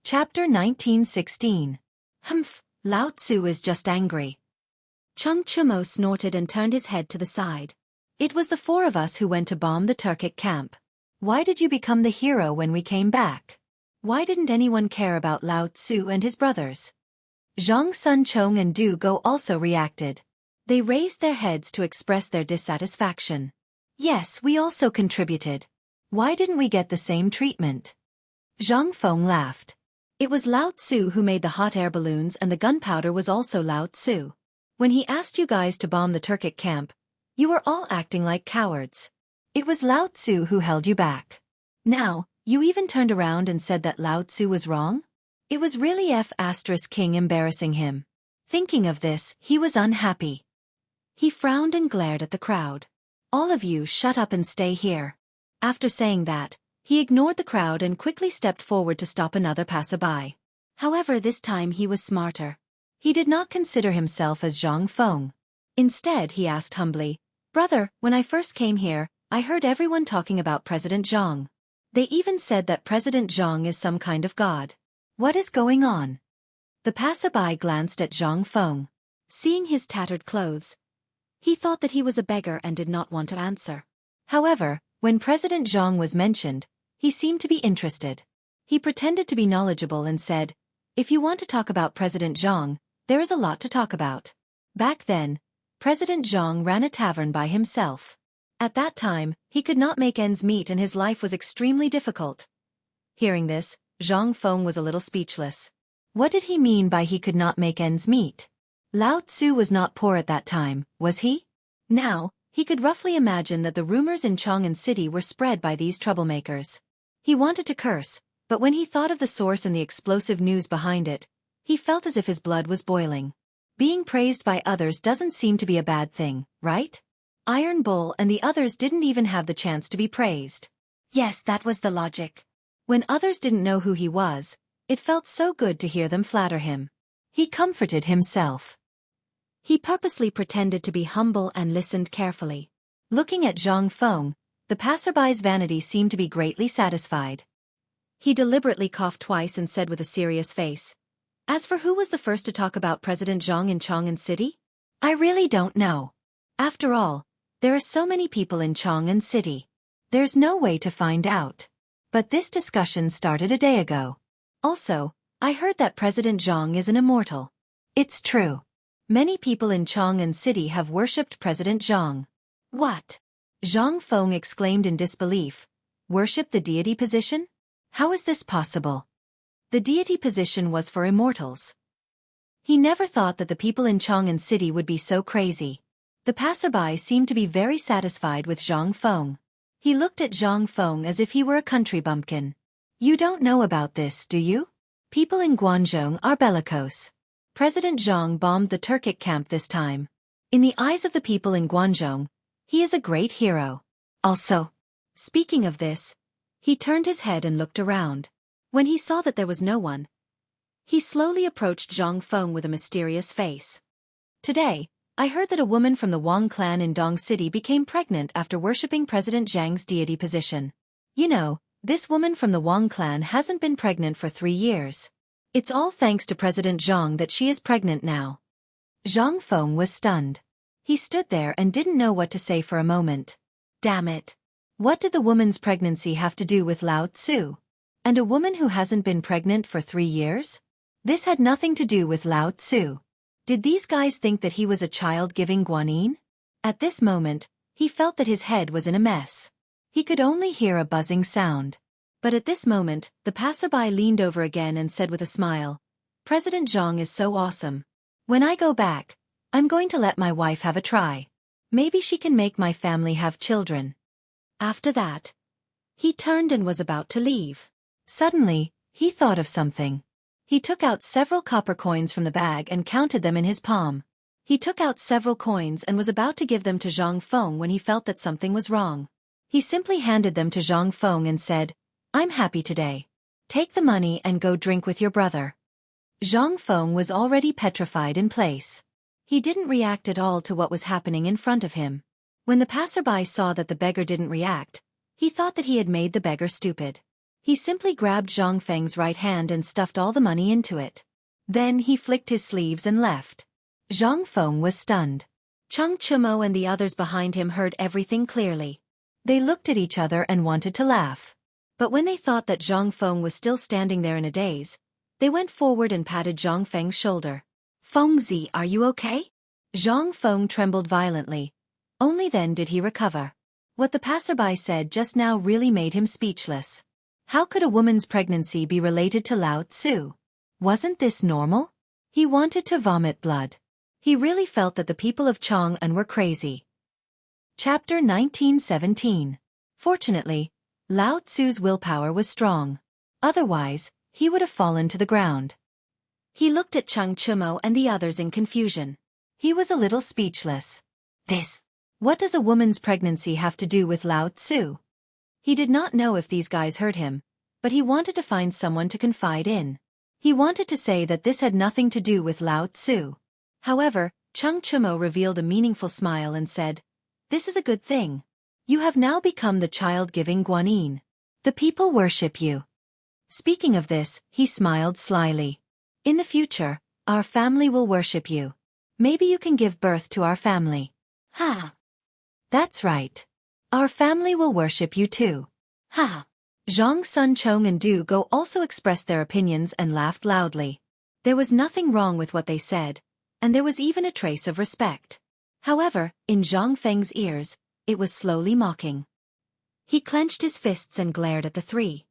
Chapter 1916. Humph, Lao Tzu is just angry. Chung Chumo snorted and turned his head to the side. It was the four of us who went to bomb the Turkic camp. Why did you become the hero when we came back? Why didn't anyone care about Lao Tzu and his brothers? Zhang Sun Chong and Du Go also reacted. They raised their heads to express their dissatisfaction. Yes, we also contributed. Why didn't we get the same treatment? Zhang Feng laughed. It was Lao Tzu who made the hot air balloons, and the gunpowder was also Lao Tzu. When he asked you guys to bomb the Turkic camp, you were all acting like cowards. It was Lao Tzu who held you back. Now, you even turned around and said that Lao Tzu was wrong? It was really King embarrassing him. Thinking of this, he was unhappy. He frowned and glared at the crowd. All of you shut up and stay here. After saying that, he ignored the crowd and quickly stepped forward to stop another passerby. However, this time he was smarter. He did not consider himself as Zhang Feng. Instead, he asked humbly, "Brother, when I first came here, I heard everyone talking about President Zhang. They even said that President Zhang is some kind of god. What is going on?" The passerby glanced at Zhang Feng. Seeing his tattered clothes, he thought that he was a beggar and did not want to answer. However, when President Zhang was mentioned, he seemed to be interested. He pretended to be knowledgeable and said, "If you want to talk about President Zhang, there is a lot to talk about." Back then, President Zhang ran a tavern by himself. At that time, he could not make ends meet and his life was extremely difficult. Hearing this, Zhang Feng was a little speechless. What did he mean by he could not make ends meet? Lao Tzu was not poor at that time, was he? Now, he could roughly imagine that the rumors in Chang'an City were spread by these troublemakers. He wanted to curse, but when he thought of the source and the explosive news behind it, he felt as if his blood was boiling. Being praised by others doesn't seem to be a bad thing, right? Iron Bull and the others didn't even have the chance to be praised. Yes, that was the logic. When others didn't know who he was, it felt so good to hear them flatter him. He comforted himself. He purposely pretended to be humble and listened carefully. Looking at Zhang Feng, the passerby's vanity seemed to be greatly satisfied. He deliberately coughed twice and said with a serious face, "As for who was the first to talk about President Zhang in Chang'an City? I really don't know. After all, there are so many people in Chang'an City. There's no way to find out. But this discussion started a day ago. Also, I heard that President Zhang is an immortal. It's true. Many people in Chang'an City have worshipped President Zhang." What? Zhang Feng exclaimed in disbelief. Worship the deity position? How is this possible? The deity position was for immortals. He never thought that the people in Chang'an City would be so crazy. The passerby seemed to be very satisfied with Zhang Feng. He looked at Zhang Feng as if he were a country bumpkin. You don't know about this, do you? People in Guangzhou are bellicose. President Zhang bombed the Turkic camp this time. In the eyes of the people in Guangzhou, he is a great hero. Also, speaking of this, he turned his head and looked around. When he saw that there was no one, he slowly approached Zhang Feng with a mysterious face. Today, I heard that a woman from the Wang clan in Dong City became pregnant after worshipping President Zhang's deity position. You know, this woman from the Wang clan hasn't been pregnant for 3 years. It's all thanks to President Zhang that she is pregnant now. Zhang Feng was stunned. He stood there and didn't know what to say for a moment. Damn it. What did the woman's pregnancy have to do with Lao Tzu? And a woman who hasn't been pregnant for 3 years? This had nothing to do with Lao Tzu. Did these guys think that he was a child giving guanyin? At this moment, he felt that his head was in a mess. He could only hear a buzzing sound. But at this moment, the passerby leaned over again and said with a smile, "President Zhang is so awesome. When I go back, I'm going to let my wife have a try. Maybe she can make my family have children." After that, he turned and was about to leave. Suddenly, he thought of something. He took out several copper coins from the bag and counted them in his palm. He took out several coins and was about to give them to Zhang Feng when he felt that something was wrong. He simply handed them to Zhang Feng and said, "I'm happy today. Take the money and go drink with your brother." Zhang Feng was already petrified in place. He didn't react at all to what was happening in front of him. When the passerby saw that the beggar didn't react, he thought that he had made the beggar stupid. He simply grabbed Zhang Feng's right hand and stuffed all the money into it. Then he flicked his sleeves and left. Zhang Feng was stunned. Cheng Chumo and the others behind him heard everything clearly. They looked at each other and wanted to laugh. But when they thought that Zhang Feng was still standing there in a daze, they went forward and patted Zhang Feng's shoulder. "Fengzi, are you okay?" Zhang Feng trembled violently. Only then did he recover. What the passerby said just now really made him speechless. How could a woman's pregnancy be related to Lao Tzu? Wasn't this normal? He wanted to vomit blood. He really felt that the people of Chang'an were crazy. Chapter 1917. Fortunately, Lao Tzu's willpower was strong. Otherwise, he would have fallen to the ground. He looked at Cheng Chumo and the others in confusion. He was a little speechless. What does a woman's pregnancy have to do with Lao Tzu? He did not know if these guys heard him, but he wanted to find someone to confide in. He wanted to say that this had nothing to do with Lao Tzu. However, Cheng Chumo revealed a meaningful smile and said, "This is a good thing. You have now become the child-giving Guanyin. The people worship you." Speaking of this, he smiled slyly. "In the future, our family will worship you. Maybe you can give birth to our family." "Ha! That's right. Our family will worship you too." "Ha!" Zhang Sun Chong and Du Go also expressed their opinions and laughed loudly. There was nothing wrong with what they said, and there was even a trace of respect. However, in Zhang Feng's ears, it was slowly mocking. He clenched his fists and glared at the three.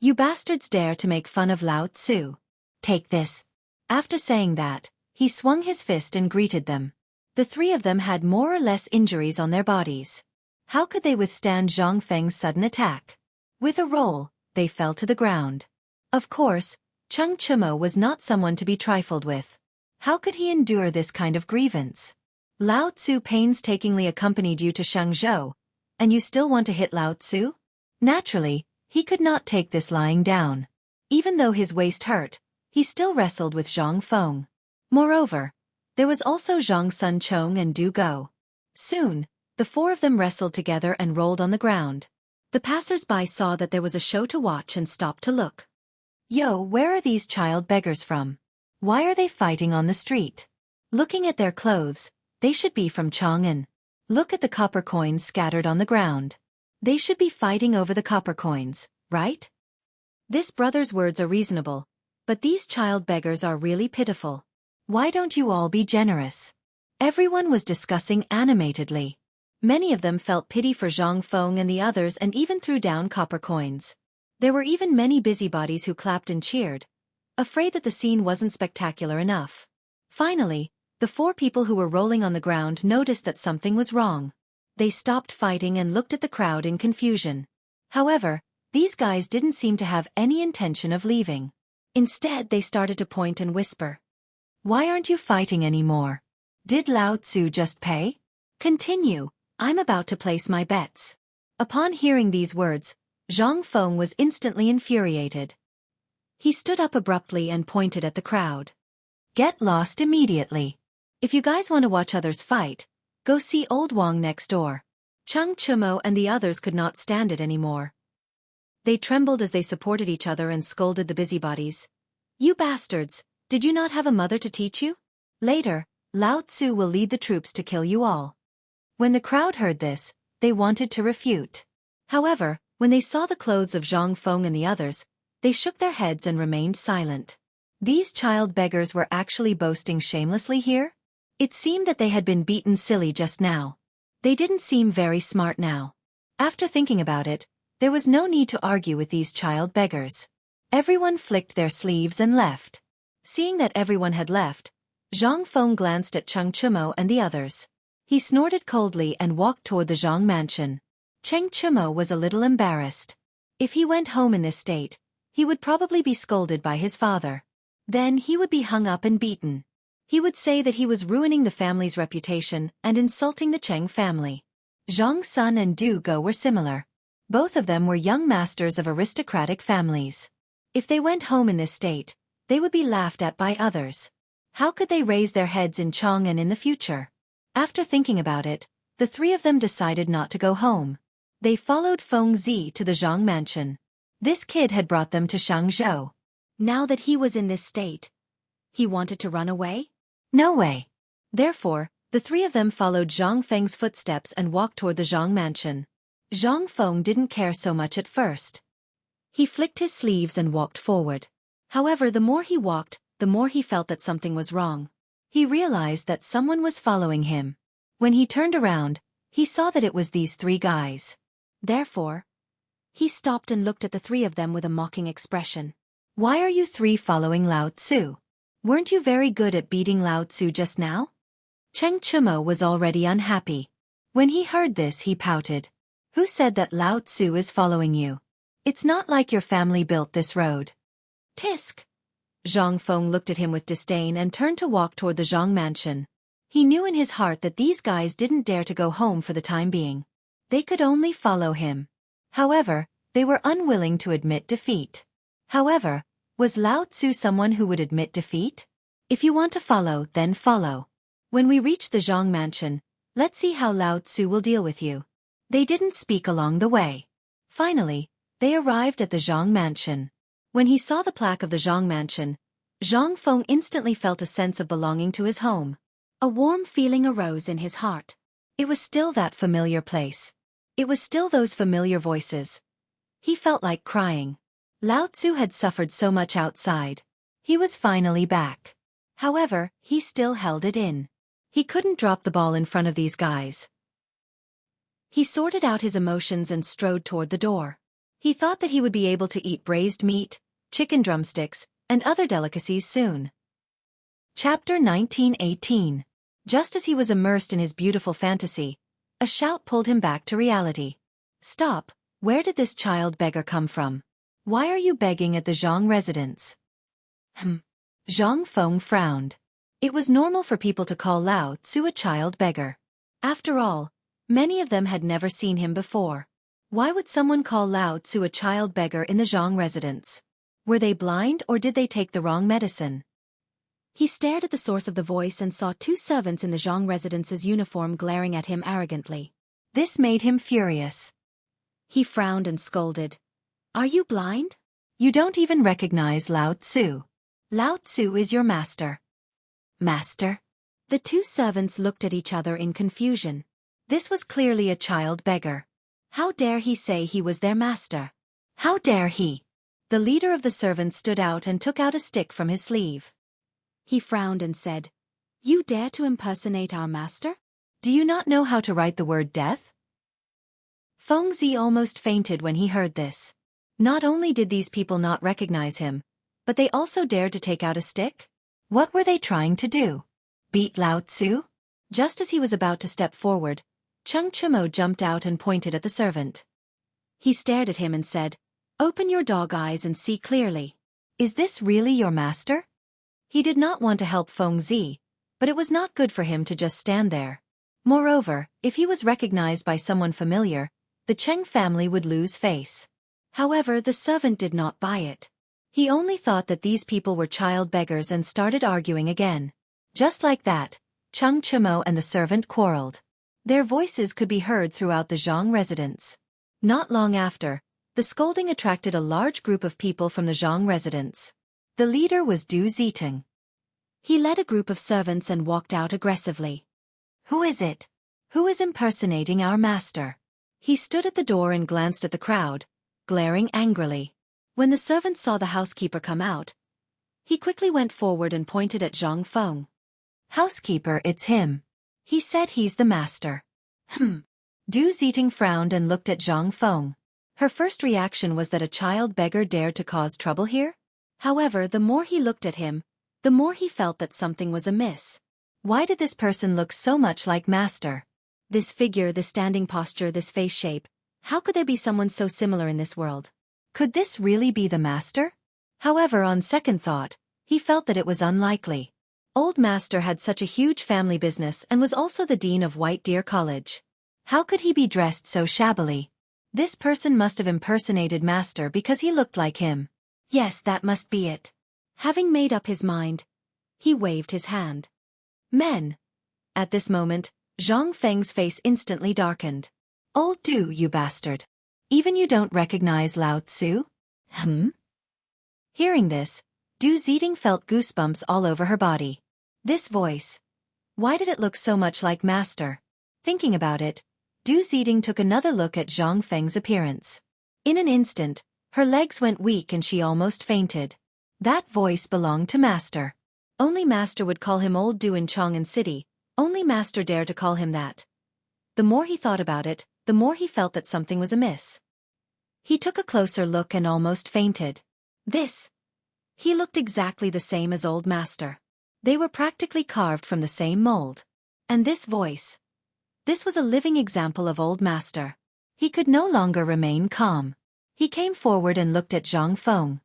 "You bastards dare to make fun of Lao Tzu. Take this." After saying that, he swung his fist and greeted them. The three of them had more or less injuries on their bodies. How could they withstand Zhang Feng's sudden attack? With a roll, they fell to the ground. Of course, Cheng Chumo was not someone to be trifled with. How could he endure this kind of grievance? Lao Tzu painstakingly accompanied you to Xianghu, and you still want to hit Lao Tzu? Naturally, he could not take this lying down. Even though his waist hurt, he still wrestled with Zhang Feng. Moreover, there was also Zhang Sun Chong and Du Go. Soon, the four of them wrestled together and rolled on the ground. The passers-by saw that there was a show to watch and stopped to look. "Yo, where are these child beggars from? Why are they fighting on the street? Looking at their clothes, they should be from Chang'an. Look at the copper coins scattered on the ground. They should be fighting over the copper coins, right? This brother's words are reasonable, but these child beggars are really pitiful. Why don't you all be generous?" Everyone was discussing animatedly. Many of them felt pity for Zhang Feng and the others and even threw down copper coins. There were even many busybodies who clapped and cheered, afraid that the scene wasn't spectacular enough. Finally, the four people who were rolling on the ground noticed that something was wrong. They stopped fighting and looked at the crowd in confusion. However, these guys didn't seem to have any intention of leaving. Instead, they started to point and whisper. "Why aren't you fighting anymore? Did Lao Tzu just pay? Continue, I'm about to place my bets." Upon hearing these words, Zhang Feng was instantly infuriated. He stood up abruptly and pointed at the crowd. "Get lost immediately. If you guys want to watch others fight, go see Old Wang next door." Cheng Chumo and the others could not stand it anymore. They trembled as they supported each other and scolded the busybodies. "You bastards, did you not have a mother to teach you? Later, Lao Tzu will lead the troops to kill you all." When the crowd heard this, they wanted to refute. However, when they saw the clothes of Zhang Feng and the others, they shook their heads and remained silent. These child beggars were actually boasting shamelessly here? It seemed that they had been beaten silly just now. They didn't seem very smart now. After thinking about it, there was no need to argue with these child beggars. Everyone flicked their sleeves and left. Seeing that everyone had left, Zhang Feng glanced at Cheng Chumo and the others. He snorted coldly and walked toward the Zhang mansion. Cheng Chumo was a little embarrassed. If he went home in this state, he would probably be scolded by his father. Then he would be hung up and beaten. He would say that he was ruining the family's reputation and insulting the Cheng family. Zhang Sun and Du Go were similar. Both of them were young masters of aristocratic families. If they went home in this state, they would be laughed at by others. How could they raise their heads in Chang'an in the future? After thinking about it, the three of them decided not to go home. They followed Feng Zi to the Zhang mansion. This kid had brought them to Xianghu. Now that he was in this state, he wanted to run away? No way. Therefore, the three of them followed Zhang Feng's footsteps and walked toward the Zhang mansion. Zhang Feng didn't care so much at first. He flicked his sleeves and walked forward. However, the more he walked, the more he felt that something was wrong. He realized that someone was following him. When he turned around, he saw that it was these three guys. Therefore, he stopped and looked at the three of them with a mocking expression. Why are you three following Lao Tzu? Weren't you very good at beating Lao Tzu just now? Cheng Chumo was already unhappy. When he heard this, he pouted. Who said that Lao Tzu is following you? It's not like your family built this road. Tisk. Zhang Feng looked at him with disdain and turned to walk toward the Zhang mansion. He knew in his heart that these guys didn't dare to go home for the time being. They could only follow him. However, they were unwilling to admit defeat. However, was Lao Tzu someone who would admit defeat? If you want to follow, then follow. When we reach the Zhang mansion, let's see how Lao Tzu will deal with you. They didn't speak along the way. Finally, they arrived at the Zhang mansion. When he saw the plaque of the Zhang mansion, Zhang Feng instantly felt a sense of belonging to his home. A warm feeling arose in his heart. It was still that familiar place. It was still those familiar voices. He felt like crying. Lao Tzu had suffered so much outside. He was finally back. However, he still held it in. He couldn't drop the ball in front of these guys. He sorted out his emotions and strode toward the door. He thought that he would be able to eat braised meat, chicken drumsticks, and other delicacies soon. Chapter 1918. Just as he was immersed in his beautiful fantasy, a shout pulled him back to reality. Stop, where did this child beggar come from? Why are you begging at the Zhang residence? Zhang Feng frowned. It was normal for people to call Lao Tzu a child beggar. After all, many of them had never seen him before. Why would someone call Lao Tzu a child beggar in the Zhang residence? Were they blind or did they take the wrong medicine? He stared at the source of the voice and saw two servants in the Zhang residence's uniform glaring at him arrogantly. This made him furious. He frowned and scolded. Are you blind? You don't even recognize Lao Tzu. Lao Tzu is your master. Master? The two servants looked at each other in confusion. This was clearly a child beggar. How dare he say he was their master? How dare he? The leader of the servants stood out and took out a stick from his sleeve. He frowned and said, You dare to impersonate our master? Do you not know how to write the word death? Fengzi almost fainted when he heard this. Not only did these people not recognize him, but they also dared to take out a stick? What were they trying to do? Beat Lao Tzu? Just as he was about to step forward, Cheng Chumo jumped out and pointed at the servant. He stared at him and said, Open your dog eyes and see clearly. Is this really your master? He did not want to help Fengzi, but it was not good for him to just stand there. Moreover, if he was recognized by someone familiar, the Cheng family would lose face. However, the servant did not buy it. He only thought that these people were child beggars and started arguing again. Just like that, Cheng Chumo and the servant quarreled. Their voices could be heard throughout the Zhang residence. Not long after, the scolding attracted a large group of people from the Zhang residence. The leader was Du Ziteng. He led a group of servants and walked out aggressively. Who is it? Who is impersonating our master? He stood at the door and glanced at the crowd, glaring angrily. When the servant saw the housekeeper come out, he quickly went forward and pointed at Zhang Feng. Housekeeper, it's him. He said he's the master. Du Ziteng frowned and looked at Zhang Feng. Her first reaction was that a child beggar dared to cause trouble here? However, the more he looked at him, the more he felt that something was amiss. Why did this person look so much like master? This figure, this standing posture, this face shape, how could there be someone so similar in this world? Could this really be the master? However, on second thought, he felt that it was unlikely. Old Master had such a huge family business and was also the dean of White Deer College. How could he be dressed so shabbily? This person must have impersonated Master because he looked like him. Yes, that must be it. Having made up his mind, he waved his hand. Men! At this moment, Zhang Feng's face instantly darkened. Old Du, you bastard! Even you don't recognize Lao Tzu? Hmm? Hearing this, Du Ziting felt goosebumps all over her body. This voice. Why did it look so much like Master? Thinking about it, Du Ziting took another look at Zhang Feng's appearance. In an instant, her legs went weak and she almost fainted. That voice belonged to Master. Only Master would call him Old Du in Chang'an City. Only Master dared to call him that. The more he thought about it, the more he felt that something was amiss. He took a closer look and almost fainted. He looked exactly the same as old Master. They were practically carved from the same mold. And this voice. This was a living example of old Master. He could no longer remain calm. He came forward and looked at Zhang Feng.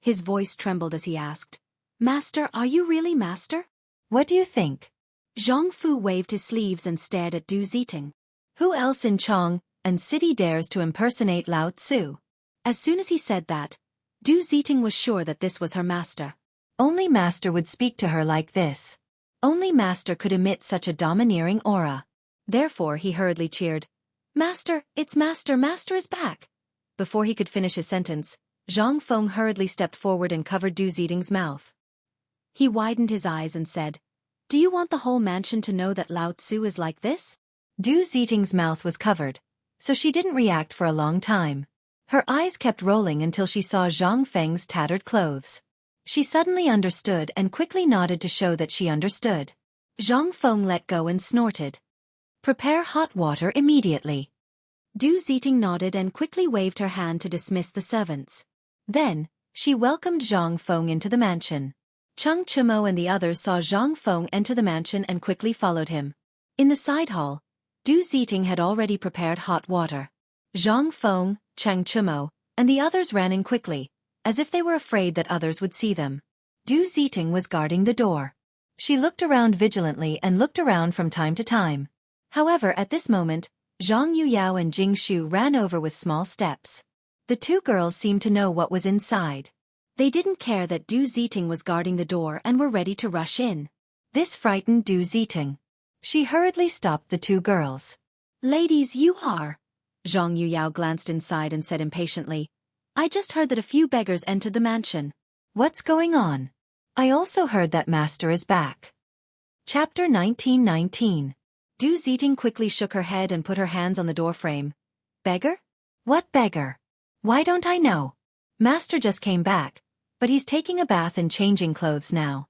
His voice trembled as he asked, "Master, are you really Master? What do you think?" Zhang Fu waved his sleeves and stared at Du Ziting. Who else in Chang'an City dares to impersonate Lao Tzu? As soon as he said that, Du Ziting was sure that this was her Master. Only Master would speak to her like this. Only Master could emit such a domineering aura. Therefore he hurriedly cheered, "Master, it's Master, Master is back!" Before he could finish his sentence, Zhang Feng hurriedly stepped forward and covered Du Ziting's mouth. He widened his eyes and said, "Do you want the whole mansion to know that Lao Tzu is like this?" Du Ziting's mouth was covered, so she didn't react for a long time. Her eyes kept rolling until she saw Zhang Feng's tattered clothes. She suddenly understood and quickly nodded to show that she understood. Zhang Feng let go and snorted. "Prepare hot water immediately." Du Ziting nodded and quickly waved her hand to dismiss the servants. Then, she welcomed Zhang Feng into the mansion. Cheng Chumo and the others saw Zhang Feng enter the mansion and quickly followed him. In the side hall, Du Ziting had already prepared hot water. Zhang Feng, Cheng Chumo, and the others ran in quickly, as if they were afraid that others would see them. Du Ziting was guarding the door. She looked around vigilantly and looked around from time to time. However, at this moment, Zhang Yuyao and Jing Shu ran over with small steps. The two girls seemed to know what was inside. They didn't care that Du Ziting was guarding the door and were ready to rush in. This frightened Du Ziting. She hurriedly stopped the two girls. "Ladies, you are..." Zhang Yuyao glanced inside and said impatiently, "I just heard that a few beggars entered the mansion. What's going on? I also heard that Master is back." Chapter 1919. Du Ziting quickly shook her head and put her hands on the doorframe. "Beggar? What beggar? Why don't I know? Master just came back, but he's taking a bath and changing clothes now."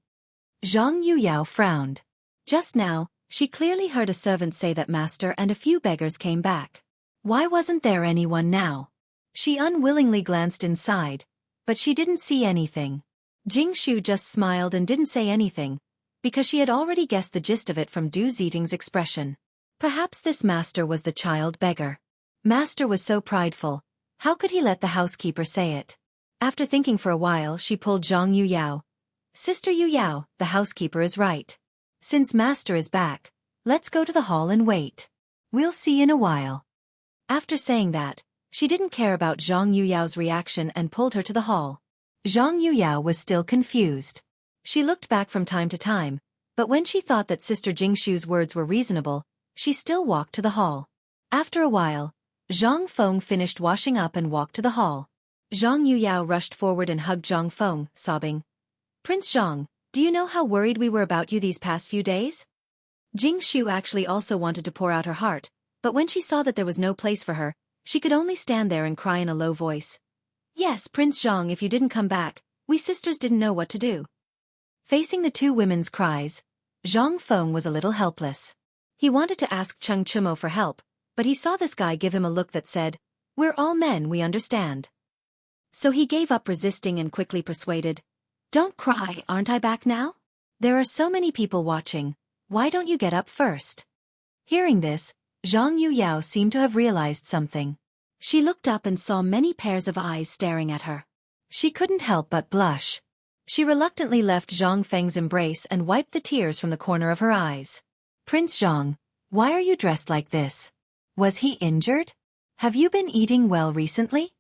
Zhang Yuyao frowned. Just now, she clearly heard a servant say that Master and a few beggars came back. Why wasn't there anyone now? She unwillingly glanced inside, but she didn't see anything. Jing Shu just smiled and didn't say anything, because she had already guessed the gist of it from Du Ziting's expression. Perhaps this Master was the child beggar. Master was so prideful, how could he let the housekeeper say it? After thinking for a while, she pulled Zhang Yuyao. "Sister Yuyao, the housekeeper is right. Since Master is back, let's go to the hall and wait. We'll see in a while." After saying that, she didn't care about Zhang Yuyao's reaction and pulled her to the hall. Zhang Yuyao was still confused. She looked back from time to time, but when she thought that Sister Jingshu's words were reasonable, she still walked to the hall. After a while, Zhang Feng finished washing up and walked to the hall. Zhang Yuyao rushed forward and hugged Zhang Feng, sobbing, "Prince Zhang, do you know how worried we were about you these past few days?" Jing Shu actually also wanted to pour out her heart, but when she saw that there was no place for her, she could only stand there and cry in a low voice. "Yes, Prince Zhang, if you didn't come back, we sisters didn't know what to do." Facing the two women's cries, Zhang Feng was a little helpless. He wanted to ask Cheng Chumo for help, but he saw this guy give him a look that said, "We're all men, we understand." So he gave up resisting and quickly persuaded, "Don't cry, aren't I back now? There are so many people watching, why don't you get up first?" Hearing this, Zhang Yuyao seemed to have realized something. She looked up and saw many pairs of eyes staring at her. She couldn't help but blush. She reluctantly left Zhang Feng's embrace and wiped the tears from the corner of her eyes. "Prince Zhang, why are you dressed like this? Was he injured? Have you been eating well recently?"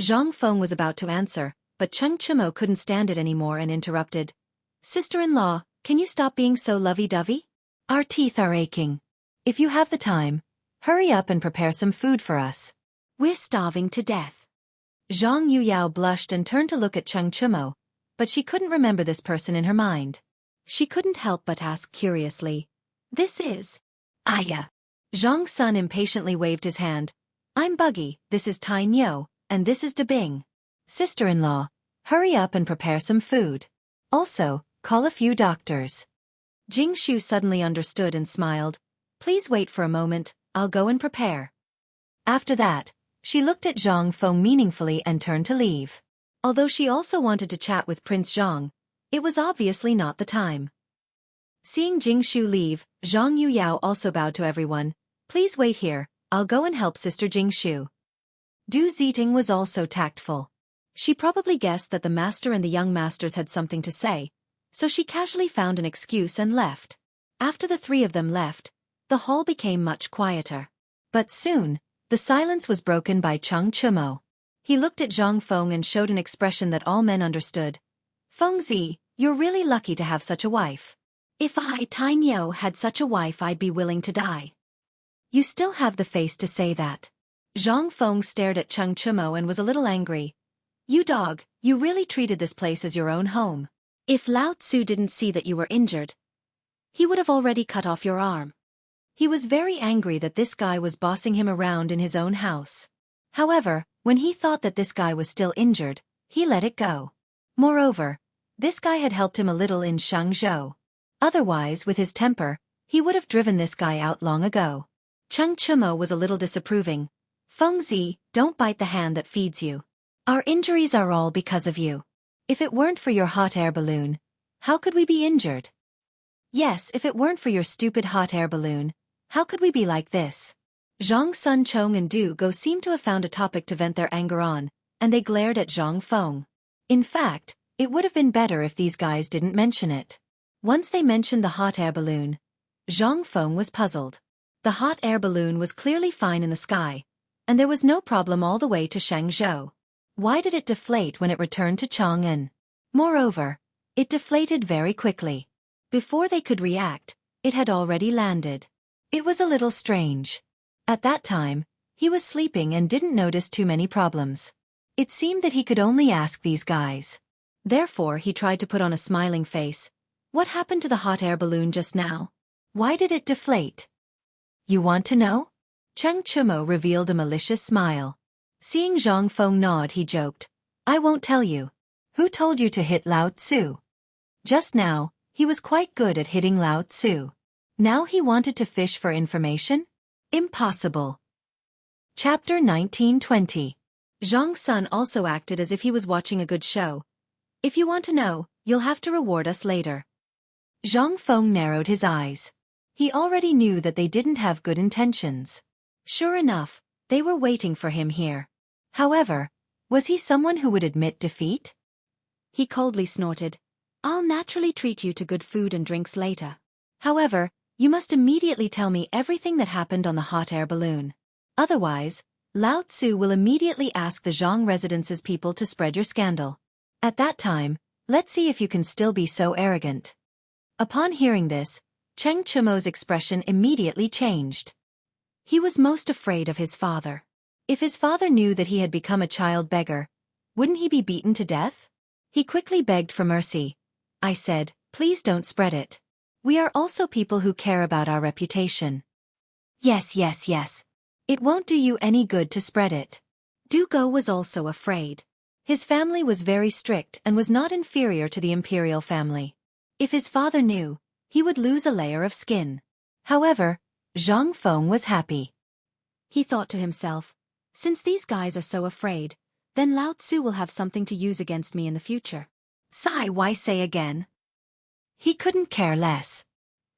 Zhang Feng was about to answer, but Cheng Chumo couldn't stand it anymore and interrupted. "Sister-in-law, can you stop being so lovey-dovey? Our teeth are aching. If you have the time, hurry up and prepare some food for us. We're starving to death." Zhang Yuyao blushed and turned to look at Cheng Chumo, but she couldn't remember this person in her mind. She couldn't help but ask curiously, "This is Aya." Zhang Sun impatiently waved his hand. "I'm Buggy, this is Tai Nyo, and this is Dabing. Sister-in-law, hurry up and prepare some food. Also, call a few doctors." Jingshu suddenly understood and smiled. "Please wait for a moment, I'll go and prepare." After that, she looked at Zhang Feng meaningfully and turned to leave. Although she also wanted to chat with Prince Zhang, it was obviously not the time. Seeing Jingshu leave, Zhang Yuyao also bowed to everyone. "Please wait here, I'll go and help Sister Jingshu." Du Ziting was also tactful. She probably guessed that the master and the young masters had something to say, so she casually found an excuse and left. After the three of them left, the hall became much quieter. But soon, the silence was broken by Cheng Chumo. He looked at Zhang Feng and showed an expression that all men understood. "Fengzi, you're really lucky to have such a wife. If I, Tai Nyo, had such a wife, I'd be willing to die." "You still have the face to say that." Zhang Feng stared at Cheng Chumo and was a little angry. "You dog, you really treated this place as your own home. If Lao Tzu didn't see that you were injured, he would have already cut off your arm." He was very angry that this guy was bossing him around in his own house. However, when he thought that this guy was still injured, he let it go. Moreover, this guy had helped him a little in Xianghu. Otherwise, with his temper, he would have driven this guy out long ago. Cheng Chumo was a little disapproving. "Fengzi, don't bite the hand that feeds you. Our injuries are all because of you. If it weren't for your hot air balloon, how could we be injured?" "Yes, if it weren't for your stupid hot air balloon, how could we be like this?" Zhang Sun Chong and Du Go seemed to have found a topic to vent their anger on, and they glared at Zhang Feng. In fact, it would have been better if these guys didn't mention it. Once they mentioned the hot air balloon, Zhang Feng was puzzled. The hot air balloon was clearly fine in the sky, and there was no problem all the way to Xianghu. Why did it deflate when it returned to Chang'an? Moreover, it deflated very quickly. Before they could react, it had already landed. It was a little strange. At that time, he was sleeping and didn't notice too many problems. It seemed that he could only ask these guys. Therefore, he tried to put on a smiling face. "What happened to the hot air balloon just now? Why did it deflate? You want to know?" Cheng Chumo revealed a malicious smile. Seeing Zhang Feng nod, he joked, "I won't tell you. Who told you to hit Lao Tzu?" Just now, he was quite good at hitting Lao Tzu. Now he wanted to fish for information? Impossible. Chapter 1920. Zhang Sun also acted as if he was watching a good show. "If you want to know, you'll have to reward us later." Zhang Feng narrowed his eyes. He already knew that they didn't have good intentions. Sure enough, they were waiting for him here. However, was he someone who would admit defeat? He coldly snorted, "I'll naturally treat you to good food and drinks later. However, you must immediately tell me everything that happened on the hot air balloon. Otherwise, Lao Tzu will immediately ask the Zhang residence's people to spread your scandal. At that time, let's see if you can still be so arrogant." Upon hearing this, Cheng Chumo's expression immediately changed. He was most afraid of his father. If his father knew that he had become a child beggar, wouldn't he be beaten to death? He quickly begged for mercy. "I said, please don't spread it. We are also people who care about our reputation." Yes. It won't do you any good to spread it." Du Go was also afraid. His family was very strict and was not inferior to the imperial family. If his father knew, he would lose a layer of skin. However, Zhang Feng was happy. He thought to himself, "Since these guys are so afraid, then Lao Tzu will have something to use against me in the future." Sigh, why say again? He couldn't care less.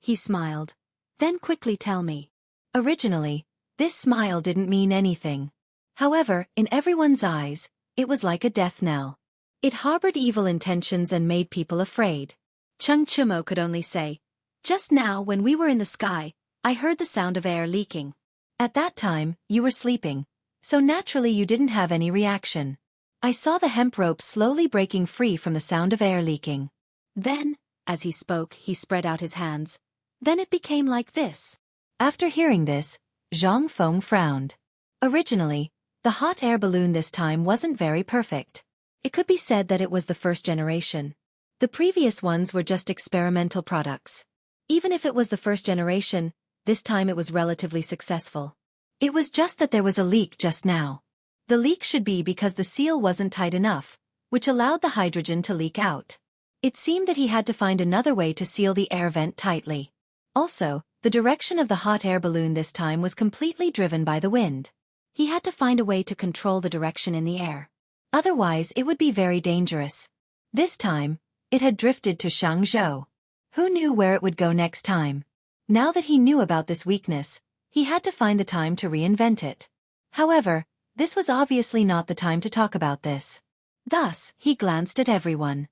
He smiled. "Then quickly tell me." Originally, this smile didn't mean anything. However, in everyone's eyes, it was like a death knell. It harbored evil intentions and made people afraid. Cheng Chumo could only say, "Just now when we were in the sky, I heard the sound of air leaking. At that time, you were sleeping, so naturally you didn't have any reaction. I saw the hemp rope slowly breaking free from the sound of air leaking. Then," as he spoke, he spread out his hands. "Then it became like this." After hearing this, Zhang Feng frowned. Originally, The hot air balloon this time wasn't very perfect. It could be said that it was the first generation. The previous ones were just experimental products. Even if it was the first generation, this time it was relatively successful. It was just that there was a leak just now. The leak should be because the seal wasn't tight enough, which allowed the hydrogen to leak out. It seemed that he had to find another way to seal the air vent tightly. Also, the direction of the hot air balloon this time was completely driven by the wind. He had to find a way to control the direction in the air. Otherwise, it would be very dangerous. This time, it had drifted to Xianghu. Who knew where it would go next time? Now that he knew about this weakness, he had to find the time to reinvent it. However, this was obviously not the time to talk about this. Thus, he glanced at everyone.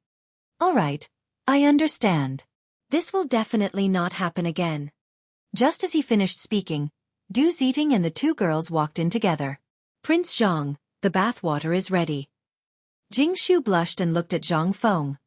All right, I understand. This will definitely not happen again. Just as he finished speaking, Du Ziting and the two girls walked in together. Prince Zhang, the bathwater is ready. Jingshu blushed and looked at Zhang Feng.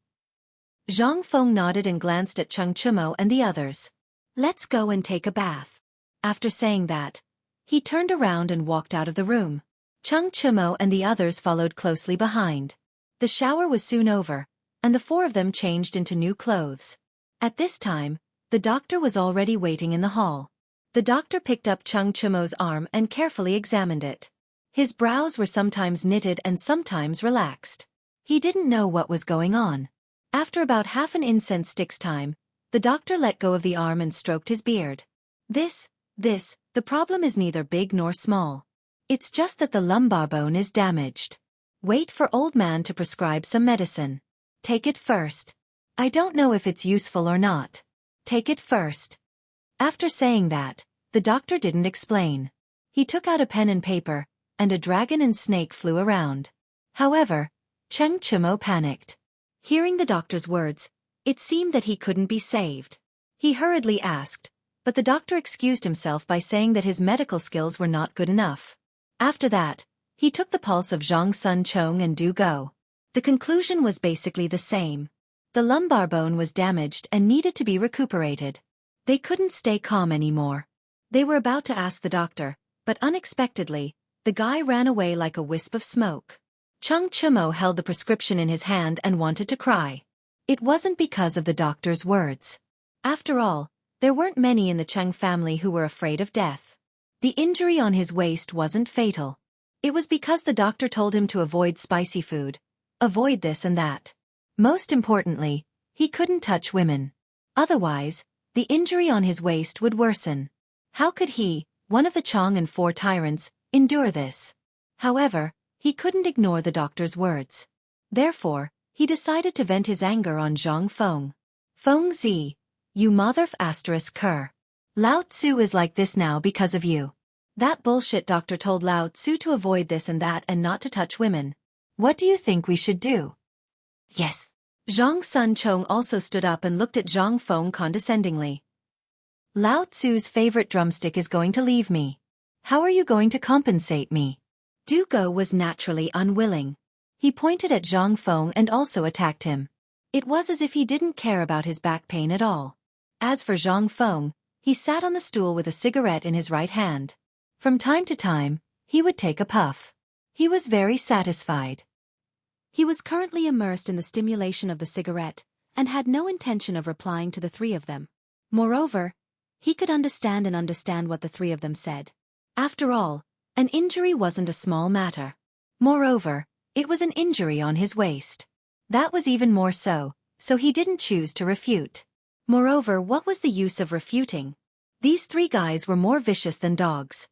Zhang Feng nodded and glanced at Cheng Chumo and the others. Let's go and take a bath. After saying that, he turned around and walked out of the room. Cheng Chumo and the others followed closely behind. The shower was soon over, and the four of them changed into new clothes. At this time, the doctor was already waiting in the hall. The doctor picked up Cheng Chumo's arm and carefully examined it. His brows were sometimes knitted and sometimes relaxed. He didn't know what was going on. After about half an incense stick's time, the doctor let go of the arm and stroked his beard. The problem is neither big nor small. It's just that the lumbar bone is damaged. Wait for old man to prescribe some medicine. Take it first. I don't know if it's useful or not. Take it first. After saying that, the doctor didn't explain. He took out a pen and paper, and a dragon and snake flew around. However, Cheng Chumo panicked. Hearing the doctor's words, it seemed that he couldn't be saved. He hurriedly asked, but the doctor excused himself by saying that his medical skills were not good enough. After that, he took the pulse of Zhang Sun Chong and Du Go. The conclusion was basically the same. The lumbar bone was damaged and needed to be recuperated. They couldn't stay calm anymore. They were about to ask the doctor, but unexpectedly, the guy ran away like a wisp of smoke. Cheng Chumo held the prescription in his hand and wanted to cry. It wasn't because of the doctor's words. After all, there weren't many in the Cheng family who were afraid of death. The injury on his waist wasn't fatal. It was because the doctor told him to avoid spicy food, avoid this and that. Most importantly, he couldn't touch women. Otherwise, the injury on his waist would worsen. How could he, one of the Chong and four tyrants, endure this? However, he couldn't ignore the doctor's words. Therefore, he decided to vent his anger on Zhang Feng. Feng Zi, you mother****. Lao Tzu is like this now because of you. That bullshit doctor told Lao Tzu to avoid this and that and not to touch women. What do you think we should do? Yes. Zhang Sun Chong also stood up and looked at Zhang Feng condescendingly. Lao Tzu's favorite drumstick is going to leave me. How are you going to compensate me? Du Go was naturally unwilling. He pointed at Zhang Feng and also attacked him. It was as if he didn't care about his back pain at all. As for Zhang Feng, he sat on the stool with a cigarette in his right hand. From time to time, he would take a puff. He was very satisfied. He was currently immersed in the stimulation of the cigarette, and had no intention of replying to the three of them. Moreover, he could understand what the three of them said. After all, an injury wasn't a small matter. Moreover, it was an injury on his waist. That was even more so he didn't choose to refute. Moreover, what was the use of refuting? These three guys were more vicious than dogs.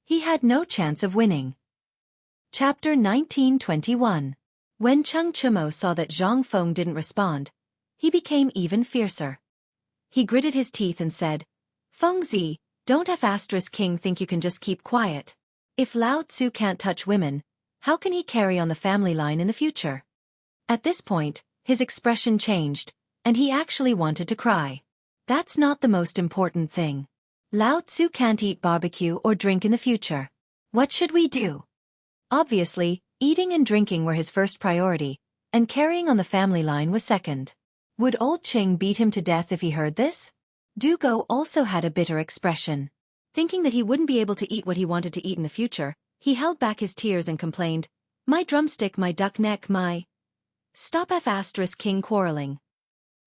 He had no chance of winning. Chapter 1921. When Cheng Chumo saw that Zhang Feng didn't respond, he became even fiercer. He gritted his teeth and said, Feng Zi, don't ***king think you can just keep quiet. If Lao Tzu can't touch women, how can he carry on the family line in the future? At this point, his expression changed, and he actually wanted to cry. That's not the most important thing. Lao Tzu can't eat barbecue or drink in the future. What should we do? Obviously, eating and drinking were his first priority, and carrying on the family line was second. Would old Qing beat him to death if he heard this? Du Go also had a bitter expression. Thinking that he wouldn't be able to eat what he wanted to eat in the future, He held back his tears and complained, "My drumstick, my duck neck, my—" "Stop King quarreling."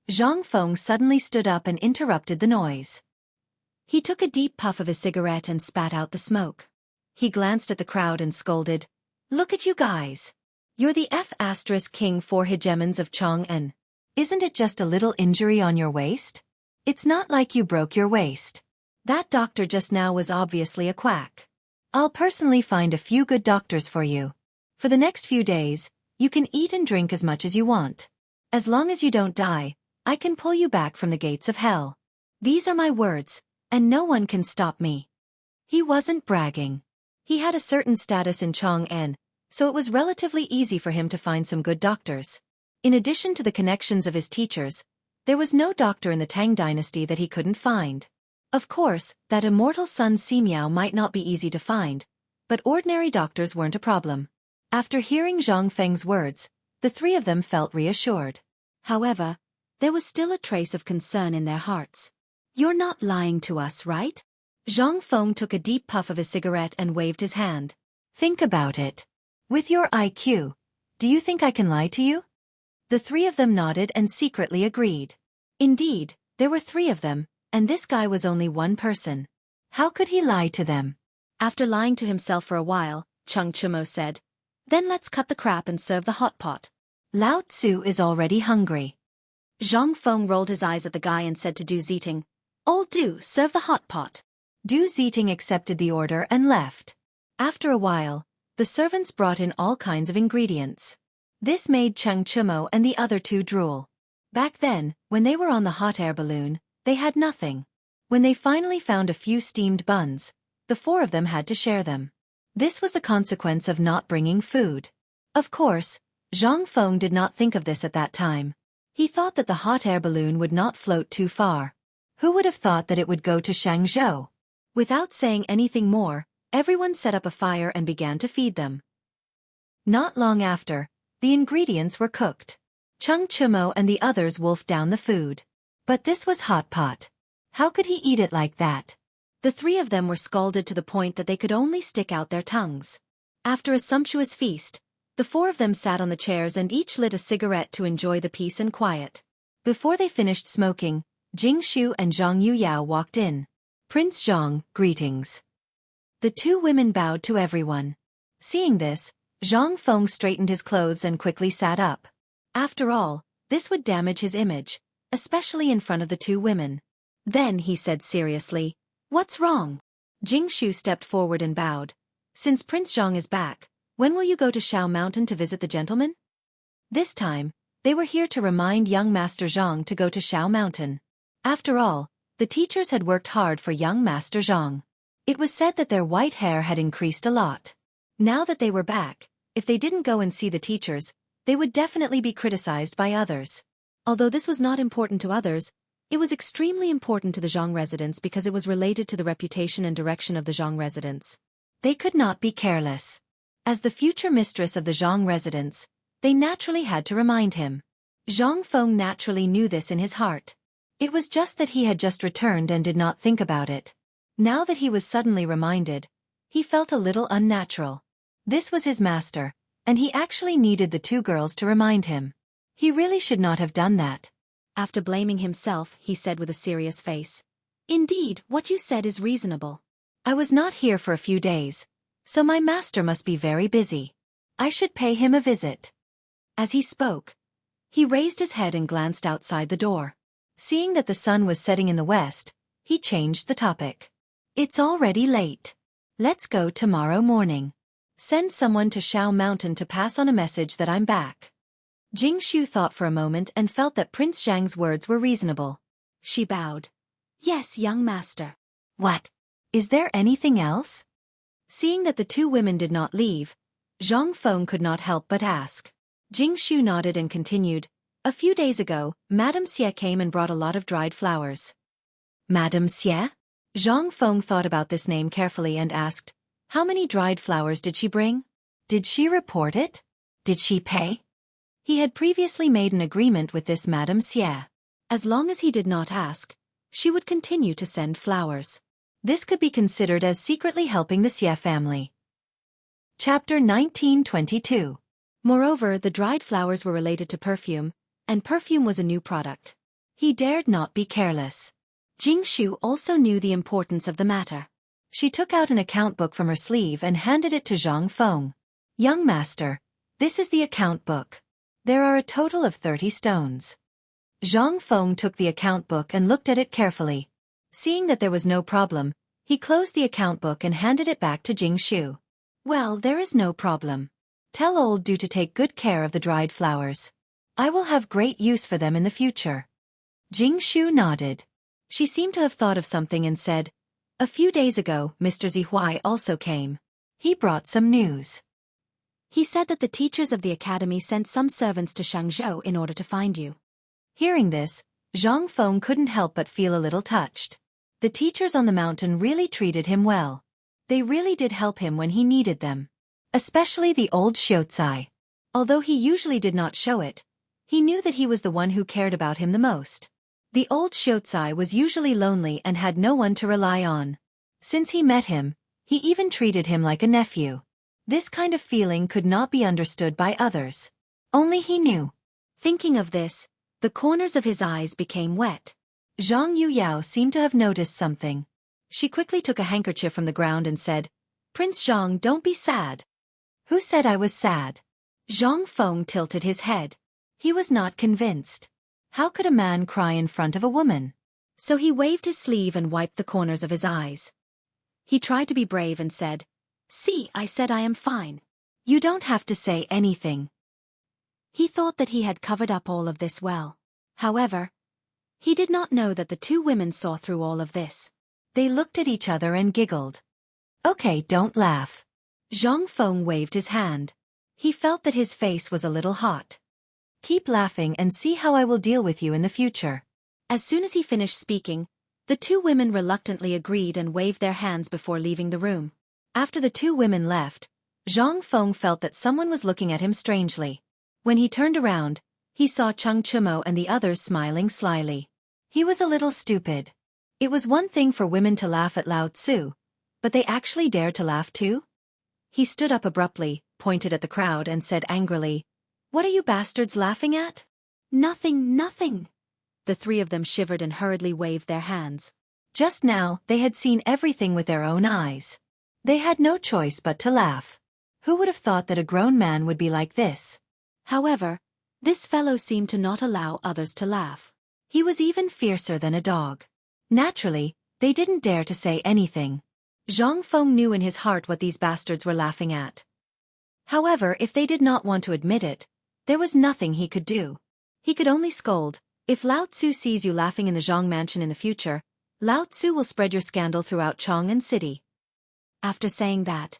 Zhang Feng suddenly stood up and interrupted the noise. He took a deep puff of his cigarette and spat out the smoke. He glanced at the crowd and scolded, "Look at you guys. You're the King 4 hegemons of Chang'an. Isn't it just a little injury on your waist? It's not like you broke your waist. That doctor just now was obviously a quack. I'll personally find a few good doctors for you. For the next few days, you can eat and drink as much as you want. As long as you don't die, I can pull you back from the gates of hell. These are my words, and no one can stop me." He wasn't bragging. He had a certain status in Chang'an, so it was relatively easy for him to find some good doctors. In addition to the connections of his teachers, there was no doctor in the Tang dynasty that he couldn't find. Of course, that immortal son Simiao might not be easy to find, but ordinary doctors weren't a problem. After hearing Zhang Feng's words, the three of them felt reassured. However, there was still a trace of concern in their hearts. "You're not lying to us, right?" Zhang Feng took a deep puff of his cigarette and waved his hand. "Think about it. With your IQ, do you think I can lie to you?" The three of them nodded and secretly agreed. Indeed, there were three of them, and this guy was only one person. How could he lie to them? After lying to himself for a while, Chung Chumo said, "Then let's cut the crap and serve the hot pot. Lao Tzu is already hungry." Zhang Feng rolled his eyes at the guy and said to Du Ziting, "Old Du, serve the hot pot." Du Ziting accepted the order and left. After a while, the servants brought in all kinds of ingredients. This made Chung Chumo and the other two drool. Back then, when they were on the hot air balloon, they had nothing. When they finally found a few steamed buns, the four of them had to share them. This was the consequence of not bringing food. Of course, Zhang Feng did not think of this at that time. He thought that the hot air balloon would not float too far. Who would have thought that it would go to Xianxia? Without saying anything more, everyone set up a fire and began to feed them. Not long after, the ingredients were cooked. Chung Chumo and the others wolfed down the food. But this was hot pot. How could he eat it like that? The three of them were scalded to the point that they could only stick out their tongues. After a sumptuous feast, the four of them sat on the chairs and each lit a cigarette to enjoy the peace and quiet. Before they finished smoking, Jingshu and Zhang Yuyao walked in. "Prince Zhang, greetings." The two women bowed to everyone. Seeing this, Zhang Feng straightened his clothes and quickly sat up. After all, this would damage his image, especially in front of the two women. Then he said seriously, "What's wrong?" Jingshu stepped forward and bowed. "Since Prince Zhang is back, when will you go to Shao Mountain to visit the gentleman?" This time, they were here to remind young Master Zhang to go to Shao Mountain. After all, the teachers had worked hard for young Master Zhang. It was said that their white hair had increased a lot. Now that they were back, if they didn't go and see the teachers, they would definitely be criticized by others. Although this was not important to others, it was extremely important to the Zhang residents because it was related to the reputation and direction of the Zhang residents. They could not be careless. As the future mistress of the Zhang residents, they naturally had to remind him. Zhang Feng naturally knew this in his heart. It was just that he had just returned and did not think about it. Now that he was suddenly reminded, he felt a little unnatural. This was his master, and he actually needed the two girls to remind him. He really should not have done that. After blaming himself, he said with a serious face, "Indeed, what you said is reasonable. I was not here for a few days, so my master must be very busy. I should pay him a visit." As he spoke, he raised his head and glanced outside the door. Seeing that the sun was setting in the west, he changed the topic. "It's already late. Let's go tomorrow morning. Send someone to Shao Mountain to pass on a message that I'm back." Jingshu thought for a moment and felt that Prince Zhang's words were reasonable. She bowed. "Yes, young master." "What? Is there anything else?" Seeing that the two women did not leave, Zhang Feng could not help but ask. Jingshu nodded and continued, "A few days ago, Madame Xie came and brought a lot of dried flowers." "Madame Xie?" Zhang Feng thought about this name carefully and asked, "How many dried flowers did she bring? Did she report it? Did she pay?" He had previously made an agreement with this Madame Xie. As long as he did not ask, she would continue to send flowers. This could be considered as secretly helping the Xie family. Chapter 1922. Moreover, the dried flowers were related to perfume, and perfume was a new product. He dared not be careless. Jianghu also knew the importance of the matter. She took out an account book from her sleeve and handed it to Zhang Feng. Young master, this is the account book. There are a total of 30 stones. Zhang Feng took the account book and looked at it carefully. Seeing that there was no problem, he closed the account book and handed it back to Jianghu. Well, there is no problem. Tell old Du to take good care of the dried flowers. I will have great use for them in the future. Jianghu nodded. She seemed to have thought of something and said, a few days ago, Mr. Zihuai also came. He brought some news. He said that the teachers of the academy sent some servants to Xianxia in order to find you. Hearing this, Zhang Feng couldn't help but feel a little touched. The teachers on the mountain really treated him well. They really did help him when he needed them. Especially the old Xianxia. Although he usually did not show it, he knew that he was the one who cared about him the most. The old Xianxia was usually lonely and had no one to rely on. Since he met him, he even treated him like a nephew. This kind of feeling could not be understood by others. Only he knew. Thinking of this, the corners of his eyes became wet. Zhang Yuyao seemed to have noticed something. She quickly took a handkerchief from the ground and said, Prince Zhang, don't be sad. Who said I was sad? Zhang Feng tilted his head. He was not convinced. How could a man cry in front of a woman? So he waved his sleeve and wiped the corners of his eyes. He tried to be brave and said, See, I said I am fine. You don't have to say anything. He thought that he had covered up all of this well. However, he did not know that the two women saw through all of this. They looked at each other and giggled. Okay, don't laugh. Zhang Feng waved his hand. He felt that his face was a little hot. Keep laughing and see how I will deal with you in the future. As soon as he finished speaking, the two women reluctantly agreed and waved their hands before leaving the room. After the two women left, Zhang Feng felt that someone was looking at him strangely. When he turned around, he saw Cheng Chumo and the others smiling slyly. He was a little stupid. It was one thing for women to laugh at Lao Tzu, but they actually dared to laugh too? He stood up abruptly, pointed at the crowd and said angrily, What are you bastards laughing at? Nothing, nothing. The three of them shivered and hurriedly waved their hands. Just now, they had seen everything with their own eyes. They had no choice but to laugh. Who would have thought that a grown man would be like this? However, this fellow seemed to not allow others to laugh. He was even fiercer than a dog. Naturally, they didn't dare to say anything. Zhang Feng knew in his heart what these bastards were laughing at. However, if they did not want to admit it, there was nothing he could do. He could only scold, If Lao Tzu sees you laughing in the Zhang mansion in the future, Lao Tzu will spread your scandal throughout Chang'an City. After saying that,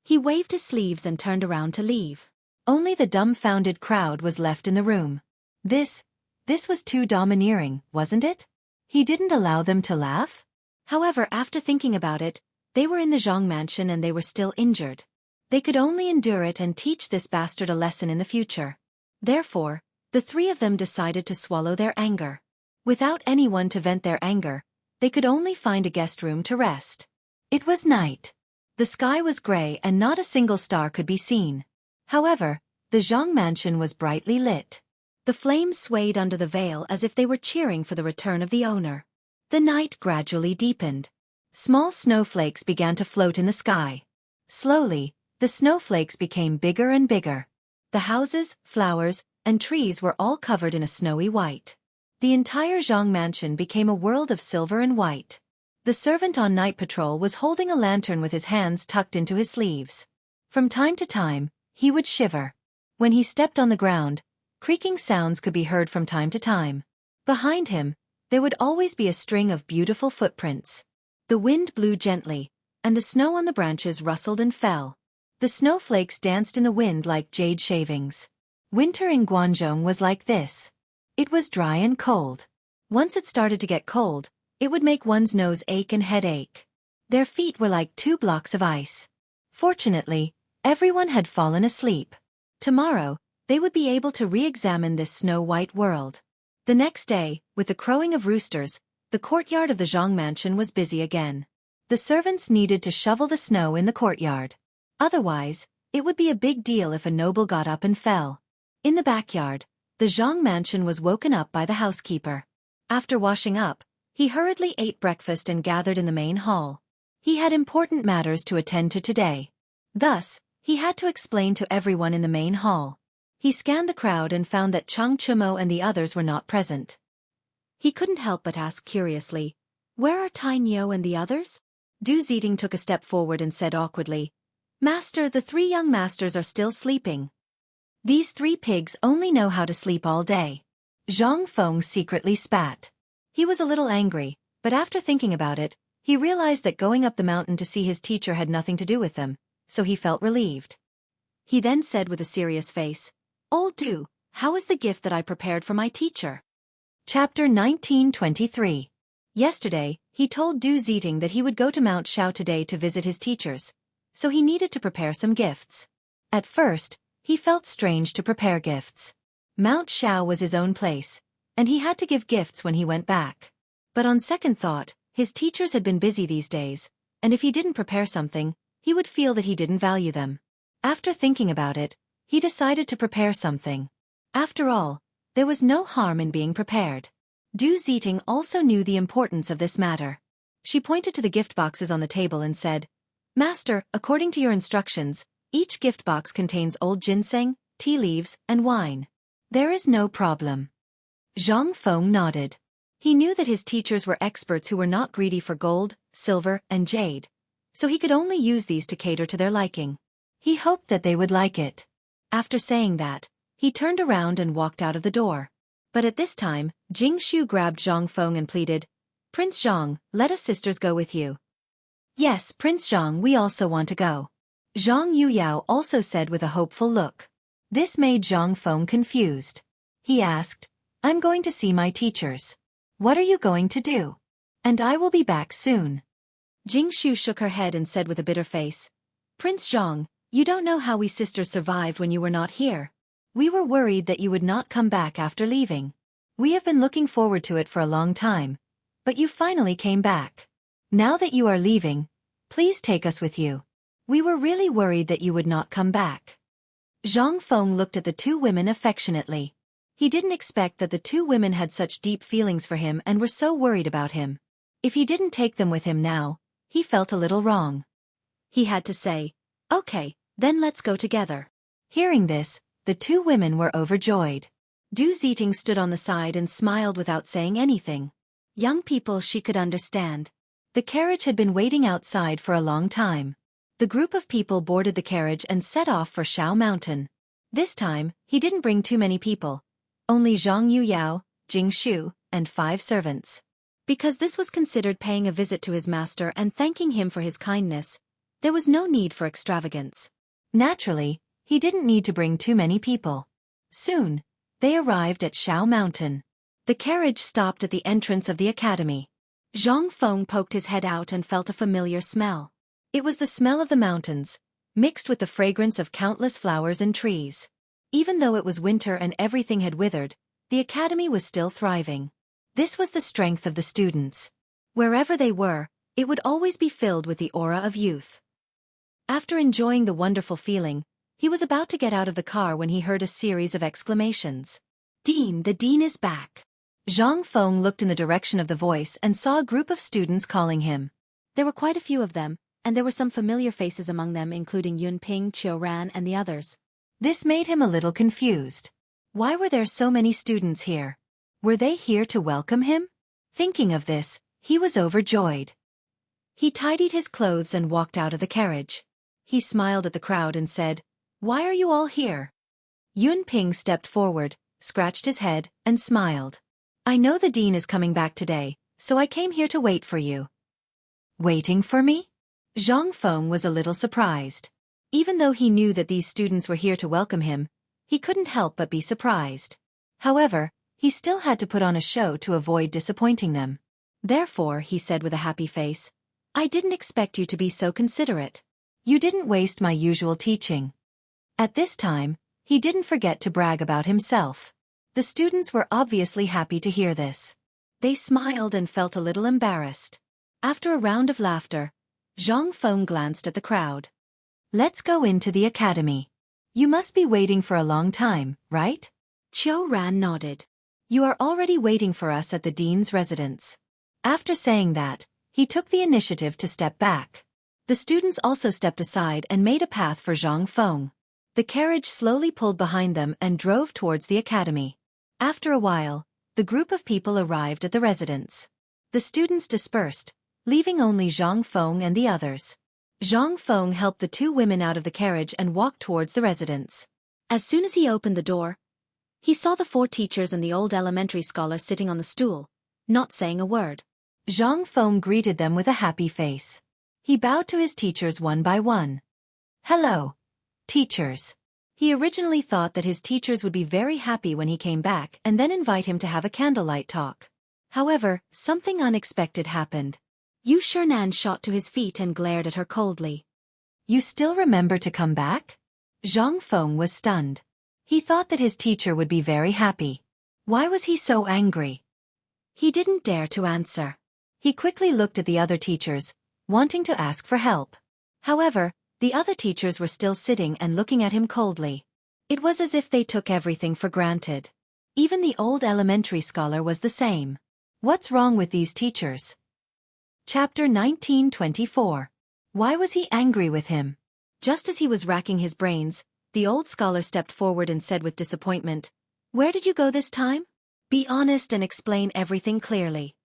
he waved his sleeves and turned around to leave. Only the dumbfounded crowd was left in the room. This was too domineering, wasn't it? He didn't allow them to laugh? However, after thinking about it, they were in the Zhang mansion and they were still injured. They could only endure it and teach this bastard a lesson in the future. Therefore, the three of them decided to swallow their anger. Without anyone to vent their anger, they could only find a guest room to rest. It was night. The sky was gray and not a single star could be seen. However, the Zhang mansion was brightly lit. The flames swayed under the veil as if they were cheering for the return of the owner. The night gradually deepened. Small snowflakes began to float in the sky. Slowly, the snowflakes became bigger and bigger. The houses, flowers, and trees were all covered in a snowy white. The entire Zhang mansion became a world of silver and white. The servant on night patrol was holding a lantern with his hands tucked into his sleeves. From time to time, he would shiver. When he stepped on the ground, creaking sounds could be heard from time to time. Behind him, there would always be a string of beautiful footprints. The wind blew gently, and the snow on the branches rustled and fell. The snowflakes danced in the wind like jade shavings. Winter in Guangzhou was like this. It was dry and cold. Once it started to get cold, it would make one's nose ache and head ache. Their feet were like 2 blocks of ice. Fortunately, everyone had fallen asleep. Tomorrow, they would be able to re-examine this snow-white world. The next day, with the crowing of roosters, the courtyard of the Zhang mansion was busy again. The servants needed to shovel the snow in the courtyard. Otherwise, It would be a big deal if a noble got up and fell. In the backyard, the Zhang mansion was woken up by the housekeeper. After washing up, he hurriedly ate breakfast and gathered in the main hall. He had important matters to attend to today. Thus, he had to explain to everyone in the main hall. He scanned the crowd and found that Chang Chumo and the others were not present. He couldn't help but ask curiously, "Where are Tai Niu and the others?" Du Ziting took a step forward and said awkwardly, "Master, the 3 young masters are still sleeping. These 3 pigs only know how to sleep all day." Zhang Feng secretly spat. He was a little angry, but after thinking about it, he realized that going up the mountain to see his teacher had nothing to do with them, so he felt relieved. He then said with a serious face, "Old Du, how is the gift that I prepared for my teacher?" Chapter 1923. Yesterday, he told Du Ziting that he would go to Mount Shao today to visit his teachers, so he needed to prepare some gifts. At first, he felt strange to prepare gifts. Mount Shao was his own place, and he had to give gifts when he went back. But on second thought, his teachers had been busy these days, and if he didn't prepare something, he would feel that he didn't value them. After thinking about it, he decided to prepare something. After all, there was no harm in being prepared. Du Ziting also knew the importance of this matter. She pointed to the gift boxes on the table and said, "Master, according to your instructions, each gift box contains old ginseng, tea leaves, and wine." "There is no problem." Zhang Feng nodded. He knew that his teachers were experts who were not greedy for gold, silver, and jade, so he could only use these to cater to their liking. He hoped that they would like it. After saying that, he turned around and walked out of the door. But at this time, Jianghu grabbed Zhang Feng and pleaded, "Prince Zhang, let us sisters go with you." "Yes, Prince Zhang, we also want to go," Zhang Yuyao also said with a hopeful look. This made Zhang Feng confused. He asked, "I'm going to see my teachers. What are you going to do?" "And I will be back soon." Jingshu shook her head and said with a bitter face, "Prince Zhang, you don't know how we sisters survived when you were not here. We were worried that you would not come back after leaving. We have been looking forward to it for a long time, but you finally came back. Now that you are leaving, please take us with you. We were really worried that you would not come back." Zhang Feng looked at the 2 women affectionately. He didn't expect that the 2 women had such deep feelings for him and were so worried about him. If he didn't take them with him now, he felt a little wrong. He had to say, "Okay, then let's go together." Hearing this, the 2 women were overjoyed. Du Ziting stood on the side and smiled without saying anything. Young people she could understand. The carriage had been waiting outside for a long time. The group of people boarded the carriage and set off for Shao Mountain. This time, he didn't bring too many people. Only Zhang Yuyao, Jingshu, and 5 servants. Because this was considered paying a visit to his master and thanking him for his kindness, there was no need for extravagance. Naturally, he didn't need to bring too many people. Soon, they arrived at Shao Mountain. The carriage stopped at the entrance of the academy. Zhang Feng poked his head out and felt a familiar smell. It was the smell of the mountains, mixed with the fragrance of countless flowers and trees. Even though it was winter and everything had withered, the academy was still thriving. This was the strength of the students. Wherever they were, it would always be filled with the aura of youth. After enjoying the wonderful feeling, he was about to get out of the car when he heard a series of exclamations. "Dean, the dean is back!" Zhang Feng looked in the direction of the voice and saw a group of students calling him. There were quite a few of them, and there were some familiar faces among them including Yunping, Qiuran, and the others. This made him a little confused. Why were there so many students here? Were they here to welcome him? Thinking of this, he was overjoyed. He tidied his clothes and walked out of the carriage. He smiled at the crowd and said, "Why are you all here?" Yunping stepped forward, scratched his head, and smiled. "I know the dean is coming back today, so I came here to wait for you." "Waiting for me?" Zhang Feng was a little surprised. Even though he knew that these students were here to welcome him, he couldn't help but be surprised. However, he still had to put on a show to avoid disappointing them. Therefore, he said with a happy face, "I didn't expect you to be so considerate. You didn't waste my usual teaching." At this time, he didn't forget to brag about himself. The students were obviously happy to hear this. They smiled and felt a little embarrassed. After a round of laughter, Zhang Feng glanced at the crowd. Let's go into the academy. You must be waiting for a long time, right? Qiu Ran nodded. You are already waiting for us at the dean's residence. After saying that, he took the initiative to step back. The students also stepped aside and made a path for Zhang Feng. The carriage slowly pulled behind them and drove towards the academy. After a while, the group of people arrived at the residence. The students dispersed, leaving only Zhang Feng and the others. Zhang Feng helped the two women out of the carriage and walked towards the residence. As soon as he opened the door, he saw the 4 teachers and the old elementary scholar sitting on the stool, not saying a word. Zhang Feng greeted them with a happy face. He bowed to his teachers one by one. Hello, teachers. He originally thought that his teachers would be very happy when he came back and then invite him to have a candlelight talk. However, something unexpected happened. Yu Shernan shot to his feet and glared at her coldly. You still remember to come back? Zhang Feng was stunned. He thought that his teacher would be very happy. Why was he so angry? He didn't dare to answer. He quickly looked at the other teachers, wanting to ask for help. However, the other teachers were still sitting and looking at him coldly. It was as if they took everything for granted. Even the old elementary scholar was the same. What's wrong with these teachers? Chapter 1924. Why was he angry with him? Just as he was racking his brains, the old scholar stepped forward and said with disappointment, Where did you go this time? Be honest and explain everything clearly.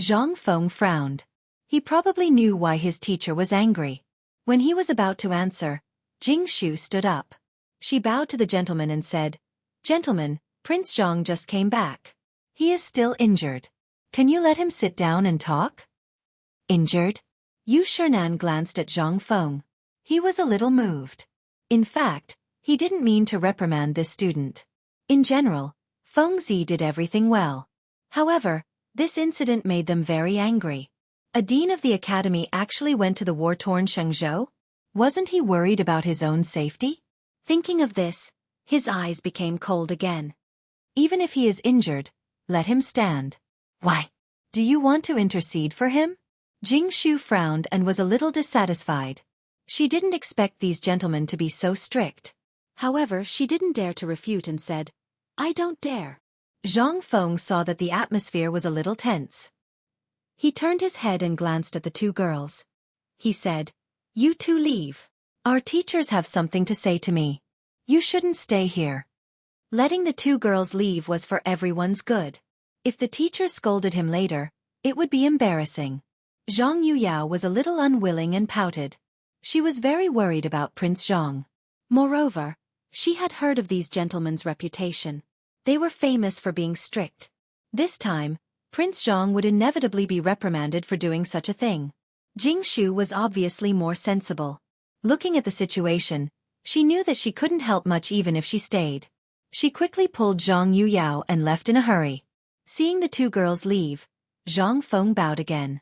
Zhang Feng frowned. He probably knew why his teacher was angry. When he was about to answer, Jianghu stood up. She bowed to the gentleman and said, Gentlemen, Prince Zhang just came back. He is still injured. Can you let him sit down and talk? Injured? Yu Shernan glanced at Zhang Feng. He was a little moved. In fact, he didn't mean to reprimand this student. In general, Feng Zi did everything well. However, this incident made them very angry. A dean of the academy actually went to the war-torn Xianxia? Wasn't he worried about his own safety? Thinking of this, his eyes became cold again. Even if he is injured, let him stand. Why? Do you want to intercede for him? Jianghu frowned and was a little dissatisfied. She didn't expect these gentlemen to be so strict. However, she didn't dare to refute and said, I don't dare. Zhang Feng saw that the atmosphere was a little tense. He turned his head and glanced at the two girls. He said, You two leave. Our teachers have something to say to me. You shouldn't stay here. Letting the two girls leave was for everyone's good. If the teacher scolded him later, it would be embarrassing. Zhang Yuyao was a little unwilling and pouted. She was very worried about Prince Zhang. Moreover, she had heard of these gentlemen's reputation. They were famous for being strict. This time, Prince Zhang would inevitably be reprimanded for doing such a thing. Jianghu was obviously more sensible. Looking at the situation, she knew that she couldn't help much even if she stayed. She quickly pulled Zhang Yuyao and left in a hurry. Seeing the two girls leave, Zhang Feng bowed again.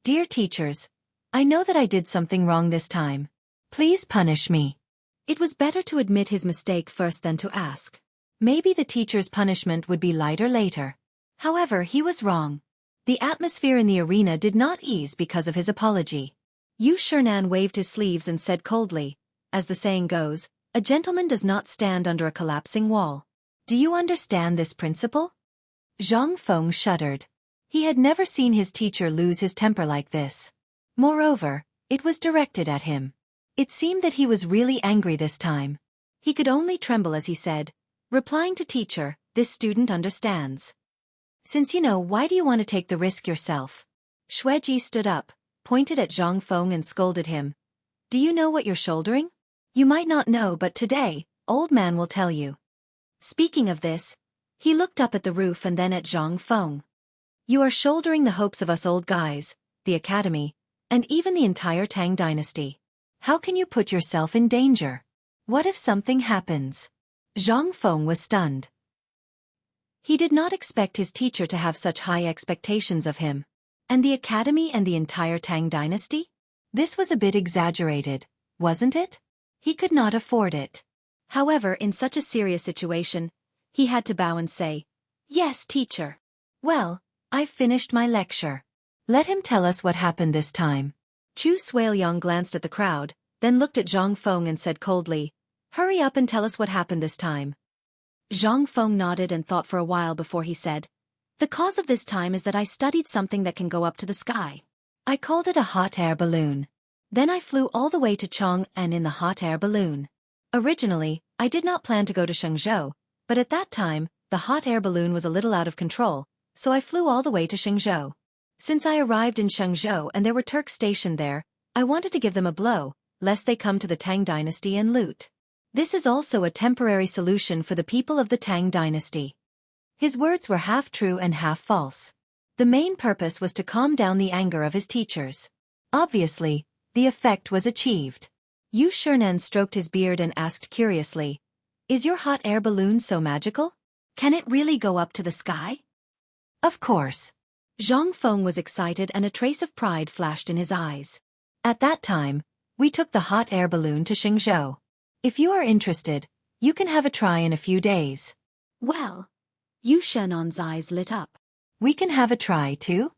Dear teachers, I know that I did something wrong this time. Please punish me. It was better to admit his mistake first than to ask. Maybe the teacher's punishment would be lighter later. However, he was wrong. The atmosphere in the arena did not ease because of his apology. Yu Shernan waved his sleeves and said coldly, as the saying goes, a gentleman does not stand under a collapsing wall. Do you understand this principle? Zhang Feng shuddered. He had never seen his teacher lose his temper like this. Moreover, it was directed at him. It seemed that he was really angry this time. He could only tremble as he said, replying to teacher, this student understands. Since you know, why do you want to take the risk yourself? Xueji stood up, pointed at Zhang Feng and scolded him. Do you know what you're shouldering? You might not know, but today, old man will tell you. Speaking of this, he looked up at the roof and then at Zhang Feng. You are shouldering the hopes of us old guys, the academy, and even the entire Tang dynasty. How can you put yourself in danger? What if something happens? Zhang Feng was stunned. He did not expect his teacher to have such high expectations of him. And the academy and the entire Tang dynasty? This was a bit exaggerated, wasn't it? He could not afford it. However, in such a serious situation, he had to bow and say, Yes, teacher. Well, I've finished my lecture. Let him tell us what happened this time. Chu Suiliang glanced at the crowd, then looked at Zhang Feng and said coldly, "Hurry up and tell us what happened this time." Zhang Feng nodded and thought for a while before he said, "The cause of this time is that I studied something that can go up to the sky. I called it a hot air balloon. Then I flew all the way to Chang'an in the hot air balloon. Originally, I did not plan to go to Xianghu, but at that time, the hot air balloon was a little out of control, so I flew all the way to Xianghu. Since I arrived in Xianghu and there were Turks stationed there, I wanted to give them a blow, lest they come to the Tang dynasty and loot. This is also a temporary solution for the people of the Tang dynasty." His words were half true and half false. The main purpose was to calm down the anger of his teachers. Obviously, the effect was achieved. Yu Shinan stroked his beard and asked curiously, "Is your hot air balloon so magical? Can it really go up to the sky?" "Of course." Zhang Feng was excited and a trace of pride flashed in his eyes. "At that time, we took the hot air balloon to Xianghu. If you are interested, you can have a try in a few days." "Well," Yu Shenan's eyes lit up. "We can have a try too?"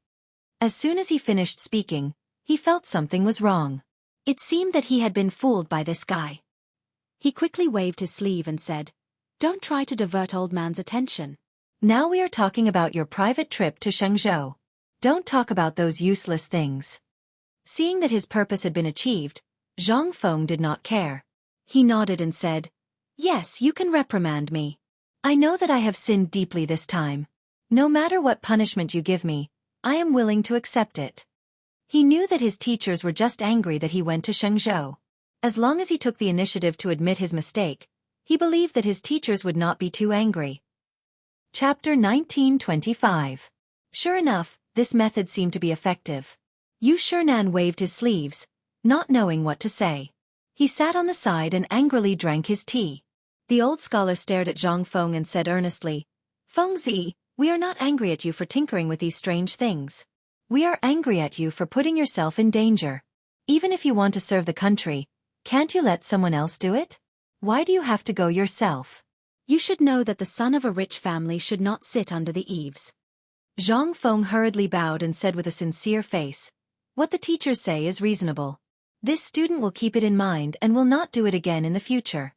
As soon as he finished speaking, he felt something was wrong. It seemed that he had been fooled by this guy. He quickly waved his sleeve and said, "Don't try to divert old man's attention. Now we are talking about your private trip to Xianghu. Don't talk about those useless things." Seeing that his purpose had been achieved, Zhang Feng did not care. He nodded and said, "Yes, you can reprimand me. I know that I have sinned deeply this time. No matter what punishment you give me, I am willing to accept it." He knew that his teachers were just angry that he went to Xianghu. As long as he took the initiative to admit his mistake, he believed that his teachers would not be too angry. Chapter 1925. Sure enough, this method seemed to be effective. Yu Shinan waved his sleeves, not knowing what to say. He sat on the side and angrily drank his tea. The old scholar stared at Zhang Feng and said earnestly, "Fengzi, we are not angry at you for tinkering with these strange things. We are angry at you for putting yourself in danger. Even if you want to serve the country, can't you let someone else do it? Why do you have to go yourself? You should know that the son of a rich family should not sit under the eaves." Zhang Feng hurriedly bowed and said with a sincere face, "What the teachers say is reasonable. This student will keep it in mind and will not do it again in the future."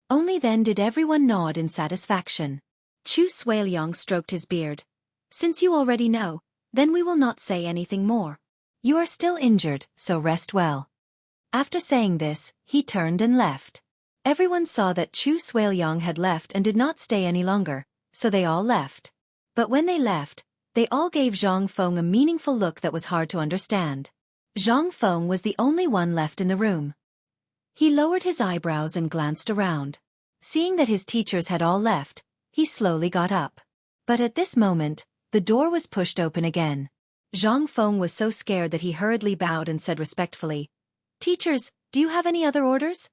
Only then did everyone nod in satisfaction. Chu Suiliang stroked his beard. "Since you already know, then we will not say anything more. You are still injured, so rest well." After saying this, he turned and left. Everyone saw that Chu Suiliang had left and did not stay any longer, so they all left. But when they left, they all gave Zhang Feng a meaningful look that was hard to understand. Zhang Feng was the only one left in the room. He lowered his eyebrows and glanced around. Seeing that his teachers had all left, he slowly got up. But at this moment, the door was pushed open again. Zhang Feng was so scared that he hurriedly bowed and said respectfully, "Teachers, do you have any other orders?"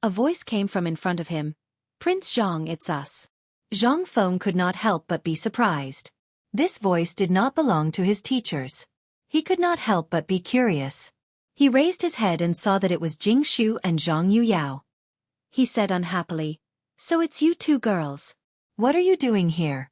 A voice came from in front of him. "Prince Zhang, it's us." Zhang Feng could not help but be surprised. This voice did not belong to his teachers. He could not help but be curious. He raised his head and saw that it was Jingshu and Zhang Yuyao. He said unhappily, "So it's you two girls. What are you doing here?"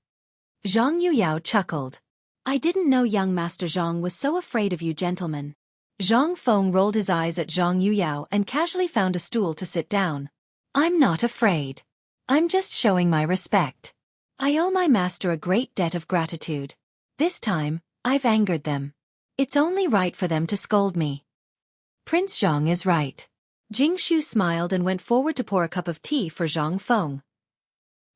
Zhang Yuyao chuckled. "I didn't know young Master Zhang was so afraid of you gentlemen." Zhang Feng rolled his eyes at Zhang Yuyao and casually found a stool to sit down. "I'm not afraid. I'm just showing my respect. I owe my master a great debt of gratitude. This time, I've angered them. It's only right for them to scold me." Prince Zhang is right. Jingshu smiled and went forward to pour a cup of tea for Zhang Feng.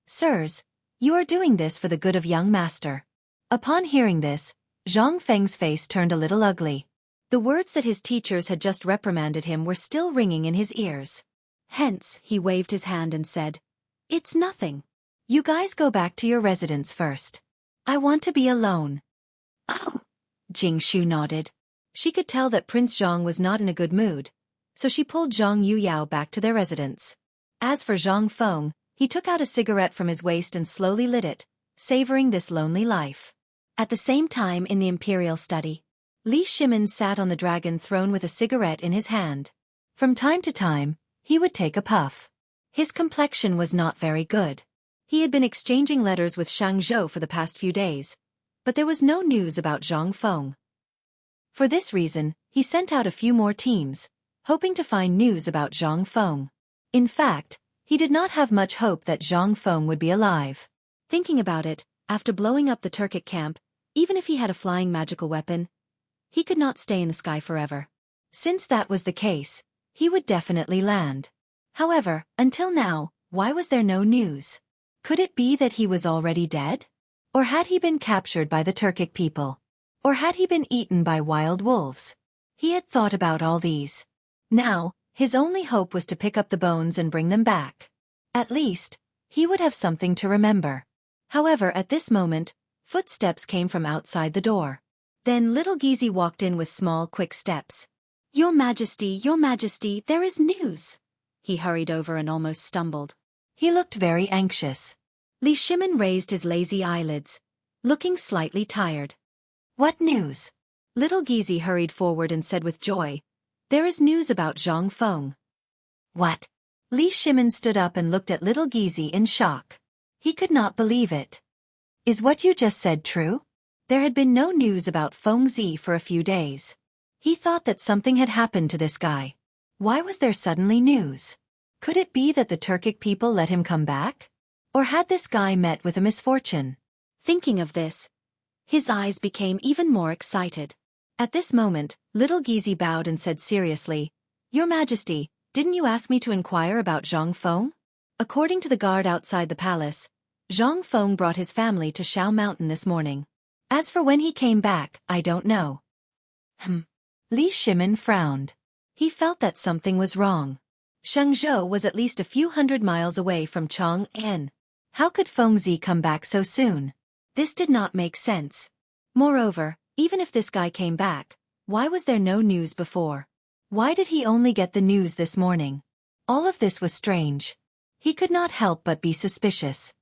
"Sirs, you are doing this for the good of young master." Upon hearing this, Zhang Feng's face turned a little ugly. The words that his teachers had just reprimanded him were still ringing in his ears. Hence, he waved his hand and said, "It's nothing. You guys go back to your residence first. I want to be alone." "Oh." Jingshu nodded. She could tell that Prince Zhang was not in a good mood, so she pulled Zhang Yuyao back to their residence. As for Zhang Feng, he took out a cigarette from his waist and slowly lit it, savoring this lonely life. At the same time in the imperial study, Li Shimin sat on the dragon throne with a cigarette in his hand. From time to time, he would take a puff. His complexion was not very good. He had been exchanging letters with Xianxia for the past few days, but there was no news about Zhang Feng. For this reason, he sent out a few more teams, hoping to find news about Zhang Feng. In fact, he did not have much hope that Zhang Feng would be alive. Thinking about it, after blowing up the Turkic camp, even if he had a flying magical weapon, he could not stay in the sky forever. Since that was the case, he would definitely land. However, until now, why was there no news? Could it be that he was already dead? Or had he been captured by the Turkic people? Or had he been eaten by wild wolves? He had thought about all these. Now, his only hope was to pick up the bones and bring them back. At least, he would have something to remember. However, at this moment, footsteps came from outside the door. Then little Gizi walked in with small, quick steps. Your Majesty, there is news. He hurried over and almost stumbled. He looked very anxious. Li Shimin raised his lazy eyelids, looking slightly tired. What news? Little Gizi hurried forward and said with joy, there is news about Zhang Feng. What? Li Shimin stood up and looked at little Gizi in shock. He could not believe it. Is what you just said true? There had been no news about Feng Zi for a few days. He thought that something had happened to this guy. Why was there suddenly news? Could it be that the Turkic people let him come back? Or had this guy met with a misfortune? Thinking of this, his eyes became even more excited. At this moment, little Gizi bowed and said seriously, Your Majesty, didn't you ask me to inquire about Zhang Feng? According to the guard outside the palace, Zhang Feng brought his family to Shao Mountain this morning. As for when he came back, I don't know. Li Shimin frowned. He felt that something was wrong. Xianxia was at least a few hundred miles away from Chang'an. How could Feng Zi come back so soon? This did not make sense. Moreover, even if this guy came back, why was there no news before? Why did he only get the news this morning? All of this was strange. He could not help but be suspicious.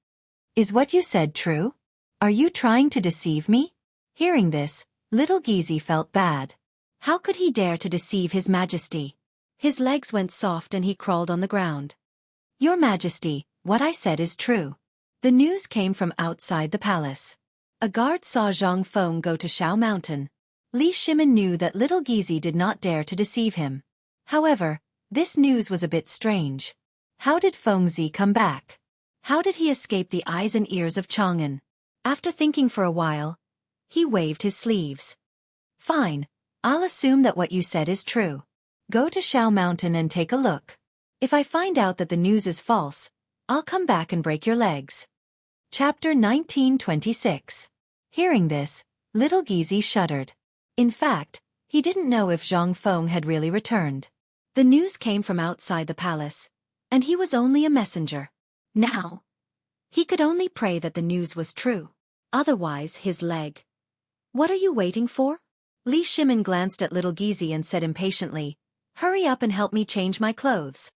Is what you said true? Are you trying to deceive me? Hearing this, little Gizi felt bad. How could he dare to deceive His Majesty? His legs went soft and he crawled on the ground. Your Majesty, what I said is true. The news came from outside the palace. A guard saw Zhang Feng go to Shao Mountain. Li Shimin knew that little Gizi did not dare to deceive him. However, this news was a bit strange. How did Feng Zi come back? How did he escape the eyes and ears of Chang'an? After thinking for a while, he waved his sleeves. Fine, I'll assume that what you said is true. Go to Shao Mountain and take a look. If I find out that the news is false, I'll come back and break your legs. Chapter 1926. Hearing this, little Gizi shuddered. In fact, he didn't know if Zhang Feng had really returned. The news came from outside the palace, and he was only a messenger. Now, he could only pray that the news was true. Otherwise, his leg. What are you waiting for? Li Shimin glanced at little Gizi and said impatiently, Hurry up and help me change my clothes.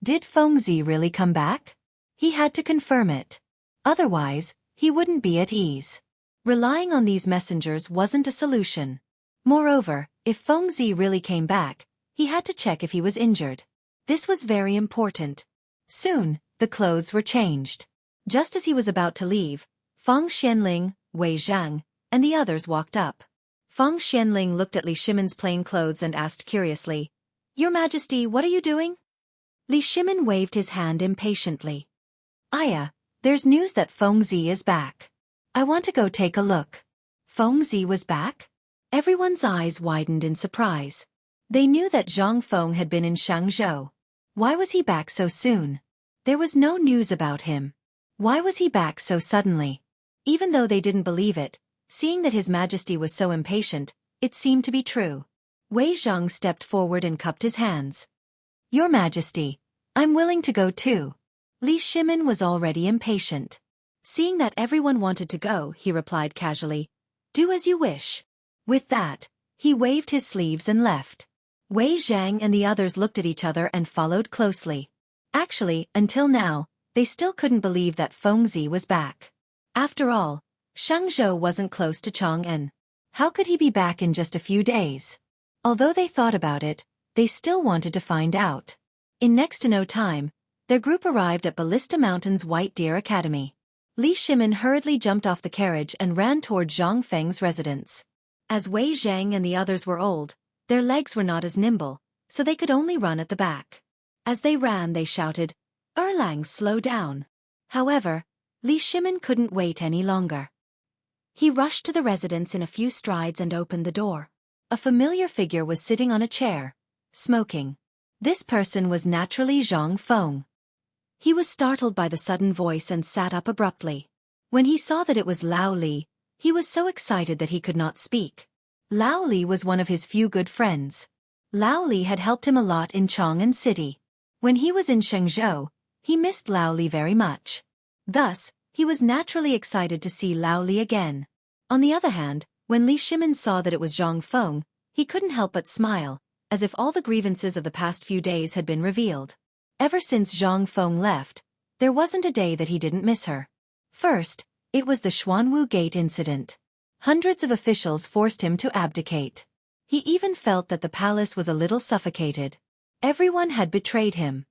Did Feng Zi really come back? He had to confirm it. Otherwise, he wouldn't be at ease. Relying on these messengers wasn't a solution. Moreover, if Feng Zi really came back, he had to check if he was injured. This was very important. Soon, the clothes were changed. Just as he was about to leave, Fang Xianling, Wei Zhang, and the others walked up. Fang Xianling looked at Li Shimin's plain clothes and asked curiously, Your Majesty, what are you doing? Li Shimin waved his hand impatiently. Aya, there's news that Feng Zi is back. I want to go take a look. Feng Zi was back? Everyone's eyes widened in surprise. They knew that Zhang Feng had been in Xiangzhou. Why was he back so soon? There was no news about him. Why was he back so suddenly? Even though they didn't believe it, seeing that His Majesty was so impatient, it seemed to be true. Wei Zhang stepped forward and cupped his hands. Your Majesty, I'm willing to go too. Li Shimin was already impatient. Seeing that everyone wanted to go, he replied casually, Do as you wish. With that, he waved his sleeves and left. Wei Zhang and the others looked at each other and followed closely. Actually, until now, they still couldn't believe that Feng Zi was back. After all, Xiangzhou wasn't close to Chang'an. How could he be back in just a few days? Although they thought about it, they still wanted to find out. In next to no time, their group arrived at Ballista Mountain's White Deer Academy. Li Shimin hurriedly jumped off the carriage and ran toward Zhang Feng's residence. As Wei Zhang and the others were old, their legs were not as nimble, so they could only run at the back. As they ran, they shouted, "Erlang, slow down." However, Li Shimin couldn't wait any longer. He rushed to the residence in a few strides and opened the door. A familiar figure was sitting on a chair, smoking. This person was naturally Zhang Feng. He was startled by the sudden voice and sat up abruptly. When he saw that it was Lao Li, he was so excited that he could not speak. Lao Li was one of his few good friends. Lao Li had helped him a lot in Chang'an City. When he was in Shenzhou, he missed Lao Li very much. Thus, he was naturally excited to see Lao Li again. On the other hand, when Li Shimin saw that it was Zhang Feng, he couldn't help but smile, as if all the grievances of the past few days had been revealed. Ever since Zhang Feng left, there wasn't a day that he didn't miss her. First, it was the Xuanwu Gate incident. Hundreds of officials forced him to abdicate. He even felt that the palace was a little suffocated. Everyone had betrayed him.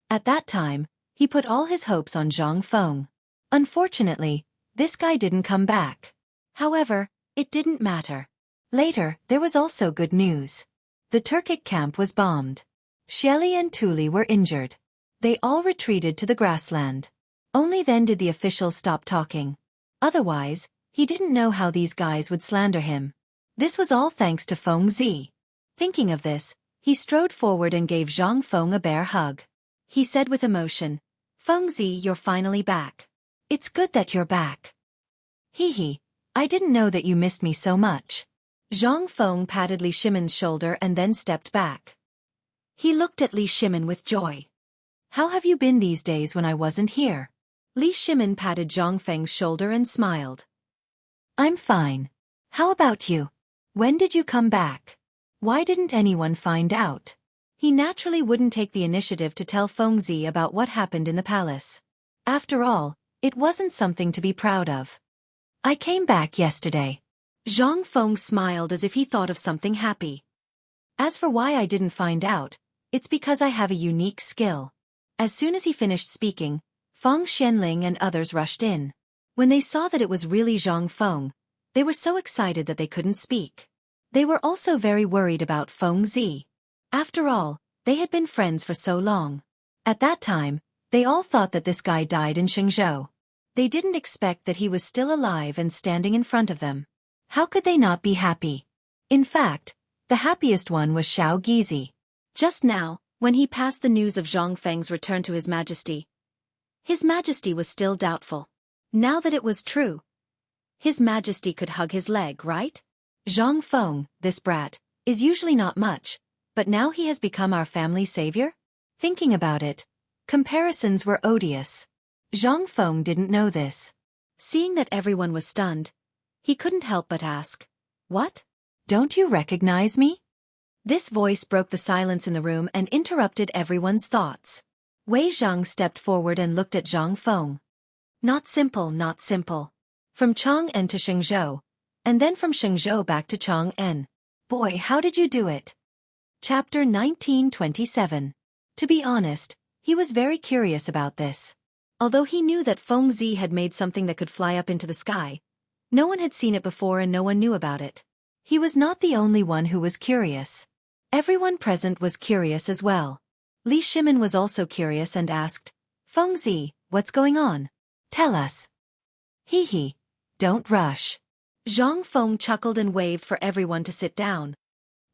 At that time, he put all his hopes on Zhang Feng. Unfortunately, this guy didn't come back. However, it didn't matter. Later, there was also good news. The Turkic camp was bombed. Xieli and Tuli were injured. They all retreated to the grassland. Only then did the officials stop talking. Otherwise, he didn't know how these guys would slander him. This was all thanks to Feng Zi. Thinking of this, he strode forward and gave Zhang Feng a bear hug. He said with emotion, "Feng Zi, you're finally back. It's good that you're back." "Hee, I didn't know that you missed me so much." Zhang Feng patted Li Shimin's shoulder and then stepped back. He looked at Li Shimin with joy. "How have you been these days when I wasn't here?" Li Shimin patted Zhang Feng's shoulder and smiled. "I'm fine. How about you? When did you come back? Why didn't anyone find out?" He naturally wouldn't take the initiative to tell Feng Zi about what happened in the palace. After all, it wasn't something to be proud of. "I came back yesterday." Zhang Feng smiled as if he thought of something happy. "As for why I didn't find out, it's because I have a unique skill." As soon as he finished speaking, Feng Xianling and others rushed in. When they saw that it was really Zhang Feng, they were so excited that they couldn't speak. They were also very worried about Feng Zi. After all, they had been friends for so long. At that time, they all thought that this guy died in Shenzhou. They didn't expect that he was still alive and standing in front of them. How could they not be happy? In fact, the happiest one was Xiao Gizi. Just now, when he passed the news of Zhang Feng's return to His Majesty was still doubtful. Now that it was true, His Majesty could hug his leg, right? Zhang Feng, this brat, is usually not much, but now he has become our family savior? Thinking about it, comparisons were odious. Zhang Feng didn't know this. Seeing that everyone was stunned, he couldn't help but ask, "What? Don't you recognize me?" This voice broke the silence in the room and interrupted everyone's thoughts. Wei Zhang stepped forward and looked at Zhang Feng. Not simple, not simple. From Chang'an to Shenzhou, and then from Shenzhou back to Chang'an. Boy, how did you do it? Chapter 1927. To be honest, he was very curious about this. Although he knew that Feng Zi had made something that could fly up into the sky, no one had seen it before and no one knew about it. He was not the only one who was curious. Everyone present was curious as well. Li Shimin was also curious and asked, "Feng Zi, what's going on? Tell us." "Hee, don't rush." Zhang Feng chuckled and waved for everyone to sit down.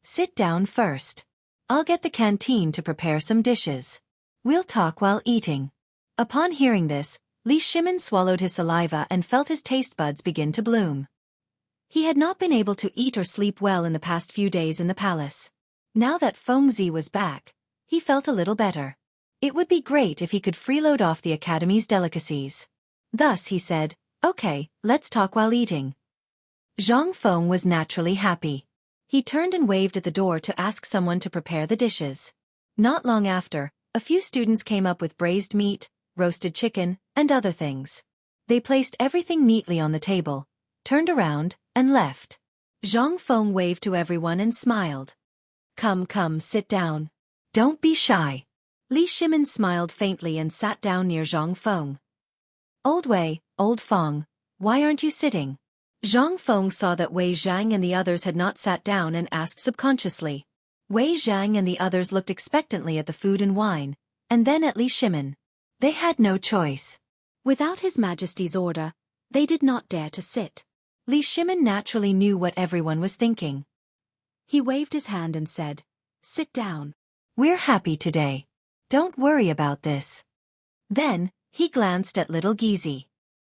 "Sit down first. I'll get the canteen to prepare some dishes. We'll talk while eating." Upon hearing this, Li Shimin swallowed his saliva and felt his taste buds begin to bloom. He had not been able to eat or sleep well in the past few days in the palace. Now that Feng Zi was back, he felt a little better. It would be great if he could freeload off the academy's delicacies. Thus he said, "Okay, let's talk while eating." Zhang Feng was naturally happy. He turned and waved at the door to ask someone to prepare the dishes. Not long after, a few students came up with braised meat, roasted chicken, and other things. They placed everything neatly on the table, turned around, and left. Zhang Feng waved to everyone and smiled. Come, sit down. Don't be shy." Li Shimin smiled faintly and sat down near Zhang Feng. "Old Wei, old Feng, why aren't you sitting?" Zhang Feng saw that Wei Zhang and the others had not sat down and asked subconsciously. Wei Zhang and the others looked expectantly at the food and wine, and then at Li Shimin. They had no choice. Without His Majesty's order, they did not dare to sit. Li Shimin naturally knew what everyone was thinking. He waved his hand and said, "Sit down. We're happy today. Don't worry about this." Then, he glanced at little Gizi.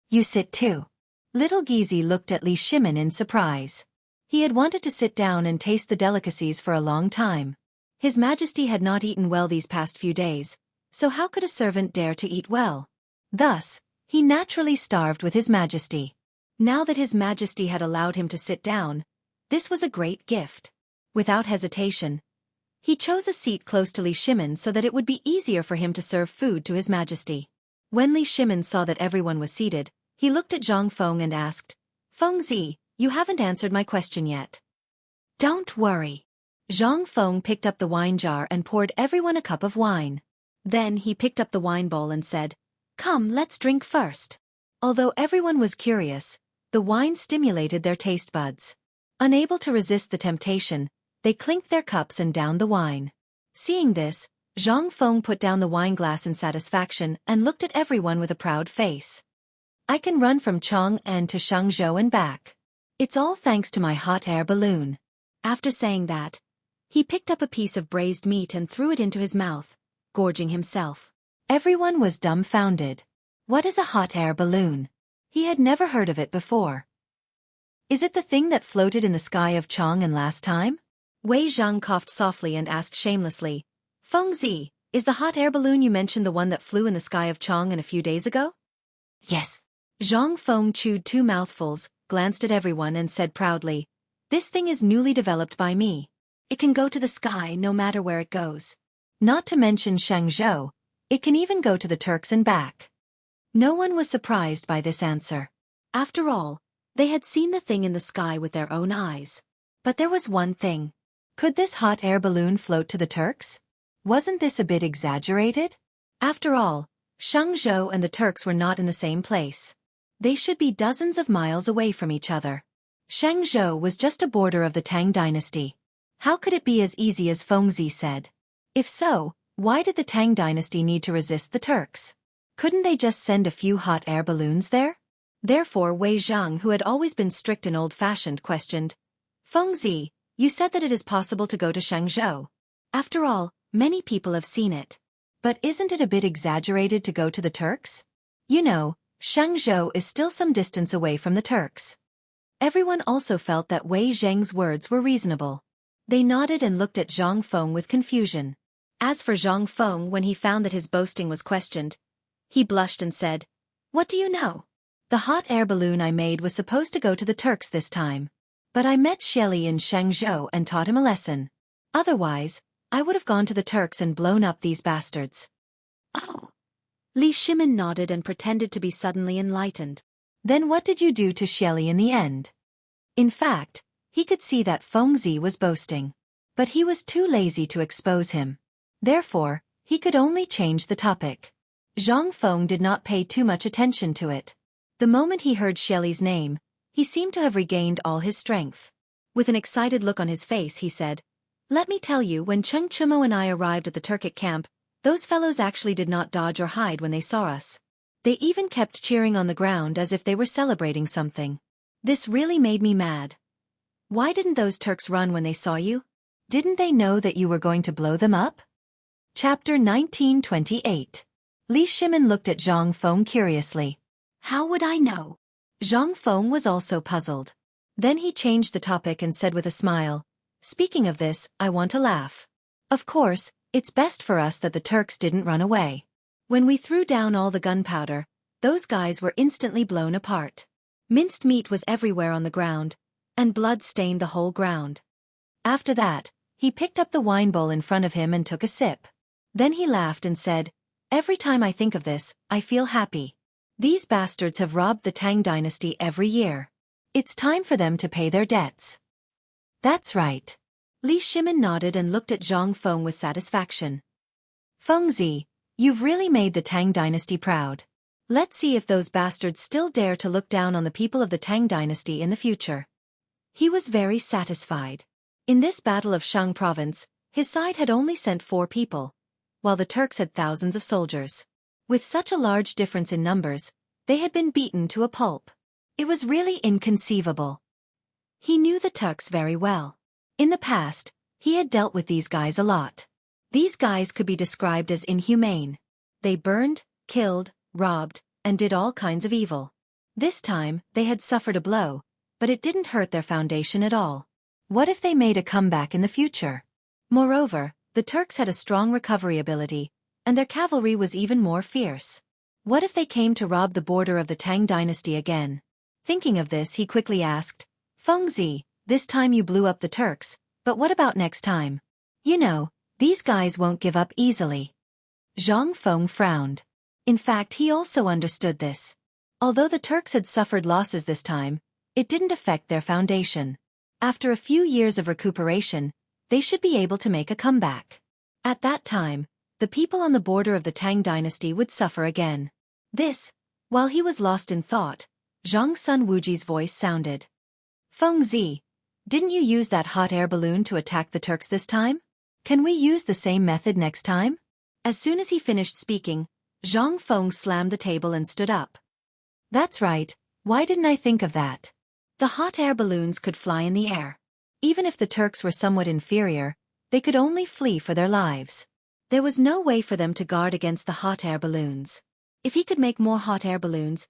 "You sit too." Little Gizi looked at Li Shimin in surprise. He had wanted to sit down and taste the delicacies for a long time. His Majesty had not eaten well these past few days, so how could a servant dare to eat well? Thus, he naturally starved with His Majesty. Now that His Majesty had allowed him to sit down, this was a great gift. Without hesitation, he chose a seat close to Li Shimin so that it would be easier for him to serve food to His Majesty. When Li Shimin saw that everyone was seated, he looked at Zhang Feng and asked, "Fengzi, you haven't answered my question yet." "Don't worry." Zhang Feng picked up the wine jar and poured everyone a cup of wine. Then he picked up the wine bowl and said, "Come, let's drink first." Although everyone was curious, the wine stimulated their taste buds. Unable to resist the temptation, they clinked their cups and downed the wine. Seeing this, Zhang Feng put down the wine glass in satisfaction and looked at everyone with a proud face. "I can run from Chang'an to Xiangzhou and back. It's all thanks to my hot air balloon." After saying that, he picked up a piece of braised meat and threw it into his mouth, gorging himself. Everyone was dumbfounded. What is a hot air balloon? He had never heard of it before. Is it the thing that floated in the sky of Chang'an last time? Wei Zhang coughed softly and asked shamelessly, "Fengzi, is the hot air balloon you mentioned the one that flew in the sky of Chang'an a few days ago?" "Yes." Zhang Feng chewed 2 mouthfuls, glanced at everyone and said proudly, "This thing is newly developed by me. It can go to the sky no matter where it goes. Not to mention Xiangzhou, it can even go to the Turks and back." No one was surprised by this answer. After all, they had seen the thing in the sky with their own eyes. But there was one thing. Could this hot air balloon float to the Turks? Wasn't this a bit exaggerated? After all, Xiangzhou and the Turks were not in the same place. They should be dozens of miles away from each other. Xiangzhou was just a border of the Tang dynasty. How could it be as easy as Fengzi said? If so, why did the Tang dynasty need to resist the Turks? Couldn't they just send a few hot air balloons there? Therefore Wei Zhang, who had always been strict and old-fashioned, questioned, "Fengzi, you said that it is possible to go to Xiangzhou. After all, many people have seen it. But isn't it a bit exaggerated to go to the Turks? You know, Xiangzhou is still some distance away from the Turks." Everyone also felt that Wei Zhang's words were reasonable. They nodded and looked at Zhang Feng with confusion. As for Zhang Feng, when he found that his boasting was questioned, he blushed and said, "What do you know? The hot air balloon I made was supposed to go to the Turks this time. But I met Xieli in Xiangzhou and taught him a lesson. Otherwise, I would have gone to the Turks and blown up these bastards." "Oh." Li Shimin nodded and pretended to be suddenly enlightened. "Then what did you do to Xieli in the end?" In fact, he could see that Fengzi was boasting. But he was too lazy to expose him. Therefore, he could only change the topic. Zhang Feng did not pay too much attention to it. The moment he heard Xieli's name, he seemed to have regained all his strength. With an excited look on his face, he said, "Let me tell you, when Cheng Chumo and I arrived at the Turkic camp, those fellows actually did not dodge or hide when they saw us. They even kept cheering on the ground as if they were celebrating something. This really made me mad. Why didn't those Turks run when they saw you? Didn't they know that you were going to blow them up?" Chapter 1928. Li Shimin looked at Zhang Feng curiously. "How would I know?" Zhang Feng was also puzzled. Then he changed the topic and said with a smile, "Speaking of this, I want to laugh. Of course, it's best for us that the Turks didn't run away. When we threw down all the gunpowder, those guys were instantly blown apart. Minced meat was everywhere on the ground, and blood stained the whole ground." After that, he picked up the wine bowl in front of him and took a sip. Then he laughed and said, "Every time I think of this, I feel happy. These bastards have robbed the Tang dynasty every year. It's time for them to pay their debts." "That's right." Li Shimin nodded and looked at Zhang Feng with satisfaction. "Fengzi, you've really made the Tang dynasty proud. Let's see if those bastards still dare to look down on the people of the Tang dynasty in the future." He was very satisfied. In this battle of Shang province, His side had only sent 4 people, while the Turks had thousands of soldiers. With such a large difference in numbers, they had been beaten to a pulp. It was really inconceivable. He knew the Turks very well. In the past, he had dealt with these guys a lot. These guys could be described as inhumane. They burned, killed, robbed, and did all kinds of evil. This time, they had suffered a blow, but it didn't hurt their foundation at all. What if they made a comeback in the future? Moreover, the Turks had a strong recovery ability, and their cavalry was even more fierce. What if they came to rob the border of the Tang dynasty again? Thinking of this, he quickly asked, Fengzi, this time you blew up the Turks, but what about next time? You know, these guys won't give up easily. Zhang Feng frowned. In fact, he also understood this. Although the Turks had suffered losses this time, it didn't affect their foundation. After a few years of recuperation, they should be able to make a comeback. At that time, the people on the border of the Tang dynasty would suffer again. While he was lost in thought, Zhang Sun Wuji's voice sounded. Fengzi, didn't you use that hot air balloon to attack the Turks this time? Can we use the same method next time? As soon as he finished speaking, Zhang Feng slammed the table and stood up. That's right, why didn't I think of that? The hot air balloons could fly in the air. Even if the Turks were somewhat inferior, they could only flee for their lives. There was no way for them to guard against the hot air balloons. If he could make more hot air balloons,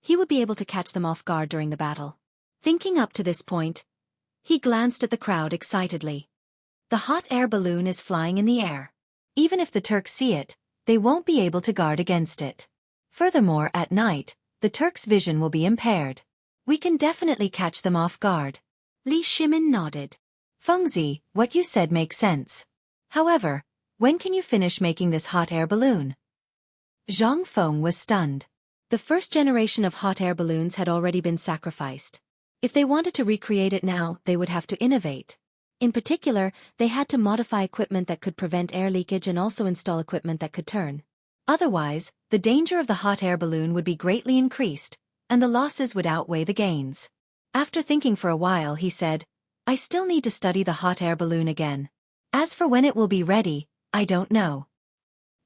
he would be able to catch them off guard during the battle. Thinking up to this point, he glanced at the crowd excitedly. The hot air balloon is flying in the air. Even if the Turks see it, they won't be able to guard against it. Furthermore, at night, the Turks' vision will be impaired. We can definitely catch them off guard. Li Shimin nodded. Fengzi, what you said makes sense. However, when can you finish making this hot air balloon? Zhang Feng was stunned. The first generation of hot air balloons had already been sacrificed. If they wanted to recreate it now, they would have to innovate. In particular, they had to modify equipment that could prevent air leakage and also install equipment that could turn. Otherwise, the danger of the hot air balloon would be greatly increased, and the losses would outweigh the gains. After thinking for a while, he said, I still need to study the hot air balloon again. As for when it will be ready, I don't know.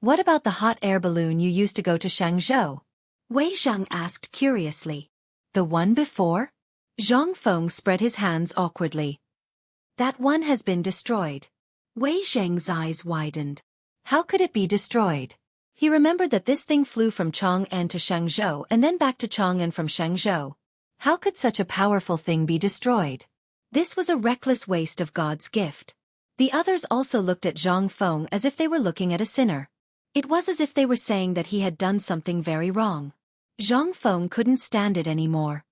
What about the hot air balloon you used to go to Xianghu? Wei Zhang asked curiously. The one before? Zhang Feng spread his hands awkwardly. That one has been destroyed. Wei Zhang's eyes widened. How could it be destroyed? He remembered that this thing flew from Chang'an to Xianghu and then back to Chang'an from Xianghu. How could such a powerful thing be destroyed? This was a reckless waste of God's gift. The others also looked at Zhang Feng as if they were looking at a sinner. It was as if they were saying that he had done something very wrong. Zhang Feng couldn't stand it anymore.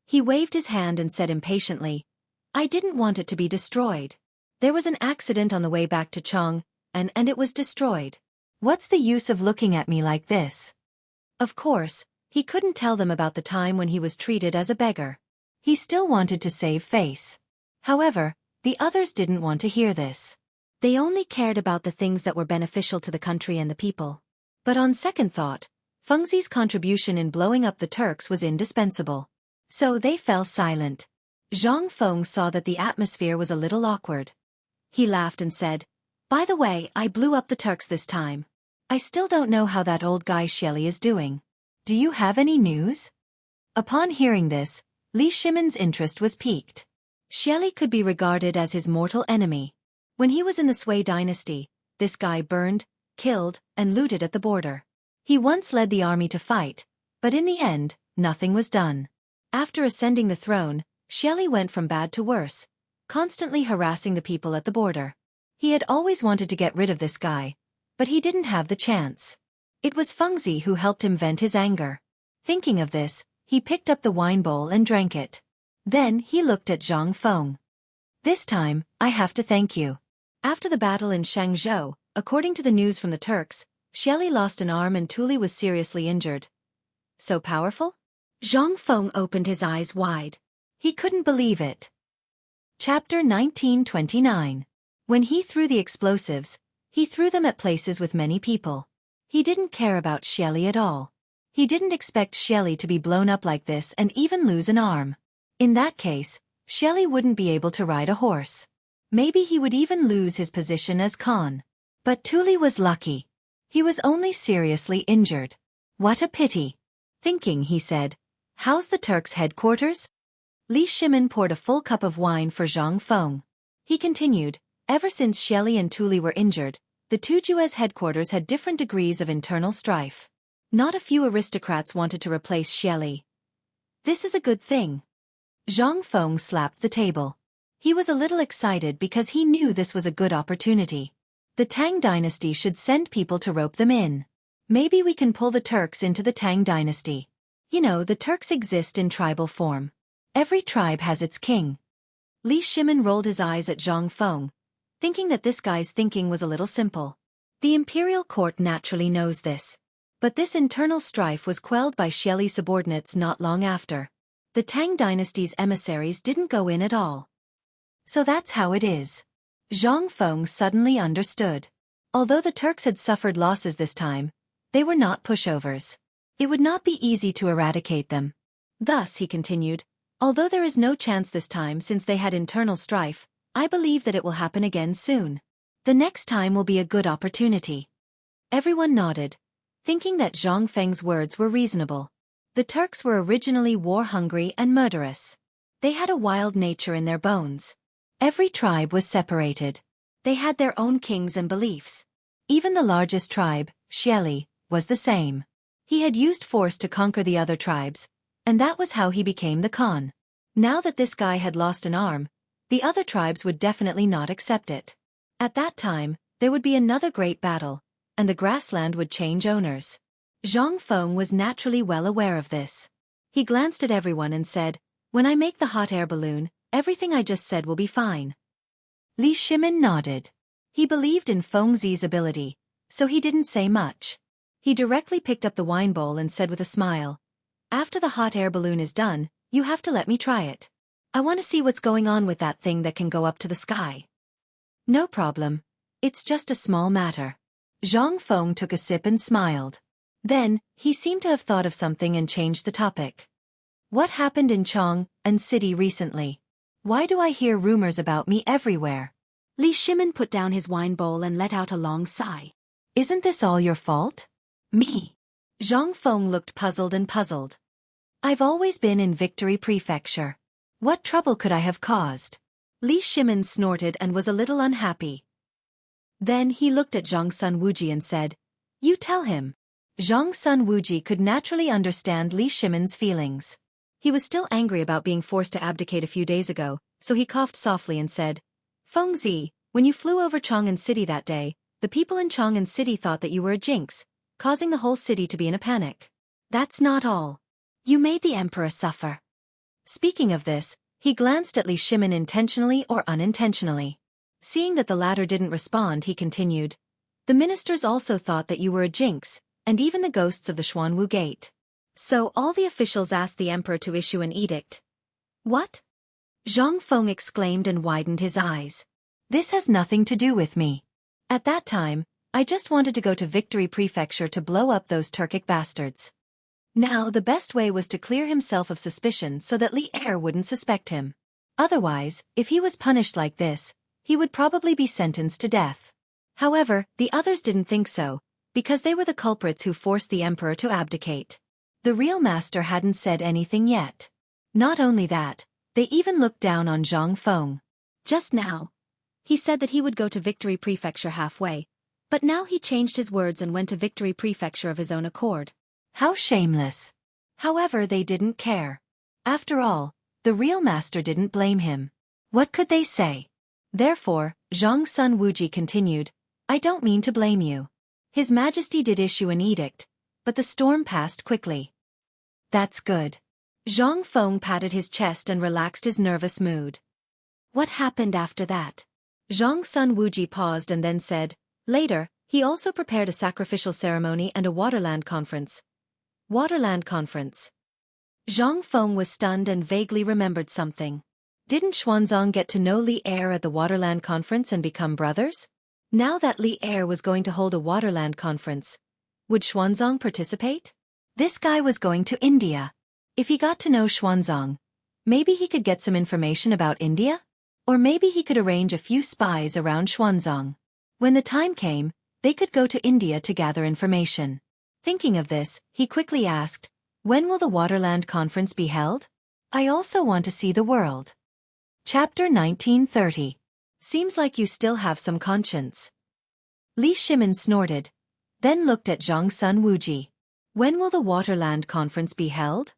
He waved his hand and said impatiently, I didn't want it to be destroyed. There was an accident on the way back to Chang'an, and it was destroyed. What's the use of looking at me like this? Of course, he couldn't tell them about the time when he was treated as a beggar. He still wanted to save face. However, the others didn't want to hear this. They only cared about the things that were beneficial to the country and the people. But on second thought, Fengzi's contribution in blowing up the Turks was indispensable. So they fell silent. Zhang Feng saw that the atmosphere was a little awkward. He laughed and said, By the way, I blew up the Turks this time. I still don't know how that old guy Xieli is doing. Do you have any news? Upon hearing this, Li Shimin's interest was piqued. Xieli could be regarded as his mortal enemy. When he was in the Sui dynasty, this guy burned, killed, and looted at the border. He once led the army to fight, but in the end, nothing was done. After ascending the throne, Xieli went from bad to worse, constantly harassing the people at the border. He had always wanted to get rid of this guy, but he didn't have the chance. It was Fengzi who helped him vent his anger. Thinking of this, he picked up the wine bowl and drank it. Then he looked at Zhang Feng. This time, I have to thank you. After the battle in Xianghu, according to the news from the Turks, Xieli lost an arm and Tuli was seriously injured. So powerful? Zhang Feng opened his eyes wide. He couldn't believe it. Chapter 1929. When he threw the explosives, he threw them at places with many people. He didn't care about Xieli at all. He didn't expect Xieli to be blown up like this and even lose an arm. In that case, Xieli wouldn't be able to ride a horse. Maybe he would even lose his position as Khan. But Tuli was lucky. He was only seriously injured. What a pity. Thinking, he said, "How's the Turks' headquarters?" Li Shimin poured a full cup of wine for Zhang Feng. He continued, "Ever since Shelley and Tuli were injured, the two Juez headquarters had different degrees of internal strife. Not a few aristocrats wanted to replace Shelley. This is a good thing." Zhang Feng slapped the table. He was a little excited because he knew this was a good opportunity. The Tang dynasty should send people to rope them in. Maybe we can pull the Turks into the Tang dynasty. You know, the Turks exist in tribal form. Every tribe has its king. Li Shimin rolled his eyes at Zhang Feng, thinking that this guy's thinking was a little simple. The imperial court naturally knows this. But this internal strife was quelled by Shelley's subordinates not long after. The Tang dynasty's emissaries didn't go in at all. So that's how it is. Zhang Feng suddenly understood. Although the Turks had suffered losses this time, they were not pushovers. It would not be easy to eradicate them. Thus, he continued, although there is no chance this time since they had internal strife, I believe that it will happen again soon. The next time will be a good opportunity. Everyone nodded, thinking that Zhang Feng's words were reasonable. The Turks were originally war-hungry and murderous. They had a wild nature in their bones. Every tribe was separated. They had their own kings and beliefs. Even the largest tribe, Shelley, was the same. He had used force to conquer the other tribes, and that was how he became the Khan. Now that this guy had lost an arm, the other tribes would definitely not accept it. At that time, there would be another great battle, and the grassland would change owners. Zhang Feng was naturally well aware of this. He glanced at everyone and said, "When I make the hot air balloon, everything I just said will be fine." Li Shimin nodded. He believed in Feng Zi's ability, so he didn't say much. He directly picked up the wine bowl and said with a smile, "After the hot air balloon is done, you have to let me try it. I want to see what's going on with that thing that can go up to the sky." "No problem. It's just a small matter." Zhang Feng took a sip and smiled. Then, he seemed to have thought of something and changed the topic. "What happened in Chong and City recently? Why do I hear rumors about me everywhere?" Li Shimin put down his wine bowl and let out a long sigh. "Isn't this all your fault?" "Me?" Zhang Feng looked puzzled and puzzled. "I've always been in Victory Prefecture. What trouble could I have caused?" Li Shimin snorted and was a little unhappy. Then he looked at Zhang Sun Wuji and said, "You tell him." Zhang Sun Wuji could naturally understand Li Shimin's feelings. He was still angry about being forced to abdicate a few days ago, so he coughed softly and said, "Feng Zi, when you flew over Chang'an City that day, the people in Chang'an City thought that you were a jinx, causing the whole city to be in a panic. That's not all. You made the emperor suffer." Speaking of this, he glanced at Li Shimin intentionally or unintentionally. Seeing that the latter didn't respond, he continued, "The ministers also thought that you were a jinx, and even the ghosts of the Xuanwu Gate. So all the officials asked the emperor to issue an edict." "What?" Zhang Feng exclaimed and widened his eyes. "This has nothing to do with me. At that time, I just wanted to go to Victory Prefecture to blow up those Turkic bastards." Now the best way was to clear himself of suspicion so that Li Er wouldn't suspect him. Otherwise, if he was punished like this, he would probably be sentenced to death. However, the others didn't think so, because they were the culprits who forced the emperor to abdicate. The real master hadn't said anything yet. Not only that, they even looked down on Zhang Feng. Just now, he said that he would go to Victory Prefecture halfway, but now he changed his words and went to Victory Prefecture of his own accord. How shameless. However, they didn't care. After all, the real master didn't blame him. What could they say? Therefore, Zhang Sun Wuji continued, "I don't mean to blame you. His Majesty did issue an edict, but the storm passed quickly." "That's good." Zhang Feng patted his chest and relaxed his nervous mood. "What happened after that?" Zhang Sun Wuji paused and then said, "Later, he also prepared a sacrificial ceremony and a Waterland conference." Waterland conference. Zhang Feng was stunned and vaguely remembered something. Didn't Xuanzang get to know Li Er at the Waterland conference and become brothers? Now that Li Er was going to hold a Waterland conference, would Xuanzang participate? This guy was going to India. If he got to know Xuanzang, maybe he could get some information about India? Or maybe he could arrange a few spies around Xuanzang. When the time came, they could go to India to gather information. Thinking of this, he quickly asked, "When will the Waterland Conference be held? I also want to see the world." Chapter 1930. Seems like you still have some conscience. Li Shimin snorted, then looked at Zhang Sun Wuji. When will the Waterland Conference be held?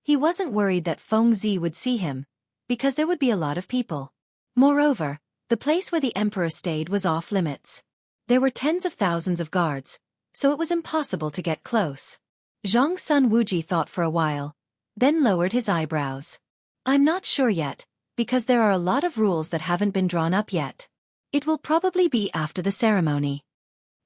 He wasn't worried that Feng Zi would see him, because there would be a lot of people. Moreover, the place where the emperor stayed was off limits. There were tens of thousands of guards, so it was impossible to get close. Zhang Sun Wuji thought for a while, then lowered his eyebrows. I'm not sure yet, because there are a lot of rules that haven't been drawn up yet. It will probably be after the ceremony.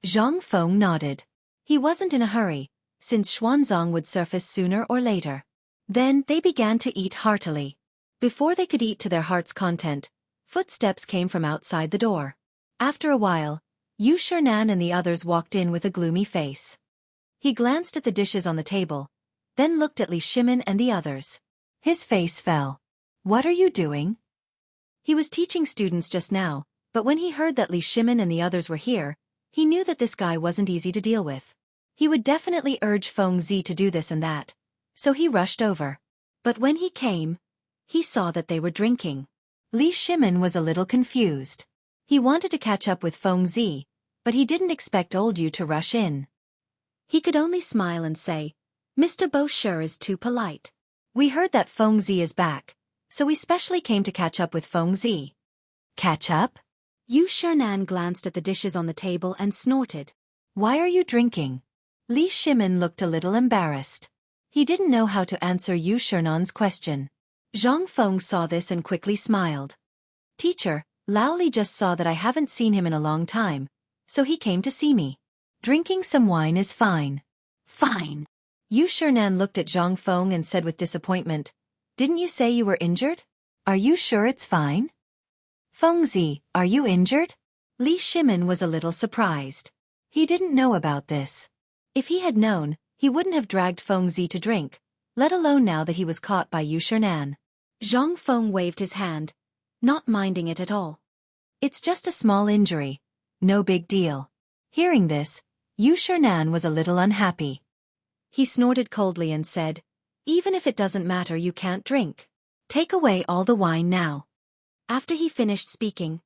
Zhang Feng nodded. He wasn't in a hurry, since Xuanzang would surface sooner or later. Then they began to eat heartily. Before they could eat to their heart's content, footsteps came from outside the door. After a while, Yu Shernan and the others walked in with a gloomy face. He glanced at the dishes on the table, then looked at Li Shimin and the others. His face fell. What are you doing? He was teaching students just now, but when he heard that Li Shimin and the others were here, he knew that this guy wasn't easy to deal with. He would definitely urge Feng Zi to do this and that, so he rushed over. But when he came, he saw that they were drinking. Li Shimin was a little confused. He wanted to catch up with Feng Zi, but he didn't expect old Yu to rush in. He could only smile and say, "Mr. Bo sure is too polite. We heard that Feng Zi is back, so we specially came to catch up with Feng Zi." Catch up? Yu Shernan glanced at the dishes on the table and snorted. Why are you drinking? Li Shimin looked a little embarrassed. He didn't know how to answer Yu Shernan's question. Zhang Feng saw this and quickly smiled. Teacher, Lao Li just saw that I haven't seen him in a long time, so he came to see me. Drinking some wine is fine. Fine. Yu Shernan looked at Zhang Feng and said with disappointment, "Didn't you say you were injured? Are you sure it's fine?" Feng Zi, are you injured? Li Shimin was a little surprised. He didn't know about this. If he had known, he wouldn't have dragged Feng Zi to drink, let alone now that he was caught by Yu Shernan. Zhang Feng waved his hand, not minding it at all. It's just a small injury. No big deal. Hearing this, Yu Shernan was a little unhappy. He snorted coldly and said, "Even if it doesn't matter, you can't drink. Take away all the wine now." After he finished speaking,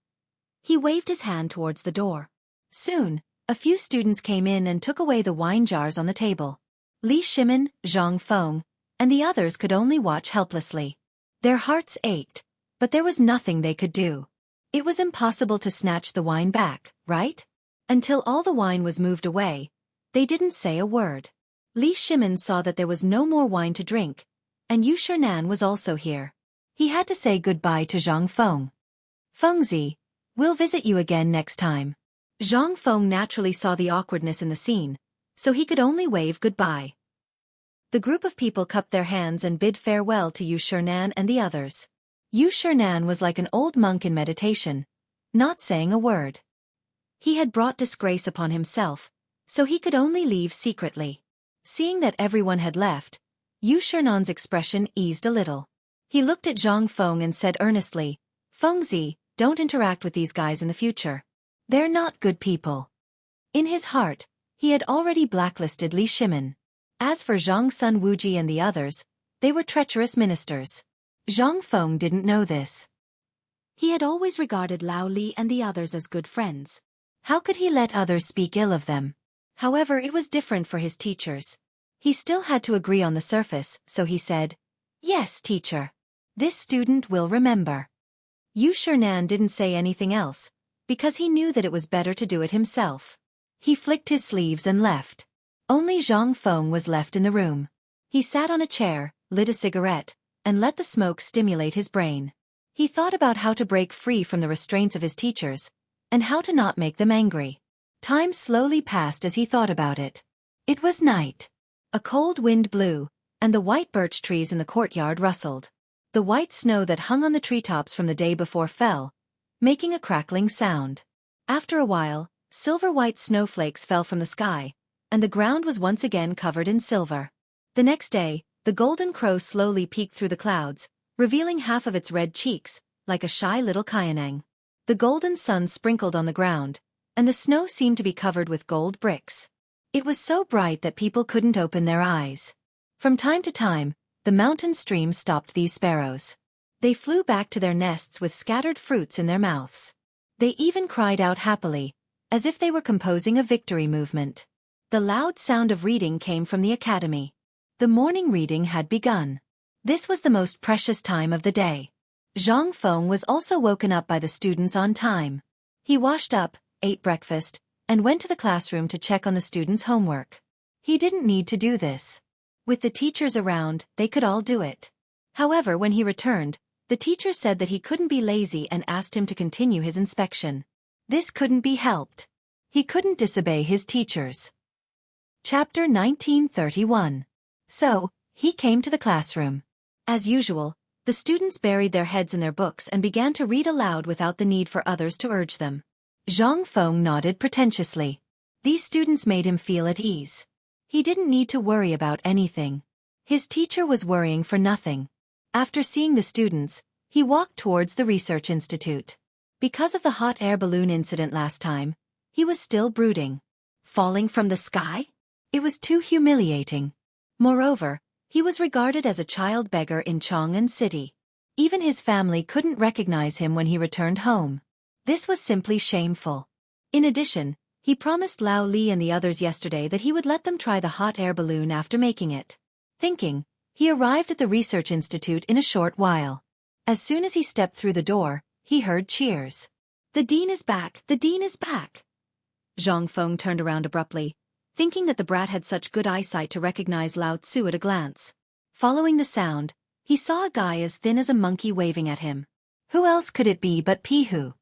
he waved his hand towards the door. Soon, a few students came in and took away the wine jars on the table. Li Shimin, Zhang Feng, and the others could only watch helplessly. Their hearts ached, but there was nothing they could do. It was impossible to snatch the wine back, right? Until all the wine was moved away, they didn't say a word. Li Shimin saw that there was no more wine to drink, and Yu Shernan was also here. He had to say goodbye to Zhang Feng. "Feng Zi, we'll visit you again next time." Zhang Feng naturally saw the awkwardness in the scene, so he could only wave goodbye. The group of people cupped their hands and bid farewell to Yu Shernan and the others. Yu Shernan was like an old monk in meditation, not saying a word. He had brought disgrace upon himself, so he could only leave secretly. Seeing that everyone had left, Yu Shernan's expression eased a little. He looked at Zhang Feng and said earnestly, "Feng Zi, don't interact with these guys in the future. They're not good people." In his heart, he had already blacklisted Li Shimin. As for Zhang Sun Wuji and the others, they were treacherous ministers. Zhang Feng didn't know this. He had always regarded Lao Li and the others as good friends. How could he let others speak ill of them? However, it was different for his teachers. He still had to agree on the surface, so he said, "Yes, teacher. This student will remember." Yu Shernan didn't say anything else, because he knew that it was better to do it himself. He flicked his sleeves and left. Only Zhang Feng was left in the room. He sat on a chair, lit a cigarette, and let the smoke stimulate his brain. He thought about how to break free from the restraints of his teachers, and how to not make them angry. Time slowly passed as he thought about it. It was night. A cold wind blew, and the white birch trees in the courtyard rustled. The white snow that hung on the treetops from the day before fell, making a crackling sound. After a while, silver-white snowflakes fell from the sky, and the ground was once again covered in silver. The next day, the golden crow slowly peeked through the clouds, revealing half of its red cheeks, like a shy little Qianeng. The golden sun sprinkled on the ground, and the snow seemed to be covered with gold bricks. It was so bright that people couldn't open their eyes. From time to time, the mountain stream stopped these sparrows. They flew back to their nests with scattered fruits in their mouths. They even cried out happily, as if they were composing a victory movement. The loud sound of reading came from the academy. The morning reading had begun. This was the most precious time of the day. Zhang Feng was also woken up by the students on time. He washed up, ate breakfast, and went to the classroom to check on the students' homework. He didn't need to do this. With the teachers around, they could all do it. However, when he returned, the teacher said that he couldn't be lazy and asked him to continue his inspection. This couldn't be helped. He couldn't disobey his teachers. Chapter 1931. So, he came to the classroom. As usual, the students buried their heads in their books and began to read aloud without the need for others to urge them. Zhang Feng nodded pretentiously. These students made him feel at ease. He didn't need to worry about anything. His teacher was worrying for nothing. After seeing the students, he walked towards the research institute. Because of the hot air balloon incident last time, he was still brooding. Falling from the sky? It was too humiliating. Moreover, he was regarded as a child beggar in Chang'an City. Even his family couldn't recognize him when he returned home. This was simply shameful. In addition, he promised Lao Li and the others yesterday that he would let them try the hot air balloon after making it. Thinking, he arrived at the research institute in a short while. As soon as he stepped through the door, he heard cheers. "The dean is back! The dean is back!" Zhang Feng turned around abruptly, thinking that the brat had such good eyesight to recognize Lao Tzu at a glance. Following the sound, he saw a guy as thin as a monkey waving at him. Who else could it be but Pihu?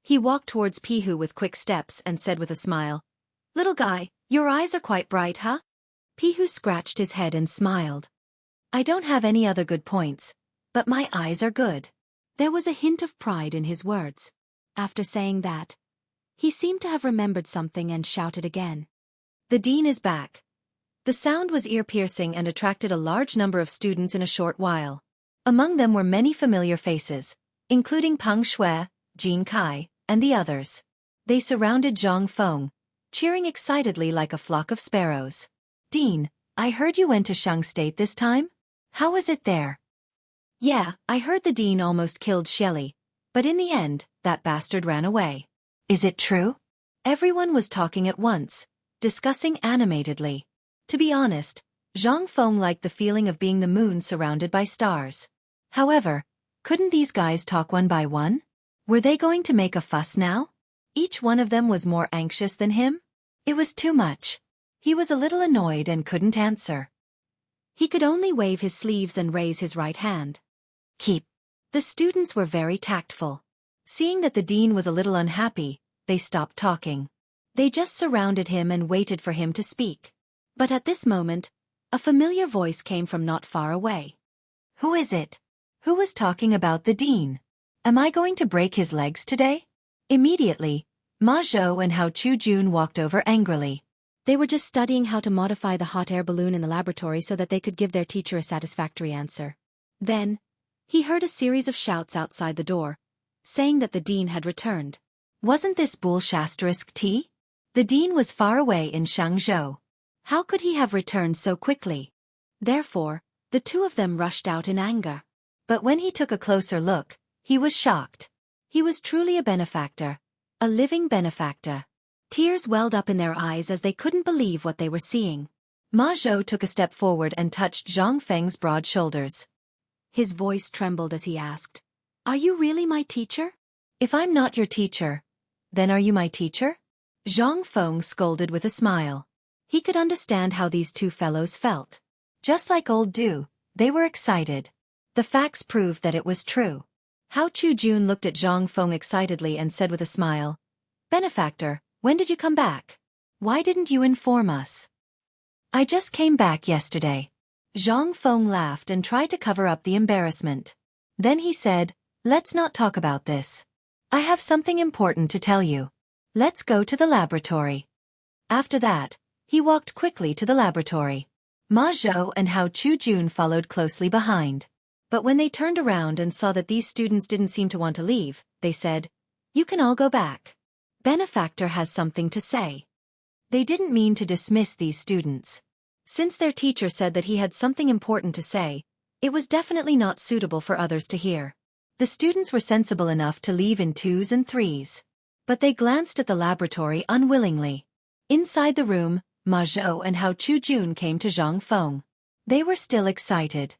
He walked towards Pihu with quick steps and said with a smile, "Little guy, your eyes are quite bright, huh?" Pihu scratched his head and smiled. "I don't have any other good points, but my eyes are good." There was a hint of pride in his words. After saying that, he seemed to have remembered something and shouted again. "The dean is back." The sound was ear-piercing and attracted a large number of students in a short while. Among them were many familiar faces, including Peng Shui, Jin Kai, and the others. They surrounded Zhang Feng, cheering excitedly like a flock of sparrows. "Dean, I heard you went to Xianxia this time? How was it there?" "Yeah, I heard the dean almost killed Shelly, but in the end, that bastard ran away." "Is it true?" Everyone was talking at once, discussing animatedly. To be honest, Zhang Feng liked the feeling of being the moon surrounded by stars. However, couldn't these guys talk one by one? Were they going to make a fuss now? Each one of them was more anxious than him? It was too much. He was a little annoyed and couldn't answer. He could only wave his sleeves and raise his right hand. "Keep." The students were very tactful. Seeing that the dean was a little unhappy, they stopped talking. They just surrounded him and waited for him to speak. But at this moment, a familiar voice came from not far away. "Who is it? Who was talking about the dean? Am I going to break his legs today?" Immediately, Ma Zhou and Hao Chu-jun walked over angrily. They were just studying how to modify the hot air balloon in the laboratory so that they could give their teacher a satisfactory answer. Then, he heard a series of shouts outside the door, saying that the dean had returned. Wasn't this bull*T? The dean was far away in Jianghu. How could he have returned so quickly? Therefore, the two of them rushed out in anger. But when he took a closer look, he was shocked. He was truly a benefactor. A living benefactor. Tears welled up in their eyes as they couldn't believe what they were seeing. Ma Zhou took a step forward and touched Zhang Feng's broad shoulders. His voice trembled as he asked, "Are you really my teacher?" "If I'm not your teacher, then are you my teacher?" Zhang Feng scolded with a smile. He could understand how these two fellows felt. Just like old Du, they were excited. The facts proved that it was true. Hao Chu-jun looked at Zhang Feng excitedly and said with a smile, "Benefactor, when did you come back? Why didn't you inform us?" "I just came back yesterday." Zhang Feng laughed and tried to cover up the embarrassment. Then he said, "Let's not talk about this. I have something important to tell you. Let's go to the laboratory." After that, he walked quickly to the laboratory. Ma Zhou and Hao Chu-jun followed closely behind. But when they turned around and saw that these students didn't seem to want to leave, they said, "You can all go back. Benefactor has something to say." They didn't mean to dismiss these students. Since their teacher said that he had something important to say, it was definitely not suitable for others to hear. The students were sensible enough to leave in twos and threes. But they glanced at the laboratory unwillingly. Inside the room, Ma Zhou and Hao Chujun came to Zhang Feng. They were still excited.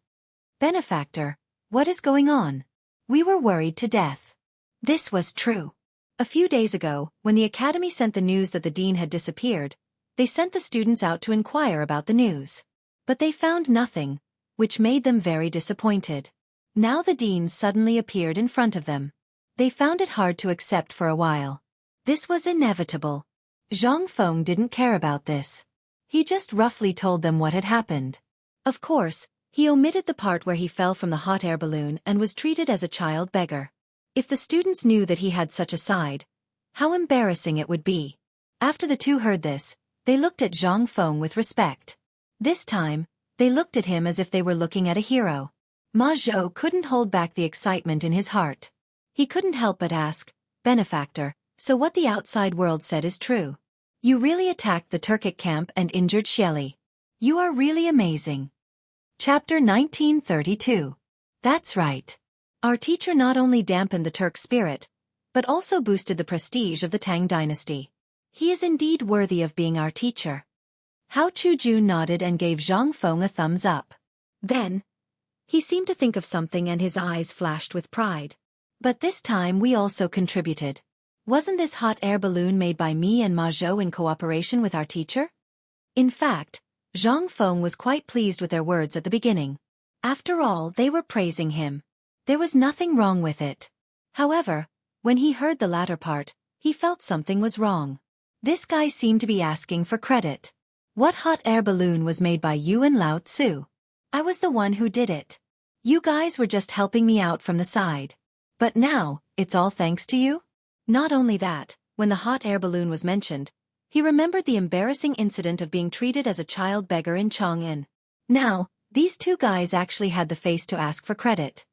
"Benefactor, what is going on? We were worried to death." This was true. A few days ago, when the academy sent the news that the dean had disappeared, they sent the students out to inquire about the news. But they found nothing, which made them very disappointed. Now the dean suddenly appeared in front of them. They found it hard to accept for a while. This was inevitable. Zhang Feng didn't care about this. He just roughly told them what had happened. Of course, he omitted the part where he fell from the hot air balloon and was treated as a child beggar. If the students knew that he had such a side, how embarrassing it would be. After the two heard this, they looked at Zhang Feng with respect. This time, they looked at him as if they were looking at a hero. Ma Zhou couldn't hold back the excitement in his heart. He couldn't help but ask, "Benefactor, so what the outside world said is true? You really attacked the Turkic camp and injured Xieli. You are really amazing." Chapter 1932. That's right. Our teacher not only dampened the Turk spirit, but also boosted the prestige of the Tang dynasty. He is indeed worthy of being our teacher. Hao Chujun nodded and gave Zhang Feng a thumbs up. Then, he seemed to think of something and his eyes flashed with pride. "But this time we also contributed. Wasn't this hot air balloon made by me and Ma Zhou in cooperation with our teacher?" In fact, Zhang Feng was quite pleased with their words at the beginning. After all, they were praising him. There was nothing wrong with it. However, when he heard the latter part, he felt something was wrong. This guy seemed to be asking for credit. "What hot air balloon was made by you and Lao Tzu? I was the one who did it. You guys were just helping me out from the side. But now, it's all thanks to you?" Not only that, when the hot air balloon was mentioned, he remembered the embarrassing incident of being treated as a child beggar in Chang'an. Now, these two guys actually had the face to ask for credit.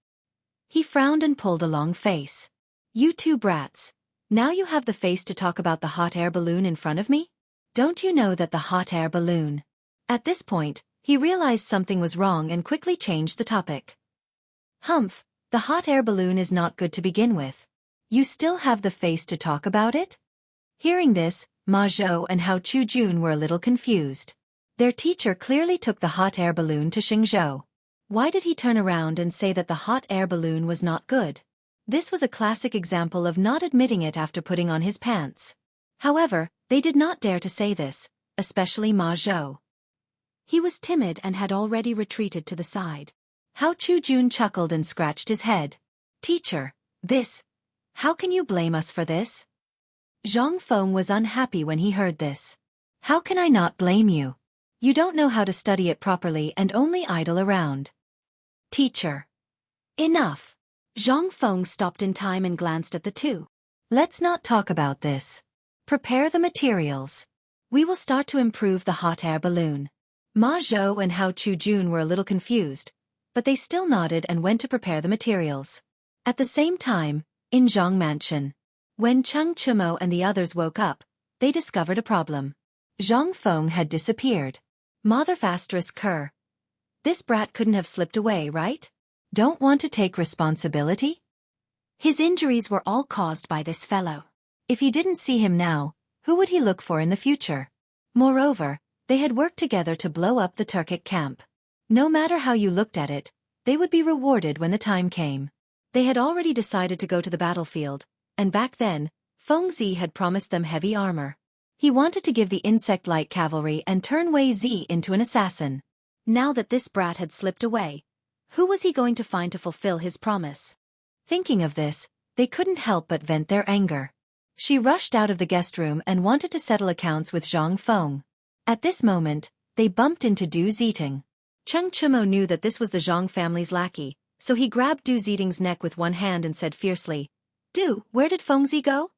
He frowned and pulled a long face. "You two brats, now you have the face to talk about the hot air balloon in front of me? Don't you know that the hot air balloon?" At this point, he realized something was wrong and quickly changed the topic. "Humph, the hot air balloon is not good to begin with. You still have the face to talk about it?" Hearing this, Ma Zhou and Hao Chujun were a little confused. Their teacher clearly took the hot air balloon to Xianxia. Why did he turn around and say that the hot air balloon was not good? This was a classic example of not admitting it after putting on his pants. However, they did not dare to say this, especially Ma Zhou. He was timid and had already retreated to the side. Hao Chujun chuckled and scratched his head. "Teacher, how can you blame us for this?" Zhang Feng was unhappy when he heard this. "How can I not blame you? You don't know how to study it properly and only idle around." "Teacher." "Enough." Zhang Feng stopped in time and glanced at the two. "Let's not talk about this. Prepare the materials. We will start to improve the hot air balloon." Ma Zhou and Hao Chujun were a little confused, but they still nodded and went to prepare the materials. At the same time, in Zhang Mansion, when Cheng Chumo and the others woke up, they discovered a problem. Zhang Feng had disappeared. Mother Cur. This brat couldn't have slipped away, right? Don't want to take responsibility? His injuries were all caused by this fellow. If he didn't see him now, who would he look for in the future? Moreover, they had worked together to blow up the Turkic camp. No matter how you looked at it, they would be rewarded when the time came. They had already decided to go to the battlefield, and back then, Feng Zi had promised them heavy armor. He wanted to give the insect-like cavalry and turn Wei Zi into an assassin. Now that this brat had slipped away, who was he going to find to fulfill his promise? Thinking of this, they couldn't help but vent their anger. She rushed out of the guest room and wanted to settle accounts with Zhang Feng. At this moment, they bumped into Du Ziting. Cheng Chumo knew that this was the Zhang family's lackey, so he grabbed Du Ziting's neck with one hand and said fiercely, "Du, where did Feng Zi go?"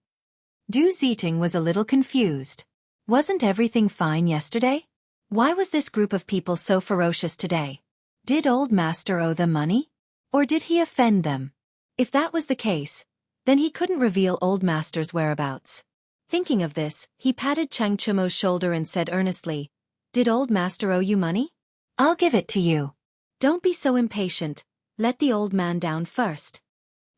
Du Ziting was a little confused. Wasn't everything fine yesterday? Why was this group of people so ferocious today? Did old master owe them money? Or did he offend them? If that was the case, then he couldn't reveal Old Master's whereabouts. Thinking of this, he patted Chang Chumo's shoulder and said earnestly, "Did Old Master owe you money? I'll give it to you. Don't be so impatient, let the old man down first."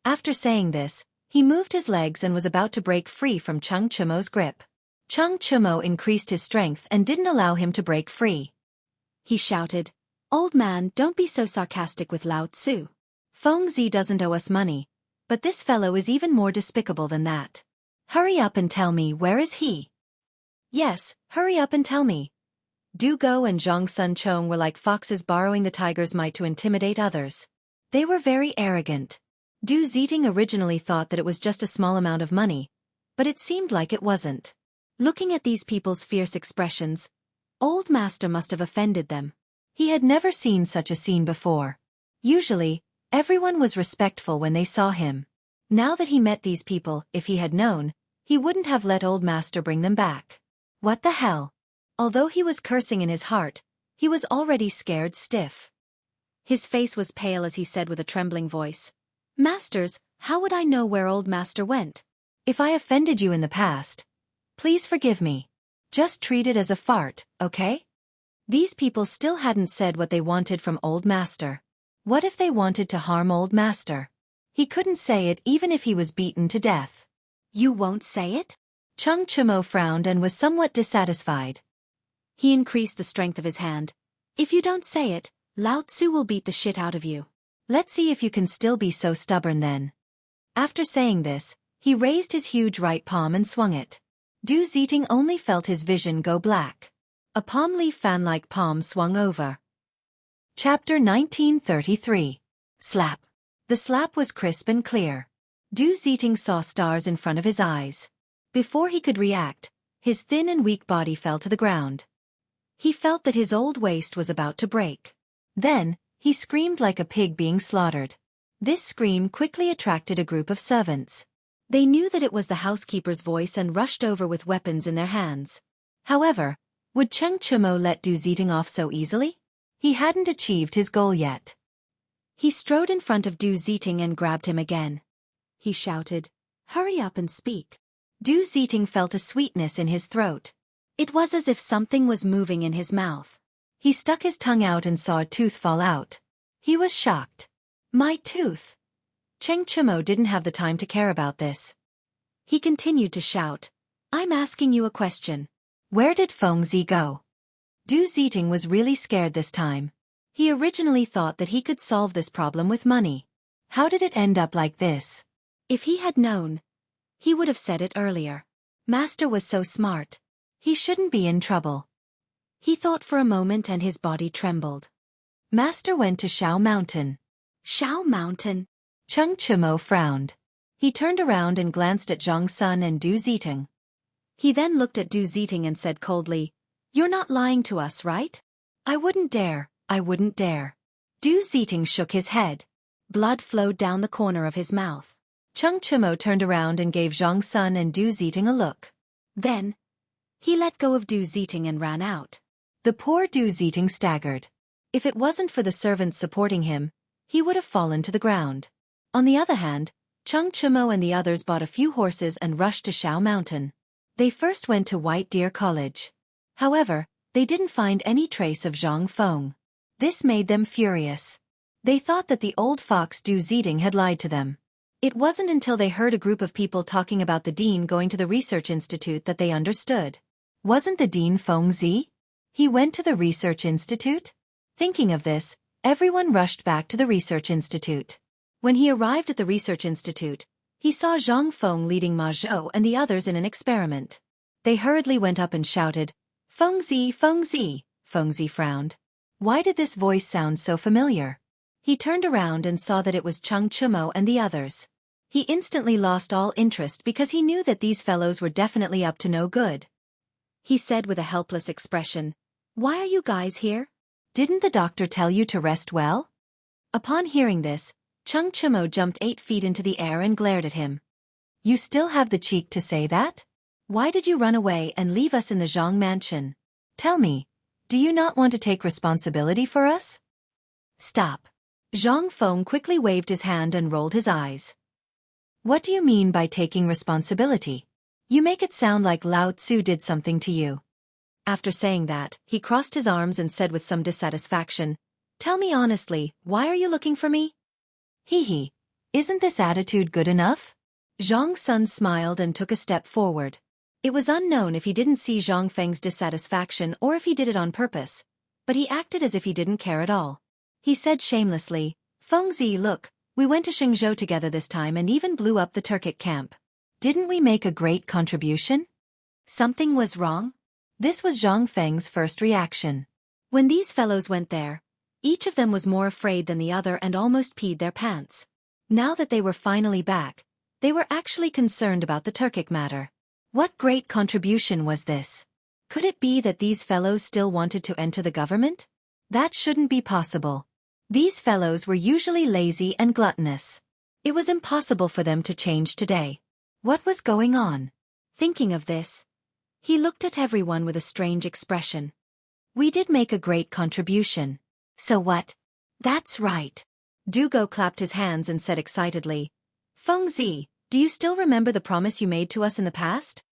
After saying this, he moved his legs and was about to break free from Chang Chumo's grip. Chang Chumo increased his strength and didn't allow him to break free. He shouted, "Old man, don't be so sarcastic with Lao Tzu. Feng Zi doesn't owe us money, but this fellow is even more despicable than that. Hurry up and tell me, where is he?" "Yes, hurry up and tell me." Du Go and Zhang Sun Chong were like foxes borrowing the tiger's might to intimidate others. They were very arrogant. Du Ziting originally thought that it was just a small amount of money, but it seemed like it wasn't. Looking at these people's fierce expressions, Old Master must have offended them. He had never seen such a scene before. Usually, everyone was respectful when they saw him. Now that he met these people, if he had known, he wouldn't have let Old Master bring them back. What the hell? Although he was cursing in his heart, he was already scared stiff. His face was pale as he said with a trembling voice, "Masters, how would I know where Old Master went? If I offended you in the past, please forgive me. Just treat it as a fart, okay?" These people still hadn't said what they wanted from Old Master. What if they wanted to harm Old Master? He couldn't say it even if he was beaten to death. "You won't say it?" Chang Chumo frowned and was somewhat dissatisfied. He increased the strength of his hand. "If you don't say it, Lao Tzu will beat the shit out of you. Let's see if you can still be so stubborn then." After saying this, he raised his huge right palm and swung it. Du Ziting only felt his vision go black. A palm leaf fan-like palm swung over. Chapter 1933. Slap. The slap was crisp and clear. Du Ziting saw stars in front of his eyes. Before he could react, his thin and weak body fell to the ground. He felt that his old waist was about to break. Then, he screamed like a pig being slaughtered. This scream quickly attracted a group of servants. They knew that it was the housekeeper's voice and rushed over with weapons in their hands. However, would Cheng Chumo let Du Ziting off so easily? He hadn't achieved his goal yet. He strode in front of Du Ziting and grabbed him again. He shouted, "Hurry up and speak." Du Ziting felt a sweetness in his throat. It was as if something was moving in his mouth. He stuck his tongue out and saw a tooth fall out. He was shocked. "My tooth!" Cheng Chumo didn't have the time to care about this. He continued to shout, "I'm asking you a question. Where did Feng Zi go?" Du Ziting was really scared this time. He originally thought that he could solve this problem with money. How did it end up like this? If he had known, he would have said it earlier. Master was so smart. He shouldn't be in trouble. He thought for a moment and his body trembled. Master went to Shao Mountain. Shao Mountain? Cheng Chumo frowned. He turned around and glanced at Zhang Sun and Du Ziting. He then looked at Du Ziting and said coldly, "You're not lying to us, right?" "I wouldn't dare, I wouldn't dare." Du Ziting shook his head. Blood flowed down the corner of his mouth. Cheng Chumo turned around and gave Zhang Sun and Du Ziting a look. Then, he let go of Du Ziting and ran out. The poor Du Ziting staggered. If it wasn't for the servants supporting him, he would have fallen to the ground. On the other hand, Cheng Chumo and the others bought a few horses and rushed to Shao Mountain. They first went to White Deer College. However, they didn't find any trace of Zhang Feng. This made them furious. They thought that the old fox Du Ziting had lied to them. It wasn't until they heard a group of people talking about the dean going to the research institute that they understood. Wasn't the dean Feng Zi? He went to the research institute? Thinking of this, everyone rushed back to the research institute. When he arrived at the research institute, he saw Zhang Feng leading Ma Zhou and the others in an experiment. They hurriedly went up and shouted, "Feng Zi, Feng Zi." Feng Zi frowned. Why did this voice sound so familiar? He turned around and saw that it was Cheng Chumo and the others. He instantly lost all interest because he knew that these fellows were definitely up to no good. He said with a helpless expression, "Why are you guys here? Didn't the doctor tell you to rest well?" Upon hearing this, Cheng Chumo jumped 8 feet into the air and glared at him. "You still have the cheek to say that? Why did you run away and leave us in the Zhang mansion? Tell me, do you not want to take responsibility for us?" "Stop. Zhang Feng quickly waved his hand and rolled his eyes. What do you mean by taking responsibility? You make it sound like Lao Tzu did something to you. After saying that, he crossed his arms and said with some dissatisfaction, Tell me honestly, why are you looking for me? Hee. Isn't this attitude good enough? Zhang Sun smiled and took a step forward. It was unknown if he didn't see Zhang Feng's dissatisfaction or if he did it on purpose, but he acted as if he didn't care at all. He said shamelessly, Fengzi, look, we went to Xianghu together this time and even blew up the Turkic camp. Didn't we make a great contribution? Something was wrong? This was Zhang Feng's first reaction. When these fellows went there, each of them was more afraid than the other and almost peed their pants. Now that they were finally back, they were actually concerned about the Turkic matter. What great contribution was this? Could it be that these fellows still wanted to enter the government? That shouldn't be possible. These fellows were usually lazy and gluttonous. It was impossible for them to change today. What was going on? Thinking of this, he looked at everyone with a strange expression. We did make a great contribution. So what? That's right. Dugo clapped his hands and said excitedly, Fengzi, do you still remember the promise you made to us in the past?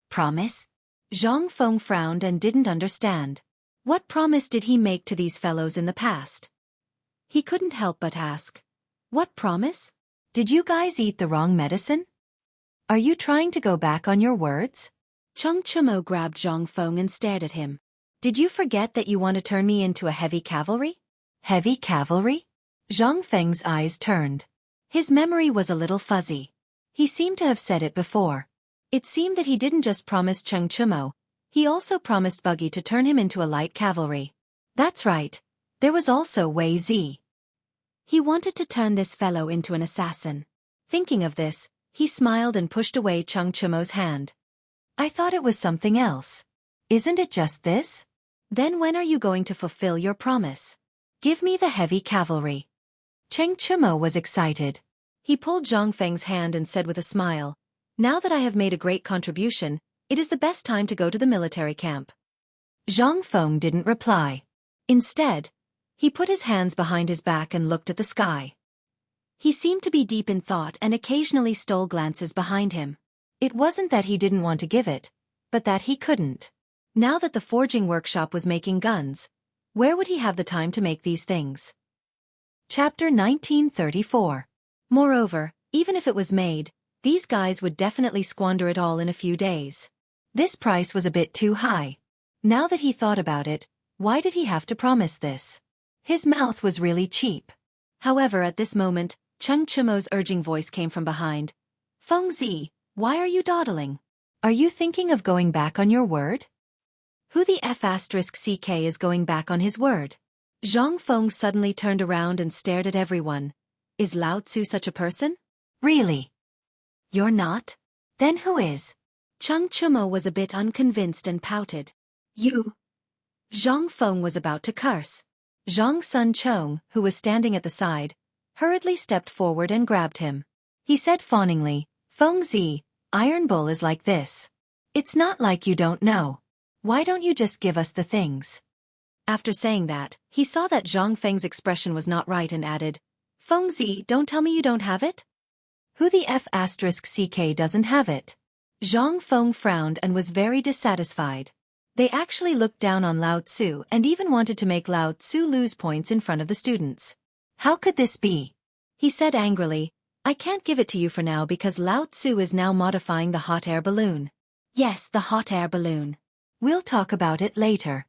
Promise? Zhang Feng frowned and didn't understand. What promise did he make to these fellows in the past? He couldn't help but ask. What promise? Did you guys eat the wrong medicine? Are you trying to go back on your words? Cheng Chumo grabbed Zhang Feng and stared at him. Did you forget that you want to turn me into a heavy cavalry? Heavy cavalry? Zhang Feng's eyes turned. His memory was a little fuzzy. He seemed to have said it before. It seemed that he didn't just promise Cheng Chumo, he also promised Buggy to turn him into a light cavalry. That's right. There was also Wei Zi. He wanted to turn this fellow into an assassin. Thinking of this, he smiled and pushed away Cheng Chumo's hand. I thought it was something else. Isn't it just this? Then when are you going to fulfill your promise? Give me the heavy cavalry. Cheng Chumo was excited. He pulled Zhang Feng's hand and said with a smile, Now that I have made a great contribution, it is the best time to go to the military camp. Zhang Feng didn't reply. Instead, he put his hands behind his back and looked at the sky. He seemed to be deep in thought and occasionally stole glances behind him. It wasn't that he didn't want to give it, but that he couldn't. Now that the forging workshop was making guns, where would he have the time to make these things? Chapter 1934. Moreover, even if it was made, these guys would definitely squander it all in a few days. This price was a bit too high. Now that he thought about it, why did he have to promise this? His mouth was really cheap. However, at this moment, Cheng Chumo's urging voice came from behind. Fengzi, why are you dawdling? Are you thinking of going back on your word? Who the F***ck is going back on his word? Zhang Feng suddenly turned around and stared at everyone. Is Lao Tzu such a person? Really? You're not? Then who is? Cheng Chumo was a bit unconvinced and pouted. You. Zhang Feng was about to curse. Zhang Sun Chong, who was standing at the side, hurriedly stepped forward and grabbed him. He said fawningly, Fengzi, Iron Bull is like this. It's not like you don't know. Why don't you just give us the things? After saying that, he saw that Zhang Feng's expression was not right and added, Fengzi, don't tell me you don't have it? Who the F***ck doesn't have it? Zhang Feng frowned and was very dissatisfied. They actually looked down on Lao Tzu and even wanted to make Lao Tzu lose points in front of the students. How could this be? He said angrily, I can't give it to you for now because Lao Tzu is now modifying the hot air balloon. Yes, the hot air balloon. We'll talk about it later.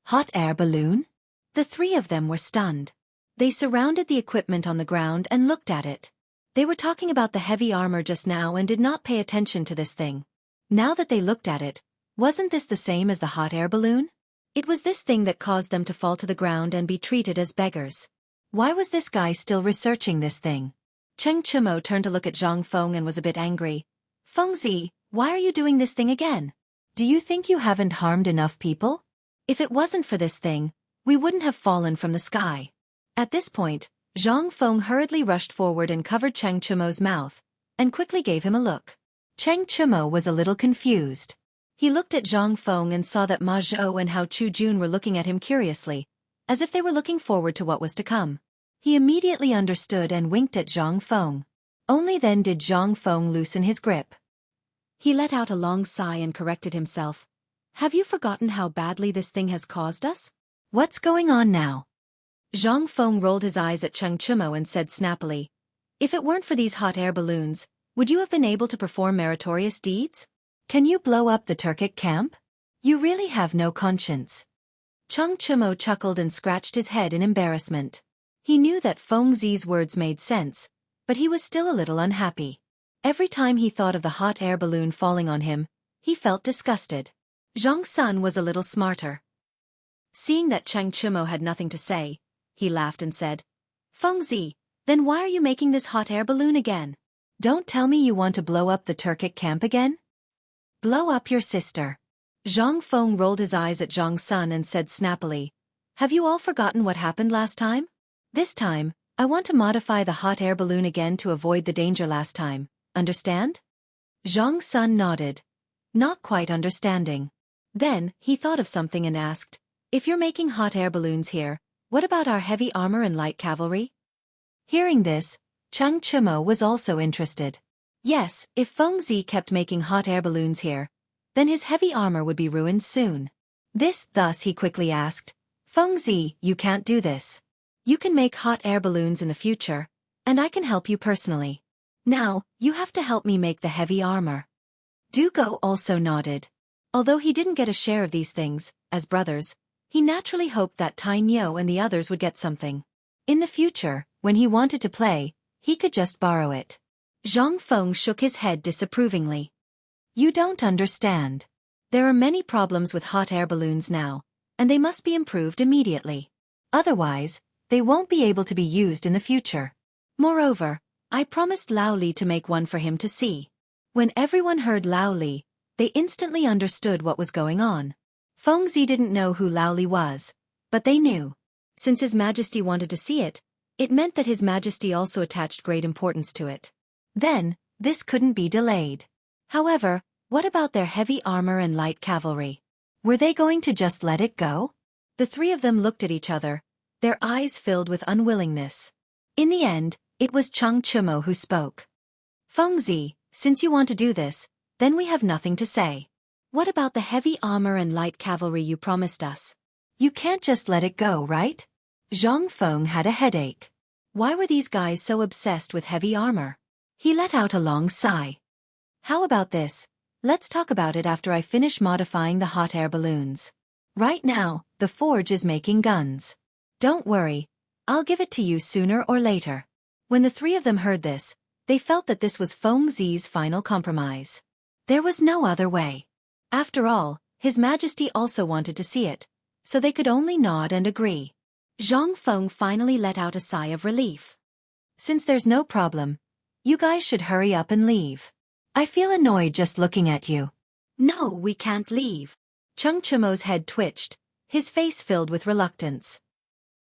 Hot air balloon? The three of them were stunned. They surrounded the equipment on the ground and looked at it. They were talking about the heavy armor just now and did not pay attention to this thing. Now that they looked at it, wasn't this the same as the hot air balloon? It was this thing that caused them to fall to the ground and be treated as beggars. Why was this guy still researching this thing? Cheng Chumo turned to look at Zhang Feng and was a bit angry. Fengzi, why are you doing this thing again? Do you think you haven't harmed enough people? If it wasn't for this thing, we wouldn't have fallen from the sky. At this point, Zhang Feng hurriedly rushed forward and covered Cheng Chumo's mouth, and quickly gave him a look. Cheng Chumo was a little confused. He looked at Zhang Feng and saw that Ma Zhou and Hao Chu Jun were looking at him curiously, as if they were looking forward to what was to come. He immediately understood and winked at Zhang Feng. Only then did Zhang Feng loosen his grip. He let out a long sigh and corrected himself. Have you forgotten how badly this thing has caused us? What's going on now? Zhang Feng rolled his eyes at Cheng Chimo and said snappily, if it weren't for these hot air balloons, would you have been able to perform meritorious deeds? Can you blow up the Turkic camp? You really have no conscience. Cheng Chimo chuckled and scratched his head in embarrassment. He knew that Feng Zi's words made sense, but he was still a little unhappy. Every time he thought of the hot air balloon falling on him, he felt disgusted. Zhang Sun was a little smarter. Seeing that Cheng Chimo had nothing to say, he laughed and said, Feng Zi, then why are you making this hot air balloon again? Don't tell me you want to blow up the Turkic camp again? Blow up your sister. Zhang Feng rolled his eyes at Zhang Sun and said snappily, have you all forgotten what happened last time? This time, I want to modify the hot air balloon again to avoid the danger last time, understand? Zhang Sun nodded, not quite understanding. Then, he thought of something and asked, if you're making hot air balloons here, what about our heavy armor and light cavalry? Hearing this, Cheng Chimo was also interested. Yes, if Feng Zi kept making hot air balloons here, then his heavy armor would be ruined soon. Thus he quickly asked, Feng Zi, you can't do this. You can make hot air balloons in the future, and I can help you personally. Now, you have to help me make the heavy armor. Dugo also nodded. Although he didn't get a share of these things, as brothers, he naturally hoped that Tai Nyo and the others would get something. In the future, when he wanted to play, he could just borrow it. Zhang Feng shook his head disapprovingly. You don't understand. There are many problems with hot air balloons now, and they must be improved immediately. Otherwise, they won't be able to be used in the future. Moreover, I promised Lao Li to make one for him to see. When everyone heard Lao Li, they instantly understood what was going on. Feng Zi didn't know who Lao Li was, but they knew. Since His Majesty wanted to see it, it meant that His Majesty also attached great importance to it. Then, this couldn't be delayed. However, what about their heavy armor and light cavalry? Were they going to just let it go? The three of them looked at each other, their eyes filled with unwillingness. In the end, it was Cheng Chimo who spoke. Feng Zi, since you want to do this, then we have nothing to say. What about the heavy armor and light cavalry you promised us? You can't just let it go, right? Zhang Feng had a headache. Why were these guys so obsessed with heavy armor? He let out a long sigh. How about this? Let's talk about it after I finish modifying the hot air balloons. Right now, the forge is making guns. Don't worry, I'll give it to you sooner or later. When the three of them heard this, they felt that this was Feng Zi's final compromise. There was no other way. After all, His Majesty also wanted to see it, so they could only nod and agree. Zhang Feng finally let out a sigh of relief. Since there's no problem, you guys should hurry up and leave. I feel annoyed just looking at you. No, we can't leave. Cheng Chimo's head twitched, his face filled with reluctance.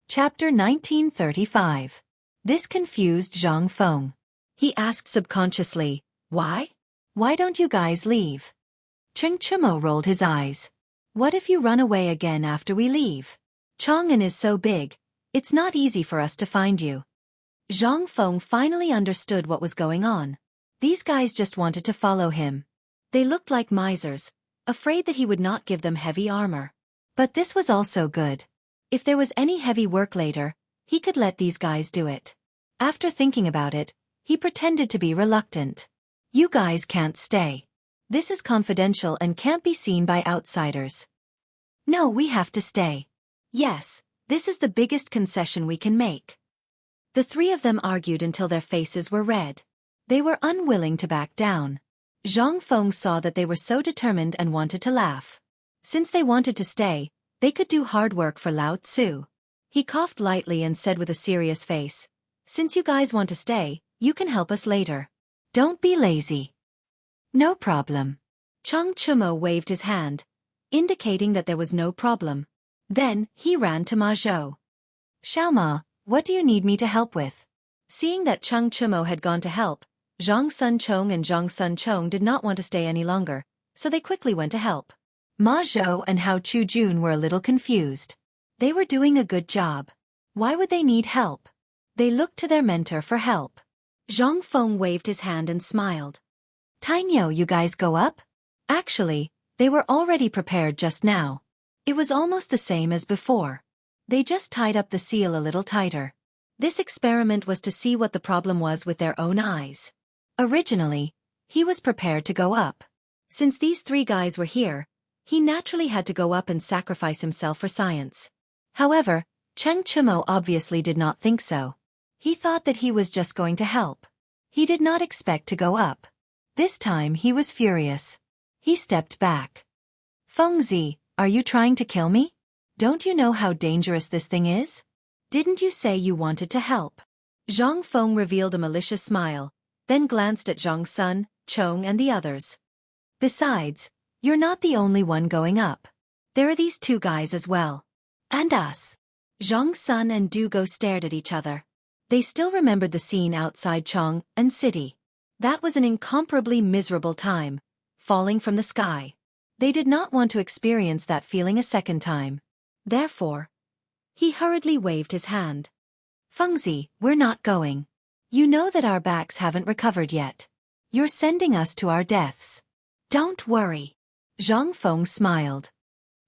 Chapter 1935. This confused Zhang Feng. He asked subconsciously, why? Why don't you guys leave? Cheng Chimo rolled his eyes. What if you run away again after we leave? Chang'an is so big, it's not easy for us to find you. Zhang Feng finally understood what was going on. These guys just wanted to follow him. They looked like misers, afraid that he would not give them heavy armor. But this was also good. If there was any heavy work later, he could let these guys do it. After thinking about it, he pretended to be reluctant. You guys can't stay. This is confidential and can't be seen by outsiders. No, we have to stay. Yes, this is the biggest concession we can make. The three of them argued until their faces were red. They were unwilling to back down. Zhang Feng saw that they were so determined and wanted to laugh. Since they wanted to stay, they could do hard work for Lao Tzu. He coughed lightly and said with a serious face, since you guys want to stay, you can help us later. Don't be lazy. No problem. Cheng Chimo waved his hand, indicating that there was no problem. Then, he ran to Ma Zhou. Xiaoma, what do you need me to help with? Seeing that Cheng Chimo had gone to help, Zhang Sun Chong and Zhang Sun Chong did not want to stay any longer, so they quickly went to help. Ma Zhou and Hao Chu Jun were a little confused. They were doing a good job. Why would they need help? They looked to their mentor for help. Zhang Feng waved his hand and smiled. Tangyo, you guys go up? Actually, they were already prepared just now. It was almost the same as before. They just tied up the seal a little tighter. This experiment was to see what the problem was with their own eyes. Originally, he was prepared to go up. Since these three guys were here, he naturally had to go up and sacrifice himself for science. However, Cheng Chimo obviously did not think so. He thought that he was just going to help. He did not expect to go up. This time he was furious. He stepped back. Fengzi, are you trying to kill me? Don't you know how dangerous this thing is? Didn't you say you wanted to help? Zhang Feng revealed a malicious smile, then glanced at Zhang Sun, Chong and the others. Besides, you're not the only one going up. There are these two guys as well. And us. Zhang Sun and Du Go stared at each other. They still remembered the scene outside Chong and City. That was an incomparably miserable time, falling from the sky. They did not want to experience that feeling a second time. Therefore, he hurriedly waved his hand. Fengzi, we're not going. You know that our backs haven't recovered yet. You're sending us to our deaths. Don't worry. Zhang Feng smiled.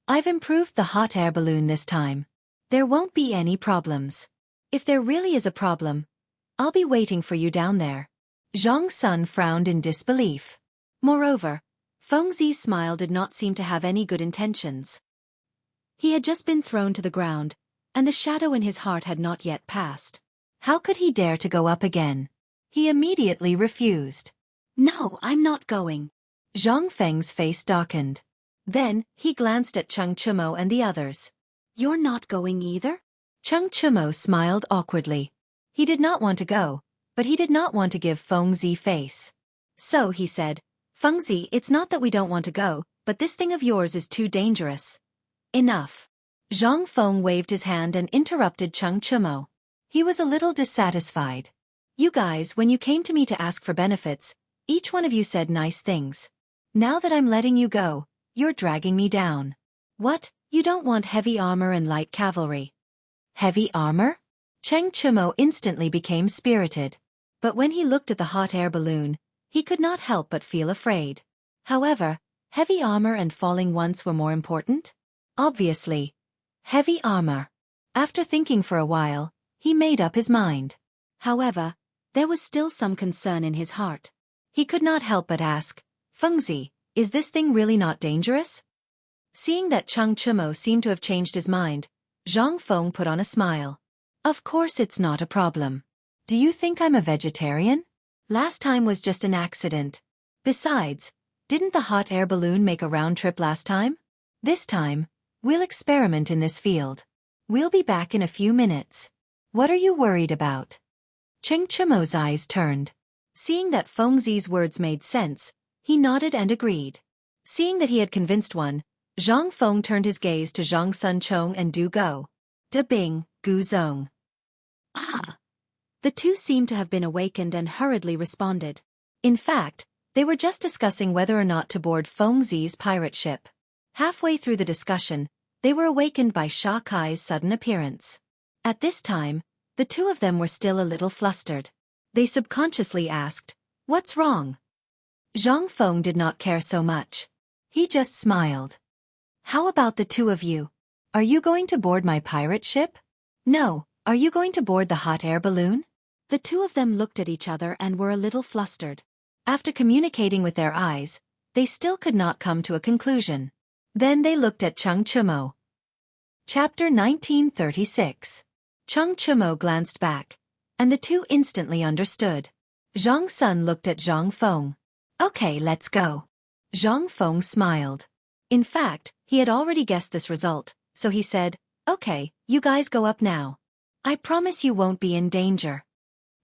I've improved the hot air balloon this time. There won't be any problems. If there really is a problem, I'll be waiting for you down there. Zhang Sun frowned in disbelief. Moreover, Fengzi's smile did not seem to have any good intentions. He had just been thrown to the ground, and the shadow in his heart had not yet passed. How could he dare to go up again? He immediately refused. No, I'm not going. Zhang Feng's face darkened. Then, he glanced at Cheng Chimo and the others. You're not going either? Cheng Chimo smiled awkwardly. He did not want to go, but he did not want to give Fengzi face. So he said, Fengzi, it's not that we don't want to go, but this thing of yours is too dangerous. Enough. Zhang Feng waved his hand and interrupted Cheng Chimo. He was a little dissatisfied. You guys, when you came to me to ask for benefits, each one of you said nice things. Now that I'm letting you go, you're dragging me down. What, you don't want heavy armor and light cavalry? Heavy armor? Cheng Chimo instantly became spirited. But when he looked at the hot air balloon, he could not help but feel afraid. However, heavy armor and falling once were more important? Obviously. Heavy armor. After thinking for a while, he made up his mind. However, there was still some concern in his heart. He could not help but ask, Fengzi, is this thing really not dangerous? Seeing that Cheng Chimo seemed to have changed his mind, Zhang Feng put on a smile. Of course it's not a problem. Do you think I'm a vegetarian? Last time was just an accident. Besides, didn't the hot air balloon make a round trip last time? This time, we'll experiment in this field. We'll be back in a few minutes. What are you worried about? Cheng Chimo's eyes turned. Seeing that Fengzi's words made sense, he nodded and agreed. Seeing that he had convinced one, Zhang Feng turned his gaze to Zhang Sun Chong and Du Go. De Bing, Gu Zong. Ah! The two seemed to have been awakened and hurriedly responded. In fact, they were just discussing whether or not to board Fengzi's pirate ship. Halfway through the discussion, they were awakened by Sha Kai's sudden appearance. At this time, the two of them were still a little flustered. They subconsciously asked, "What's wrong?" Zhang Feng did not care so much. He just smiled. How about the two of you? Are you going to board my pirate ship? No, are you going to board the hot air balloon? The two of them looked at each other and were a little flustered. After communicating with their eyes, they still could not come to a conclusion. Then they looked at Cheng Chimo. Chapter 1936. Cheng Chimo glanced back, and the two instantly understood. Zhang Sun looked at Zhang Feng. Okay, let's go. Zhang Feng smiled. In fact, he had already guessed this result, so he said, Okay, you guys go up now. I promise you won't be in danger.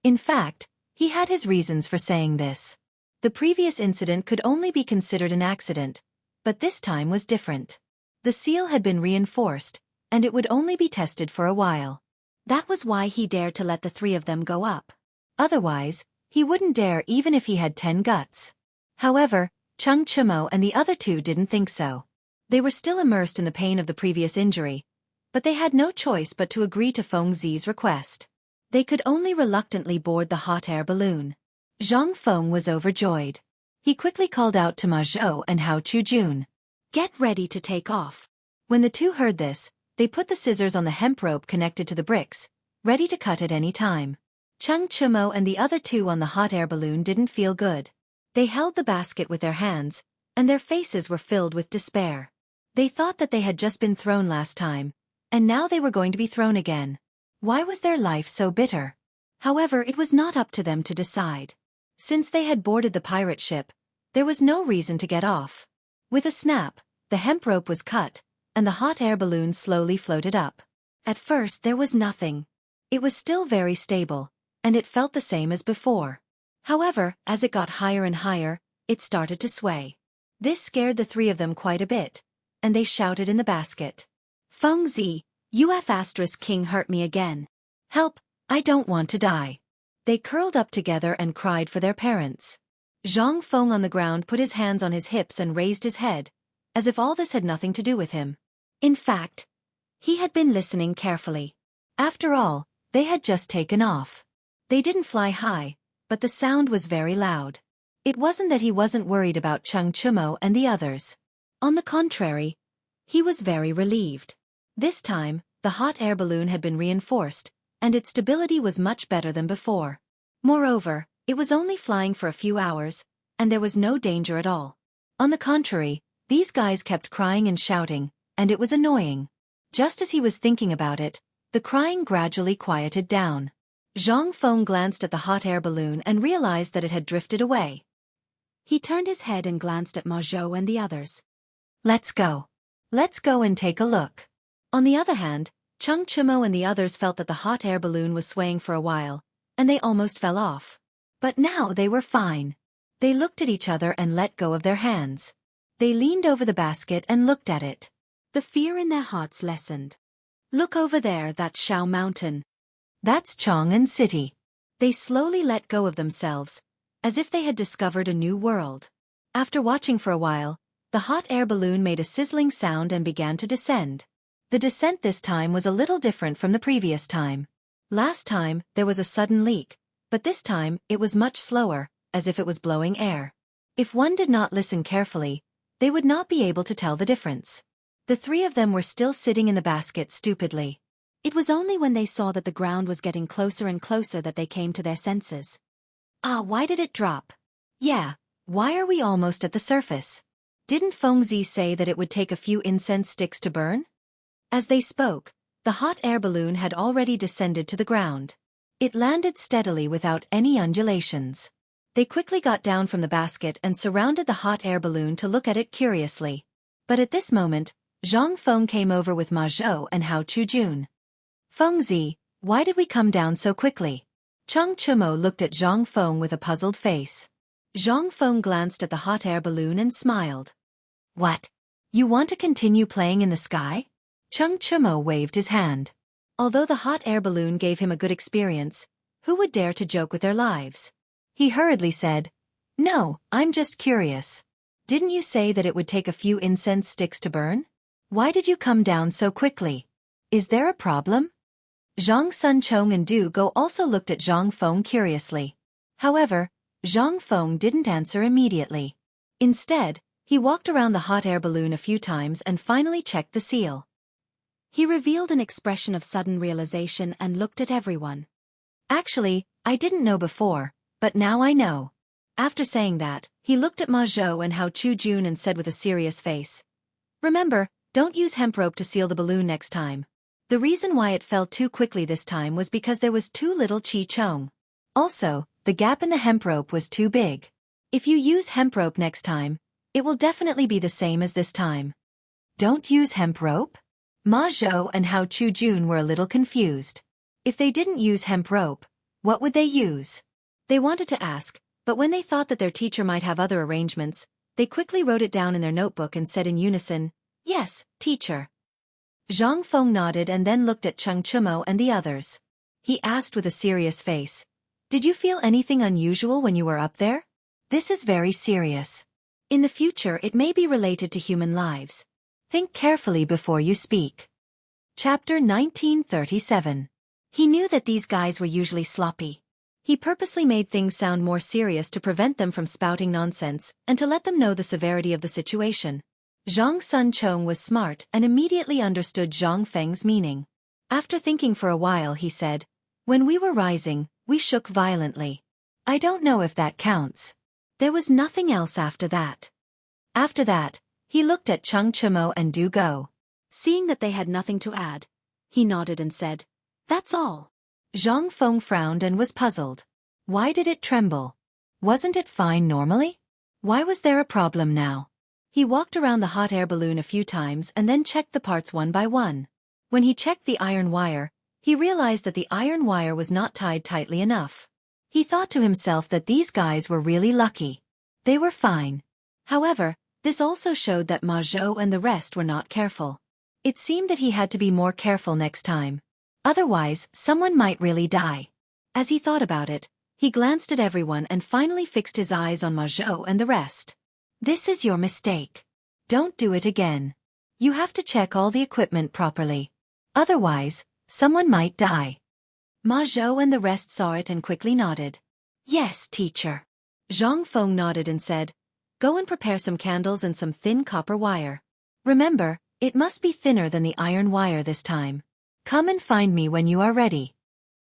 In fact, he had his reasons for saying this. The previous incident could only be considered an accident, but this time was different. The seal had been reinforced, and it would only be tested for a while. That was why he dared to let the three of them go up. Otherwise, he wouldn't dare even if he had 10 guts. However, Cheng Chimo and the other two didn't think so. They were still immersed in the pain of the previous injury, but they had no choice but to agree to Fengzi's request. They could only reluctantly board the hot air balloon. Zhang Feng was overjoyed. He quickly called out to Ma Zhou and Hao Chujun. Get ready to take off. When the two heard this, they put the scissors on the hemp rope connected to the bricks, ready to cut at any time. Cheng Chumo and the other two on the hot air balloon didn't feel good. They held the basket with their hands, and their faces were filled with despair. They thought that they had just been thrown last time, and now they were going to be thrown again. Why was their life so bitter? However, it was not up to them to decide. Since they had boarded the pirate ship, there was no reason to get off. With a snap, the hemp rope was cut, and the hot air balloon slowly floated up. At first there was nothing. It was still very stable, and it felt the same as before. However, as it got higher and higher, it started to sway. This scared the three of them quite a bit, and they shouted in the basket. Feng Zi, UF** King hurt me again. Help, I don't want to die. They curled up together and cried for their parents. Zhang Feng on the ground put his hands on his hips and raised his head, as if all this had nothing to do with him. In fact, he had been listening carefully. After all, they had just taken off. They didn't fly high, but the sound was very loud. It wasn't that he wasn't worried about Cheng Chumo and the others. On the contrary, he was very relieved. This time, the hot air balloon had been reinforced, and its stability was much better than before. Moreover, it was only flying for a few hours, and there was no danger at all. On the contrary, these guys kept crying and shouting, and it was annoying. Just as he was thinking about it, the crying gradually quieted down. Zhang Feng glanced at the hot air balloon and realized that it had drifted away. He turned his head and glanced at Ma Zhou and the others. Let's go. Let's go and take a look. On the other hand, Cheng Chumo and the others felt that the hot air balloon was swaying for a while, and they almost fell off. But now they were fine. They looked at each other and let go of their hands. They leaned over the basket and looked at it. The fear in their hearts lessened. Look over there, that's Shao Mountain. That's Chang'an City. They slowly let go of themselves, as if they had discovered a new world. After watching for a while, the hot air balloon made a sizzling sound and began to descend. The descent this time was a little different from the previous time. Last time, there was a sudden leak, but this time, it was much slower, as if it was blowing air. If one did not listen carefully, they would not be able to tell the difference. The three of them were still sitting in the basket stupidly. It was only when they saw that the ground was getting closer and closer that they came to their senses. Why did it drop? Yeah, why are we almost at the surface? Didn't Feng Zi say that it would take a few incense sticks to burn? As they spoke, the hot air balloon had already descended to the ground. It landed steadily without any undulations. They quickly got down from the basket and surrounded the hot air balloon to look at it curiously. But at this moment, Zhang Feng came over with Ma Zhou and Hao Chujun. Feng Zi, why did we come down so quickly? Cheng Chumo looked at Zhang Feng with a puzzled face. Zhang Feng glanced at the hot air balloon and smiled. What? You want to continue playing in the sky? Cheng Chumo waved his hand. Although the hot air balloon gave him a good experience, who would dare to joke with their lives? He hurriedly said, No, I'm just curious. Didn't you say that it would take a few incense sticks to burn? Why did you come down so quickly? Is there a problem? Zhang Sun Chong and Du Go also looked at Zhang Feng curiously. However, Zhang Feng didn't answer immediately. Instead, he walked around the hot air balloon a few times and finally checked the seal. He revealed an expression of sudden realization and looked at everyone. Actually, I didn't know before, but now I know. After saying that, he looked at Ma Zhou and Hao Chujun and said with a serious face, Remember, don't use hemp rope to seal the balloon next time. The reason why it fell too quickly this time was because there was too little Qi Chong. Also, the gap in the hemp rope was too big. If you use hemp rope next time, it will definitely be the same as this time. Don't use hemp rope? Ma Zhou and Hao Chujun were a little confused. If they didn't use hemp rope, what would they use? They wanted to ask, but when they thought that their teacher might have other arrangements, they quickly wrote it down in their notebook and said in unison, Yes, teacher. Zhang Feng nodded and then looked at Cheng Chumo and the others. He asked with a serious face, Did you feel anything unusual when you were up there? This is very serious. In the future it may be related to human lives. Think carefully before you speak. Chapter 1937. He knew that these guys were usually sloppy. He purposely made things sound more serious to prevent them from spouting nonsense and to let them know the severity of the situation. Zhang Sun Chong was smart and immediately understood Zhang Feng's meaning. After thinking for a while, he said, "When we were rising, we shook violently. I don't know if that counts." There was nothing else after that. After that, he looked at Cheng Chimo and Du Go. Seeing that they had nothing to add, he nodded and said, "That's all." Zhang Feng frowned and was puzzled. Why did it tremble? Wasn't it fine normally? Why was there a problem now? He walked around the hot air balloon a few times and then checked the parts one by one. When he checked the iron wire, he realized that the iron wire was not tied tightly enough. He thought to himself that these guys were really lucky. They were fine. However, this also showed that Ma Zhou and the rest were not careful. It seemed that he had to be more careful next time. Otherwise, someone might really die. As he thought about it, he glanced at everyone and finally fixed his eyes on Ma Zhou and the rest. "This is your mistake. Don't do it again. You have to check all the equipment properly. Otherwise, someone might die." Ma Zhou and the rest saw it and quickly nodded. "Yes, teacher." Zhang Feng nodded and said, "Go and prepare some candles and some thin copper wire. Remember, it must be thinner than the iron wire this time. Come and find me when you are ready."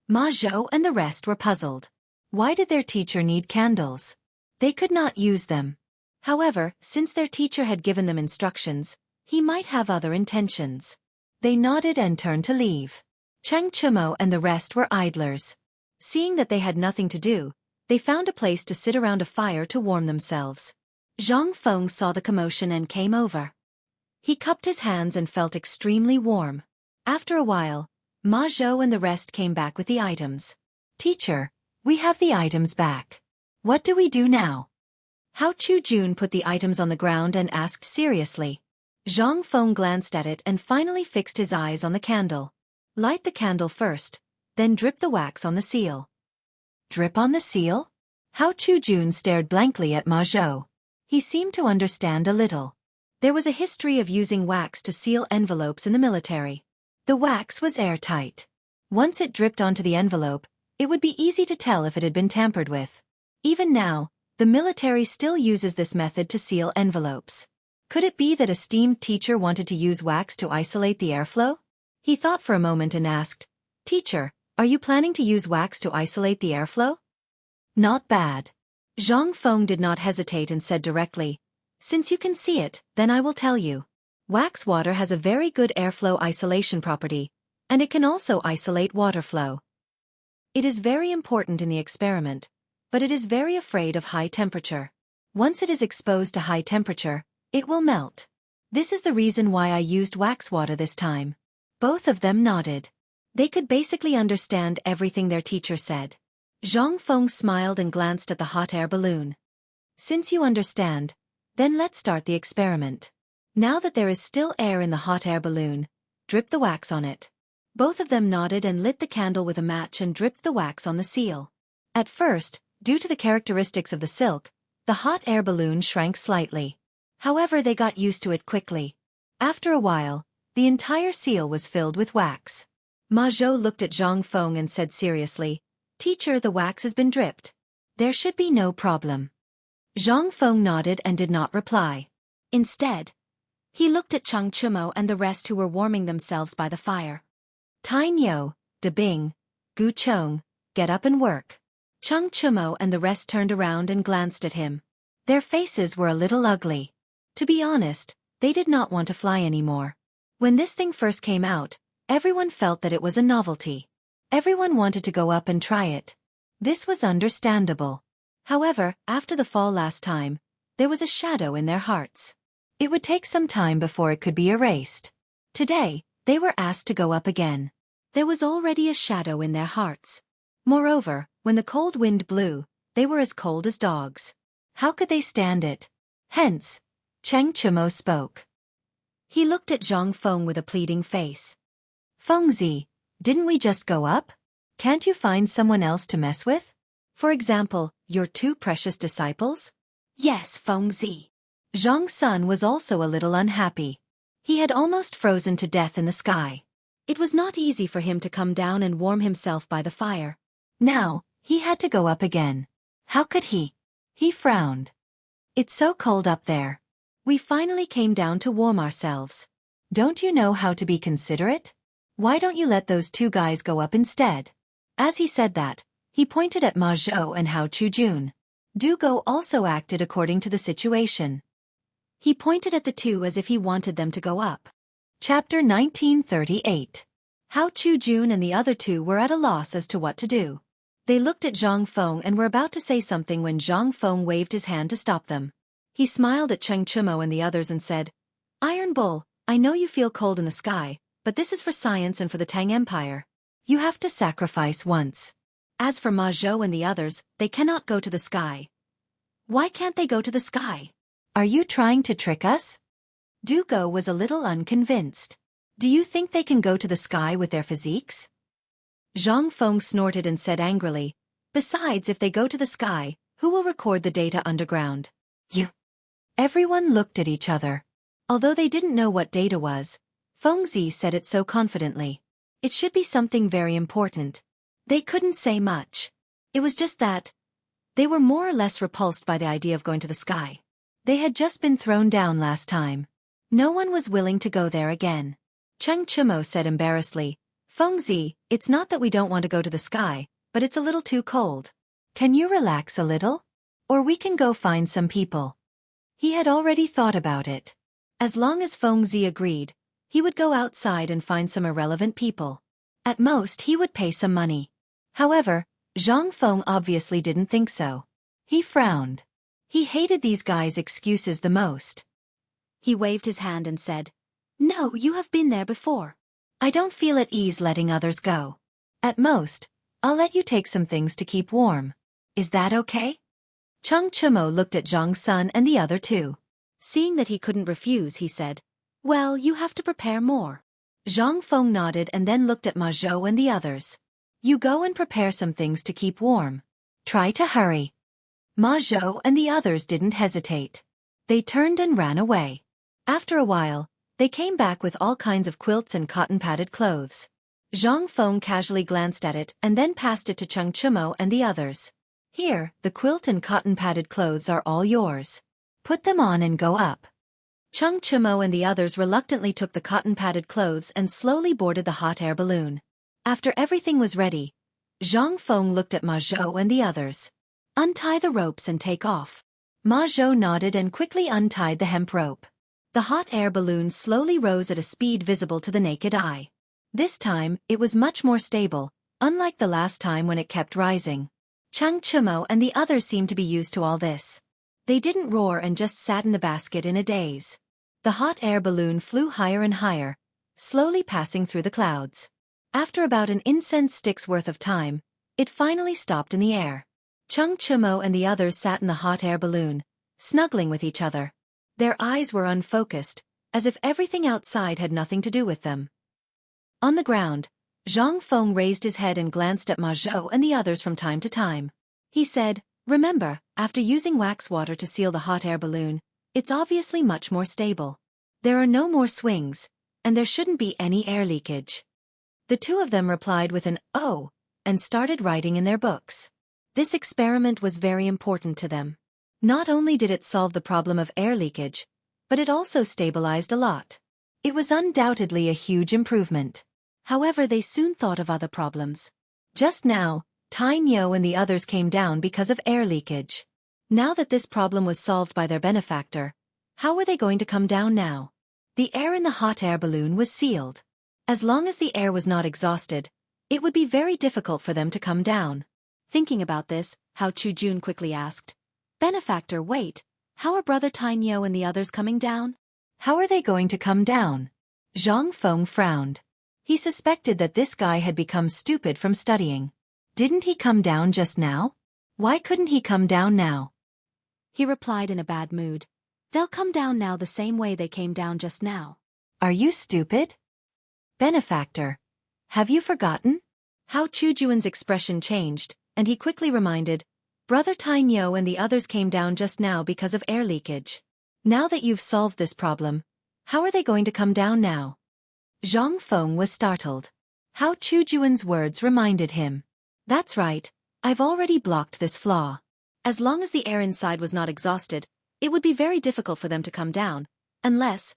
Ma Zhou and the rest were puzzled. Why did their teacher need candles? They could not use them. However, since their teacher had given them instructions, he might have other intentions. They nodded and turned to leave. Cheng Chimo and the rest were idlers. Seeing that they had nothing to do, they found a place to sit around a fire to warm themselves. Zhang Feng saw the commotion and came over. He cupped his hands and felt extremely warm. After a while, Ma Zhou and the rest came back with the items. "Teacher, we have the items back. What do we do now?" Hao Chu Jun put the items on the ground and asked seriously. Zhang Feng glanced at it and finally fixed his eyes on the candle. "Light the candle first, then drip the wax on the seal." "Drip on the seal?" Hao Chu Jun stared blankly at Ma Zhou. He seemed to understand a little. There was a history of using wax to seal envelopes in the military. The wax was airtight. Once it dripped onto the envelope, it would be easy to tell if it had been tampered with. Even now, the military still uses this method to seal envelopes. Could it be that a esteemed teacher wanted to use wax to isolate the airflow? He thought for a moment and asked, "Teacher, are you planning to use wax to isolate the airflow?" "Not bad." Zhang Feng did not hesitate and said directly, "Since you can see it, then I will tell you. Wax water has a very good airflow isolation property, and it can also isolate water flow. It is very important in the experiment, but it is very afraid of high temperature. Once it is exposed to high temperature, it will melt. This is the reason why I used wax water this time." Both of them nodded. They could basically understand everything their teacher said. Zhang Feng smiled and glanced at the hot air balloon. "Since you understand, then let's start the experiment. Now that there is still air in the hot air balloon, drip the wax on it." Both of them nodded and lit the candle with a match and dripped the wax on the seal. At first, due to the characteristics of the silk, the hot air balloon shrank slightly. However, they got used to it quickly. After a while, the entire seal was filled with wax. Ma Zhou looked at Zhang Feng and said seriously, "Teacher, the wax has been dripped. There should be no problem." Zhang Feng nodded and did not reply. Instead, he looked at Cheng Chimo and the rest who were warming themselves by the fire. "Tang Yo, De Bing, Gu Chong, get up and work." Cheng Chimo and the rest turned around and glanced at him. Their faces were a little ugly. To be honest, they did not want to fly anymore. When this thing first came out, everyone felt that it was a novelty. Everyone wanted to go up and try it. This was understandable. However, after the fall last time, there was a shadow in their hearts. It would take some time before it could be erased. Today, they were asked to go up again. There was already a shadow in their hearts. Moreover, when the cold wind blew, they were as cold as dogs. How could they stand it? Hence, Cheng Chimo spoke. He looked at Zhang Feng with a pleading face. "Fengzi, didn't we just go up? Can't you find someone else to mess with? For example, your two precious disciples?" "Yes, Fengzi." Zhang Sun was also a little unhappy. He had almost frozen to death in the sky. It was not easy for him to come down and warm himself by the fire. Now, he had to go up again. How could he? He frowned. It's so cold up there. We finally came down to warm ourselves. Don't you know how to be considerate? Why don't you let those two guys go up instead? As he said that, he pointed at Ma Zhou and Hao Chujun. Dugo also acted according to the situation. He pointed at the two as if he wanted them to go up. Chapter 1938. Hao Chujun and the other two were at a loss as to what to do. They looked at Zhang Feng and were about to say something when Zhang Feng waved his hand to stop them. He smiled at Cheng Chumo and the others and said, Iron Bull, I know you feel cold in the sky, but this is for science and for the Tang Empire. You have to sacrifice once. As for Ma Zhou and the others, they cannot go to the sky. Why can't they go to the sky? Are you trying to trick us? Dugo was a little unconvinced. Do you think they can go to the sky with their physiques? Zhang Feng snorted and said angrily, Besides, if they go to the sky, who will record the data underground? You. Everyone looked at each other. Although they didn't know what data was, Fengzi said it so confidently. It should be something very important. They couldn't say much. It was just that they were more or less repulsed by the idea of going to the sky. They had just been thrown down last time. No one was willing to go there again. Cheng Chumo said embarrassedly, Fengzi, it's not that we don't want to go to the sky, but it's a little too cold. Can you relax a little? Or we can go find some people. He had already thought about it. As long as Fengzi agreed, he would go outside and find some irrelevant people. At most he would pay some money. However, Zhang Feng obviously didn't think so. He frowned. He hated these guys' excuses the most. He waved his hand and said, No, you have been there before. I don't feel at ease letting others go. At most, I'll let you take some things to keep warm. Is that okay? Cheng Chumo looked at Zhang Sun and the other two. Seeing that he couldn't refuse, he said, Well, you have to prepare more. Zhang Feng nodded and then looked at Ma Zhou and the others. You go and prepare some things to keep warm. Try to hurry. Ma Zhou and the others didn't hesitate. They turned and ran away. After a while, they came back with all kinds of quilts and cotton-padded clothes. Zhang Feng casually glanced at it and then passed it to Cheng Chumo and the others. Here, the quilt and cotton-padded clothes are all yours. Put them on and go up. Cheng Chumo and the others reluctantly took the cotton-padded clothes and slowly boarded the hot air balloon. After everything was ready, Zhang Feng looked at Ma Zhou and the others. Untie the ropes and take off. Ma Zhou nodded and quickly untied the hemp rope. The hot air balloon slowly rose at a speed visible to the naked eye. This time, it was much more stable, unlike the last time when it kept rising. Cheng Chumo and the others seemed to be used to all this. They didn't roar and just sat in the basket in a daze. The hot air balloon flew higher and higher, slowly passing through the clouds. After about an incense stick's worth of time, it finally stopped in the air. Cheng Chumo and the others sat in the hot air balloon, snuggling with each other. Their eyes were unfocused, as if everything outside had nothing to do with them. On the ground, Zhang Feng raised his head and glanced at Ma Zhou and the others from time to time. He said, Remember, after using wax water to seal the hot air balloon, it's obviously much more stable. There are no more swings, and there shouldn't be any air leakage. The two of them replied with an "Oh," and started writing in their books. This experiment was very important to them. Not only did it solve the problem of air leakage, but it also stabilized a lot. It was undoubtedly a huge improvement. However, they soon thought of other problems. Just now, Tai Nyo and the others came down because of air leakage. Now that this problem was solved by their benefactor, how were they going to come down now? The air in the hot air balloon was sealed. As long as the air was not exhausted, it would be very difficult for them to come down. Thinking about this, Hao Chujun quickly asked, Benefactor, wait, how are Brother Tai Nyo and the others coming down? How are they going to come down? Zhang Feng frowned. He suspected that this guy had become stupid from studying. Didn't he come down just now? Why couldn't he come down now? He replied in a bad mood. They'll come down now the same way they came down just now. Are you stupid? Benefactor, have you forgotten? Hao Chujun's expression changed, and he quickly reminded, Brother Tai Nyo and the others came down just now because of air leakage. Now that you've solved this problem, how are they going to come down now? Zhang Feng was startled. How Chujuan's words reminded him. That's right, I've already blocked this flaw. As long as the air inside was not exhausted, it would be very difficult for them to come down, unless...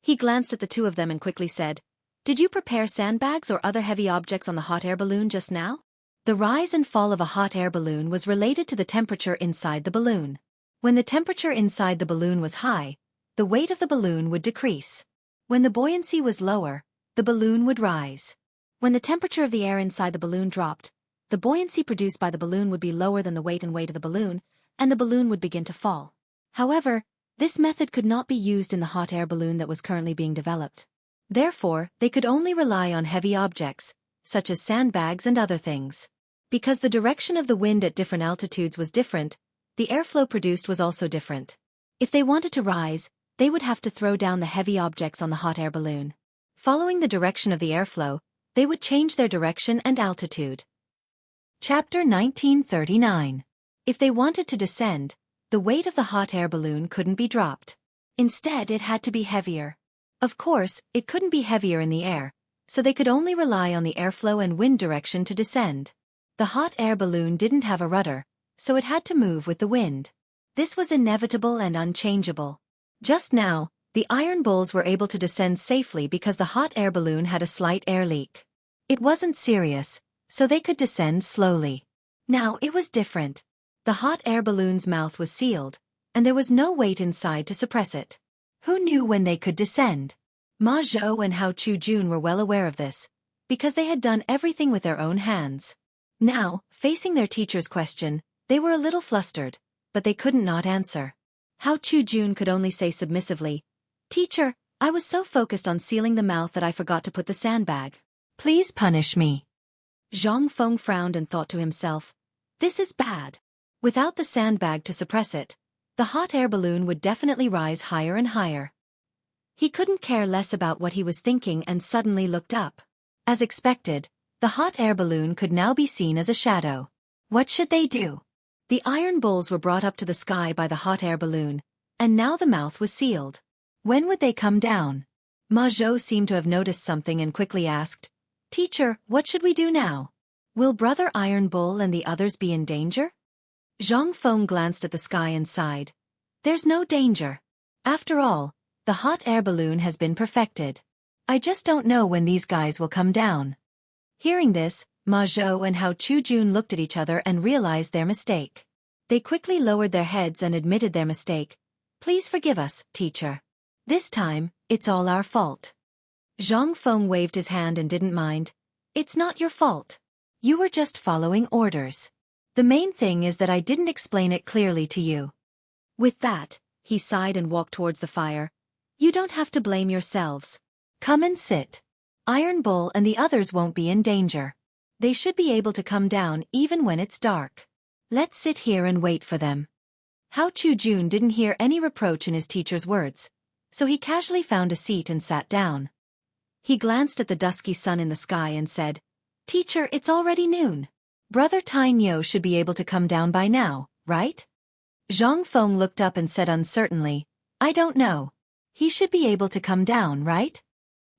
He glanced at the two of them and quickly said, "Did you prepare sandbags or other heavy objects on the hot air balloon just now?" The rise and fall of a hot air balloon was related to the temperature inside the balloon. When the temperature inside the balloon was high, the weight of the balloon would decrease. When the buoyancy was lower, the balloon would rise. When the temperature of the air inside the balloon dropped, the buoyancy produced by the balloon would be lower than the weight of the balloon, and the balloon would begin to fall. However, this method could not be used in the hot air balloon that was currently being developed. Therefore, they could only rely on heavy objects, such as sandbags and other things. Because the direction of the wind at different altitudes was different, the airflow produced was also different. If they wanted to rise, they would have to throw down the heavy objects on the hot air balloon. Following the direction of the airflow, they would change their direction and altitude. Chapter 1939. If they wanted to descend, the weight of the hot air balloon couldn't be dropped. Instead, it had to be heavier. Of course, it couldn't be heavier in the air, so they could only rely on the airflow and wind direction to descend. The hot air balloon didn't have a rudder, so it had to move with the wind. This was inevitable and unchangeable. Just now, the iron bulls were able to descend safely because the hot air balloon had a slight air leak. It wasn't serious, so they could descend slowly. Now it was different. The hot air balloon's mouth was sealed, and there was no weight inside to suppress it. Who knew when they could descend? Ma Zhou and Hao Chujun were well aware of this, because they had done everything with their own hands. Now, facing their teacher's question, they were a little flustered, but they couldn't not answer. Hao Chujun could only say submissively, "Teacher, I was so focused on sealing the mouth that I forgot to put the sandbag. Please punish me." Zhang Feng frowned and thought to himself, "This is bad." Without the sandbag to suppress it, the hot air balloon would definitely rise higher and higher. He couldn't care less about what he was thinking and suddenly looked up. As expected, the hot air balloon could now be seen as a shadow. What should they do? The iron bulls were brought up to the sky by the hot air balloon, and now the mouth was sealed. When would they come down? Ma Zhou seemed to have noticed something and quickly asked, "Teacher, what should we do now? Will Brother Iron Bull and the others be in danger?" Zhang Feng glanced at the sky and sighed. "There's no danger. After all, the hot air balloon has been perfected. I just don't know when these guys will come down." Hearing this, Ma Zhou and Hao Chujun looked at each other and realized their mistake. They quickly lowered their heads and admitted their mistake. "Please forgive us, teacher. This time, it's all our fault." Zhang Feng waved his hand and didn't mind. "It's not your fault. You were just following orders. The main thing is that I didn't explain it clearly to you." With that, he sighed and walked towards the fire. "You don't have to blame yourselves. Come and sit. Iron Bull and the others won't be in danger. They should be able to come down even when it's dark. Let's sit here and wait for them." Hao Chujun didn't hear any reproach in his teacher's words, so he casually found a seat and sat down. He glanced at the dusky sun in the sky and said, "Teacher, it's already noon. Brother Tainyo should be able to come down by now, right?" Zhang Feng looked up and said uncertainly, "I don't know. He should be able to come down, right?"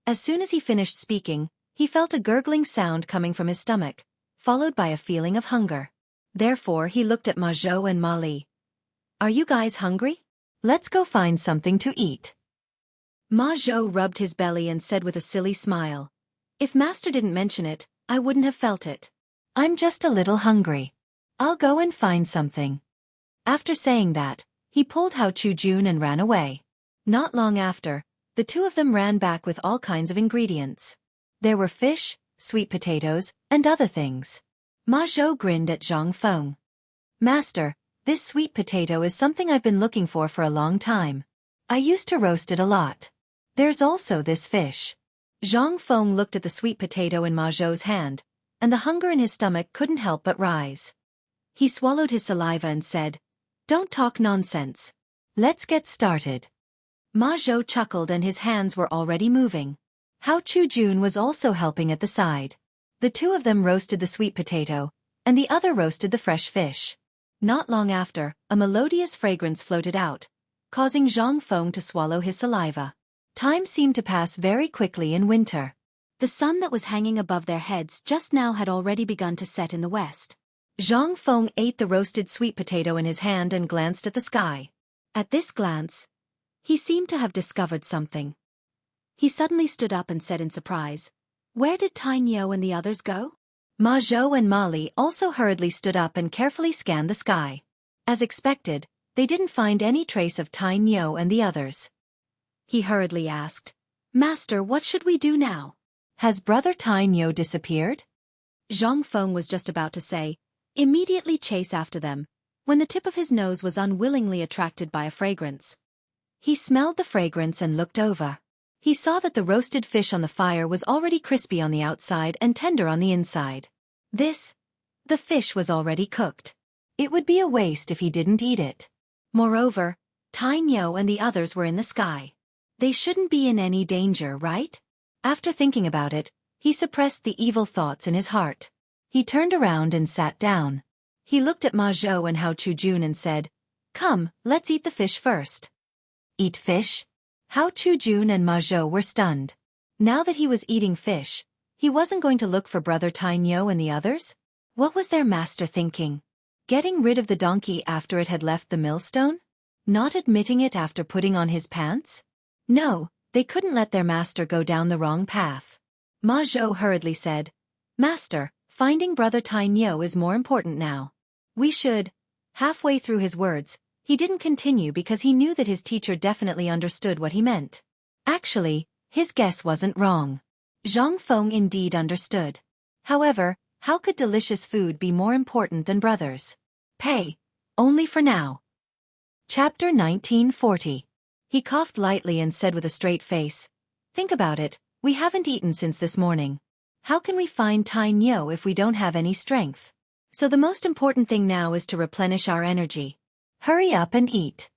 As soon as he finished speaking, he felt a gurgling sound coming from his stomach, followed by a feeling of hunger. Therefore he looked at Ma Zhou and Ma Li. "Are you guys hungry? Let's go find something to eat." Ma Zhou rubbed his belly and said with a silly smile, "If Master didn't mention it, I wouldn't have felt it. I'm just a little hungry. I'll go and find something." After saying that, he pulled Hao Chujun and ran away. Not long after, the two of them ran back with all kinds of ingredients. There were fish, sweet potatoes, and other things. Ma Zhou grinned at Zhang Feng. "Master, this sweet potato is something I've been looking for a long time. I used to roast it a lot. There's also this fish." Zhang Feng looked at the sweet potato in Ma Zhou's hand, and the hunger in his stomach couldn't help but rise. He swallowed his saliva and said, "Don't talk nonsense. Let's get started." Ma Zhou chuckled and his hands were already moving. Hao Chujun was also helping at the side. The two of them roasted the sweet potato, and the other roasted the fresh fish. Not long after, a melodious fragrance floated out, causing Zhang Feng to swallow his saliva. Time seemed to pass very quickly in winter. The sun that was hanging above their heads just now had already begun to set in the west. Zhang Feng ate the roasted sweet potato in his hand and glanced at the sky. At this glance, he seemed to have discovered something. He suddenly stood up and said in surprise, "Where did Tang and the others go?" Ma Zhou and Ma Li also hurriedly stood up and carefully scanned the sky. As expected, they didn't find any trace of Tang and the others. He hurriedly asked, "Master, what should we do now? Has brother Tang disappeared?" Zhang Feng was just about to say, "Immediately chase after them," when the tip of his nose was unwillingly attracted by a fragrance. He smelled the fragrance and looked over. He saw that the roasted fish on the fire was already crispy on the outside and tender on the inside. The fish was already cooked. It would be a waste if he didn't eat it. Moreover, Tang and the others were in the sky. They shouldn't be in any danger, right? After thinking about it, he suppressed the evil thoughts in his heart. He turned around and sat down. He looked at Ma Zhou and Hao Chujun and said, "Come, let's eat the fish first." Eat fish? Hao Chujun and Ma Zhou were stunned. Now that he was eating fish, he wasn't going to look for brother Tang and the others? What was their master thinking? Getting rid of the donkey after it had left the millstone? Not admitting it after putting on his pants? No, they couldn't let their master go down the wrong path. Ma Zhou hurriedly said, "Master, finding brother Tang is more important now. We should—" Halfway through his words, he didn't continue because he knew that his teacher definitely understood what he meant. Actually, his guess wasn't wrong. Zhang Feng indeed understood. However, how could delicious food be more important than brothers? Pay. Only for now. Chapter 1940. He coughed lightly and said with a straight face, "Think about it, we haven't eaten since this morning. How can we find Tang if we don't have any strength? So the most important thing now is to replenish our energy. Hurry up and eat."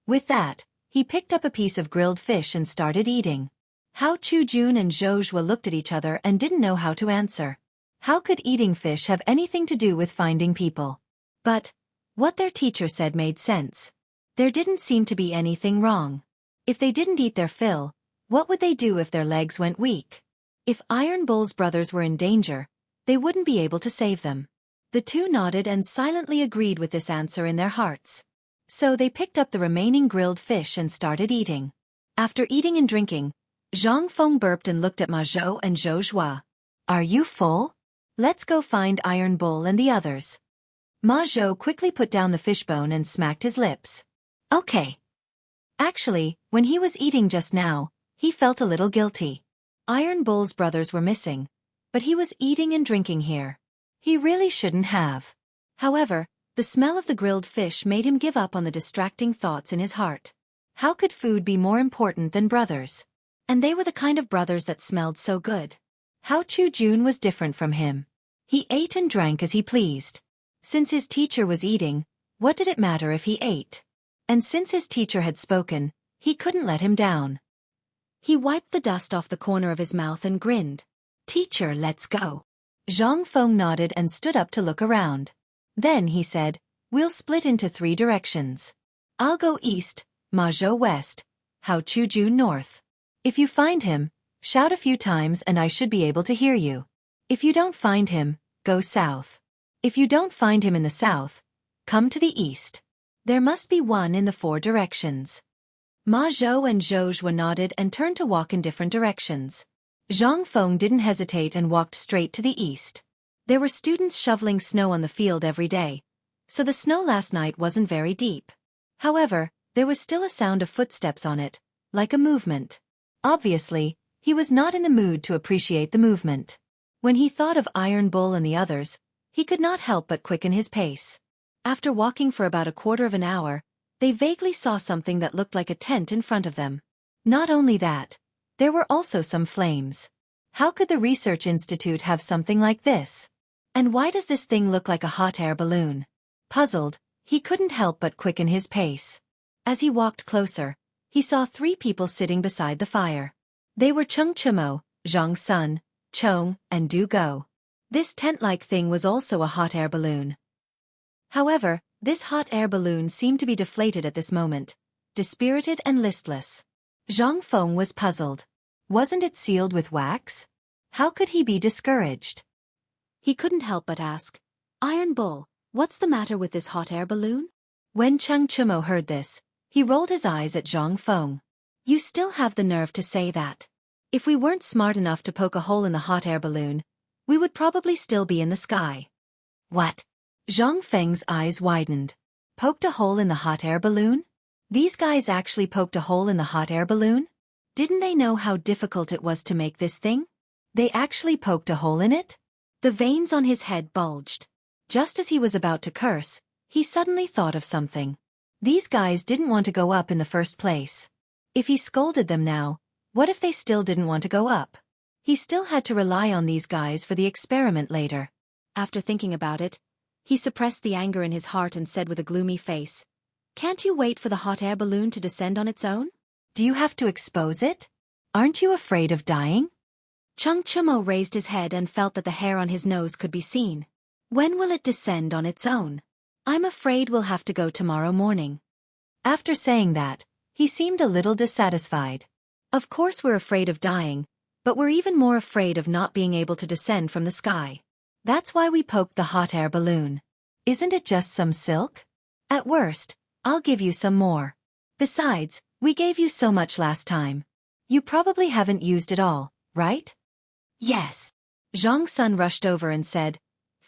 With that, he picked up a piece of grilled fish and started eating. Hao Chujun and Zhou Zhua looked at each other and didn't know how to answer. How could eating fish have anything to do with finding people? But what their teacher said made sense. There didn't seem to be anything wrong. If they didn't eat their fill, what would they do if their legs went weak? If Iron Bull's brothers were in danger, they wouldn't be able to save them. The two nodded and silently agreed with this answer in their hearts. So they picked up the remaining grilled fish and started eating. After eating and drinking, Zhang Feng burped and looked at Ma Zhou and Zhou Zhua. "Are you full? Let's go find Iron Bull and the others." Ma Zhou quickly put down the fishbone and smacked his lips. "Okay." Actually, when he was eating just now, he felt a little guilty. Iron Bull's brothers were missing, but he was eating and drinking here. He really shouldn't have. However, the smell of the grilled fish made him give up on the distracting thoughts in his heart. How could food be more important than brothers? And they were the kind of brothers that smelled so good. Hao Chujun was different from him. He ate and drank as he pleased. Since his teacher was eating, what did it matter if he ate? And since his teacher had spoken, he couldn't let him down. He wiped the dust off the corner of his mouth and grinned. "Teacher, let's go." Zhang Feng nodded and stood up to look around. Then he said, "We'll split into 3 directions. I'll go east, Ma Zhou west, Hao Chujun north. If you find him, shout a few times and I should be able to hear you. If you don't find him, go south. If you don't find him in the south, come to the east. There must be one in the 4 directions." Ma Zhou and Zhou Zhua nodded and turned to walk in different directions. Zhang Feng didn't hesitate and walked straight to the east. There were students shoveling snow on the field every day, so the snow last night wasn't very deep. However, there was still a sound of footsteps on it, like a movement. Obviously, he was not in the mood to appreciate the movement. When he thought of Iron Bull and the others, he could not help but quicken his pace. After walking for about a quarter of an hour, they vaguely saw something that looked like a tent in front of them. Not only that, there were also some flames. How could the research institute have something like this? And why does this thing look like a hot air balloon? Puzzled, he couldn't help but quicken his pace. As he walked closer, he saw 3 people sitting beside the fire. They were Cheng Chimo, Zhang Sun, Chong, and Du Go. This tent-like thing was also a hot air balloon. However, this hot air balloon seemed to be deflated at this moment, dispirited and listless. Zhang Feng was puzzled. Wasn't it sealed with wax? How could he be discouraged? He couldn't help but ask, Iron Bull, what's the matter with this hot air balloon? When Cheng Chumo heard this, he rolled his eyes at Zhang Feng. You still have the nerve to say that. If we weren't smart enough to poke a hole in the hot air balloon, we would probably still be in the sky. What? Zhang Feng's eyes widened. Poked a hole in the hot air balloon? These guys actually poked a hole in the hot air balloon? Didn't they know how difficult it was to make this thing? They actually poked a hole in it? The veins on his head bulged. Just as he was about to curse, he suddenly thought of something. These guys didn't want to go up in the first place. If he scolded them now, what if they still didn't want to go up? He still had to rely on these guys for the experiment later. After thinking about it, he suppressed the anger in his heart and said with a gloomy face, Can't you wait for the hot air balloon to descend on its own? Do you have to expose it? Aren't you afraid of dying? Cheng Chumo raised his head and felt that the hair on his nose could be seen. When will it descend on its own? I'm afraid we'll have to go tomorrow morning. After saying that, he seemed a little dissatisfied. Of course we're afraid of dying, but we're even more afraid of not being able to descend from the sky. That's why we poked the hot air balloon. Isn't it just some silk? At worst, I'll give you some more. Besides, we gave you so much last time. You probably haven't used it all, right? Yes. Zhang Sun rushed over and said,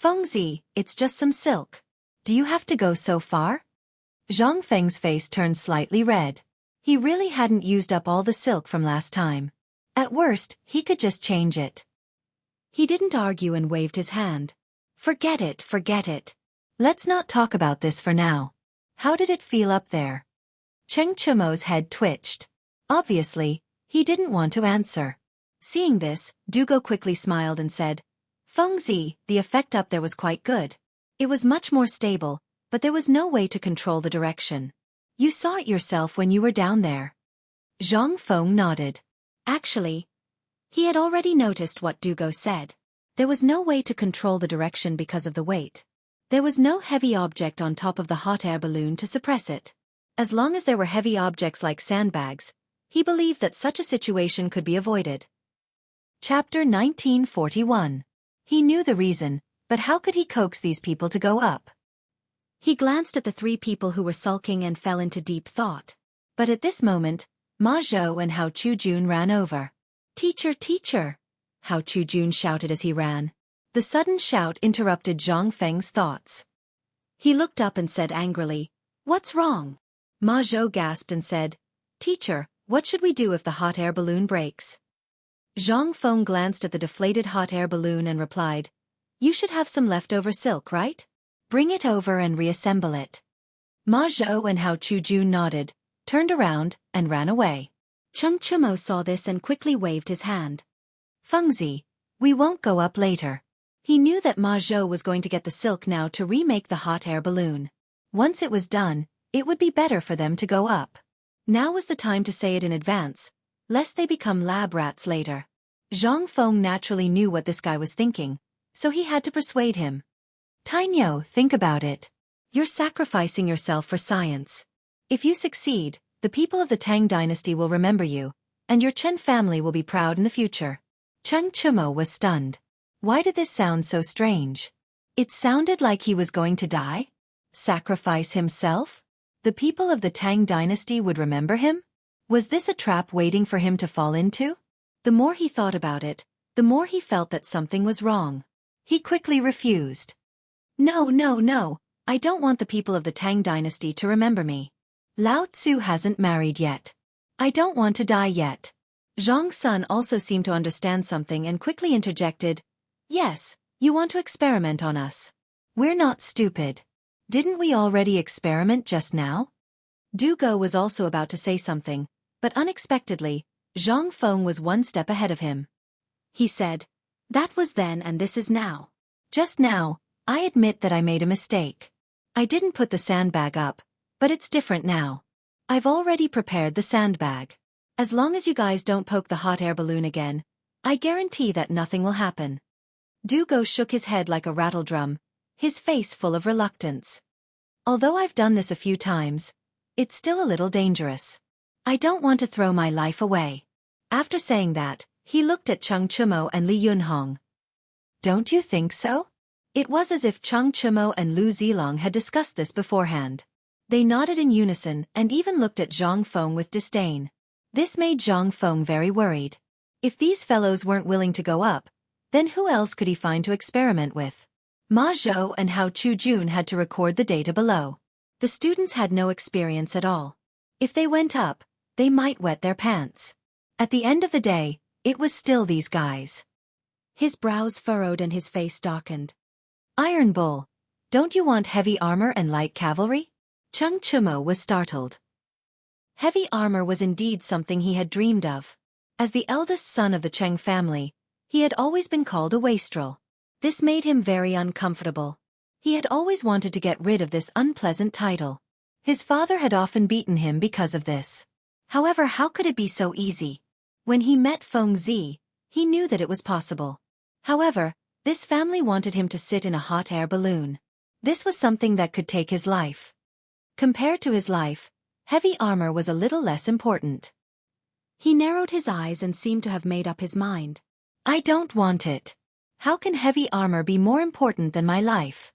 Fengzi, it's just some silk. Do you have to go so far? Zhang Feng's face turned slightly red. He really hadn't used up all the silk from last time. At worst, he could just change it. He didn't argue and waved his hand. Forget it, forget it. Let's not talk about this for now. How did it feel up there? Cheng Chumo's head twitched. Obviously, he didn't want to answer. Seeing this, Dugo quickly smiled and said, Fengzi, the effect up there was quite good. It was much more stable, but there was no way to control the direction. You saw it yourself when you were down there. Zhang Feng nodded. Actually, he had already noticed what Dugo said. There was no way to control the direction because of the weight. There was no heavy object on top of the hot air balloon to suppress it. As long as there were heavy objects like sandbags, he believed that such a situation could be avoided. Chapter 1941. He knew the reason, but how could he coax these people to go up? He glanced at the three people who were sulking and fell into deep thought. But at this moment, Ma Zhou and Hao Chujun ran over. Teacher, teacher! Hao Chujun shouted as he ran. The sudden shout interrupted Zhang Feng's thoughts. He looked up and said angrily, What's wrong? Ma Zhou gasped and said, Teacher, what should we do if the hot air balloon breaks? Zhang Feng glanced at the deflated hot air balloon and replied, You should have some leftover silk, right? Bring it over and reassemble it. Ma Zhou and Hao Chujun nodded, turned around, and ran away. Cheng Chumo saw this and quickly waved his hand. Fengzi, we won't go up later. He knew that Ma Zhou was going to get the silk now to remake the hot air balloon. Once it was done, it would be better for them to go up. Now was the time to say it in advance, lest they become lab rats later. Zhang Feng naturally knew what this guy was thinking, so he had to persuade him. Tainyo, think about it. You're sacrificing yourself for science. If you succeed, the people of the Tang dynasty will remember you, and your Chen family will be proud in the future. Cheng Chumo was stunned. Why did this sound so strange? It sounded like he was going to die? Sacrifice himself? The people of the Tang dynasty would remember him? Was this a trap waiting for him to fall into? The more he thought about it, the more he felt that something was wrong. He quickly refused. No, no, no, I don't want the people of the Tang dynasty to remember me. Lao Tzu hasn't married yet. I don't want to die yet. Zhang Sun also seemed to understand something and quickly interjected, Yes, you want to experiment on us. We're not stupid. Didn't we already experiment just now? Dugo was also about to say something, but unexpectedly, Zhang Feng was one step ahead of him. He said, That was then and this is now. Just now, I admit that I made a mistake. I didn't put the sandbag up, but it's different now. I've already prepared the sandbag. As long as you guys don't poke the hot air balloon again, I guarantee that nothing will happen. Dugo shook his head like a rattledrum, his face full of reluctance. Although I've done this a few times, it's still a little dangerous. I don't want to throw my life away. After saying that, he looked at Cheng Chumo and Li Yunhong. Don't you think so? It was as if Cheng Chumo and Lu Zilong had discussed this beforehand. They nodded in unison and even looked at Zhang Feng with disdain. This made Zhang Feng very worried. If these fellows weren't willing to go up, then who else could he find to experiment with? Ma Zhou and Hao Chujun had to record the data below. The students had no experience at all. If they went up, they might wet their pants. At the end of the day, it was still these guys. His brows furrowed and his face darkened. Iron Bull, don't you want heavy armor and light cavalry? Cheng Chumo was startled. Heavy armor was indeed something he had dreamed of. As the eldest son of the Cheng family, he had always been called a wastrel. This made him very uncomfortable. He had always wanted to get rid of this unpleasant title. His father had often beaten him because of this. However, how could it be so easy? When he met Feng Zi, he knew that it was possible. However, this family wanted him to sit in a hot air balloon. This was something that could take his life. Compared to his life, heavy armor was a little less important. He narrowed his eyes and seemed to have made up his mind. I don't want it. How can heavy armor be more important than my life?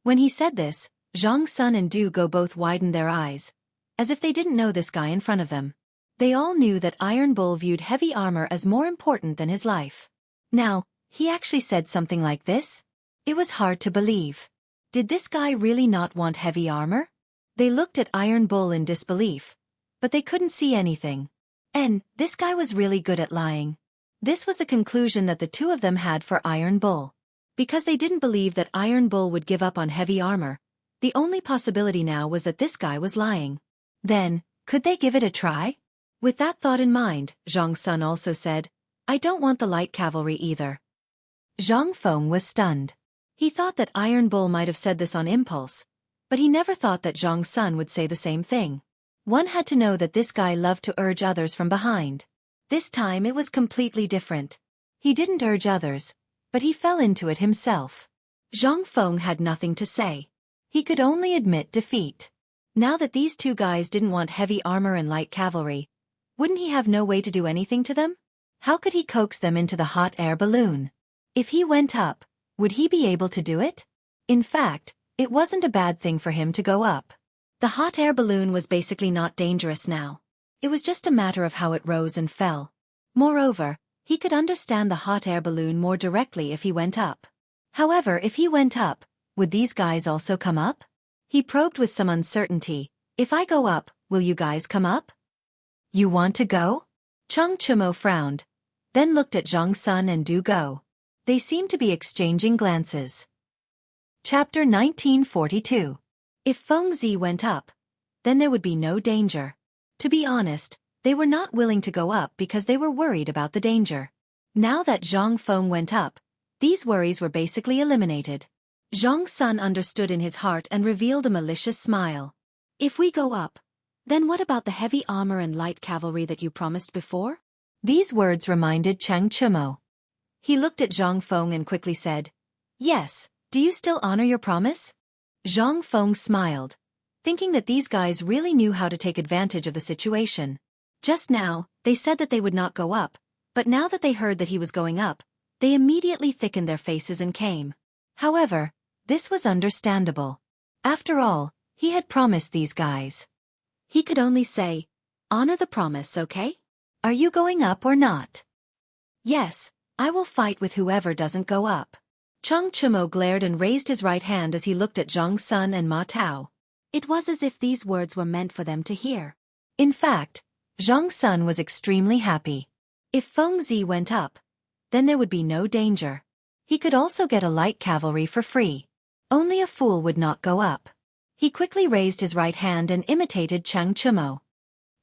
When he said this, Zhang Sun and Du Go both widened their eyes, as if they didn't know this guy in front of them. They all knew that Iron Bull viewed heavy armor as more important than his life. Now, he actually said something like this? It was hard to believe. Did this guy really not want heavy armor? They looked at Iron Bull in disbelief, but they couldn't see anything. And this guy was really good at lying. This was the conclusion that the two of them had for Iron Bull. Because they didn't believe that Iron Bull would give up on heavy armor, the only possibility now was that this guy was lying. Then, could they give it a try? With that thought in mind, Zhang Sun also said, I don't want the light cavalry either. Zhang Feng was stunned. He thought that Iron Bull might have said this on impulse, but he never thought that Zhang Sun would say the same thing. One had to know that this guy loved to urge others from behind. This time it was completely different. He didn't urge others, but he fell into it himself. Zhang Feng had nothing to say. He could only admit defeat. Now that these two guys didn't want heavy armor and light cavalry, wouldn't he have no way to do anything to them? How could he coax them into the hot air balloon? If he went up, would he be able to do it? In fact, it wasn't a bad thing for him to go up. The hot air balloon was basically not dangerous now. It was just a matter of how it rose and fell. Moreover, he could understand the hot air balloon more directly if he went up. However, if he went up, would these guys also come up? He probed with some uncertainty. If I go up, will you guys come up? You want to go? Cheng Chumo frowned, then looked at Zhang Sun and Du Go. They seemed to be exchanging glances. Chapter 1942. If Feng Zi went up, then there would be no danger. To be honest, they were not willing to go up because they were worried about the danger. Now that Zhang Feng went up, these worries were basically eliminated. Zhang Sun understood in his heart and revealed a malicious smile. If we go up, then what about the heavy armor and light cavalry that you promised before? These words reminded Cheng Chumo. He looked at Zhang Feng and quickly said, Yes, do you still honor your promise? Zhang Feng smiled, thinking that these guys really knew how to take advantage of the situation. Just now, they said that they would not go up, but now that they heard that he was going up, they immediately thickened their faces and came. However, this was understandable. After all, he had promised these guys. He could only say, Honor the promise, okay? Are you going up or not? Yes, I will fight with whoever doesn't go up. Cheng Chumo glared and raised his right hand as he looked at Zhang Sun and Ma Tao. It was as if these words were meant for them to hear. In fact, Zhang Sun was extremely happy. If Feng Zi went up, then there would be no danger. He could also get a light cavalry for free. Only a fool would not go up. He quickly raised his right hand and imitated Cheng Chumo.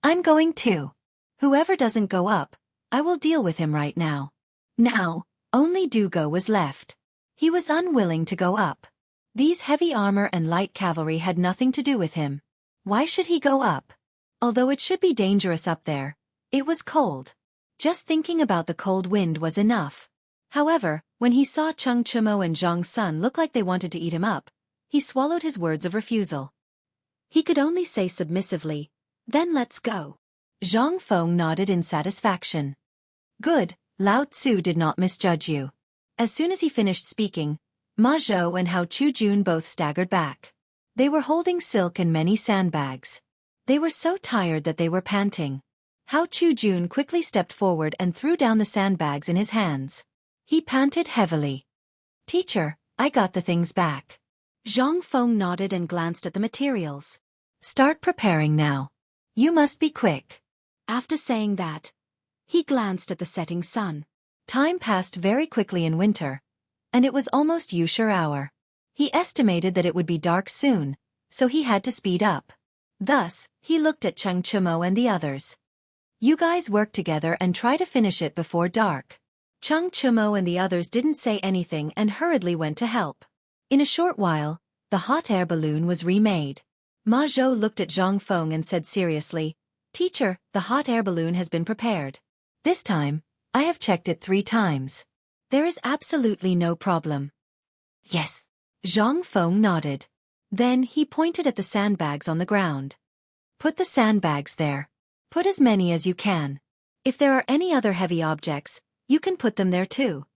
I'm going too. Whoever doesn't go up, I will deal with him right now. Now, only Du Go was left. He was unwilling to go up. These heavy armor and light cavalry had nothing to do with him. Why should he go up? Although it should be dangerous up there, it was cold. Just thinking about the cold wind was enough. However, when he saw Cheng Chumo and Zhang Sun look like they wanted to eat him up, he swallowed his words of refusal. He could only say submissively, Then let's go. Zhang Feng nodded in satisfaction. Good, Lao Tzu did not misjudge you. As soon as he finished speaking, Ma Zhou and Hao Chujun both staggered back. They were holding silk and many sandbags. They were so tired that they were panting. Hao Chujun quickly stepped forward and threw down the sandbags in his hands. He panted heavily. Teacher, I got the things back. Zhang Feng nodded and glanced at the materials. Start preparing now. You must be quick. After saying that, he glanced at the setting sun. Time passed very quickly in winter, and it was almost Wuxia hour. He estimated that it would be dark soon, so he had to speed up. Thus, he looked at Cheng Chumo and the others. You guys work together and try to finish it before dark. Cheng Chumo and the others didn't say anything and hurriedly went to help. In a short while, the hot air balloon was remade. Ma Zhou looked at Zhang Feng and said seriously, Teacher, the hot air balloon has been prepared. This time, I have checked it 3 times. There is absolutely no problem. Yes. Zhang Feng nodded. Then he pointed at the sandbags on the ground. Put the sandbags there. Put as many as you can. If there are any other heavy objects, you can put them there too.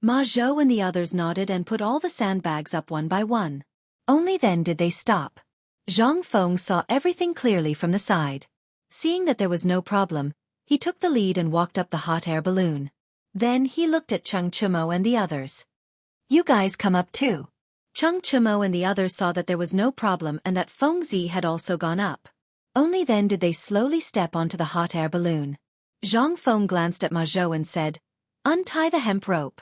Ma Zhou and the others nodded and put all the sandbags up one by one. Only then did they stop. Zhang Feng saw everything clearly from the side. Seeing that there was no problem, he took the lead and walked up the hot air balloon. Then he looked at Cheng Chumo and the others. You guys come up too. Cheng Chumo and the others saw that there was no problem and that Feng Zi had also gone up. Only then did they slowly step onto the hot air balloon. Zhang Feng glanced at Ma Zhou and said, Untie the hemp rope.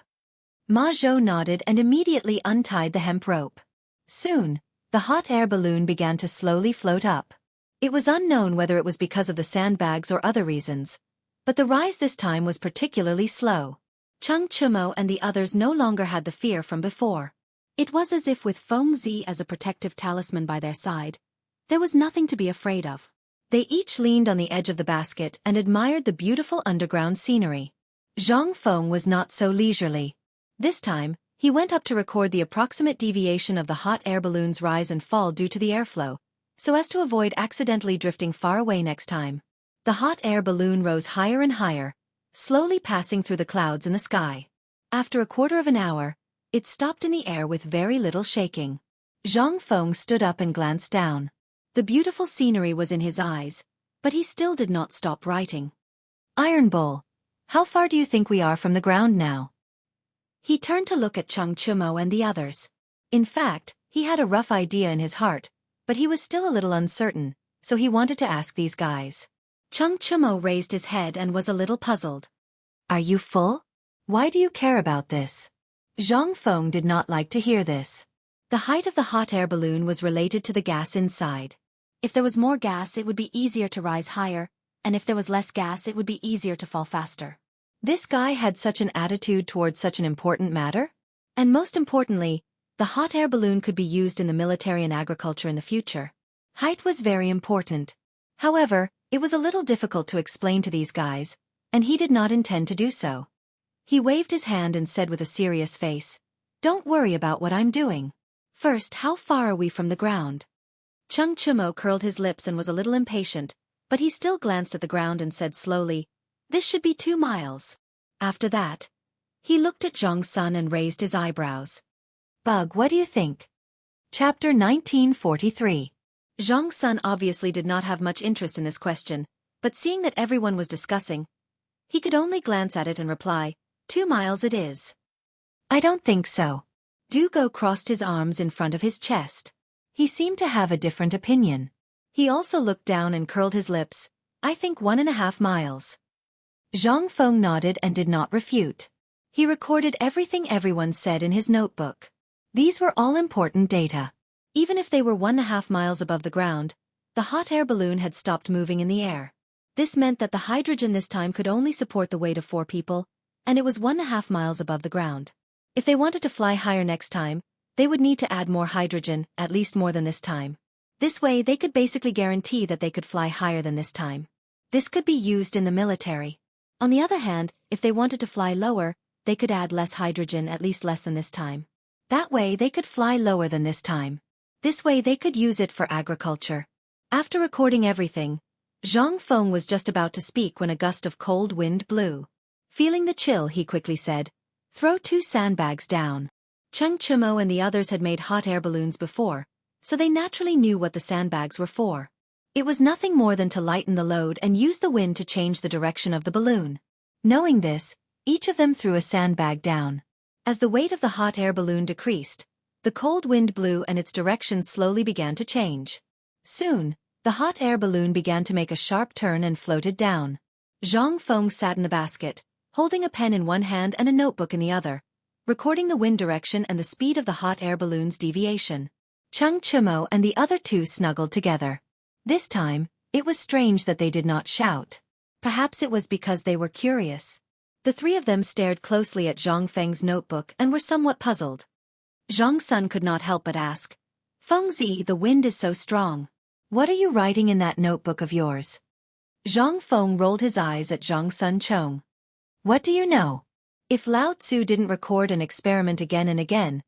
Ma Zhou nodded and immediately untied the hemp rope. Soon, the hot air balloon began to slowly float up. It was unknown whether it was because of the sandbags or other reasons, but the rise this time was particularly slow. Cheng Chumo and the others no longer had the fear from before. It was as if with Feng Zi as a protective talisman by their side, there was nothing to be afraid of. They each leaned on the edge of the basket and admired the beautiful underground scenery. Zhang Feng was not so leisurely. This time, he went up to record the approximate deviation of the hot air balloon's rise and fall due to the airflow, so as to avoid accidentally drifting far away next time. The hot air balloon rose higher and higher, slowly passing through the clouds in the sky. After a quarter of an hour, it stopped in the air with very little shaking. Zhang Feng stood up and glanced down. The beautiful scenery was in his eyes, but he still did not stop writing. Iron Bull, how far do you think we are from the ground now? He turned to look at Cheng Chumo and the others. In fact, he had a rough idea in his heart, but he was still a little uncertain, so he wanted to ask these guys. Cheng Chumo raised his head and was a little puzzled. Are you full? Why do you care about this? Zhang Feng did not like to hear this. The height of the hot air balloon was related to the gas inside. If there was more gas, it would be easier to rise higher, and if there was less gas, it would be easier to fall faster. This guy had such an attitude towards such an important matter? And most importantly, the hot air balloon could be used in the military and agriculture in the future. Height was very important. However, it was a little difficult to explain to these guys, and he did not intend to do so. He waved his hand and said with a serious face, Don't worry about what I'm doing. First, how far are we from the ground? Cheng Chumo curled his lips and was a little impatient, but he still glanced at the ground and said slowly, This should be 2 miles. After that, he looked at Zhang Sun and raised his eyebrows. Bug, what do you think? Chapter 1943. Zhang Sun obviously did not have much interest in this question, but seeing that everyone was discussing, he could only glance at it and reply, 2 miles it is. I don't think so. Dugo crossed his arms in front of his chest. He seemed to have a different opinion. He also looked down and curled his lips. I think 1.5 miles. Zhang Feng nodded and did not refute. He recorded everything everyone said in his notebook. These were all important data. Even if they were 1.5 miles above the ground, the hot air balloon had stopped moving in the air. This meant that the hydrogen this time could only support the weight of 4 people, and it was 1.5 miles above the ground. If they wanted to fly higher next time, they would need to add more hydrogen, at least more than this time. This way they could basically guarantee that they could fly higher than this time. This could be used in the military. On the other hand, if they wanted to fly lower, they could add less hydrogen, at least less than this time. That way they could fly lower than this time. This way they could use it for agriculture. After recording everything, Zhang Feng was just about to speak when a gust of cold wind blew. Feeling the chill, he quickly said, "Throw 2 sandbags down." Cheng Chimo and the others had made hot air balloons before, so they naturally knew what the sandbags were for. It was nothing more than to lighten the load and use the wind to change the direction of the balloon. Knowing this, each of them threw a sandbag down. As the weight of the hot air balloon decreased, the cold wind blew and its direction slowly began to change. Soon, the hot air balloon began to make a sharp turn and floated down. Zhang Feng sat in the basket, holding a pen in one hand and a notebook in the other, recording the wind direction and the speed of the hot air balloon's deviation. Cheng Chimo and the other 2 snuggled together. This time, it was strange that they did not shout. Perhaps it was because they were curious. The 3 of them stared closely at Zhang Feng's notebook and were somewhat puzzled. Zhang Sun could not help but ask, "Fengzi, the wind is so strong. What are you writing in that notebook of yours?" Zhang Feng rolled his eyes at Zhang Sun Chong. "What do you know? If Lao Tzu didn't record an experiment again and again,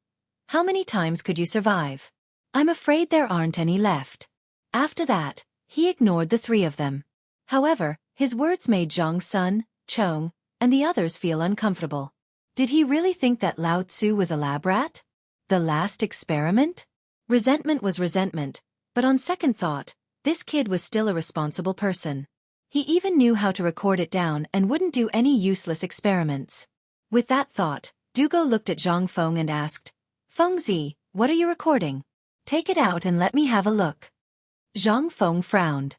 how many times could you survive? I'm afraid there aren't any left." After that, he ignored the 3 of them. However, his words made Zhang Sun, Chong, and the others feel uncomfortable. Did he really think that Lao Tzu was a lab rat? The last experiment? Resentment was resentment, but on second thought, this kid was still a responsible person. He even knew how to record it down and wouldn't do any useless experiments. With that thought, Dugo looked at Zhang Feng and asked, "Fengzi, what are you recording? Take it out and let me have a look." Zhang Feng frowned.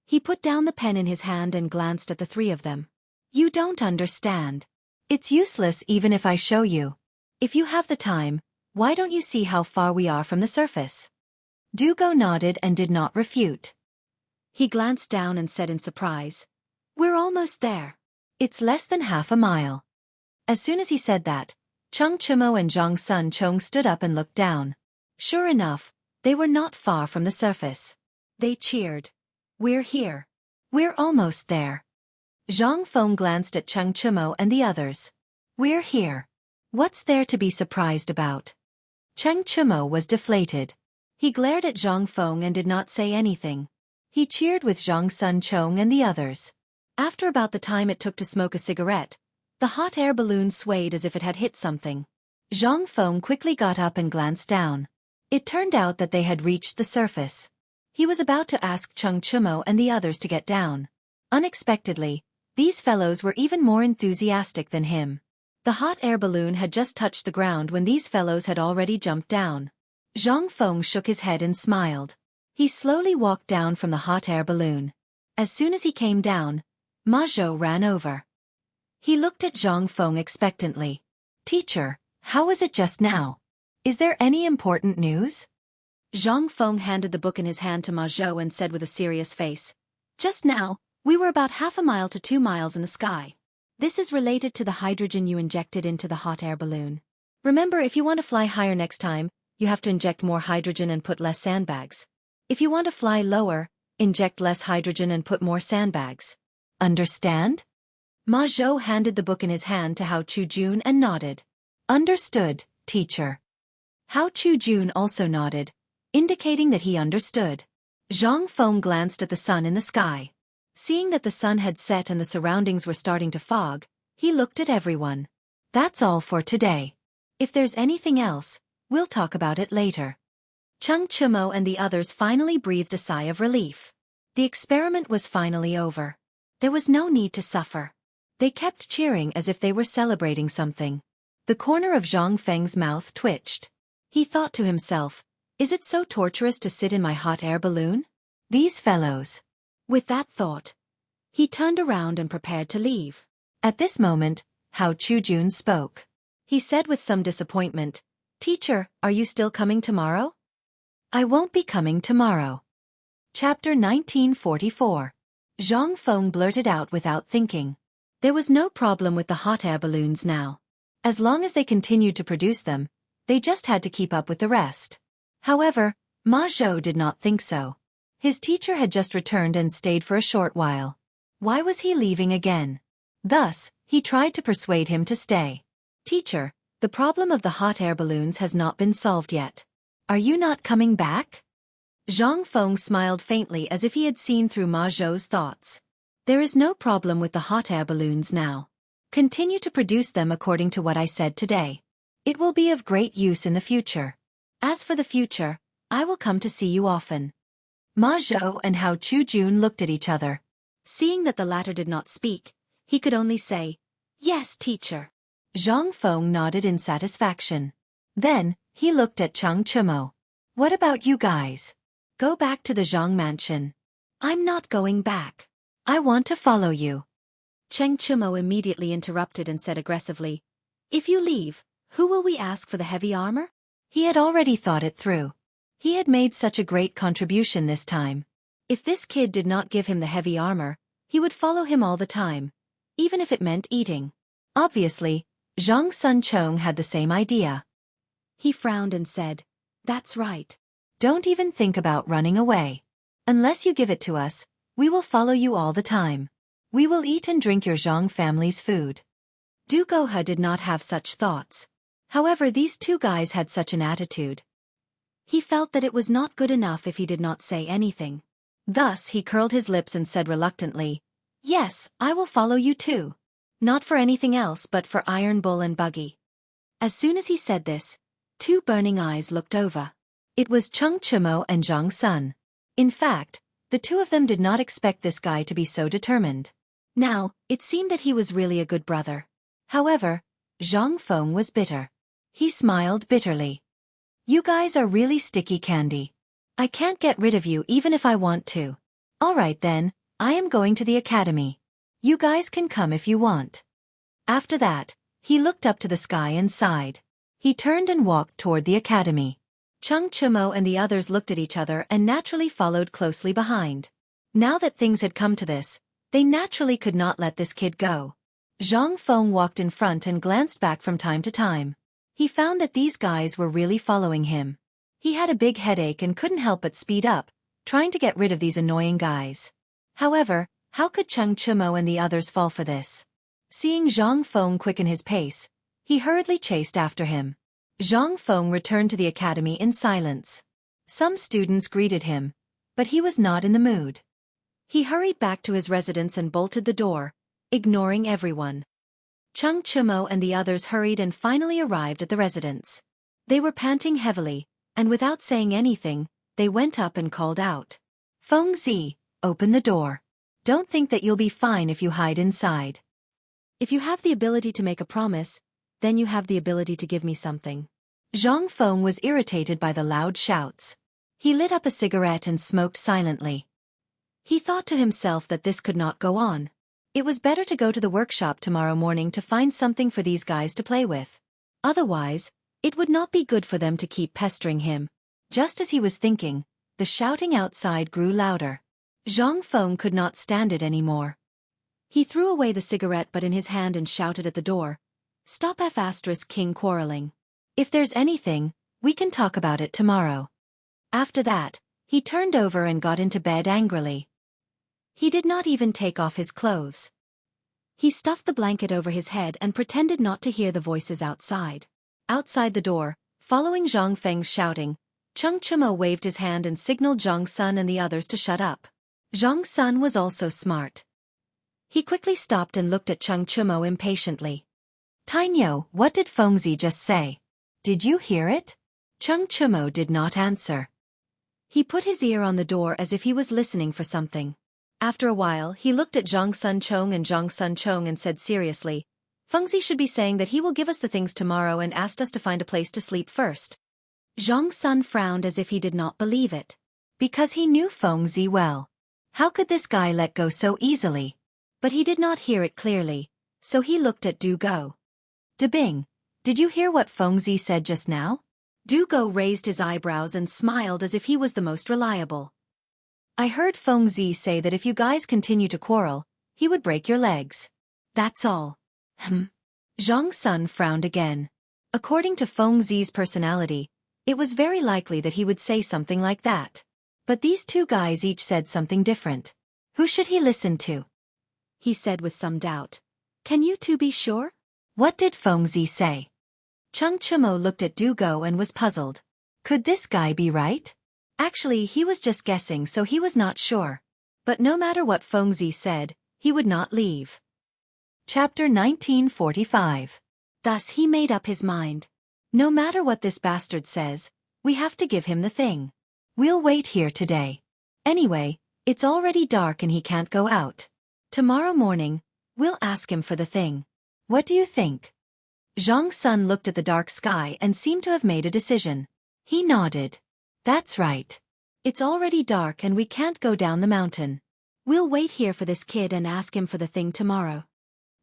He put down the pen in his hand and glanced at the 3 of them. "You don't understand. It's useless even if I show you. If you have the time, why don't you see how far we are from the surface?" Dugo nodded and did not refute. He glanced down and said in surprise, "We're almost there. It's less than half a mile." As soon as he said that, Cheng Chimo and Zhang Sun Chong stood up and looked down. Sure enough, they were not far from the surface. They cheered. "We're here. We're almost there." Zhang Feng glanced at Cheng Chimo and the others. "We're here. What's there to be surprised about?" Cheng Chimo was deflated. He glared at Zhang Feng and did not say anything. He cheered with Zhang Sun Chong and the others. After about the time it took to smoke a cigarette, the hot air balloon swayed as if it had hit something. Zhang Feng quickly got up and glanced down. It turned out that they had reached the surface. He was about to ask Cheng Chimo and the others to get down. Unexpectedly, these fellows were even more enthusiastic than him. The hot air balloon had just touched the ground when these fellows had already jumped down. Zhang Feng shook his head and smiled. He slowly walked down from the hot air balloon. As soon as he came down, Ma Zhou ran over. He looked at Zhang Feng expectantly. "Teacher, how was it just now? Is there any important news?" Zhang Feng handed the book in his hand to Ma Zhou and said with a serious face, "Just now, we were about half a mile to 2 miles in the sky. This is related to the hydrogen you injected into the hot air balloon. Remember, if you want to fly higher next time, you have to inject more hydrogen and put less sandbags. If you want to fly lower, inject less hydrogen and put more sandbags. Understand?" Ma Zhou handed the book in his hand to Hao Chu-jun and nodded. "Understood, teacher." Hao Chu-jun also nodded, indicating that he understood. Zhang Feng glanced at the sun in the sky. Seeing that the sun had set and the surroundings were starting to fog, he looked at everyone. "That's all for today. If there's anything else, we'll talk about it later." Cheng Chimo and the others finally breathed a sigh of relief. The experiment was finally over. There was no need to suffer. They kept cheering as if they were celebrating something. The corner of Zhang Feng's mouth twitched. He thought to himself, "Is it so torturous to sit in my hot air balloon? These fellows." With that thought, he turned around and prepared to leave. At this moment, Hao Chu-jun spoke. He said with some disappointment, "Teacher, are you still coming tomorrow?" "I won't be coming tomorrow." Chapter 1944. Zhang Feng blurted out without thinking. There was no problem with the hot air balloons now. As long as they continued to produce them, they just had to keep up with the rest. However, Ma Zhou did not think so. His teacher had just returned and stayed for a short while. Why was he leaving again? Thus, he tried to persuade him to stay. "Teacher, the problem of the hot air balloons has not been solved yet. Are you not coming back?" Zhang Feng smiled faintly as if he had seen through Ma Zhou's thoughts. There is no problem with the hot air balloons now. Continue to produce them according to what I said today. It will be of great use in the future. As for the future, I will come to see you often. Ma Zhou and Hao Chujun looked at each other. Seeing that the latter did not speak, he could only say, "Yes, teacher." Zhang Feng nodded in satisfaction. Then, he looked at Cheng Chumo. "What about you guys? Go back to the Zhang mansion." "I'm not going back. I want to follow you." Cheng Chumo immediately interrupted and said aggressively, "If you leave, who will we ask for the heavy armor?" He had already thought it through. He had made such a great contribution this time. If this kid did not give him the heavy armor, he would follow him all the time, even if it meant eating. Obviously, Zhang Sun Chong had the same idea. He frowned and said, "That's right. Don't even think about running away. Unless you give it to us, we will follow you all the time. We will eat and drink your Zhang family's food." Du Gohe did not have such thoughts. However, these two guys had such an attitude. He felt that it was not good enough if he did not say anything. Thus he curled his lips and said reluctantly, "Yes, I will follow you too. Not for anything else but for Iron Bull and Buggy." As soon as he said this, two burning eyes looked over. It was Cheng Chumo and Zhang Sun. In fact, the two of them did not expect this guy to be so determined. Now, it seemed that he was really a good brother. However, Zhang Feng was bitter. He smiled bitterly. "You guys are really sticky candy. I can't get rid of you even if I want to. All right then, I am going to the academy. You guys can come if you want." After that, he looked up to the sky and sighed. He turned and walked toward the academy. Cheng Chumo and the others looked at each other and naturally followed closely behind. Now that things had come to this, they naturally could not let this kid go. Zhang Feng walked in front and glanced back from time to time. He found that these guys were really following him. He had a big headache and couldn't help but speed up, trying to get rid of these annoying guys. However, how could Cheng Chumo and the others fall for this? Seeing Zhang Feng quicken his pace, he hurriedly chased after him. Zhang Feng returned to the academy in silence. Some students greeted him, but he was not in the mood. He hurried back to his residence and bolted the door, ignoring everyone. Cheng Chumo and the others hurried and finally arrived at the residence. They were panting heavily, and without saying anything, they went up and called out, "Feng Zi, open the door. Don't think that you'll be fine if you hide inside. If you have the ability to make a promise, then you have the ability to give me something." Zhang Feng was irritated by the loud shouts. He lit up a cigarette and smoked silently. He thought to himself that this could not go on. It was better to go to the workshop tomorrow morning to find something for these guys to play with. Otherwise, it would not be good for them to keep pestering him. Just as he was thinking, the shouting outside grew louder. Zhang Feng could not stand it anymore. He threw away the cigarette butt in his hand and shouted at the door, "Stop King quarreling. If there's anything, we can talk about it tomorrow." After that, he turned over and got into bed angrily. He did not even take off his clothes. He stuffed the blanket over his head and pretended not to hear the voices outside. Outside the door, following Zhang Feng's shouting, Cheng Chumo waved his hand and signaled Zhang Sun and the others to shut up. Zhang Sun was also smart. He quickly stopped and looked at Cheng Chumo impatiently. "Tainyo, what did Feng Zi just say? Did you hear it?" Cheng Chumo did not answer. He put his ear on the door as if he was listening for something. After a while, he looked at Zhang Sun Chong and said seriously, "Feng Zi should be saying that he will give us the things tomorrow and asked us to find a place to sleep first." Zhang Sun frowned as if he did not believe it. Because he knew Feng Zi well. How could this guy let go so easily? But he did not hear it clearly, so he looked at Du Go. "Debing, did you hear what Feng Zi said just now?" Du Go raised his eyebrows and smiled as if he was the most reliable. "I heard Feng Zi say that if you guys continue to quarrel, he would break your legs. That's all." Zhang Sun frowned again. According to Feng Zi's personality, it was very likely that he would say something like that. But these two guys each said something different. Who should he listen to? He said with some doubt, "Can you two be sure? What did Feng Zi say?" Cheng Chumo looked at Du Go and was puzzled. Could this guy be right? Actually, he was just guessing, so he was not sure. But no matter what Fengzi said, he would not leave. Chapter 1945. Thus he made up his mind. No matter what this bastard says, we have to give him the thing. We'll wait here today. Anyway, it's already dark and he can't go out. Tomorrow morning, we'll ask him for the thing. What do you think? Zhang Sun looked at the dark sky and seemed to have made a decision. He nodded. That's right. It's already dark and we can't go down the mountain. We'll wait here for this kid and ask him for the thing tomorrow.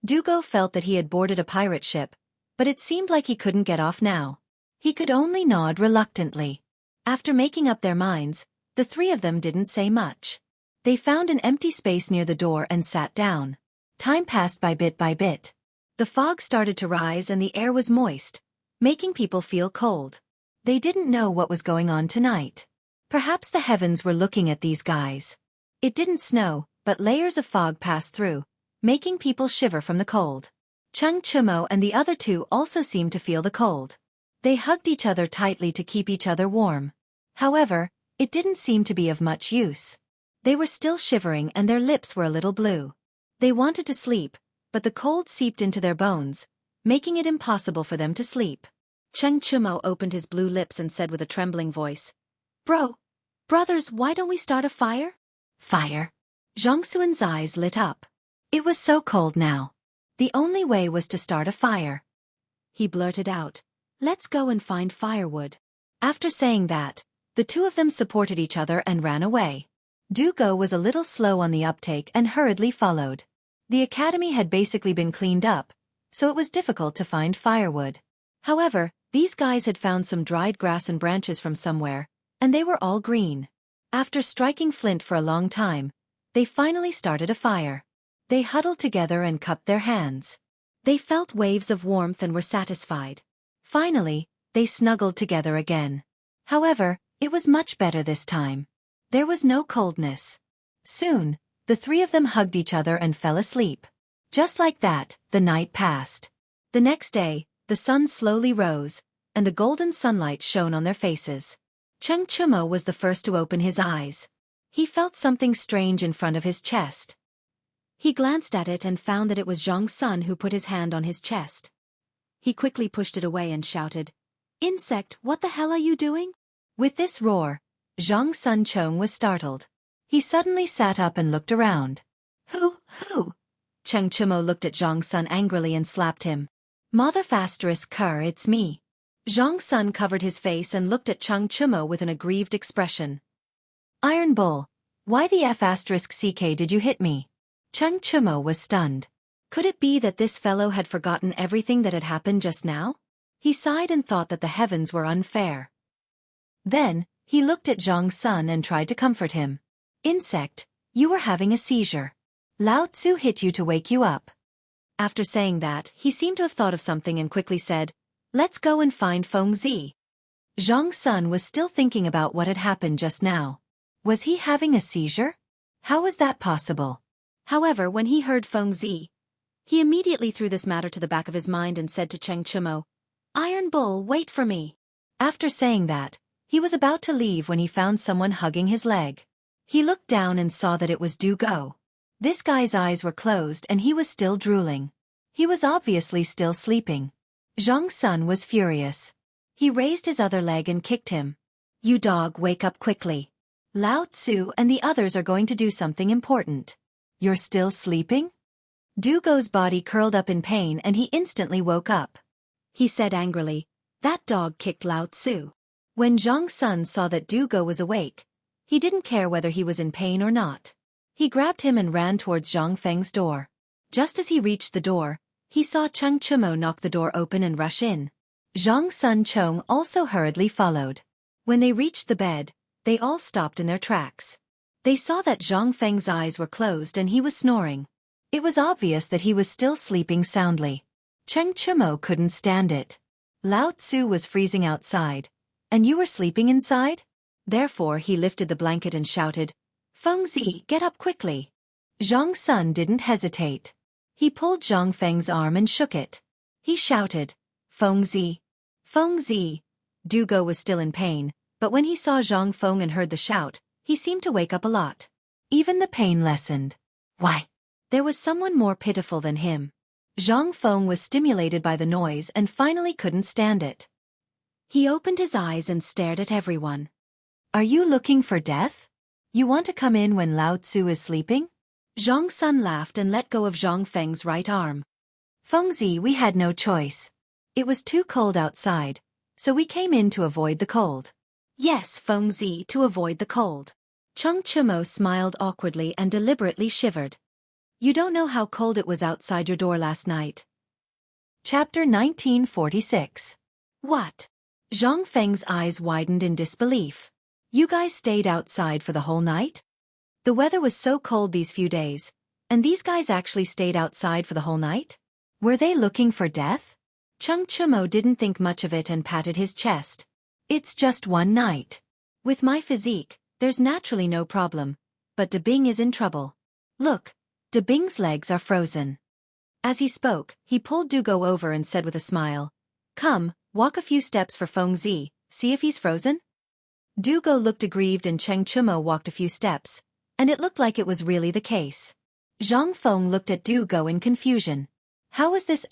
Dugo felt that he had boarded a pirate ship, but it seemed like he couldn't get off now. He could only nod reluctantly. After making up their minds, the three of them didn't say much. They found an empty space near the door and sat down. Time passed by bit by bit. The fog started to rise and the air was moist, making people feel cold. They didn't know what was going on tonight. Perhaps the heavens were looking at these guys. It didn't snow, but layers of fog passed through, making people shiver from the cold. Cheng Chumo and the other two also seemed to feel the cold. They hugged each other tightly to keep each other warm. However, it didn't seem to be of much use. They were still shivering and their lips were a little blue. They wanted to sleep, but the cold seeped into their bones, making it impossible for them to sleep. Cheng Chumo opened his blue lips and said with a trembling voice, Brothers, why don't we start a fire? Fire? Zhang Xuan's eyes lit up. It was so cold now. The only way was to start a fire. He blurted out, Let's go and find firewood. After saying that, the two of them supported each other and ran away. Dugo was a little slow on the uptake and hurriedly followed. The academy had basically been cleaned up, so it was difficult to find firewood. However, these guys had found some dried grass and branches from somewhere, and they were all green. After striking flint for a long time, they finally started a fire. They huddled together and cupped their hands. They felt waves of warmth and were satisfied. Finally, they snuggled together again. However, it was much better this time. There was no coldness. Soon, the three of them hugged each other and fell asleep. Just like that, the night passed. The next day, the sun slowly rose, and the golden sunlight shone on their faces. Cheng Chumo was the first to open his eyes. He felt something strange in front of his chest. He glanced at it and found that it was Zhang Sun who put his hand on his chest. He quickly pushed it away and shouted, Insect, what the hell are you doing? With this roar, Zhang Sun Chong was startled. He suddenly sat up and looked around. Who? Cheng Chumo looked at Zhang Sun angrily and slapped him. Mother****, it's me. Zhang Sun covered his face and looked at Cheng Chumo with an aggrieved expression. Iron Bull, why the F***ck did you hit me? Cheng Chumo was stunned. Could it be that this fellow had forgotten everything that had happened just now? He sighed and thought that the heavens were unfair. Then, he looked at Zhang Sun and tried to comfort him. Insect, you were having a seizure. Lao Tzu hit you to wake you up. After saying that, he seemed to have thought of something and quickly said, Let's go and find Fengzi. Zhang Sun was still thinking about what had happened just now. Was he having a seizure? How was that possible? However, when he heard Fengzi, he immediately threw this matter to the back of his mind and said to Cheng Chumo, Iron Bull, wait for me. After saying that, he was about to leave when he found someone hugging his leg. He looked down and saw that it was Dugo. This guy's eyes were closed and he was still drooling. He was obviously still sleeping. Zhang Sun was furious. He raised his other leg and kicked him. You dog, wake up quickly. Lao Tzu and the others are going to do something important. You're still sleeping? Dugo's body curled up in pain and he instantly woke up. He said angrily, That dog kicked Lao Tzu. When Zhang Sun saw that Dugo was awake, he didn't care whether he was in pain or not. He grabbed him and ran towards Zhang Feng's door. Just as he reached the door, he saw Cheng Chumo knock the door open and rush in. Zhang Sun Chong also hurriedly followed. When they reached the bed, they all stopped in their tracks. They saw that Zhang Feng's eyes were closed and he was snoring. It was obvious that he was still sleeping soundly. Cheng Chumo couldn't stand it. Lao Tzu was freezing outside. And you were sleeping inside? Therefore he lifted the blanket and shouted, Fengzi, get up quickly. Zhang Sun didn't hesitate. He pulled Zhang Feng's arm and shook it. He shouted, Fengzi. Fengzi. Dugo was still in pain, but when he saw Zhang Feng and heard the shout, he seemed to wake up a lot. Even the pain lessened. Why? There was someone more pitiful than him. Zhang Feng was stimulated by the noise and finally couldn't stand it. He opened his eyes and stared at everyone. Are you looking for death? You want to come in when Lao Tzu is sleeping? Zhang Sun laughed and let go of Zhang Feng's right arm. Fengzi, we had no choice. It was too cold outside, so we came in to avoid the cold. Yes, Fengzi, to avoid the cold. Cheng Chimo smiled awkwardly and deliberately shivered. You don't know how cold it was outside your door last night. Chapter 1946. What? Zhang Feng's eyes widened in disbelief. You guys stayed outside for the whole night? The weather was so cold these few days, and these guys actually stayed outside for the whole night? Were they looking for death? Cheng Chimo didn't think much of it and patted his chest. It's just one night. With my physique, there's naturally no problem, but De Bing is in trouble. Look, De Bing's legs are frozen. As he spoke, he pulled Dugo over and said with a smile, Come, walk a few steps for Fengzi, see if he's frozen? Dugo looked aggrieved and Cheng Chimo walked a few steps, and it looked like it was really the case. Zhang Feng looked at Dugo in confusion. How was this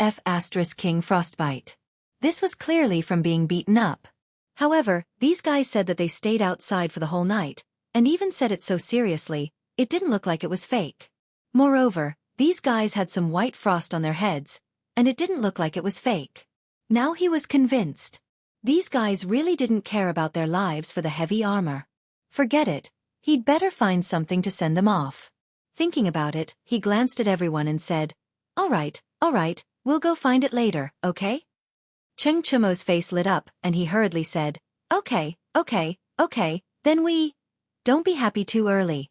King frostbite? This was clearly from being beaten up. However, these guys said that they stayed outside for the whole night, and even said it so seriously, it didn't look like it was fake. Moreover, these guys had some white frost on their heads, and it didn't look like it was fake. Now he was convinced. These guys really didn't care about their lives for the heavy armor. Forget it, he'd better find something to send them off. Thinking about it, he glanced at everyone and said, all right, we'll go find it later, okay? Cheng Chimo's face lit up, and he hurriedly said, Okay, then we... Don't be happy too early.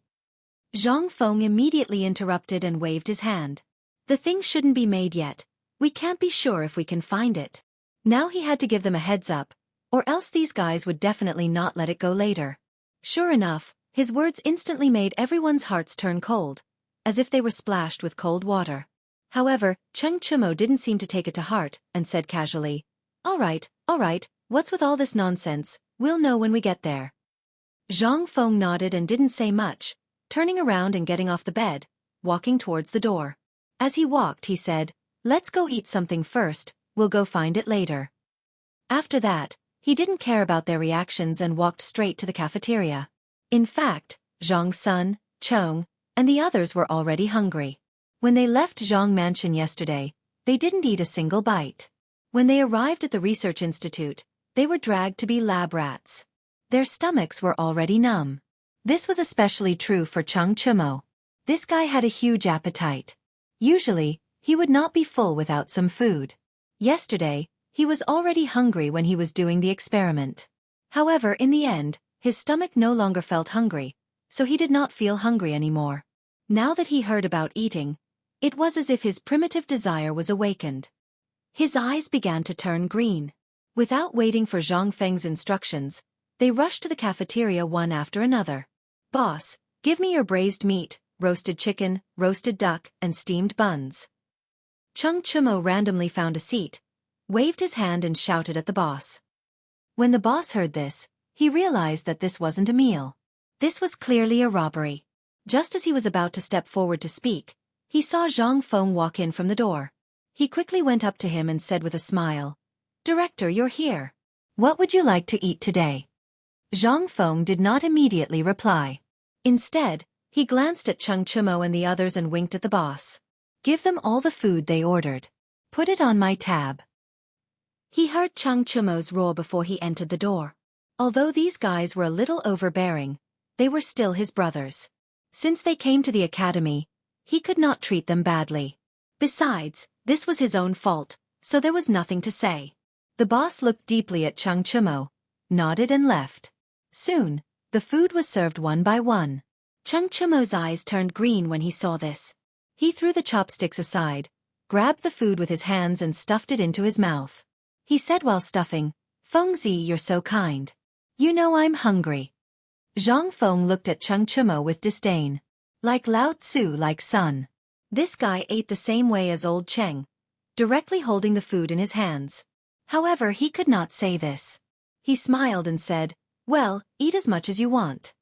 Zhang Feng immediately interrupted and waved his hand. The thing shouldn't be made yet. We can't be sure if we can find it. Now he had to give them a heads up, or else these guys would definitely not let it go later. Sure enough, his words instantly made everyone's hearts turn cold, as if they were splashed with cold water. However, Cheng Chimo didn't seem to take it to heart, and said casually, All right, what's with all this nonsense, we'll know when we get there. Zhang Feng nodded and didn't say much, turning around and getting off the bed, walking towards the door. As he walked he said, Let's go eat something first, we'll go find it later. After that, he didn't care about their reactions and walked straight to the cafeteria. In fact, Zhang Sun, Chong, and the others were already hungry. When they left Zhang Mansion yesterday, they didn't eat a single bite. When they arrived at the research institute, they were dragged to be lab rats. Their stomachs were already numb. This was especially true for Cheng Chimo. This guy had a huge appetite. Usually, he would not be full without some food. Yesterday, he was already hungry when he was doing the experiment. However, in the end, his stomach no longer felt hungry, so he did not feel hungry anymore. Now that he heard about eating, it was as if his primitive desire was awakened. His eyes began to turn green. Without waiting for Zhang Feng's instructions, they rushed to the cafeteria one after another. Boss, give me your braised meat, roasted chicken, roasted duck, and steamed buns. Cheng Chimo randomly found a seat, waved his hand and shouted at the boss. When the boss heard this, he realized that this wasn't a meal. This was clearly a robbery. Just as he was about to step forward to speak, he saw Zhang Feng walk in from the door. He quickly went up to him and said with a smile, Director, you're here. What would you like to eat today? Zhang Feng did not immediately reply. Instead, he glanced at Cheng Chimo and the others and winked at the boss. Give them all the food they ordered. Put it on my tab. He heard Cheng Chimo's roar before he entered the door. Although these guys were a little overbearing, they were still his brothers. Since they came to the academy, he could not treat them badly. Besides, this was his own fault, so there was nothing to say. The boss looked deeply at Cheng Chimo, nodded and left. Soon, the food was served one by one. Cheng Chimo's eyes turned green when he saw this. He threw the chopsticks aside, grabbed the food with his hands and stuffed it into his mouth. He said while stuffing, Fengzi, you're so kind. You know I'm hungry. Zhang Feng looked at Cheng Chimo with disdain. Like Lao Tzu, like son. This guy ate the same way as old Cheng, directly holding the food in his hands. However, he could not say this. He smiled and said, Well, eat as much as you want.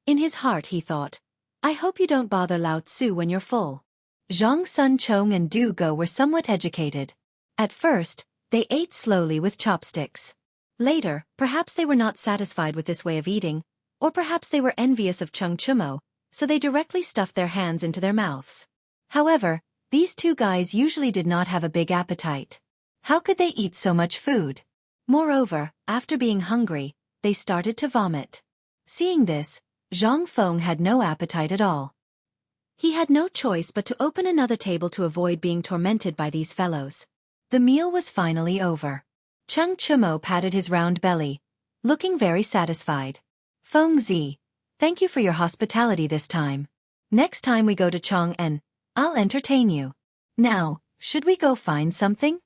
In his heart he thought, I hope you don't bother Lao Tzu when you're full. Zhang Sun Chong and Du Go were somewhat educated. At first, they ate slowly with chopsticks. Later, perhaps they were not satisfied with this way of eating, or perhaps they were envious of Chung Chumo, so they directly stuffed their hands into their mouths. However, these two guys usually did not have a big appetite. How could they eat so much food? Moreover, after being hungry, they started to vomit. Seeing this, Zhang Feng had no appetite at all. He had no choice but to open another table to avoid being tormented by these fellows. The meal was finally over. Chung Chumo patted his round belly, looking very satisfied. Feng Zi, thank you for your hospitality this time. Next time we go to Chang'an, I'll entertain you. Now, should we go find something?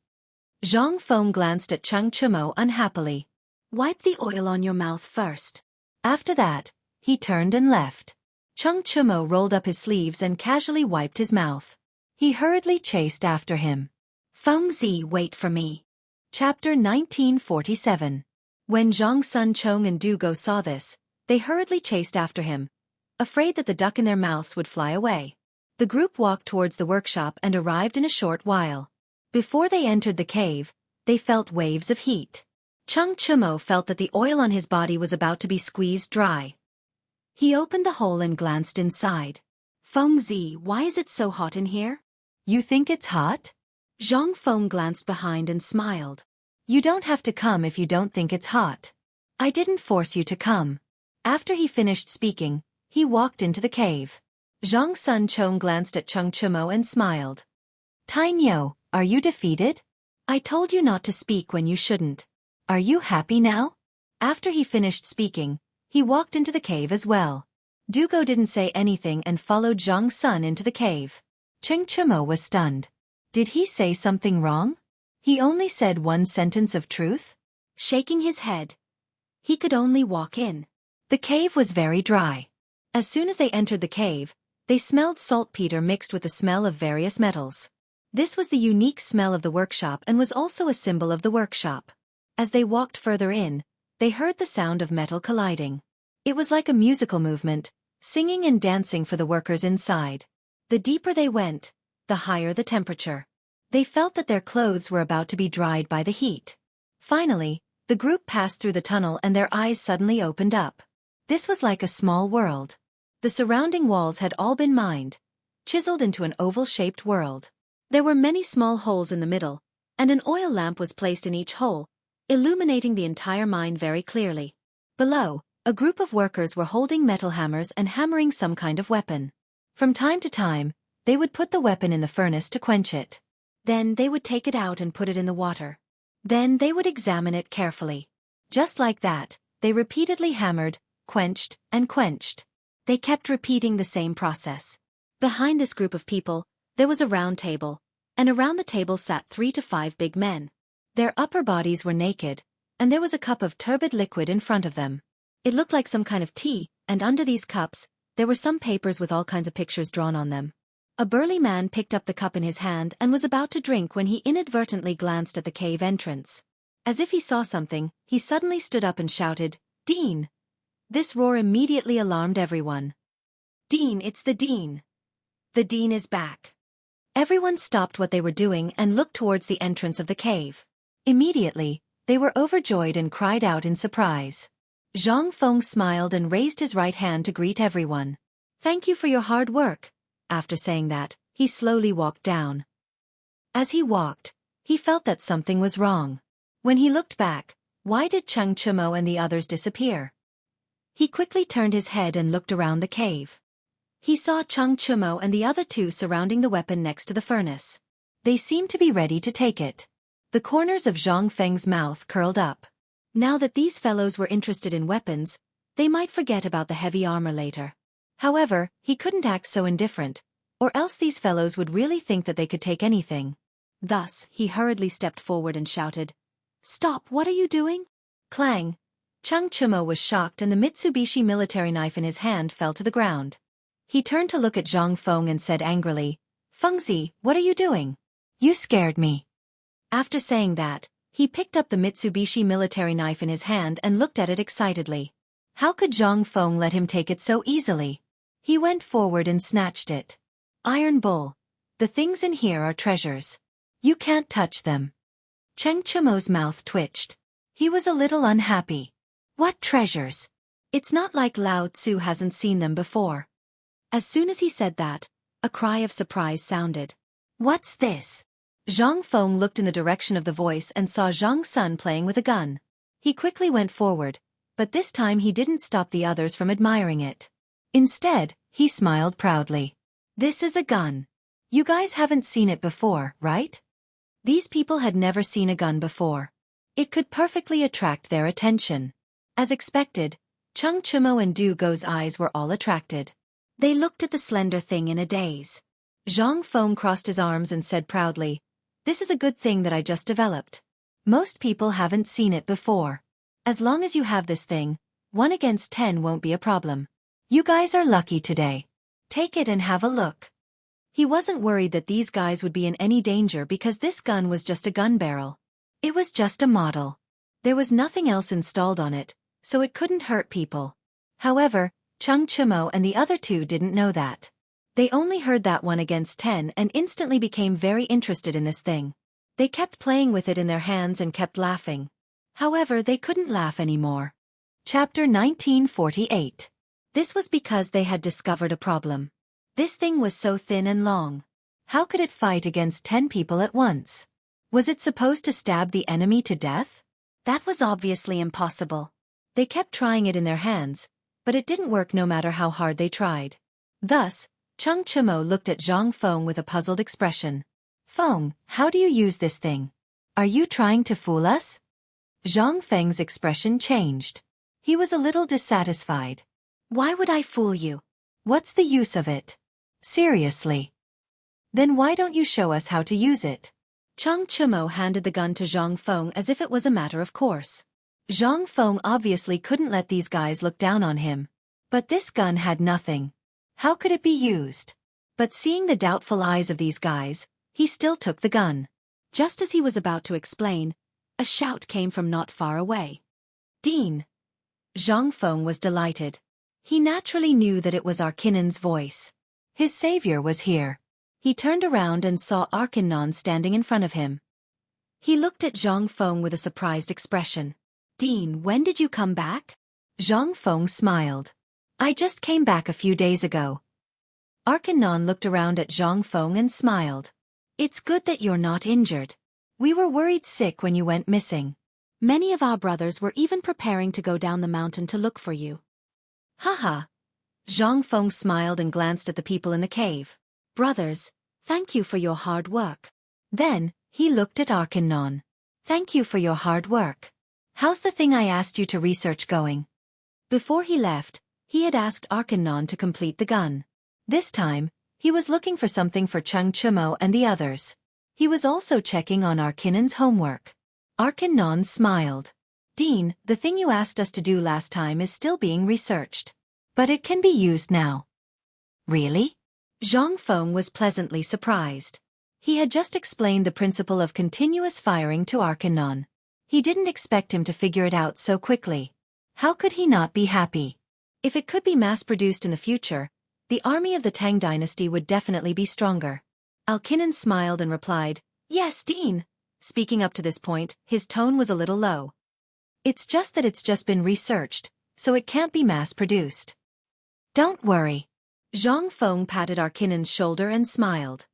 Zhang Feng glanced at Chung Chumo unhappily. Wipe the oil on your mouth first. After that, he turned and left. Chung Chumo rolled up his sleeves and casually wiped his mouth. He hurriedly chased after him. Feng Zi, wait for me. Chapter 1947. When Zhang Sun Chong and Du Go saw this, they hurriedly chased after him, afraid that the duck in their mouths would fly away. The group walked towards the workshop and arrived in a short while. Before they entered the cave, they felt waves of heat. Chung Chumo felt that the oil on his body was about to be squeezed dry. He opened the hole and glanced inside. Feng Zi, why is it so hot in here? You think it's hot? Zhang Feng glanced behind and smiled. You don't have to come if you don't think it's hot. I didn't force you to come. After he finished speaking, he walked into the cave. Zhang Sun Chong glanced at Chung Chumo and smiled. Tainyo, are you defeated? I told you not to speak when you shouldn't. Are you happy now? After he finished speaking, he walked into the cave as well. Du Go didn't say anything and followed Zhang Sun into the cave. Chung Chumo was stunned. Did he say something wrong? He only said one sentence of truth? Shaking his head, he could only walk in. The cave was very dry. As soon as they entered the cave, they smelled saltpeter mixed with the smell of various metals. This was the unique smell of the workshop and was also a symbol of the workshop. As they walked further in, they heard the sound of metal colliding. It was like a musical movement, singing and dancing for the workers inside. The deeper they went, the higher the temperature. They felt that their clothes were about to be dried by the heat. Finally, the group passed through the tunnel and their eyes suddenly opened up. This was like a small world. The surrounding walls had all been mined, chiseled into an oval-shaped world. There were many small holes in the middle, and an oil lamp was placed in each hole, illuminating the entire mine very clearly. Below, a group of workers were holding metal hammers and hammering some kind of weapon. From time to time, they would put the weapon in the furnace to quench it. Then they would take it out and put it in the water. Then they would examine it carefully. Just like that, they repeatedly hammered, quenched, and quenched. They kept repeating the same process. Behind this group of people, there was a round table, and around the table sat 3 to 5 big men. Their upper bodies were naked, and there was a cup of turbid liquid in front of them. It looked like some kind of tea, and under these cups, there were some papers with all kinds of pictures drawn on them. A burly man picked up the cup in his hand and was about to drink when he inadvertently glanced at the cave entrance. As if he saw something, he suddenly stood up and shouted, "Dean!" This roar immediately alarmed everyone. "Dean, it's the Dean! The Dean is back!" Everyone stopped what they were doing and looked towards the entrance of the cave. Immediately, they were overjoyed and cried out in surprise. Zhang Feng smiled and raised his right hand to greet everyone. "Thank you for your hard work." After saying that, he slowly walked down. As he walked, he felt that something was wrong. When he looked back, why did Chung Chumo and the others disappear? He quickly turned his head and looked around the cave. He saw Chung Chumo and the other two surrounding the weapon next to the furnace. They seemed to be ready to take it. The corners of Zhang Feng's mouth curled up. Now that these fellows were interested in weapons, they might forget about the heavy armor later. However, he couldn't act so indifferent, or else these fellows would really think that they could take anything. Thus, he hurriedly stepped forward and shouted, "Stop, what are you doing?" Clang! Chung Chumo was shocked and the Mitsubishi military knife in his hand fell to the ground. He turned to look at Zhang Feng and said angrily, "Feng Zi, what are you doing? You scared me." After saying that, He picked up the Mitsubishi military knife in his hand and looked at it excitedly. How could Zhang Feng let him take it so easily? He went forward and snatched it. Iron Bull. The things in here are treasures. You can't touch them. Cheng Chumo's mouth twitched. He was a little unhappy. What treasures? It's not like Lao Tzu hasn't seen them before. As soon as he said that, a cry of surprise sounded. What's this? Zhang Feng looked in the direction of the voice and saw Zhang Sun playing with a gun. He quickly went forward, but this time he didn't stop the others from admiring it. Instead, he smiled proudly. This is a gun. You guys haven't seen it before, right? These people had never seen a gun before. It could perfectly attract their attention. As expected, Cheng Chumo and Du Go's eyes were all attracted. They looked at the slender thing in a daze. Zhang Feng crossed his arms and said proudly, "This is a good thing that I just developed. Most people haven't seen it before. As long as you have this thing, 1 against 10 won't be a problem. You guys are lucky today. Take it and have a look." He wasn't worried that these guys would be in any danger because this gun was just a gun barrel. It was just a model. There was nothing else installed on it, so it couldn't hurt people. However, Cheng Chumo and the other two didn't know that. They only heard that 1 against 10 and instantly became very interested in this thing. They kept playing with it in their hands and kept laughing. However, they couldn't laugh anymore. Chapter 1948. This was because they had discovered a problem. This thing was so thin and long. How could it fight against 10 people at once? Was it supposed to stab the enemy to death? That was obviously impossible. They kept trying it in their hands, but it didn't work no matter how hard they tried. Thus, Cheng Chumo looked at Zhang Feng with a puzzled expression. "Feng, how do you use this thing? Are you trying to fool us?" Zhang Feng's expression changed. He was a little dissatisfied. "Why would I fool you? What's the use of it? Seriously. Then why don't you show us how to use it?" Cheng Chumo handed the gun to Zhang Feng as if it was a matter of course. Zhang Feng obviously couldn't let these guys look down on him. But this gun had nothing. How could it be used? But seeing the doubtful eyes of these guys, he still took the gun. Just as he was about to explain, a shout came from not far away. "Dean!" Zhang Feng was delighted. He naturally knew that it was Arkinon's voice. His savior was here. He turned around and saw Arkinon standing in front of him. He looked at Zhang Feng with a surprised expression. "Dean, when did you come back?" Zhang Feng smiled. "I just came back a few days ago." Arkinon looked around at Zhang Feng and smiled. "It's good that you're not injured. We were worried sick when you went missing. Many of our brothers were even preparing to go down the mountain to look for you." "Haha." Zhang Feng smiled and glanced at the people in the cave. "Brothers, thank you for your hard work." Then, he looked at Arkinon. "Thank you for your hard work. How's the thing I asked you to research going?" Before he left, he had asked Arkinon to complete the gun. This time, he was looking for something for Cheng Chumo and the others. He was also checking on Arkinon's homework. Arkinon smiled. "Dean, the thing you asked us to do last time is still being researched. But it can be used now." "Really?" Zhang Feng was pleasantly surprised. He had just explained the principle of continuous firing to Arkinon. He didn't expect him to figure it out so quickly. How could he not be happy? If it could be mass-produced in the future, the army of the Tang dynasty would definitely be stronger. Arkinon smiled and replied, "Yes, Dean." Speaking up to this point, his tone was a little low. "It's just that it's just been researched, so it can't be mass-produced." "Don't worry." Zhang Feng patted Arkinon's shoulder and smiled.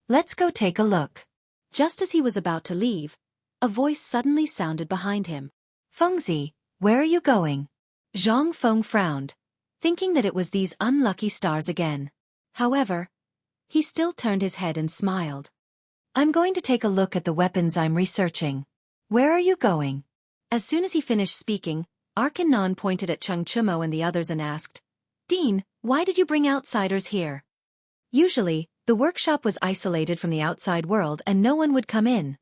"Let's go take a look." Just as he was about to leave, a voice suddenly sounded behind him. "Fengzi, where are you going?" Zhang Feng frowned, thinking that it was these unlucky stars again. However, he still turned his head and smiled. "I'm going to take a look at the weapons I'm researching." "Where are you going?" As soon as he finished speaking, Arkinon pointed at Cheng Chumo and the others and asked, "Dean, why did you bring outsiders here?" Usually, the workshop was isolated from the outside world and no one would come in.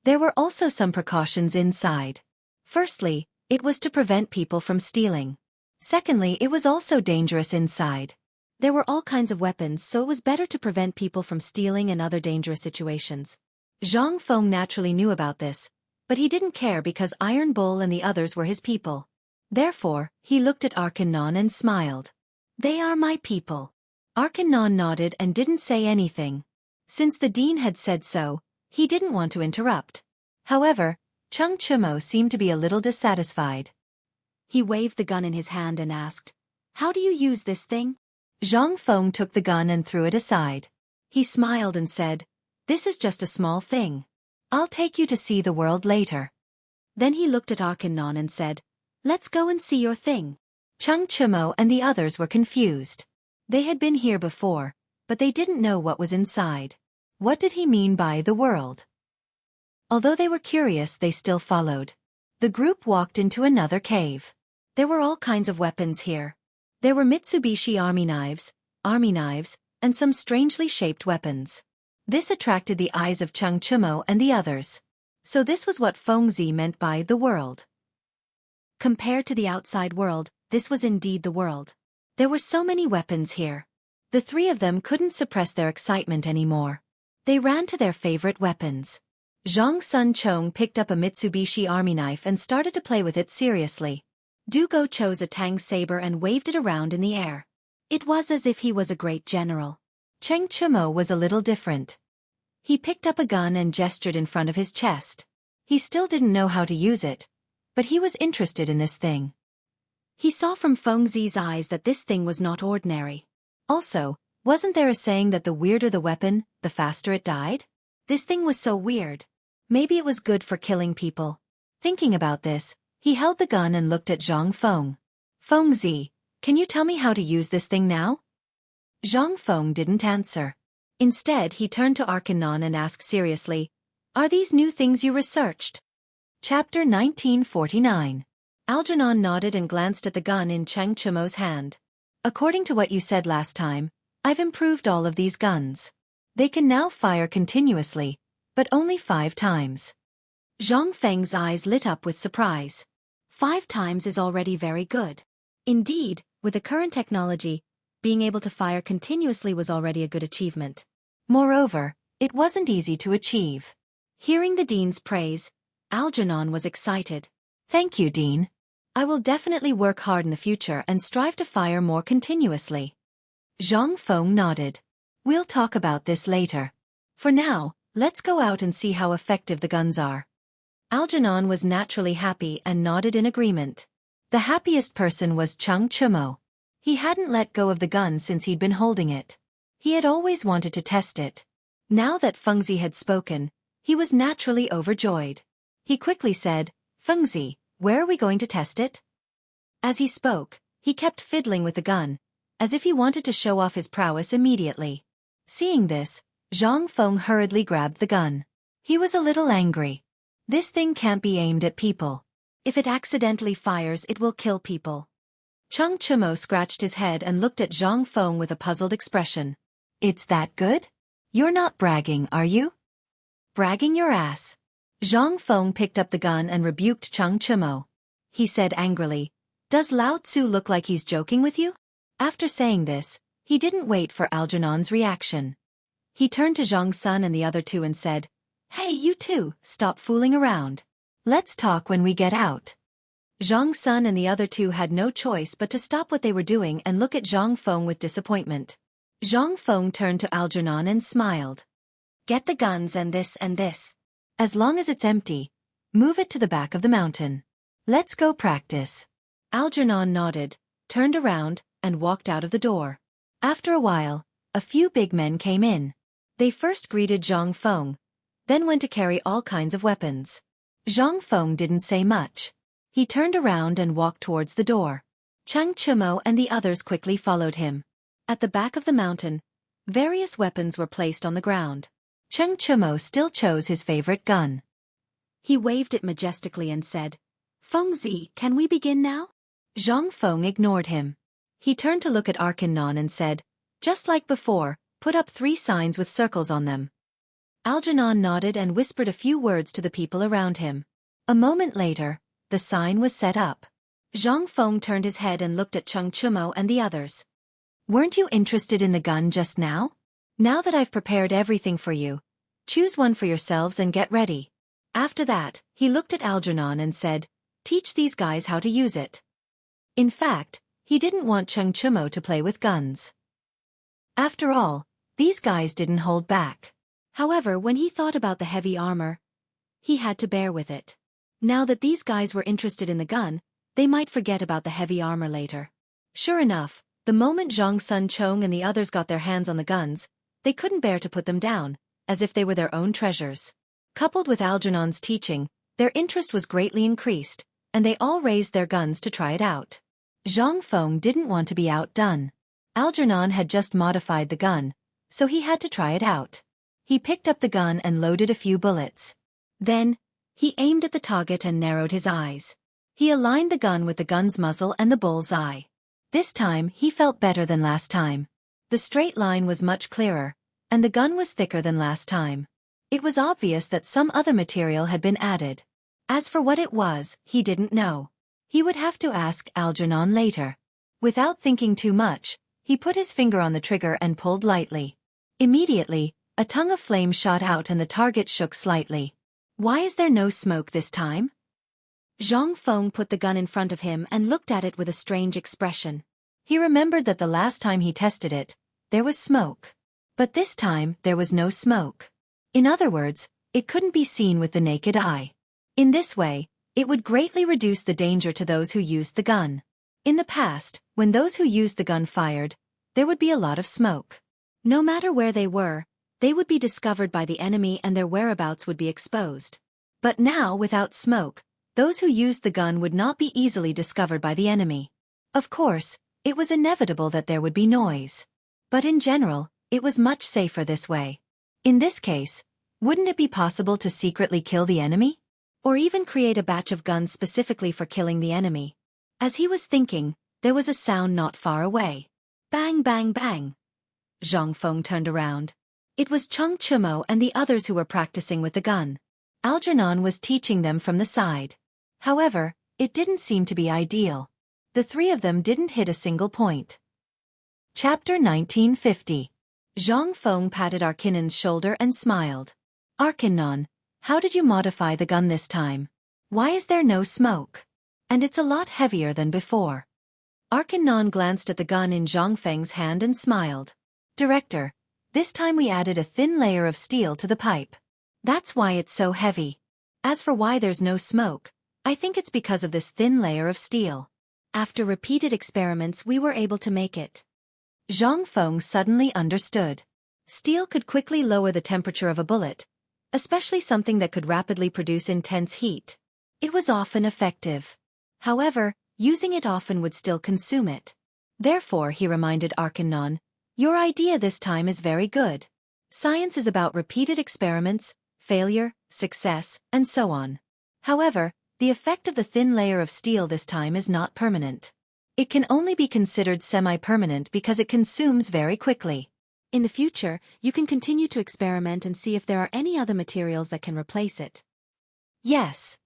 There were also some precautions inside. Firstly, it was to prevent people from stealing. Secondly, it was also dangerous inside. There were all kinds of weapons, so it was better to prevent people from stealing and other dangerous situations. Zhang Feng naturally knew about this, but he didn't care because Iron Bull and the others were his people. Therefore, he looked at Arcanon and smiled. They are my people. Arcanon nodded and didn't say anything. Since the dean had said so, he didn't want to interrupt. However, Chung Chimo seemed to be a little dissatisfied. He waved the gun in his hand and asked, "How do you use this thing?" Zhang Feng took the gun and threw it aside. He smiled and said, "This is just a small thing. I'll take you to see the world later." Then he looked at Arcanon and said, "Let's go and see your thing." Chung Chimo and the others were confused. They had been here before, but they didn't know what was inside. What did he mean by the world? Although they were curious, they still followed. The group walked into another cave. There were all kinds of weapons here. There were Mitsubishi army knives, and some strangely shaped weapons. This attracted the eyes of Chung Chimo and the others. So this was what Fengzi meant by the world. Compared to the outside world, this was indeed the world. There were so many weapons here. The three of them couldn't suppress their excitement anymore. They ran to their favorite weapons. Zhang Sun Chong picked up a Mitsubishi army knife and started to play with it seriously. Du Go chose a Tang saber and waved it around in the air. It was as if he was a great general. Cheng Chimo was a little different. He picked up a gun and gestured in front of his chest. He still didn't know how to use it, but he was interested in this thing. He saw from Fengzi's eyes that this thing was not ordinary. Also, wasn't there a saying that the weirder the weapon, the faster it died? This thing was so weird. Maybe it was good for killing people. Thinking about this, he held the gun and looked at Zhang Feng. "Fengzi, can you tell me how to use this thing now?" Zhang Feng didn't answer. Instead, he turned to Arcanon and asked seriously, "Are these new things you researched?" Chapter 1949. Algernon nodded and glanced at the gun in Cheng Chimo's hand. "According to what you said last time, I've improved all of these guns. They can now fire continuously, but only 5 times. Zhang Feng's eyes lit up with surprise. 5 times is already very good. Indeed, with the current technology, being able to fire continuously was already a good achievement. Moreover, it wasn't easy to achieve. Hearing the dean's praise, Algernon was excited. "Thank you, Dean. I will definitely work hard in the future and strive to fire more continuously." Zhang Feng nodded. "We'll talk about this later. For now, let's go out and see how effective the guns are." Algernon was naturally happy and nodded in agreement. The happiest person was Chung Chimo. He hadn't let go of the gun since he'd been holding it. He had always wanted to test it. Now that Fengzi had spoken, he was naturally overjoyed. He quickly said, "Fengzi, where are we going to test it?" As he spoke, he kept fiddling with the gun, as if he wanted to show off his prowess immediately. Seeing this, Zhang Feng hurriedly grabbed the gun. He was a little angry. This thing can't be aimed at people. If it accidentally fires, it will kill people. Chung Chimo scratched his head and looked at Zhang Feng with a puzzled expression. "It's that good? You're not bragging, are you?" "Bragging your ass." Zhang Feng picked up the gun and rebuked Chung Chimo. He said angrily, "Does Lao Tzu look like he's joking with you?" After saying this, he didn't wait for Algernon's reaction. He turned to Zhang Sun and the other two and said, "Hey, you two, stop fooling around. Let's talk when we get out." Zhang Sun and the other two had no choice but to stop what they were doing and look at Zhang Feng with disappointment. Zhang Feng turned to Algernon and smiled. "Get the guns and this and this. As long as it's empty, move it to the back of the mountain. Let's go practice." Algernon nodded, turned around, and walked out of the door. After a while, a few big men came in. They first greeted Zhang Feng, then went to carry all kinds of weapons. Zhang Feng didn't say much. He turned around and walked towards the door. Cheng Chimo and the others quickly followed him. At the back of the mountain, various weapons were placed on the ground. Cheng Chimo still chose his favorite gun. He waved it majestically and said, "Fengzi, can we begin now?" Zhang Feng ignored him. He turned to look at Arcanon and said, "Just like before, put up 3 signs with circles on them." Algernon nodded and whispered a few words to the people around him. A moment later, the sign was set up. Zhang Feng turned his head and looked at Cheng Chimo and the others. "Weren't you interested in the gun just now? Now that I've prepared everything for you, Choose one for yourselves and get ready. After that, he looked at Algernon and said, teach these guys how to use it. In fact, he didn't want Xianxia to play with guns. After all, these guys didn't hold back. However, when he thought about the heavy armor, he had to bear with it. Now that these guys were interested in the gun, they might forget about the heavy armor later. Sure enough, the moment Zhang Sun Chong and the others got their hands on the guns, they couldn't bear to put them down, as if they were their own treasures. Coupled with Algernon's teaching, their interest was greatly increased, and they all raised their guns to try it out. Zhang Feng didn't want to be outdone. Algernon had just modified the gun, so he had to try it out. He picked up the gun and loaded a few bullets. Then, he aimed at the target and narrowed his eyes. He aligned the gun with the gun's muzzle and the bull's eye. This time, he felt better than last time. The straight line was much clearer, and the gun was thicker than last time. It was obvious that some other material had been added. As for what it was, he didn't know. He would have to ask Algernon later. Without thinking too much, he put his finger on the trigger and pulled lightly. Immediately, a tongue of flame shot out and the target shook slightly. Why is there no smoke this time? Zhang Feng put the gun in front of him and looked at it with a strange expression. He remembered that the last time he tested it, there was smoke. But this time, there was no smoke. In other words, it couldn't be seen with the naked eye. In this way, it would greatly reduce the danger to those who used the gun. In the past, when those who used the gun fired, there would be a lot of smoke. No matter where they were, they would be discovered by the enemy and their whereabouts would be exposed. But now, without smoke, those who used the gun would not be easily discovered by the enemy. Of course, it was inevitable that there would be noise. But in general, it was much safer this way. In this case, wouldn't it be possible to secretly kill the enemy? Or even create a batch of guns specifically for killing the enemy? As he was thinking, there was a sound not far away. Bang, bang, bang. Zhang Feng turned around. It was Xianxia and the others who were practicing with the gun. Algernon was teaching them from the side. However, it didn't seem to be ideal. The three of them didn't hit a single point. Chapter 1950. Zhang Feng patted Arkinon's shoulder and smiled. Arkinon, how did you modify the gun this time? Why is there no smoke? And it's a lot heavier than before. Arkinon glanced at the gun in Zhang Feng's hand and smiled. Director, this time we added a thin layer of steel to the pipe. That's why it's so heavy. As for why there's no smoke, I think it's because of this thin layer of steel. After repeated experiments we were able to make it. Zhang Feng suddenly understood. Steel could quickly lower the temperature of a bullet, especially something that could rapidly produce intense heat. It was often effective. However, using it often would still consume it. Therefore, he reminded Arkinon, your idea this time is very good. Science is about repeated experiments, failure, success, and so on. However, the effect of the thin layer of steel this time is not permanent. It can only be considered semi-permanent because it consumes very quickly. In the future, you can continue to experiment and see if there are any other materials that can replace it. Yes.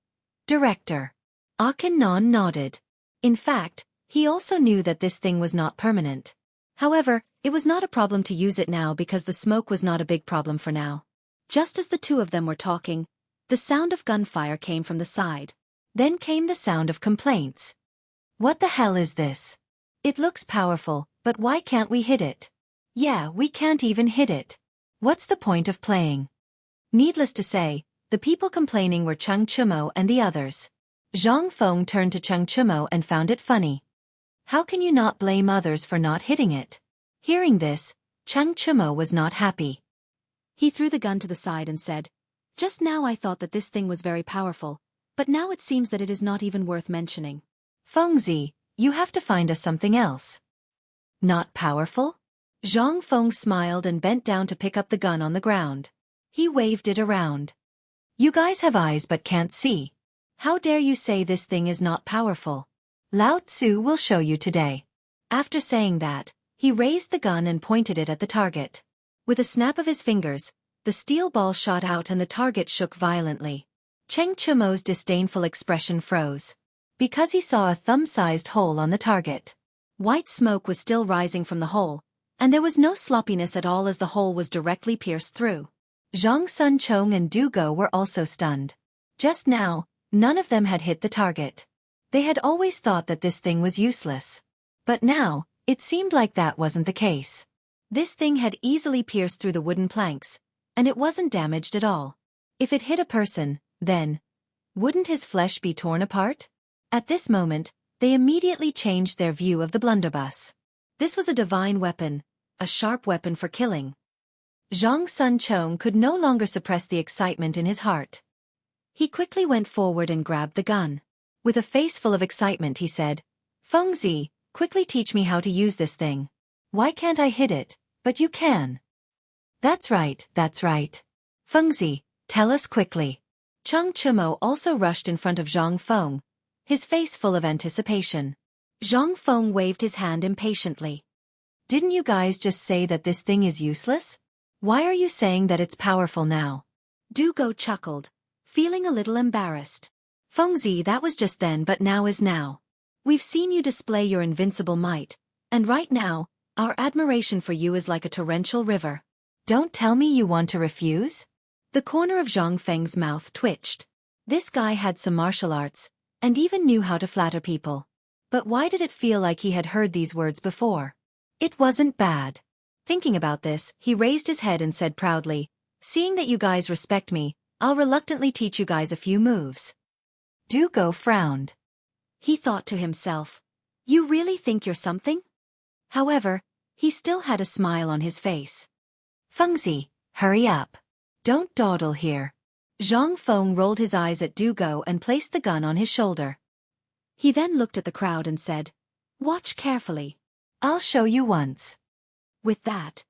Director. Arkinon nodded. In fact, he also knew that this thing was not permanent. However, it was not a problem to use it now because the smoke was not a big problem for now. Just as the two of them were talking, the sound of gunfire came from the side. Then came the sound of complaints. What the hell is this? It looks powerful, but why can't we hit it? Yeah, we can't even hit it. What's the point of playing? Needless to say, the people complaining were Xianxia and the others. Zhang Feng turned to Xianxia and found it funny. How can you not blame others for not hitting it? Hearing this, Xianxia was not happy. He threw the gun to the side and said, just now I thought that this thing was very powerful, but now it seems that it is not even worth mentioning. Fengzi, you have to find us something else. Not powerful? Zhang Feng smiled and bent down to pick up the gun on the ground. He waved it around. You guys have eyes but can't see. How dare you say this thing is not powerful? Lao Tzu will show you today. After saying that, he raised the gun and pointed it at the target. With a snap of his fingers, the steel ball shot out and the target shook violently. Xianxia's disdainful expression froze. Because he saw a thumb-sized hole on the target. White smoke was still rising from the hole, and there was no sloppiness at all as the hole was directly pierced through. Zhang Sunchong and Du Go were also stunned. Just now, none of them had hit the target. They had always thought that this thing was useless. But now, it seemed like that wasn't the case. This thing had easily pierced through the wooden planks, and it wasn't damaged at all. If it hit a person, then, wouldn't his flesh be torn apart? At this moment, they immediately changed their view of the blunderbuss. This was a divine weapon, a sharp weapon for killing. Zhang Sunchong could no longer suppress the excitement in his heart. He quickly went forward and grabbed the gun. With a face full of excitement he said, "Fengzi, quickly teach me how to use this thing. Why can't I hit it, but you can?" That's right. Fengzi, tell us quickly." Cheng Chumo also rushed in front of Zhang Feng, his face full of anticipation. Zhang Feng waved his hand impatiently. "Didn't you guys just say that this thing is useless? Why are you saying that it's powerful now?" Du Go chuckled, feeling a little embarrassed. "Fengzi, that was just then, but now is now. We've seen you display your invincible might, and right now, our admiration for you is like a torrential river. Don't tell me you want to refuse?" The corner of Zhang Feng's mouth twitched. This guy had some martial arts, and even knew how to flatter people. But why did it feel like he had heard these words before? It wasn't bad. Thinking about this, he raised his head and said proudly, "Seeing that you guys respect me, I'll reluctantly teach you guys a few moves." Du Go frowned. He thought to himself, "You really think you're something?" However, he still had a smile on his face. "Fengzi, hurry up. Don't dawdle here." Zhang Feng rolled his eyes at Du Go and placed the gun on his shoulder. He then looked at the crowd and said, "Watch carefully. I'll show you once." With that,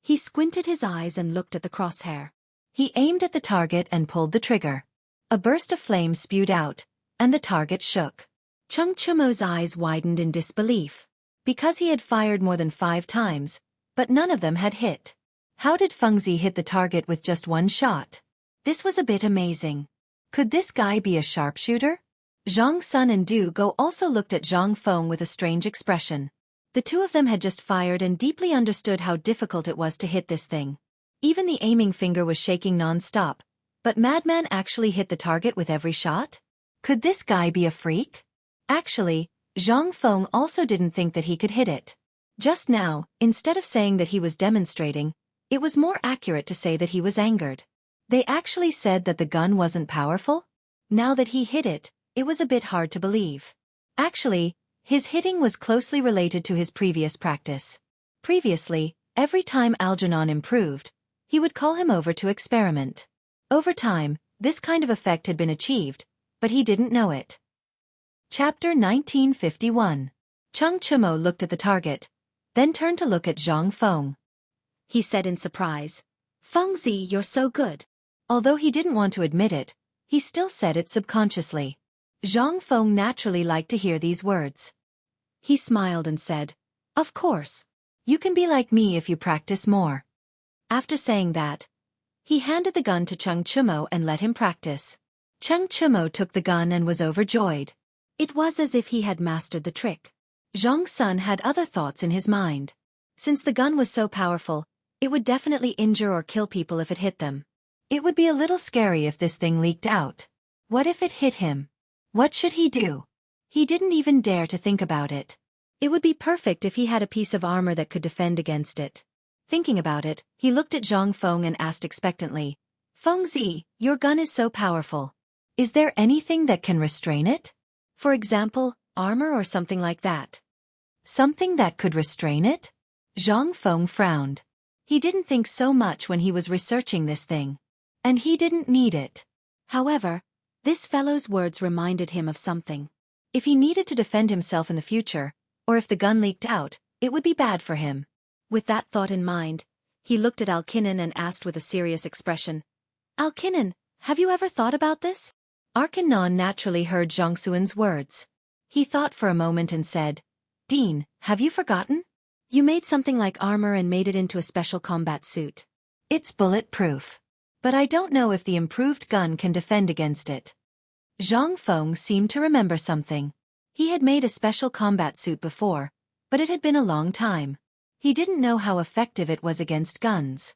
he squinted his eyes and looked at the crosshair. He aimed at the target and pulled the trigger. A burst of flame spewed out, and the target shook. Cheng Chumo's eyes widened in disbelief, because he had fired more than 5 times, but none of them had hit. How did Fengzi hit the target with just 1 shot? This was a bit amazing. Could this guy be a sharpshooter? Zhang Sun and Du Go also looked at Zhang Feng with a strange expression. The two of them had just fired and deeply understood how difficult it was to hit this thing. Even the aiming finger was shaking non-stop, but Madman actually hit the target with every shot? Could this guy be a freak? Actually, Zhang Feng also didn't think that he could hit it. Just now, instead of saying that he was demonstrating, it was more accurate to say that he was angered. They actually said that the gun wasn't powerful? Now that he hit it, it was a bit hard to believe. Actually, his hitting was closely related to his previous practice. Previously, every time Algernon improved, he would call him over to experiment. Over time, this kind of effect had been achieved, but he didn't know it. Chapter 1951. Cheng Chumo looked at the target, then turned to look at Zhang Feng. He said in surprise, "Fengzi, you're so good." Although he didn't want to admit it, he still said it subconsciously. Zhang Feng naturally liked to hear these words. He smiled and said, "Of course. You can be like me if you practice more." After saying that, he handed the gun to Cheng Chumo and let him practice. Cheng Chumo took the gun and was overjoyed. It was as if he had mastered the trick. Zhang Sun had other thoughts in his mind. Since the gun was so powerful, it would definitely injure or kill people if it hit them. It would be a little scary if this thing leaked out. What if it hit him? What should he do? He didn't even dare to think about it. It would be perfect if he had a piece of armor that could defend against it. Thinking about it, he looked at Zhang Feng and asked expectantly, "Fengzi, your gun is so powerful. Is there anything that can restrain it? For example, armor or something like that?" Something that could restrain it? Zhang Feng frowned. He didn't think so much when he was researching this thing. And he didn't need it. However, this fellow's words reminded him of something. If he needed to defend himself in the future, or if the gun leaked out, it would be bad for him. With that thought in mind, he looked at Alkinnon and asked with a serious expression, "Alkinnon, have you ever thought about this?" Alkinnon naturally heard Zhang Suan's words. He thought for a moment and said, "Dean, have you forgotten? You made something like armor and made it into a special combat suit. It's bulletproof. But I don't know if the improved gun can defend against it." Zhang Feng seemed to remember something. He had made a special combat suit before, but it had been a long time. He didn't know how effective it was against guns.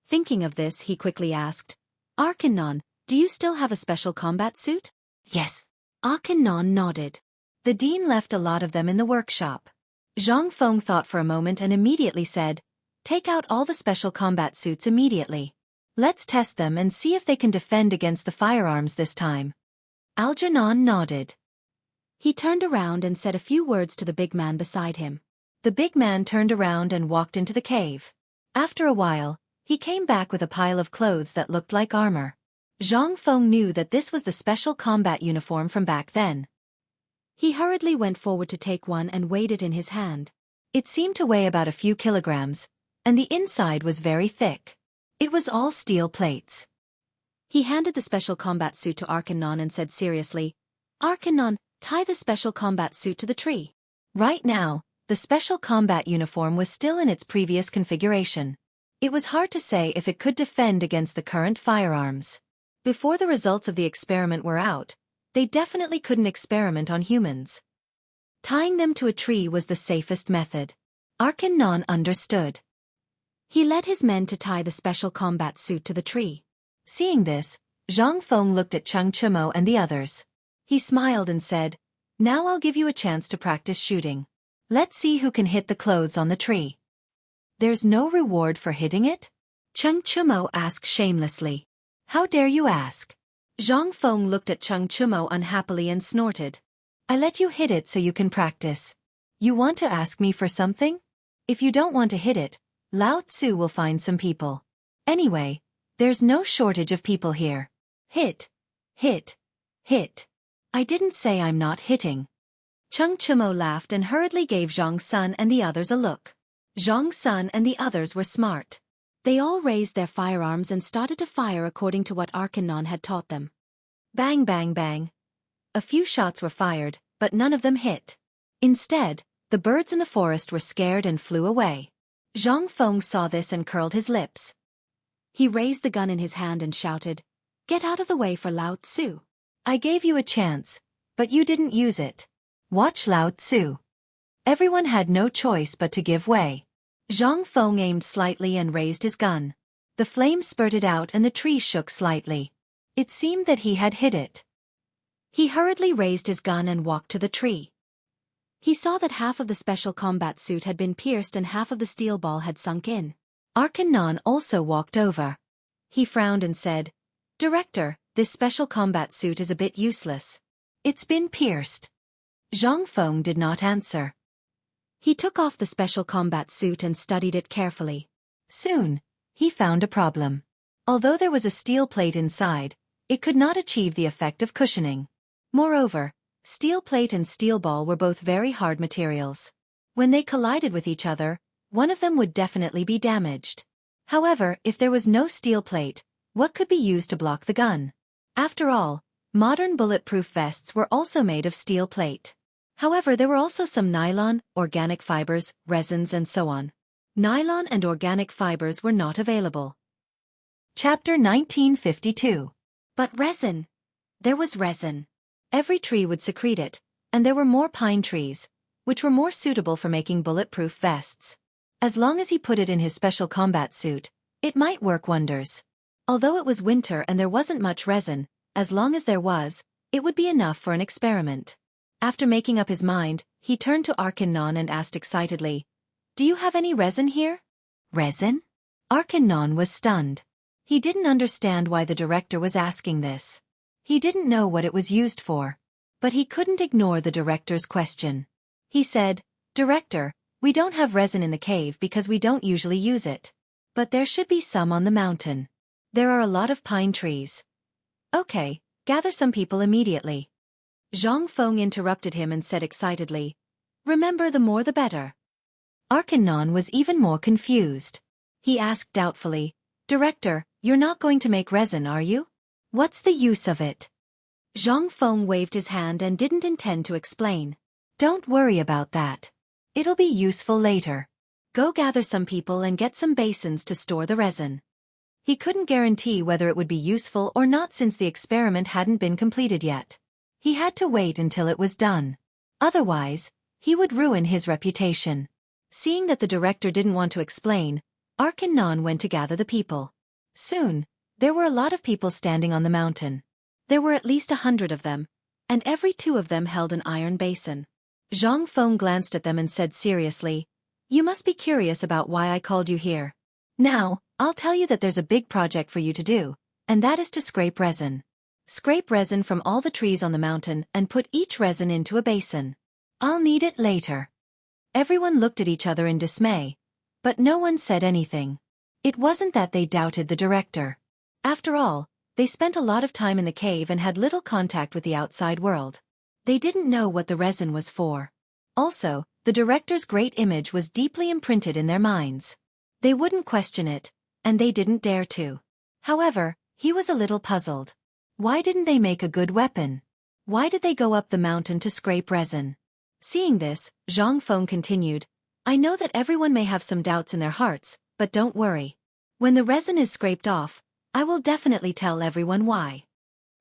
Thinking of this, he quickly asked, Arkanon, do you still have a special combat suit? Yes. Arkanon nodded. The dean left a lot of them in the workshop. Zhang Feng thought for a moment and immediately said, take out all the special combat suits immediately. Let's test them and see if they can defend against the firearms this time. Algernon nodded. He turned around and said a few words to the big man beside him. The big man turned around and walked into the cave. After a while, he came back with a pile of clothes that looked like armor. Zhang Feng knew that this was the special combat uniform from back then. He hurriedly went forward to take one and weighed it in his hand. It seemed to weigh about a few kilograms, and the inside was very thick. It was all steel plates. He handed the special combat suit to Arkanon and said seriously, Arkanon, tie the special combat suit to the tree. Right now, the special combat uniform was still in its previous configuration. It was hard to say if it could defend against the current firearms. Before the results of the experiment were out, they definitely couldn't experiment on humans. Tying them to a tree was the safest method. Arkanon understood. He led his men to tie the special combat suit to the tree. Seeing this, Zhang Feng looked at Cheng Chimo and the others. He smiled and said, now I'll give you a chance to practice shooting. Let's see who can hit the clothes on the tree. There's no reward for hitting it? Cheng Chimo asked shamelessly. How dare you ask? Zhang Feng looked at Cheng Chimo unhappily and snorted. I let you hit it so you can practice. You want to ask me for something? If you don't want to hit it, Lao Tzu will find some people. Anyway, there's no shortage of people here. Hit. Hit. Hit. I didn't say I'm not hitting. Cheng Chimo laughed and hurriedly gave Zhang Sun and the others a look. Zhang Sun and the others were smart. They all raised their firearms and started to fire according to what Arkanon had taught them. Bang bang bang. A few shots were fired, but none of them hit. Instead, the birds in the forest were scared and flew away. Zhang Feng saw this and curled his lips. He raised the gun in his hand and shouted, Get out of the way for Lao Tzu. I gave you a chance, but you didn't use it. Watch Lao Tzu. Everyone had no choice but to give way. Zhang Feng aimed slightly and raised his gun. The flame spurted out and the tree shook slightly. It seemed that he had hit it. He hurriedly raised his gun and walked to the tree. He saw that half of the special combat suit had been pierced and half of the steel ball had sunk in. Arkanon also walked over. He frowned and said, Director, this special combat suit is a bit useless. It's been pierced. Zhang Feng did not answer. He took off the special combat suit and studied it carefully. Soon, he found a problem. Although there was a steel plate inside, it could not achieve the effect of cushioning. Moreover, steel plate and steel ball were both very hard materials. When they collided with each other, one of them would definitely be damaged. However, if there was no steel plate, what could be used to block the gun? After all, modern bulletproof vests were also made of steel plate. However, there were also some nylon, organic fibers, resins and so on. Nylon and organic fibers were not available. Chapter 1952. But resin. There was resin. Every tree would secrete it, and there were more pine trees, which were more suitable for making bulletproof vests. As long as he put it in his special combat suit, it might work wonders. Although it was winter and there wasn't much resin, as long as there was, it would be enough for an experiment. After making up his mind, he turned to Arkanon and asked excitedly, Do you have any resin here? Resin? Arkanon was stunned. He didn't understand why the director was asking this. He didn't know what it was used for. But he couldn't ignore the director's question. He said, Director, we don't have resin in the cave because we don't usually use it. But there should be some on the mountain. There are a lot of pine trees. Okay, gather some people immediately. Zhang Feng interrupted him and said excitedly, Remember, the more the better. Arkanon was even more confused. He asked doubtfully, Director, you're not going to make resin, are you? What's the use of it? Zhang Feng waved his hand and didn't intend to explain. Don't worry about that. It'll be useful later. Go gather some people and get some basins to store the resin. He couldn't guarantee whether it would be useful or not since the experiment hadn't been completed yet. He had to wait until it was done. Otherwise, he would ruin his reputation. Seeing that the director didn't want to explain, Arkanon went to gather the people. Soon, there were a lot of people standing on the mountain. There were at least 100 of them, and every 2 of them held an iron basin. Zhang Feng glanced at them and said seriously, "You must be curious about why I called you here. Now, I'll tell you that there's a big project for you to do, and that is to scrape resin. Scrape resin from all the trees on the mountain and put each resin into a basin. I'll need it later." Everyone looked at each other in dismay, but no one said anything. It wasn't that they doubted the director. After all, they spent a lot of time in the cave and had little contact with the outside world. They didn't know what the resin was for. Also, the director's great image was deeply imprinted in their minds. They wouldn't question it, and they didn't dare to. However, he was a little puzzled. Why didn't they make a good weapon? Why did they go up the mountain to scrape resin? Seeing this, Zhang Feng continued, "I know that everyone may have some doubts in their hearts, but don't worry. When the resin is scraped off, I will definitely tell everyone why."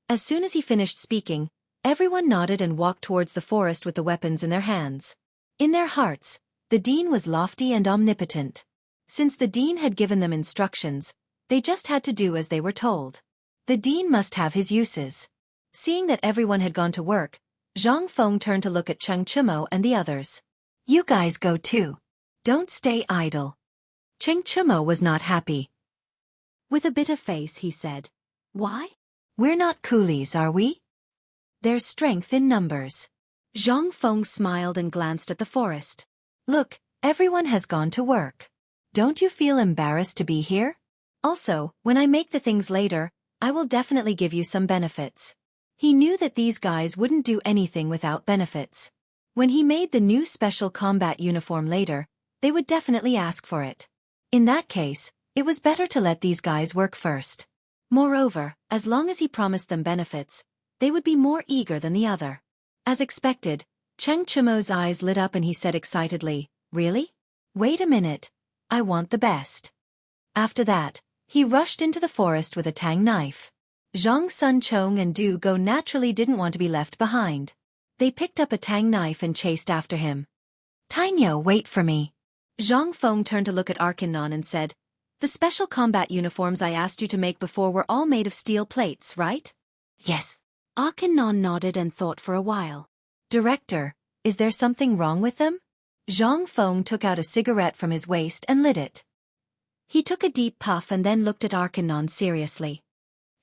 As soon as he finished speaking, everyone nodded and walked towards the forest with the weapons in their hands. In their hearts, the dean was lofty and omnipotent. Since the dean had given them instructions, they just had to do as they were told. The dean must have his uses. Seeing that everyone had gone to work, Zhang Feng turned to look at Chengchimo and the others. "You guys go too. Don't stay idle." Chengchimo was not happy. With a bitter face he said, "Why? We're not coolies, are we? There's strength in numbers." Zhang Feng smiled and glanced at the forest. "Look, everyone has gone to work. Don't you feel embarrassed to be here? Also, when I make the things later, I will definitely give you some benefits." He knew that these guys wouldn't do anything without benefits. When he made the new special combat uniform later, they would definitely ask for it. In that case, it was better to let these guys work first. Moreover, as long as he promised them benefits, they would be more eager than the other. As expected, Cheng Chimo's eyes lit up and he said excitedly, "Really? Wait a minute. I want the best." After that, he rushed into the forest with a Tang knife. Zhang Sun Chong and Du Go naturally didn't want to be left behind. They picked up a Tang knife and chased after him. "Tainyo, wait for me." Zhang Feng turned to look at Arkanon and said, "The special combat uniforms I asked you to make before were all made of steel plates, right?" "Yes." Arkanon nodded and thought for a while. "Director, is there something wrong with them?" Zhang Feng took out a cigarette from his waist and lit it. He took a deep puff and then looked at Arkanon seriously.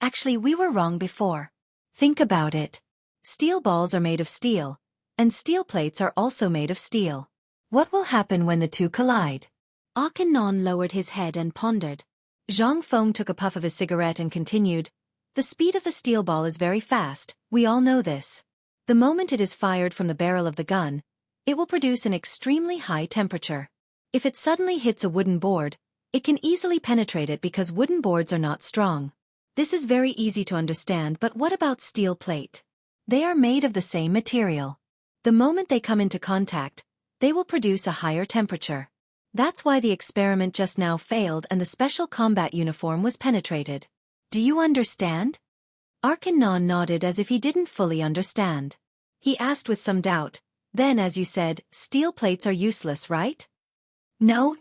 "Actually, we were wrong before. Think about it. Steel balls are made of steel, and steel plates are also made of steel. What will happen when the two collide?" Arkanon lowered his head and pondered. Zhang Feng took a puff of his cigarette and continued, "The speed of the steel ball is very fast, we all know this. The moment it is fired from the barrel of the gun, it will produce an extremely high temperature. If it suddenly hits a wooden board, it can easily penetrate it because wooden boards are not strong. This is very easy to understand, but what about steel plate? They are made of the same material. The moment they come into contact, they will produce a higher temperature. That's why the experiment just now failed and the special combat uniform was penetrated. Do you understand?" Arkanon nodded as if he didn't fully understand. He asked with some doubt, "Then as you said, steel plates are useless, right?" No.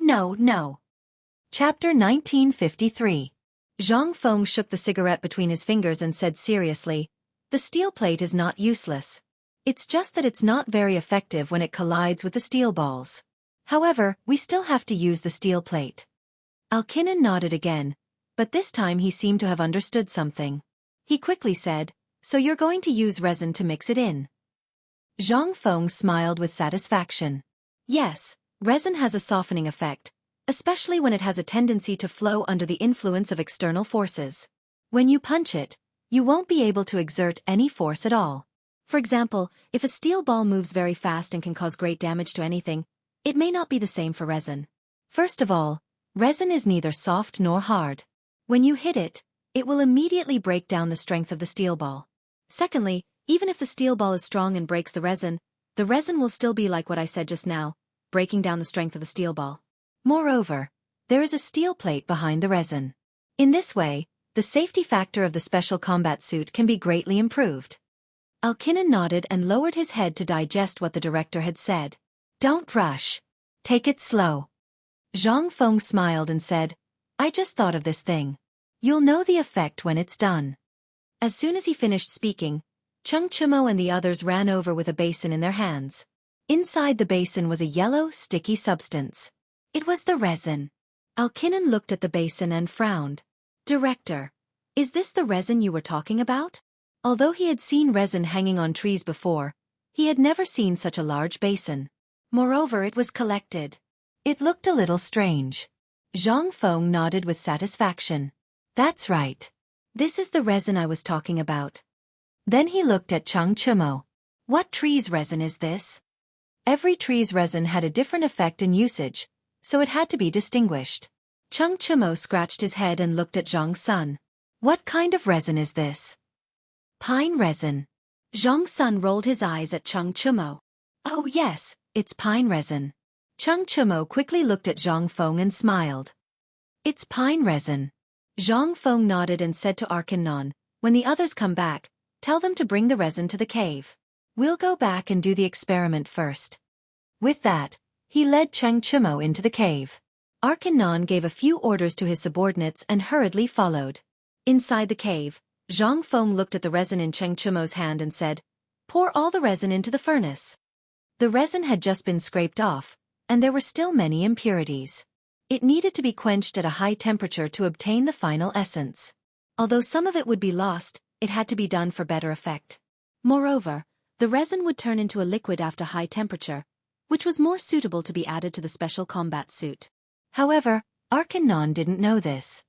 Chapter 1953. Zhang Feng shook the cigarette between his fingers and said seriously, "The steel plate is not useless. It's just that it's not very effective when it collides with the steel balls. However, we still have to use the steel plate." Alkinnon nodded again, but this time he seemed to have understood something. He quickly said, "So you're going to use resin to mix it in?" Zhang Feng smiled with satisfaction. "Yes, resin has a softening effect, especially when it has a tendency to flow under the influence of external forces. When you punch it, you won't be able to exert any force at all. For example, if a steel ball moves very fast and can cause great damage to anything, it may not be the same for resin. First of all, resin is neither soft nor hard. When you hit it, it will immediately break down the strength of the steel ball. Secondly, even if the steel ball is strong and breaks the resin will still be like what I said just now, breaking down the strength of the steel ball. Moreover, there is a steel plate behind the resin. In this way, the safety factor of the special combat suit can be greatly improved." Alkinnon nodded and lowered his head to digest what the director had said. "Don't rush. Take it slow." Zhang Feng smiled and said, "I just thought of this thing. You'll know the effect when it's done. As soon as he finished speaking, Chengchumo and the others ran over with a basin in their hands. Inside the basin was a yellow, sticky substance. It was the resin. Alkinon looked at the basin and frowned. Director, is this the resin you were talking about? Although he had seen resin hanging on trees before, he had never seen such a large basin. Moreover, it was collected. It looked a little strange. Zhang Feng nodded with satisfaction. That's right. This is the resin I was talking about. Then he looked at Chengchumo. What tree's resin is this? Every tree's resin had a different effect and usage, so it had to be distinguished. Chengchumo scratched his head and looked at Zhang Sun. What kind of resin is this? Pine resin. Zhang Sun rolled his eyes at Chengchumo. Oh yes, it's pine resin. Chengchumo quickly looked at Zhang Feng and smiled. It's pine resin. Zhang Feng nodded and said to Arkanon, when the others come back, tell them to bring the resin to the cave. We'll go back and do the experiment first. With that, he led Chengchumo into the cave. Arkanon gave a few orders to his subordinates and hurriedly followed. Inside the cave, Zhang Feng looked at the resin in Chengchumo's hand and said, pour all the resin into the furnace. The resin had just been scraped off, and there were still many impurities. It needed to be quenched at a high temperature to obtain the final essence. Although some of it would be lost, it had to be done for better effect. Moreover, the resin would turn into a liquid after high temperature, which was more suitable to be added to the special combat suit. However, Arkanon didn't know this.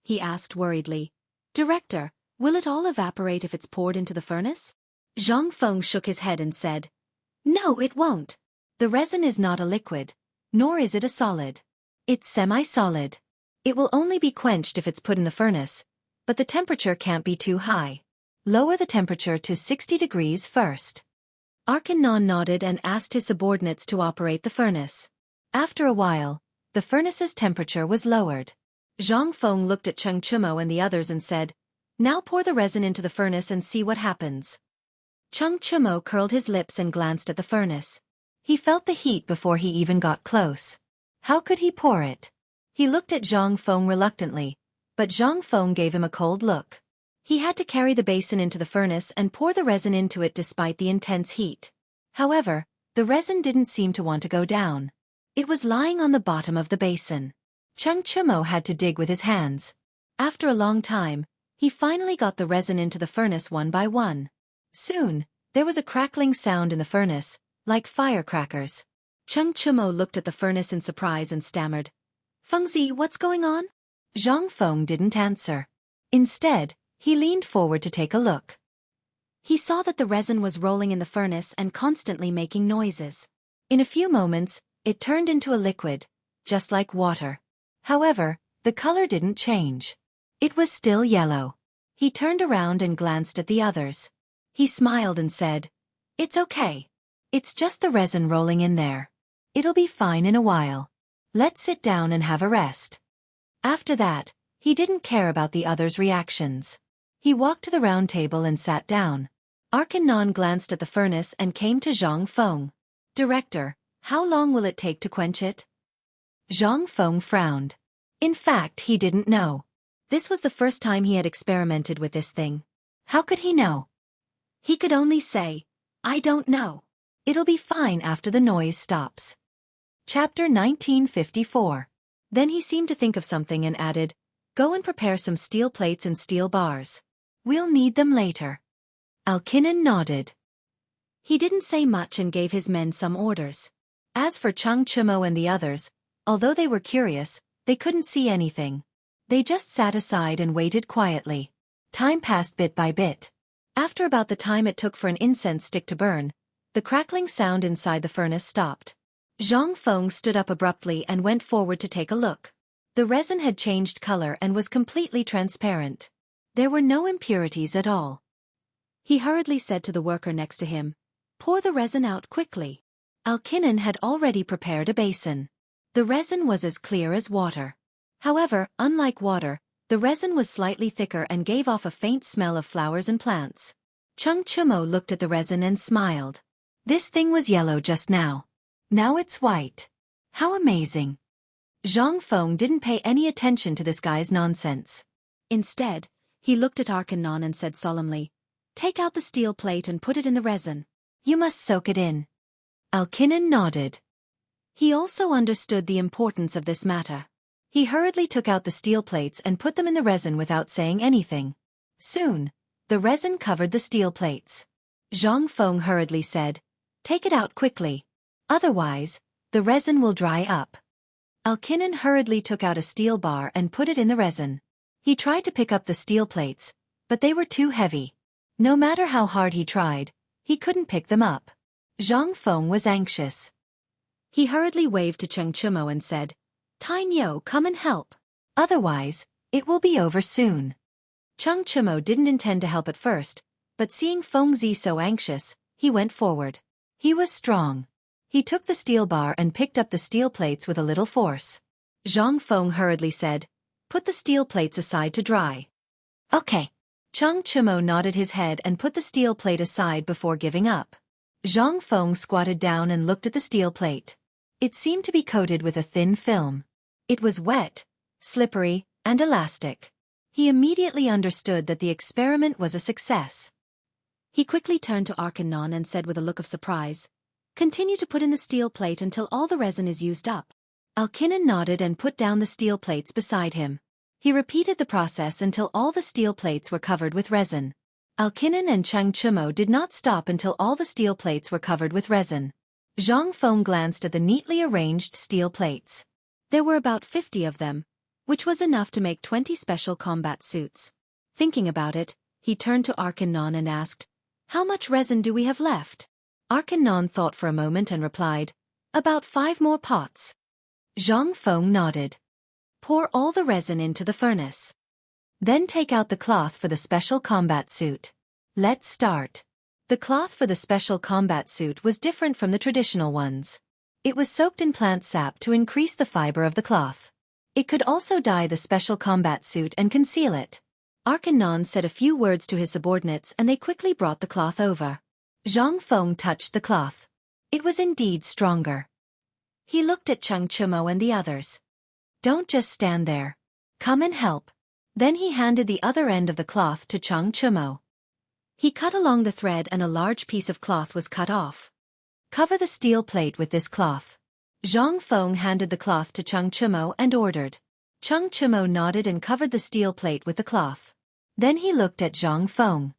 He asked worriedly, Director, will it all evaporate if it's poured into the furnace? Zhang Feng shook his head and said, No, it won't. The resin is not a liquid, nor is it a solid. It's semi-solid. It will only be quenched if it's put in the furnace, but the temperature can't be too high. Lower the temperature to 60 degrees first. Arkanon nodded and asked his subordinates to operate the furnace. After a while, the furnace's temperature was lowered. Zhang Feng looked at Chengchumo and the others and said, Now pour the resin into the furnace and see what happens. Chengchumo curled his lips and glanced at the furnace. He felt the heat before he even got close. How could he pour it? He looked at Zhang Feng reluctantly, but Zhang Feng gave him a cold look. He had to carry the basin into the furnace and pour the resin into it despite the intense heat. However, the resin didn't seem to want to go down. It was lying on the bottom of the basin. Chengchumo had to dig with his hands. After a long time, he finally got the resin into the furnace one by one. Soon, there was a crackling sound in the furnace, like firecrackers. Chengchumo looked at the furnace in surprise and stammered, Fengzi, what's going on? Zhang Feng didn't answer. Instead, he leaned forward to take a look. He saw that the resin was rolling in the furnace and constantly making noises. In a few moments, it turned into a liquid, just like water. However, the color didn't change. It was still yellow. He turned around and glanced at the others. He smiled and said, It's okay. It's just the resin rolling in there. It'll be fine in a while. Let's sit down and have a rest. After that, he didn't care about the others' reactions. He walked to the round table and sat down. Arkanon glanced at the furnace and came to Zhang Feng. Director, how long will it take to quench it? Zhang Feng frowned. In fact, he didn't know. This was the first time he had experimented with this thing. How could he know? He could only say, I don't know. It'll be fine after the noise stops. Chapter 1954. Then he seemed to think of something and added, Go and prepare some steel plates and steel bars. We'll need them later. Alkinon nodded. He didn't say much and gave his men some orders. As for Chengchumo and the others, although they were curious, they couldn't see anything. They just sat aside and waited quietly. Time passed bit by bit. After about the time it took for an incense stick to burn, the crackling sound inside the furnace stopped. Zhang Feng stood up abruptly and went forward to take a look. The resin had changed color and was completely transparent. There were no impurities at all. He hurriedly said to the worker next to him, Pour the resin out quickly. Alkinon had already prepared a basin. The resin was as clear as water. However, unlike water, the resin was slightly thicker and gave off a faint smell of flowers and plants. Chengchumo looked at the resin and smiled. This thing was yellow just now. Now it's white. How amazing. Zhang Feng didn't pay any attention to this guy's nonsense. Instead, he looked at Arkanon and said solemnly, "Take out the steel plate and put it in the resin. You must soak it in." Alkinon nodded. He also understood the importance of this matter. He hurriedly took out the steel plates and put them in the resin without saying anything. Soon, the resin covered the steel plates. Zhang Feng hurriedly said, "Take it out quickly. Otherwise, the resin will dry up." Alkinon hurriedly took out a steel bar and put it in the resin. He tried to pick up the steel plates, but they were too heavy. No matter how hard he tried, he couldn't pick them up. Zhang Feng was anxious. He hurriedly waved to Cheng Chumo and said, "Tang Yo, come and help. Otherwise, it will be over soon." Cheng Chumo didn't intend to help at first, but seeing Feng Zi so anxious, he went forward. He was strong. He took the steel bar and picked up the steel plates with a little force. Zhang Feng hurriedly said, "Put the steel plates aside to dry." "Okay." Cheng Chumo nodded his head and put the steel plate aside before giving up. Zhang Feng squatted down and looked at the steel plate. It seemed to be coated with a thin film. It was wet, slippery, and elastic. He immediately understood that the experiment was a success. He quickly turned to Arkanon and said with a look of surprise, "Continue to put in the steel plate until all the resin is used up." Alkinon nodded and put down the steel plates beside him. He repeated the process until all the steel plates were covered with resin. Alkinon and Cheng Chumo did not stop until all the steel plates were covered with resin. Zhang Feng glanced at the neatly arranged steel plates. There were about 50 of them, which was enough to make 20 special combat suits. Thinking about it, he turned to Arkanon and asked, "How much resin do we have left?" Arkanon thought for a moment and replied, "About 5 more pots." Zhang Feng nodded. "Pour all the resin into the furnace. Then take out the cloth for the special combat suit. Let's start." The cloth for the special combat suit was different from the traditional ones. It was soaked in plant sap to increase the fiber of the cloth. It could also dye the special combat suit and conceal it. Arkanon said a few words to his subordinates and they quickly brought the cloth over. Zhang Feng touched the cloth. It was indeed stronger. He looked at Cheng Chumo and the others. "Don't just stand there. Come and help." Then he handed the other end of the cloth to Cheng Chumo. He cut along the thread and a large piece of cloth was cut off. "Cover the steel plate with this cloth." Zhang Feng handed the cloth to Cheng Chumo and ordered. Cheng Chumo nodded and covered the steel plate with the cloth. Then he looked at Zhang Feng.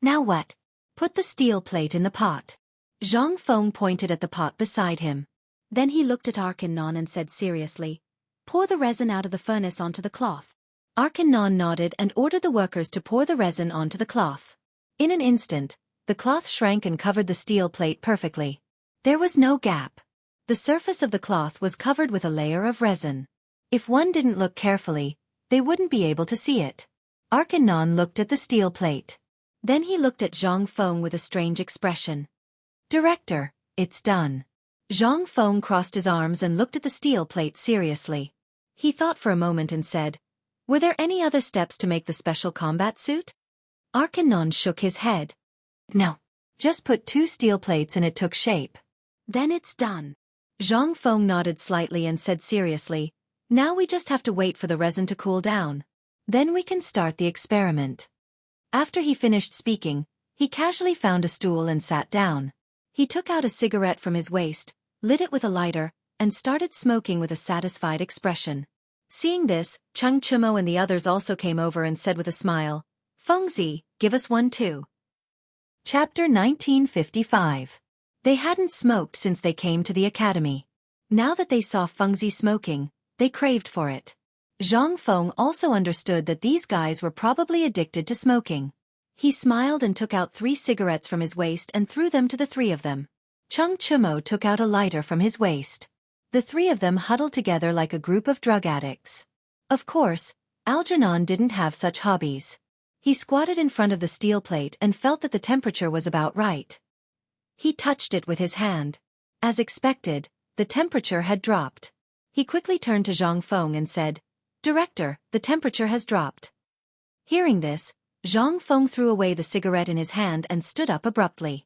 "Now what?" "Put the steel plate in the pot." Zhang Feng pointed at the pot beside him. Then he looked at Arkanon and said seriously, "Pour the resin out of the furnace onto the cloth." Arkanon nodded and ordered the workers to pour the resin onto the cloth. In an instant, the cloth shrank and covered the steel plate perfectly. There was no gap. The surface of the cloth was covered with a layer of resin. If one didn't look carefully, they wouldn't be able to see it. Arkanon looked at the steel plate. Then he looked at Zhang Feng with a strange expression. "Director, it's done." Zhang Feng crossed his arms and looked at the steel plate seriously. He thought for a moment and said, "Were there any other steps to make the special combat suit?" Arkanon shook his head. "No. Just put 2 steel plates and it took shape." "Then it's done." Zhang Feng nodded slightly and said seriously, "Now we just have to wait for the resin to cool down. Then we can start the experiment." After he finished speaking, he casually found a stool and sat down. He took out a cigarette from his waist, lit it with a lighter, and started smoking with a satisfied expression. Seeing this, Cheng Chumo and the others also came over and said with a smile, "Feng Zi, give us one too." Chapter 1955. They hadn't smoked since they came to the academy. Now that they saw Feng Zi smoking, they craved for it. Zhang Feng also understood that these guys were probably addicted to smoking. He smiled and took out 3 cigarettes from his waist and threw them to the 3 of them. Cheng Chumo took out a lighter from his waist. The 3 of them huddled together like a group of drug addicts. Of course, Algernon didn't have such hobbies. He squatted in front of the steel plate and felt that the temperature was about right. He touched it with his hand. As expected, the temperature had dropped. He quickly turned to Zhang Feng and said, "Director, the temperature has dropped." Hearing this, Zhang Feng threw away the cigarette in his hand and stood up abruptly.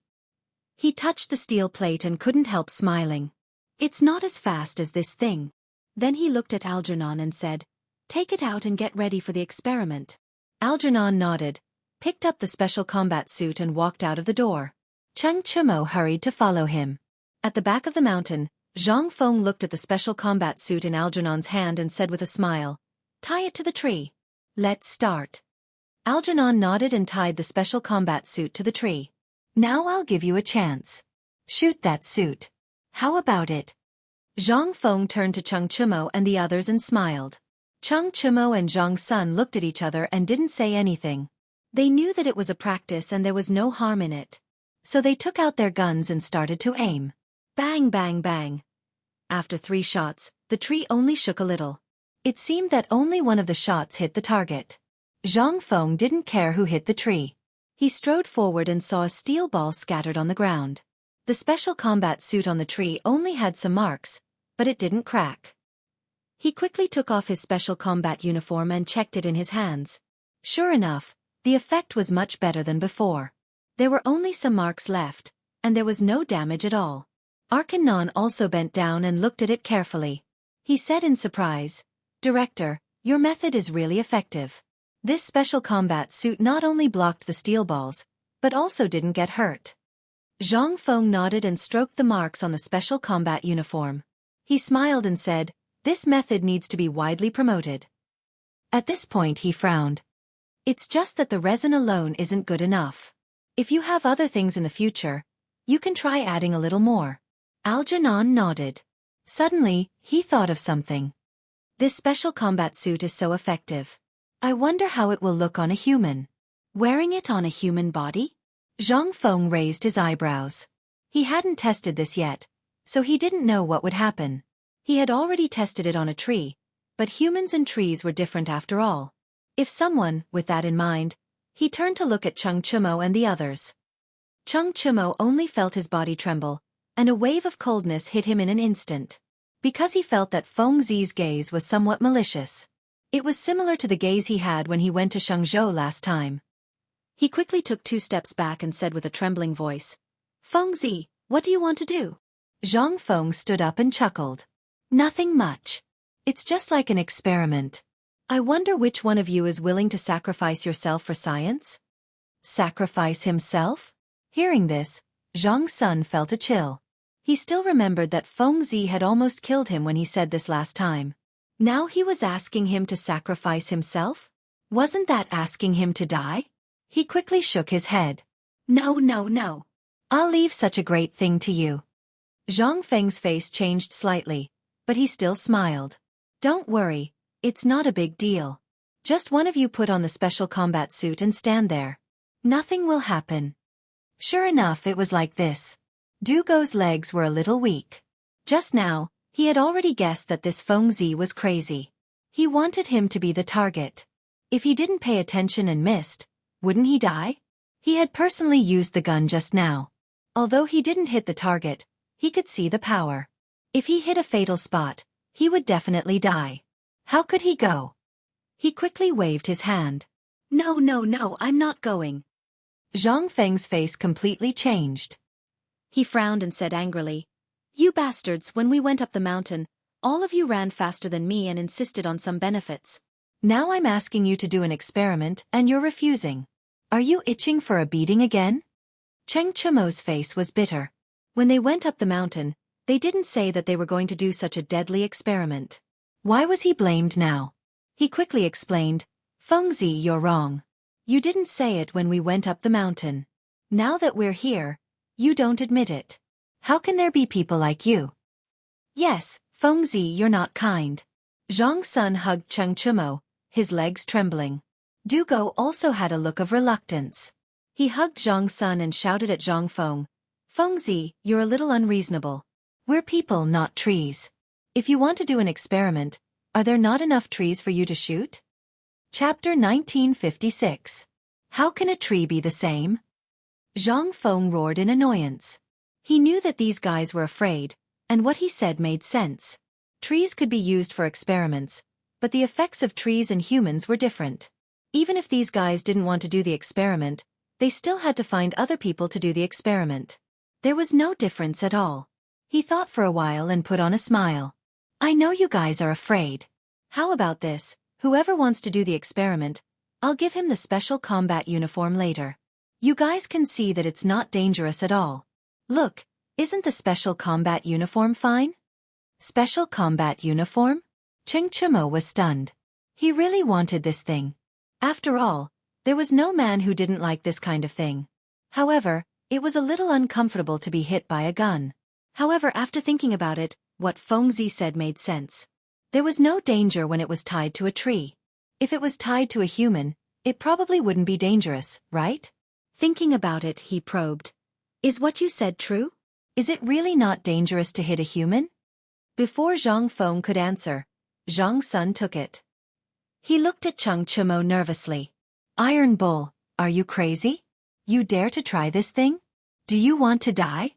He touched the steel plate and couldn't help smiling. "It's not as fast as this thing." Then he looked at Algernon and said, Take it out and get ready for the experiment. Algernon nodded, picked up the special combat suit and walked out of the door. Cheng Chimo hurried to follow him. At the back of the mountain, Zhang Feng looked at the special combat suit in Algernon's hand and said with a smile, "Tie it to the tree. Let's start." Algernon nodded and tied the special combat suit to the tree. "Now I'll give you a chance. Shoot that suit. How about it?" Zhang Feng turned to Cheng Chimo and the others and smiled. Cheng Chimo and Zhang Sun looked at each other and didn't say anything. They knew that it was a practice and there was no harm in it. So they took out their guns and started to aim. Bang, bang, bang. After 3 shots, the tree only shook a little. It seemed that only one of the shots hit the target. Zhang Feng didn't care who hit the tree. He strode forward and saw a steel ball scattered on the ground. The special combat suit on the tree only had some marks, but it didn't crack. He quickly took off his special combat uniform and checked it in his hands. Sure enough, the effect was much better than before. There were only some marks left, and there was no damage at all. Arkanon also bent down and looked at it carefully. He said in surprise, "Director, your method is really effective. This special combat suit not only blocked the steel balls, but also didn't get hurt." Zhang Feng nodded and stroked the marks on the special combat uniform. He smiled and said, "This method needs to be widely promoted." At this point he frowned. "It's just that the resin alone isn't good enough. If you have other things in the future, you can try adding a little more." Algernon nodded. Suddenly, he thought of something. "This special combat suit is so effective. I wonder how it will look on a human. Wearing it on a human body?" Zhang Feng raised his eyebrows. He hadn't tested this yet, so he didn't know what would happen. He had already tested it on a tree, but humans and trees were different after all. If someone, with that in mind, he turned to look at Cheng Chimo and the others. Cheng Chimo only felt his body tremble, and a wave of coldness hit him in an instant. Because he felt that Feng Zi's gaze was somewhat malicious. It was similar to the gaze he had when he went to Xiangzhou last time. He quickly took 2 steps back and said with a trembling voice, "Feng Zi, what do you want to do?" Zhang Feng stood up and chuckled. "Nothing much. It's just like an experiment. I wonder which one of you is willing to sacrifice yourself for science?" Sacrifice himself? Hearing this, Zhang Sun felt a chill. He still remembered that Feng Zi had almost killed him when he said this last time. Now he was asking him to sacrifice himself? Wasn't that asking him to die? He quickly shook his head. "No, no, no. I'll leave such a great thing to you." Zhang Feng's face changed slightly, but he still smiled. "Don't worry, it's not a big deal. Just one of you put on the special combat suit and stand there. Nothing will happen." Sure enough, it was like this. Dugo's legs were a little weak. Just now, he had already guessed that this Feng Zi was crazy. He wanted him to be the target. If he didn't pay attention and missed, wouldn't he die? He had personally used the gun just now. Although he didn't hit the target, he could see the power. If he hit a fatal spot, he would definitely die. How could he go? He quickly waved his hand. "No, no, no, I'm not going." Zhang Feng's face completely changed. He frowned and said angrily, "You bastards, when we went up the mountain, all of you ran faster than me and insisted on some benefits. Now I'm asking you to do an experiment and you're refusing. Are you itching for a beating again?" Cheng Chimo's face was bitter. When they went up the mountain, they didn't say that they were going to do such a deadly experiment. Why was he blamed now? He quickly explained, "Feng Zi, you're wrong. You didn't say it when we went up the mountain. Now that we're here, you don't admit it. How can there be people like you?" "Yes, Feng Zi, you're not kind." Zhang Sun hugged Cheng Chimo, his legs trembling. Dugo also had a look of reluctance. He hugged Zhang Sun and shouted at Zhang Feng, "Feng Zi, you're a little unreasonable. We're people, not trees. If you want to do an experiment, are there not enough trees for you to shoot?" Chapter 1956. How can a tree be the same? Zhang Feng roared in annoyance. He knew that these guys were afraid, and what he said made sense. Trees could be used for experiments, but the effects of trees and humans were different. Even if these guys didn't want to do the experiment, they still had to find other people to do the experiment. There was no difference at all. He thought for a while and put on a smile. "I know you guys are afraid. How about this? Whoever wants to do the experiment, I'll give him the special combat uniform later. You guys can see that it's not dangerous at all. Look, isn't the special combat uniform fine? Special combat uniform? Xianxia was stunned. He really wanted this thing. After all, there was no man who didn't like this kind of thing. However, it was a little uncomfortable to be hit by a gun. However, after thinking about it, what Fengzi said made sense. There was no danger when it was tied to a tree. If it was tied to a human, it probably wouldn't be dangerous, right? Thinking about it, he probed. Is what you said true? Is it really not dangerous to hit a human? Before Zhang Feng could answer, Zhang Sun took it. He looked at Xianxia nervously. Iron Bull, are you crazy? You dare to try this thing? Do you want to die?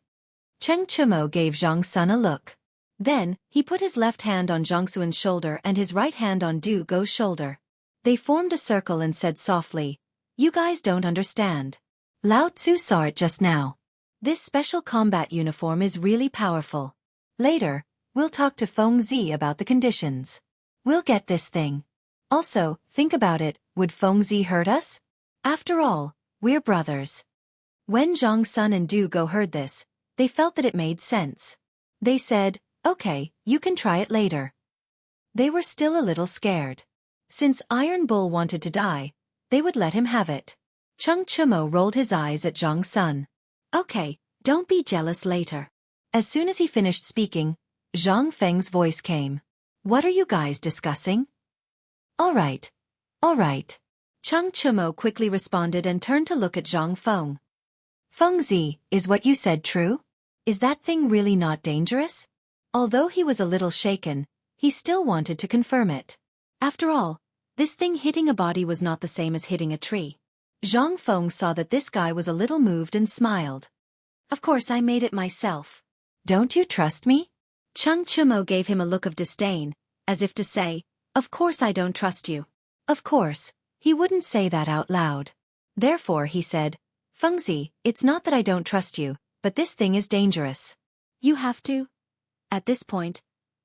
Xianxia gave Zhang Sun a look. Then, he put his left hand on Zhang Sun's shoulder and his right hand on Du Go's shoulder. They formed a circle and said softly, You guys don't understand. Lao Tzu saw it just now. This special combat uniform is really powerful. Later, we'll talk to Fengzi about the conditions. We'll get this thing. Also, think about it, would Fengzi hurt us? After all, we're brothers. When Zhang Sun and Du Go heard this, they felt that it made sense. They said, Okay, you can try it later. They were still a little scared. Since Iron Bull wanted to die, they would let him have it. Xianxia rolled his eyes at Zhang Sun. Okay, don't be jealous later. As soon as he finished speaking, Zhang Feng's voice came. What are you guys discussing? All right. Xianxia quickly responded and turned to look at Zhang Feng. Fengzi, is what you said true? Is that thing really not dangerous? Although he was a little shaken, he still wanted to confirm it. After all, this thing hitting a body was not the same as hitting a tree. Zhang Feng saw that this guy was a little moved and smiled. Of course I made it myself. Don't you trust me? Xianxia gave him a look of disdain, as if to say, Of course I don't trust you. Of course, he wouldn't say that out loud. Therefore he said, Fengzi, it's not that I don't trust you, but this thing is dangerous. You have to? At this point,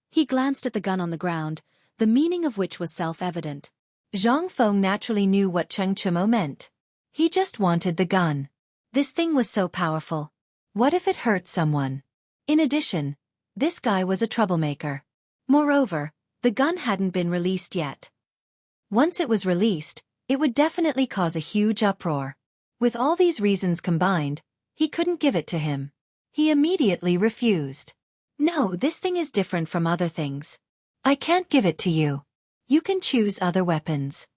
he glanced at the gun on the ground, the meaning of which was self-evident. Zhang Feng naturally knew what Xianxia meant. He just wanted the gun. This thing was so powerful. What if it hurt someone? In addition, this guy was a troublemaker. Moreover, the gun hadn't been released yet. Once it was released, it would definitely cause a huge uproar. With all these reasons combined, he couldn't give it to him. He immediately refused. No, this thing is different from other things. I can't give it to you. You can choose other weapons.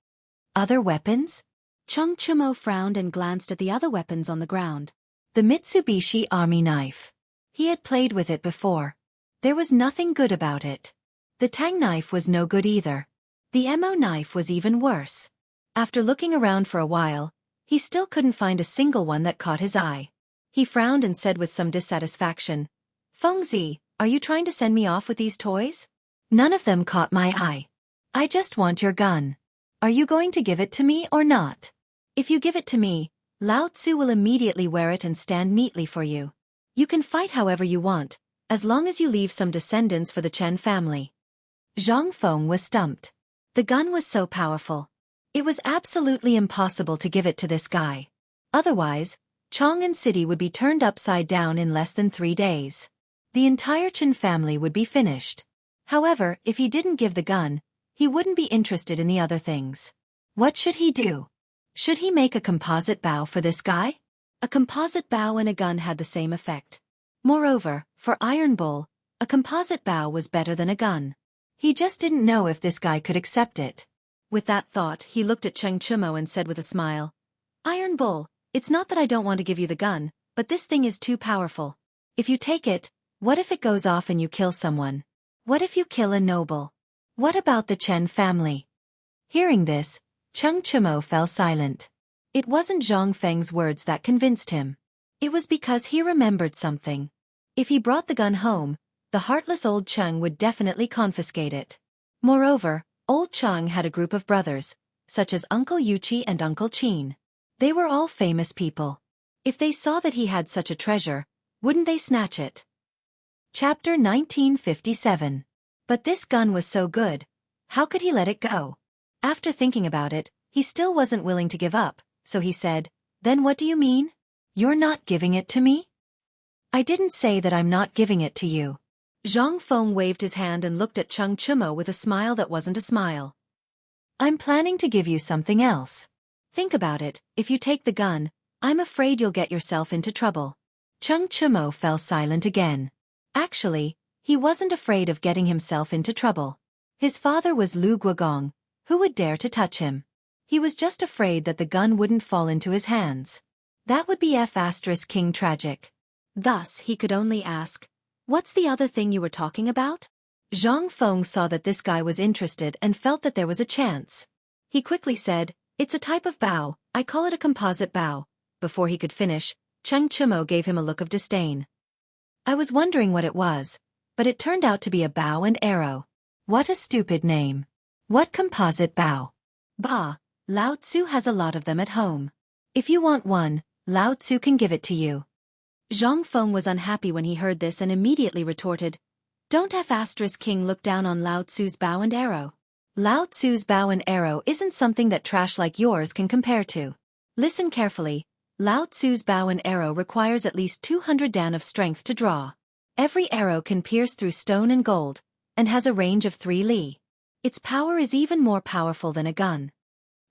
Other weapons? Xianxia frowned and glanced at the other weapons on the ground. The Mitsubishi Army knife. He had played with it before. There was nothing good about it. The Tang knife was no good either. The Mo knife was even worse. After looking around for a while, he still couldn't find a single one that caught his eye. He frowned and said with some dissatisfaction, Fengzi, are you trying to send me off with these toys? None of them caught my eye. I just want your gun. Are you going to give it to me or not? If you give it to me, Lao Tzu will immediately wear it and stand neatly for you. You can fight however you want, as long as you leave some descendants for the Chen family. Zhang Feng was stumped. The gun was so powerful. It was absolutely impossible to give it to this guy. Otherwise, Chang'an City would be turned upside down in less than 3 days. The entire Chen family would be finished. However, if he didn't give the gun, he wouldn't be interested in the other things. What should he do? Should he make a composite bow for this guy? A composite bow and a gun had the same effect. Moreover, for Iron Bull, a composite bow was better than a gun. He just didn't know if this guy could accept it. With that thought, he looked at Xianxia and said with a smile, Iron Bull, it's not that I don't want to give you the gun, but this thing is too powerful. If you take it, what if it goes off and you kill someone? What if you kill a noble? What about the Chen family? Hearing this, Xianxia fell silent. It wasn't Zhang Feng's words that convinced him. It was because he remembered something. If he brought the gun home, the heartless old Cheng would definitely confiscate it. Moreover, old Cheng had a group of brothers, such as Uncle Yuqi and Uncle Qin. They were all famous people. If they saw that he had such a treasure, wouldn't they snatch it? Chapter 1957. But this gun was so good, how could he let it go? After thinking about it, he still wasn't willing to give up, so he said, "Then what do you mean? You're not giving it to me?" "I didn't say that I'm not giving it to you." Zhang Feng waved his hand and looked at Cheng Chumo with a smile that wasn't a smile. "I'm planning to give you something else. Think about it, if you take the gun, I'm afraid you'll get yourself into trouble." Cheng Chumo fell silent again. Actually, he wasn't afraid of getting himself into trouble. His father was Lu Guogong. Who would dare to touch him? He was just afraid that the gun wouldn't fall into his hands. That would be King tragic. Thus, he could only ask, "What's the other thing you were talking about?" Zhang Feng saw that this guy was interested and felt that there was a chance. He quickly said, "It's a type of bow, I call it a composite bow." Before he could finish, Cheng Chumo gave him a look of disdain. "I was wondering what it was, but it turned out to be a bow and arrow. What a stupid name. What composite bow? Bah, Lao Tzu has a lot of them at home. If you want one, Lao Tzu can give it to you." Zhang Feng was unhappy when he heard this and immediately retorted, "Don't King look down on Lao Tzu's bow and arrow. Lao Tzu's bow and arrow isn't something that trash like yours can compare to. Listen carefully, Lao Tzu's bow and arrow requires at least 200 dan of strength to draw. Every arrow can pierce through stone and gold, and has a range of 3 li. Its power is even more powerful than a gun."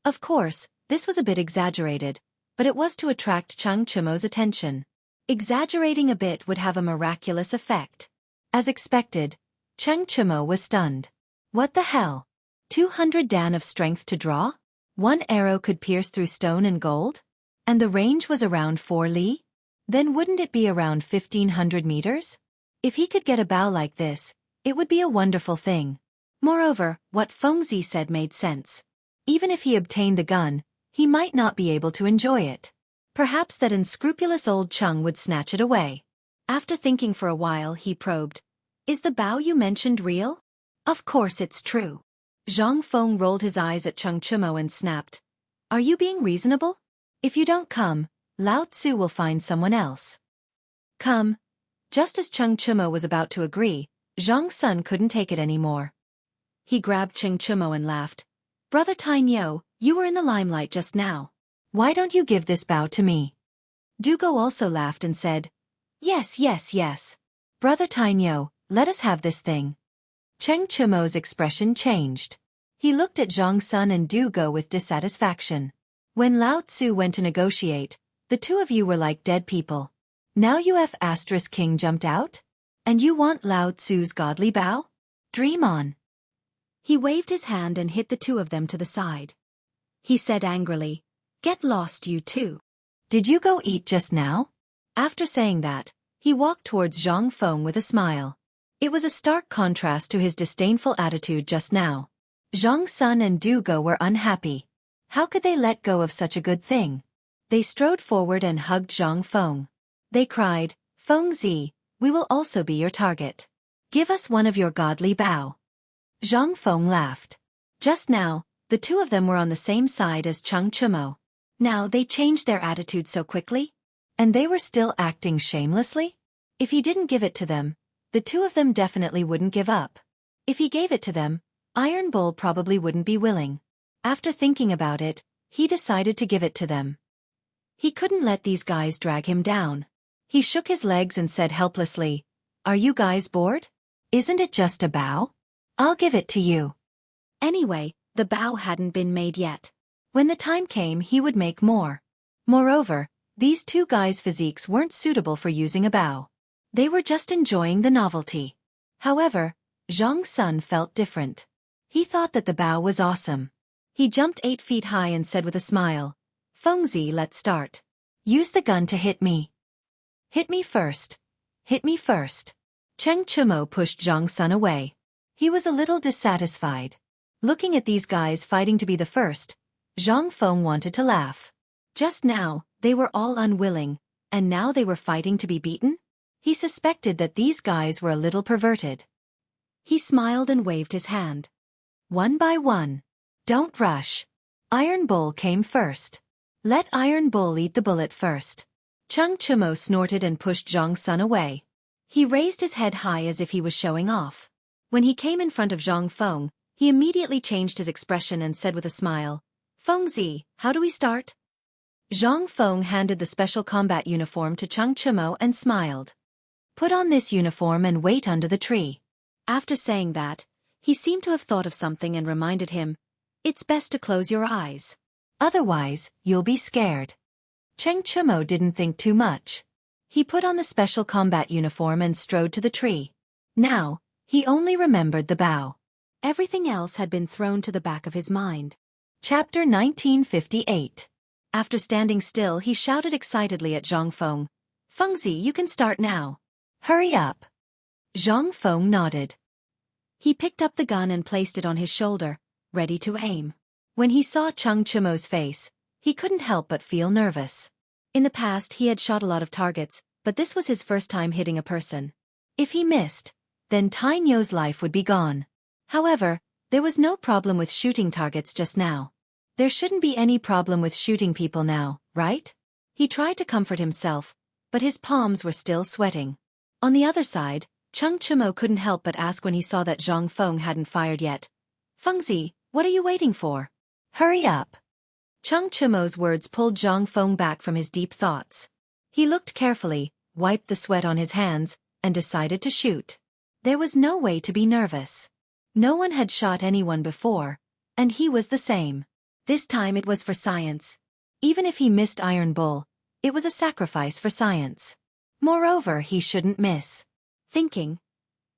Of course, this was a bit exaggerated, but it was to attract Cheng Chumo's attention. Exaggerating a bit would have a miraculous effect. As expected, Cheng Chumo was stunned. What the hell? 200 dan of strength to draw? One arrow could pierce through stone and gold? And the range was around 4 li? Then wouldn't it be around 1,500 meters? If he could get a bow like this, it would be a wonderful thing. Moreover, what Fengzi said made sense. Even if he obtained the gun, he might not be able to enjoy it. Perhaps that unscrupulous old Cheng would snatch it away. After thinking for a while, he probed, "Is the bow you mentioned real?" "Of course it's true." Zhang Feng rolled his eyes at Cheng Chumo and snapped, "Are you being reasonable? If you don't come, Lao Tzu will find someone else." "Come." Just as Cheng Chumo was about to agree, Zhang Sun couldn't take it anymore. He grabbed Cheng Chumo and laughed. "Brother Tainyo, you were in the limelight just now. Why don't you give this bow to me?" Dugo also laughed and said, "Yes, yes, yes. Brother Tainyo, let us have this thing." Cheng Chumo's expression changed. He looked at Zhang Sun and Dugo with dissatisfaction. "When Lao Tzu went to negotiate, the two of you were like dead people. Now you have King jumped out? And you want Lao Tzu's godly bow? Dream on." He waved his hand and hit the two of them to the side. He said angrily, "Get lost you two. Did you go eat just now?" After saying that, he walked towards Zhang Feng with a smile. It was a stark contrast to his disdainful attitude just now. Zhang Sun and Dugo were unhappy. How could they let go of such a good thing? They strode forward and hugged Zhang Feng. They cried, "Fengzi, we will also be your target. Give us one of your godly bow." Zhang Feng laughed. Just now, the two of them were on the same side as Cheng Chumo. Now they changed their attitude so quickly? And they were still acting shamelessly? If he didn't give it to them, the two of them definitely wouldn't give up. If he gave it to them, Iron Bull probably wouldn't be willing. After thinking about it, he decided to give it to them. He couldn't let these guys drag him down. He shook his legs and said helplessly, "Are you guys bored? Isn't it just a bow? I'll give it to you." Anyway, the bow hadn't been made yet. When the time came, he would make more. Moreover, these two guys' physiques weren't suitable for using a bow. They were just enjoying the novelty. However, Zhang Sun felt different. He thought that the bow was awesome. He jumped 8 feet high and said with a smile, "Fengzi, let's start. Use the gun to hit me. Hit me first. Hit me first." Cheng Chumo pushed Zhang Sun away. He was a little dissatisfied. Looking at these guys fighting to be the first, Zhang Feng wanted to laugh. Just now, they were all unwilling, and now they were fighting to be beaten? He suspected that these guys were a little perverted. He smiled and waved his hand. "One by one. Don't rush. Iron Bull came first. Let Iron Bull eat the bullet first." Cheng Chumo snorted and pushed Zhang Sun away. He raised his head high as if he was showing off. When he came in front of Zhang Feng, He immediately changed his expression and said with a smile, "Fengzi, how do we start?" Zhang Feng handed the special combat uniform to Cheng Chimo and smiled. "Put on this uniform and wait under the tree." After saying that, he seemed to have thought of something and reminded him, "It's best to close your eyes. Otherwise, you'll be scared." Cheng Chimo didn't think too much. He put on the special combat uniform and strode to the tree. Now, he only remembered the bow. Everything else had been thrown to the back of his mind. Chapter 1958. After standing still, he shouted excitedly at Zhang Feng, "Fengzi, you can start now. Hurry up." Zhang Feng nodded. He picked up the gun and placed it on his shoulder, ready to aim. When he saw Cheng Chimo's face, he couldn't help but feel nervous. In the past he had shot a lot of targets, but this was his first time hitting a person. If he missed, then Tai Nyo's life would be gone. However, there was no problem with shooting targets just now. There shouldn't be any problem with shooting people now, right? He tried to comfort himself, but his palms were still sweating. On the other side, Cheng Chimo couldn't help but ask when he saw that Zhang Feng hadn't fired yet. "Fengzi, what are you waiting for? Hurry up." Cheng Chimo's words pulled Zhang Feng back from his deep thoughts. He looked carefully, wiped the sweat on his hands, and decided to shoot. There was no way to be nervous. No one had shot anyone before, and he was the same. This time it was for science. Even if he missed Iron Bull, it was a sacrifice for science. Moreover, he shouldn't miss. Thinking,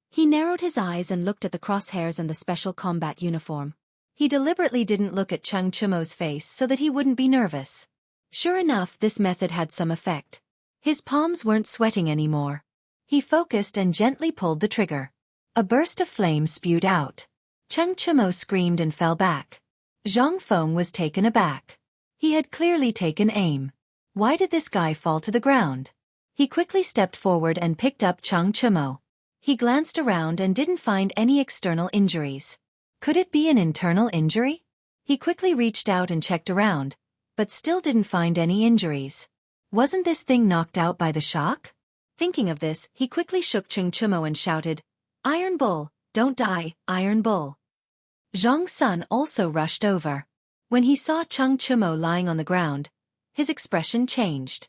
he narrowed his eyes and looked at the crosshairs and the special combat uniform. He deliberately didn't look at Cheng Chimo's face so that he wouldn't be nervous. Sure enough, this method had some effect. His palms weren't sweating anymore. He focused and gently pulled the trigger. A burst of flame spewed out. Cheng Chimo screamed and fell back. Zhang Feng was taken aback. He had clearly taken aim. Why did this guy fall to the ground? He quickly stepped forward and picked up Cheng Chimo. He glanced around and didn't find any external injuries. Could it be an internal injury? He quickly reached out and checked around, but still didn't find any injuries. Wasn't this thing knocked out by the shock? Thinking of this, he quickly shook Cheng Chimo and shouted, "Iron Bull, don't die, Iron Bull." Zhang Sun also rushed over. When he saw Cheng Chimo lying on the ground, his expression changed.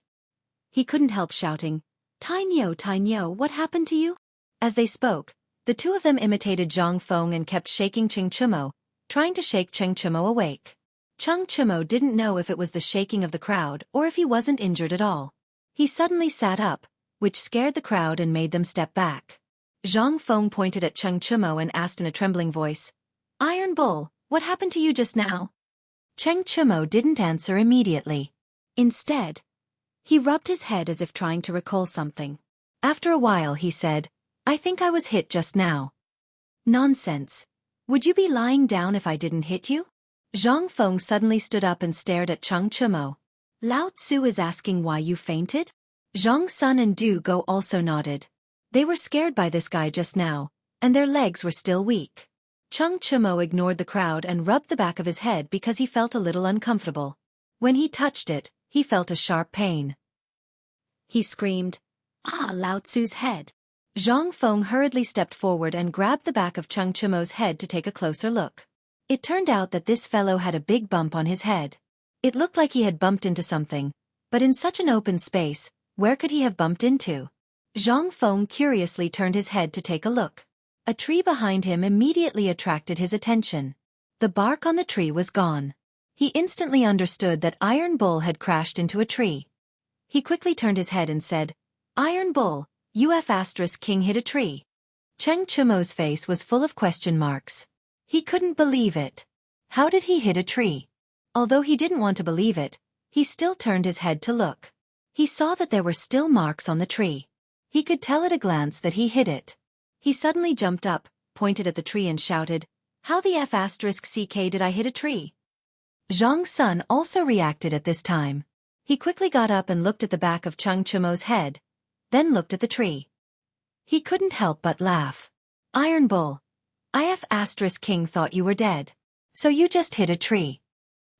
He couldn't help shouting, Tai Nyo, what happened to you?" As they spoke, the two of them imitated Zhang Feng and kept shaking Cheng Chimo, trying to shake Cheng Chimo awake. Cheng Chimo didn't know if it was the shaking of the crowd or if he wasn't injured at all. He suddenly sat up, which scared the crowd and made them step back. Zhang Feng pointed at Cheng Chimo and asked in a trembling voice, "Iron Bull, what happened to you just now?" Cheng Chimo didn't answer immediately. Instead, he rubbed his head as if trying to recall something. After a while he said, "I think I was hit just now." "Nonsense. Would you be lying down if I didn't hit you?" Zhang Feng suddenly stood up and stared at Cheng Chimo. "Lao Tzu is asking why you fainted?" Zhang Sun and Du Go also nodded. They were scared by this guy just now, and their legs were still weak. Cheng Chimo ignored the crowd and rubbed the back of his head because he felt a little uncomfortable. When he touched it, he felt a sharp pain. He screamed, "Ah, Lao Tzu's head!" Zhang Feng hurriedly stepped forward and grabbed the back of Cheng Chimo's head to take a closer look. It turned out that this fellow had a big bump on his head. It looked like he had bumped into something, but in such an open space, where could he have bumped into? Zhang Feng curiously turned his head to take a look. A tree behind him immediately attracted his attention. The bark on the tree was gone. He instantly understood that Iron Bull had crashed into a tree. He quickly turned his head and said, "Iron Bull, King hit a tree." Cheng Chimo's face was full of question marks. He couldn't believe it. How did he hit a tree? Although he didn't want to believe it, he still turned his head to look. He saw that there were still marks on the tree. He could tell at a glance that he hit it. He suddenly jumped up, pointed at the tree and shouted, "How the F***ck did I hit a tree?" Zhang Sun also reacted at this time. He quickly got up and looked at the back of Cheng Chimo's head, then looked at the tree. He couldn't help but laugh. "Iron Bull, King thought you were dead. So you just hit a tree."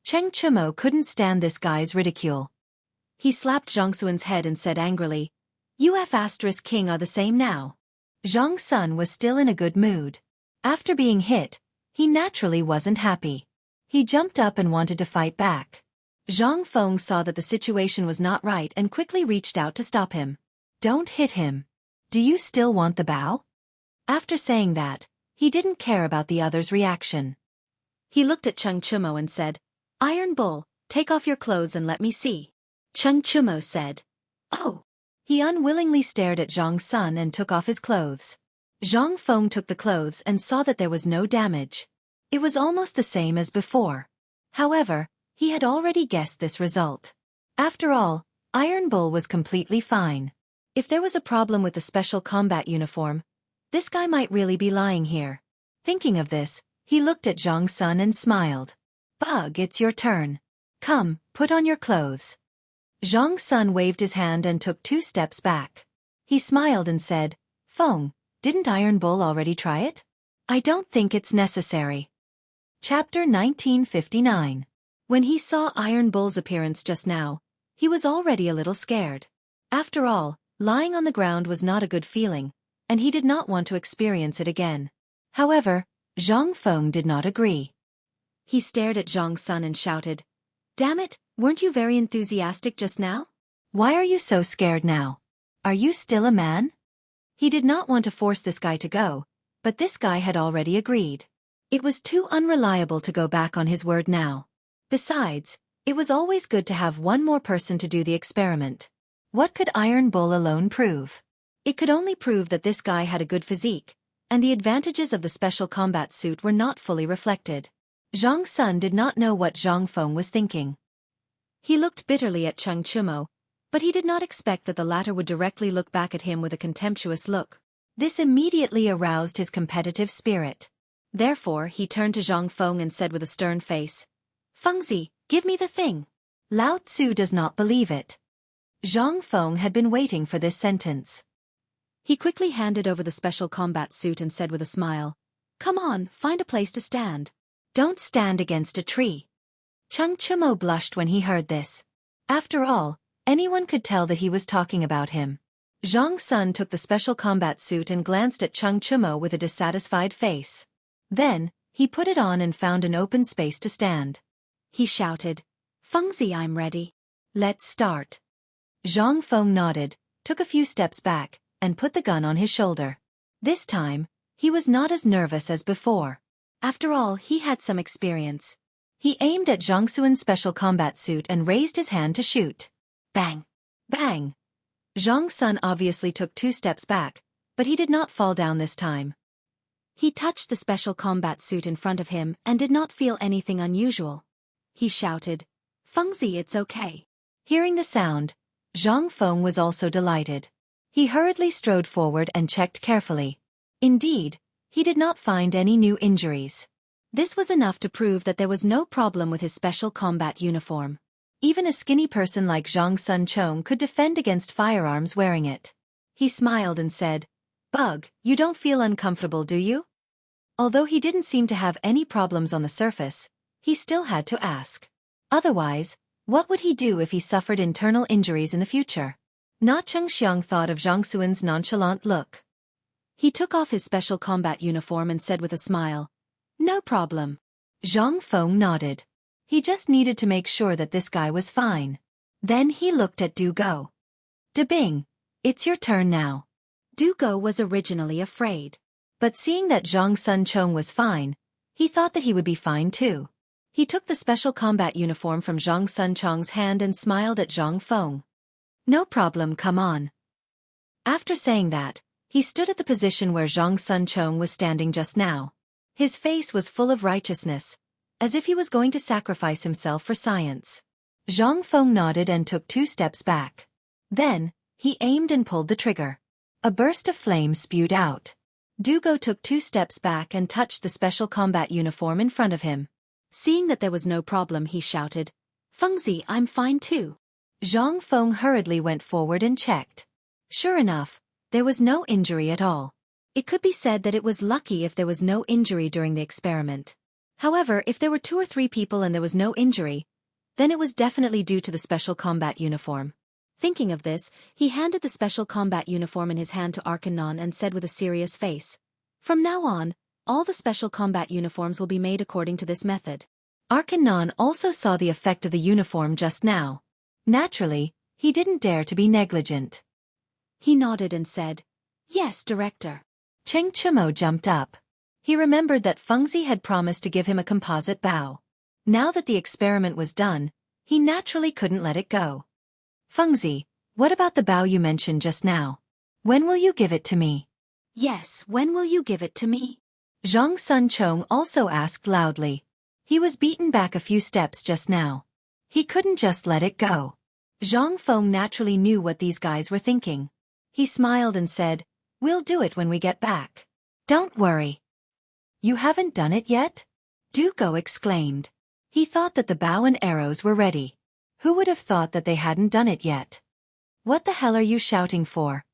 Cheng Chimo couldn't stand this guy's ridicule. He slapped Zhang Sun's head and said angrily, "You King are the same now." Zhang Sun was still in a good mood. After being hit, He naturally wasn't happy. He jumped up and wanted to fight back. Zhang Feng saw that the situation was not right and quickly reached out to stop him. Don't hit him. Do you still want the bow? After saying that, he didn't care about the other's reaction. He looked at Cheng Chumo and said, Iron Bull, take off your clothes and let me see. Cheng Chumo said, Oh. He unwillingly stared at Zhang Sun and took off his clothes. Zhang Feng took the clothes and saw that there was no damage. It was almost the same as before. However, he had already guessed this result. After all, Iron Bull was completely fine. If there was a problem with the special combat uniform, this guy might really be lying here. Thinking of this, he looked at Zhang Sun and smiled. Bug, it's your turn. Come, put on your clothes. Zhang Sun waved his hand and took 2 steps back. He smiled and said, Feng, didn't Iron Bull already try it? I don't think it's necessary. Chapter 1959. When he saw Iron Bull's appearance just now, he was already a little scared. After all, lying on the ground was not a good feeling, and he did not want to experience it again. However, Zhang Feng did not agree. He stared at Zhang Sun and shouted, Damn it, weren't you very enthusiastic just now? Why are you so scared now? Are you still a man? He did not want to force this guy to go, but this guy had already agreed. It was too unreliable to go back on his word now. Besides, it was always good to have one more person to do the experiment. What could Iron Bull alone prove? It could only prove that this guy had a good physique, and the advantages of the special combat suit were not fully reflected. Zhang Sun did not know what Zhang Feng was thinking. He looked bitterly at Cheng Chumo, but he did not expect that the latter would directly look back at him with a contemptuous look. This immediately aroused his competitive spirit. Therefore, he turned to Zhang Feng and said with a stern face, Fengzi, give me the thing. Lao Tzu does not believe it. Zhang Feng had been waiting for this sentence. He quickly handed over the special combat suit and said with a smile, Come on, find a place to stand. Don't stand against a tree. Cheng Chumo blushed when he heard this. After all, anyone could tell that he was talking about him. Zhang Sun took the special combat suit and glanced at Cheng Chumo with a dissatisfied face. Then, he put it on and found an open space to stand. He shouted, Fengzi, I'm ready. Let's start. Zhang Feng nodded, took a few steps back, and put the gun on his shoulder. This time, he was not as nervous as before. After all, he had some experience. He aimed at Zhang Sun's special combat suit and raised his hand to shoot. Bang! Bang! Zhang Sun obviously took 2 steps back, but he did not fall down this time. He touched the special combat suit in front of him and did not feel anything unusual. He shouted, Fengzi, it's okay. Hearing the sound, Zhang Feng was also delighted. He hurriedly strode forward and checked carefully. Indeed, he did not find any new injuries. This was enough to prove that there was no problem with his special combat uniform. Even a skinny person like Zhang Sun Chong could defend against firearms wearing it. He smiled and said, Bug, you don't feel uncomfortable, do you? Although he didn't seem to have any problems on the surface, he still had to ask. Otherwise, what would he do if he suffered internal injuries in the future? Na Chengxiang thought of Zhang Sun's nonchalant look. He took off his special combat uniform and said with a smile, No problem. Zhang Feng nodded. He just needed to make sure that this guy was fine. Then he looked at Du Go. De Bing, it's your turn now. Du Go was originally afraid. But seeing that Zhang Sun Chong was fine, he thought that he would be fine too. He took the special combat uniform from Zhang Sun Chong's hand and smiled at Zhang Feng. No problem, come on. After saying that, he stood at the position where Zhang Sun Chong was standing just now. His face was full of righteousness, as if he was going to sacrifice himself for science. Zhang Feng nodded and took 2 steps back. Then, he aimed and pulled the trigger. A burst of flame spewed out. Du Go took 2 steps back and touched the special combat uniform in front of him. Seeing that there was no problem, he shouted, Fengzi, I'm fine too. Zhang Feng hurriedly went forward and checked. Sure enough, there was no injury at all. It could be said that it was lucky if there was no injury during the experiment. However, if there were 2 or 3 people and there was no injury, then it was definitely due to the special combat uniform. Thinking of this, he handed the special combat uniform in his hand to Arkanon and said with a serious face, From now on, All the special combat uniforms will be made according to this method. Arkanon also saw the effect of the uniform just now. Naturally, he didn't dare to be negligent. He nodded and said, "Yes, Director." Cheng Chimo jumped up. He remembered that Fengzi had promised to give him a composite bow. Now that the experiment was done, he naturally couldn't let it go. "Fengzi, what about the bow you mentioned just now? When will you give it to me?" "Yes, when will you give it to me?" Zhang Sunchong also asked loudly. He was beaten back a few steps just now. He couldn't just let it go. Zhang Feng naturally knew what these guys were thinking. He smiled and said, "We'll do it when we get back. Don't worry." "You haven't done it yet?" Du Go exclaimed. He thought that the bow and arrows were ready. Who would have thought that they hadn't done it yet? "What the hell are you shouting for?"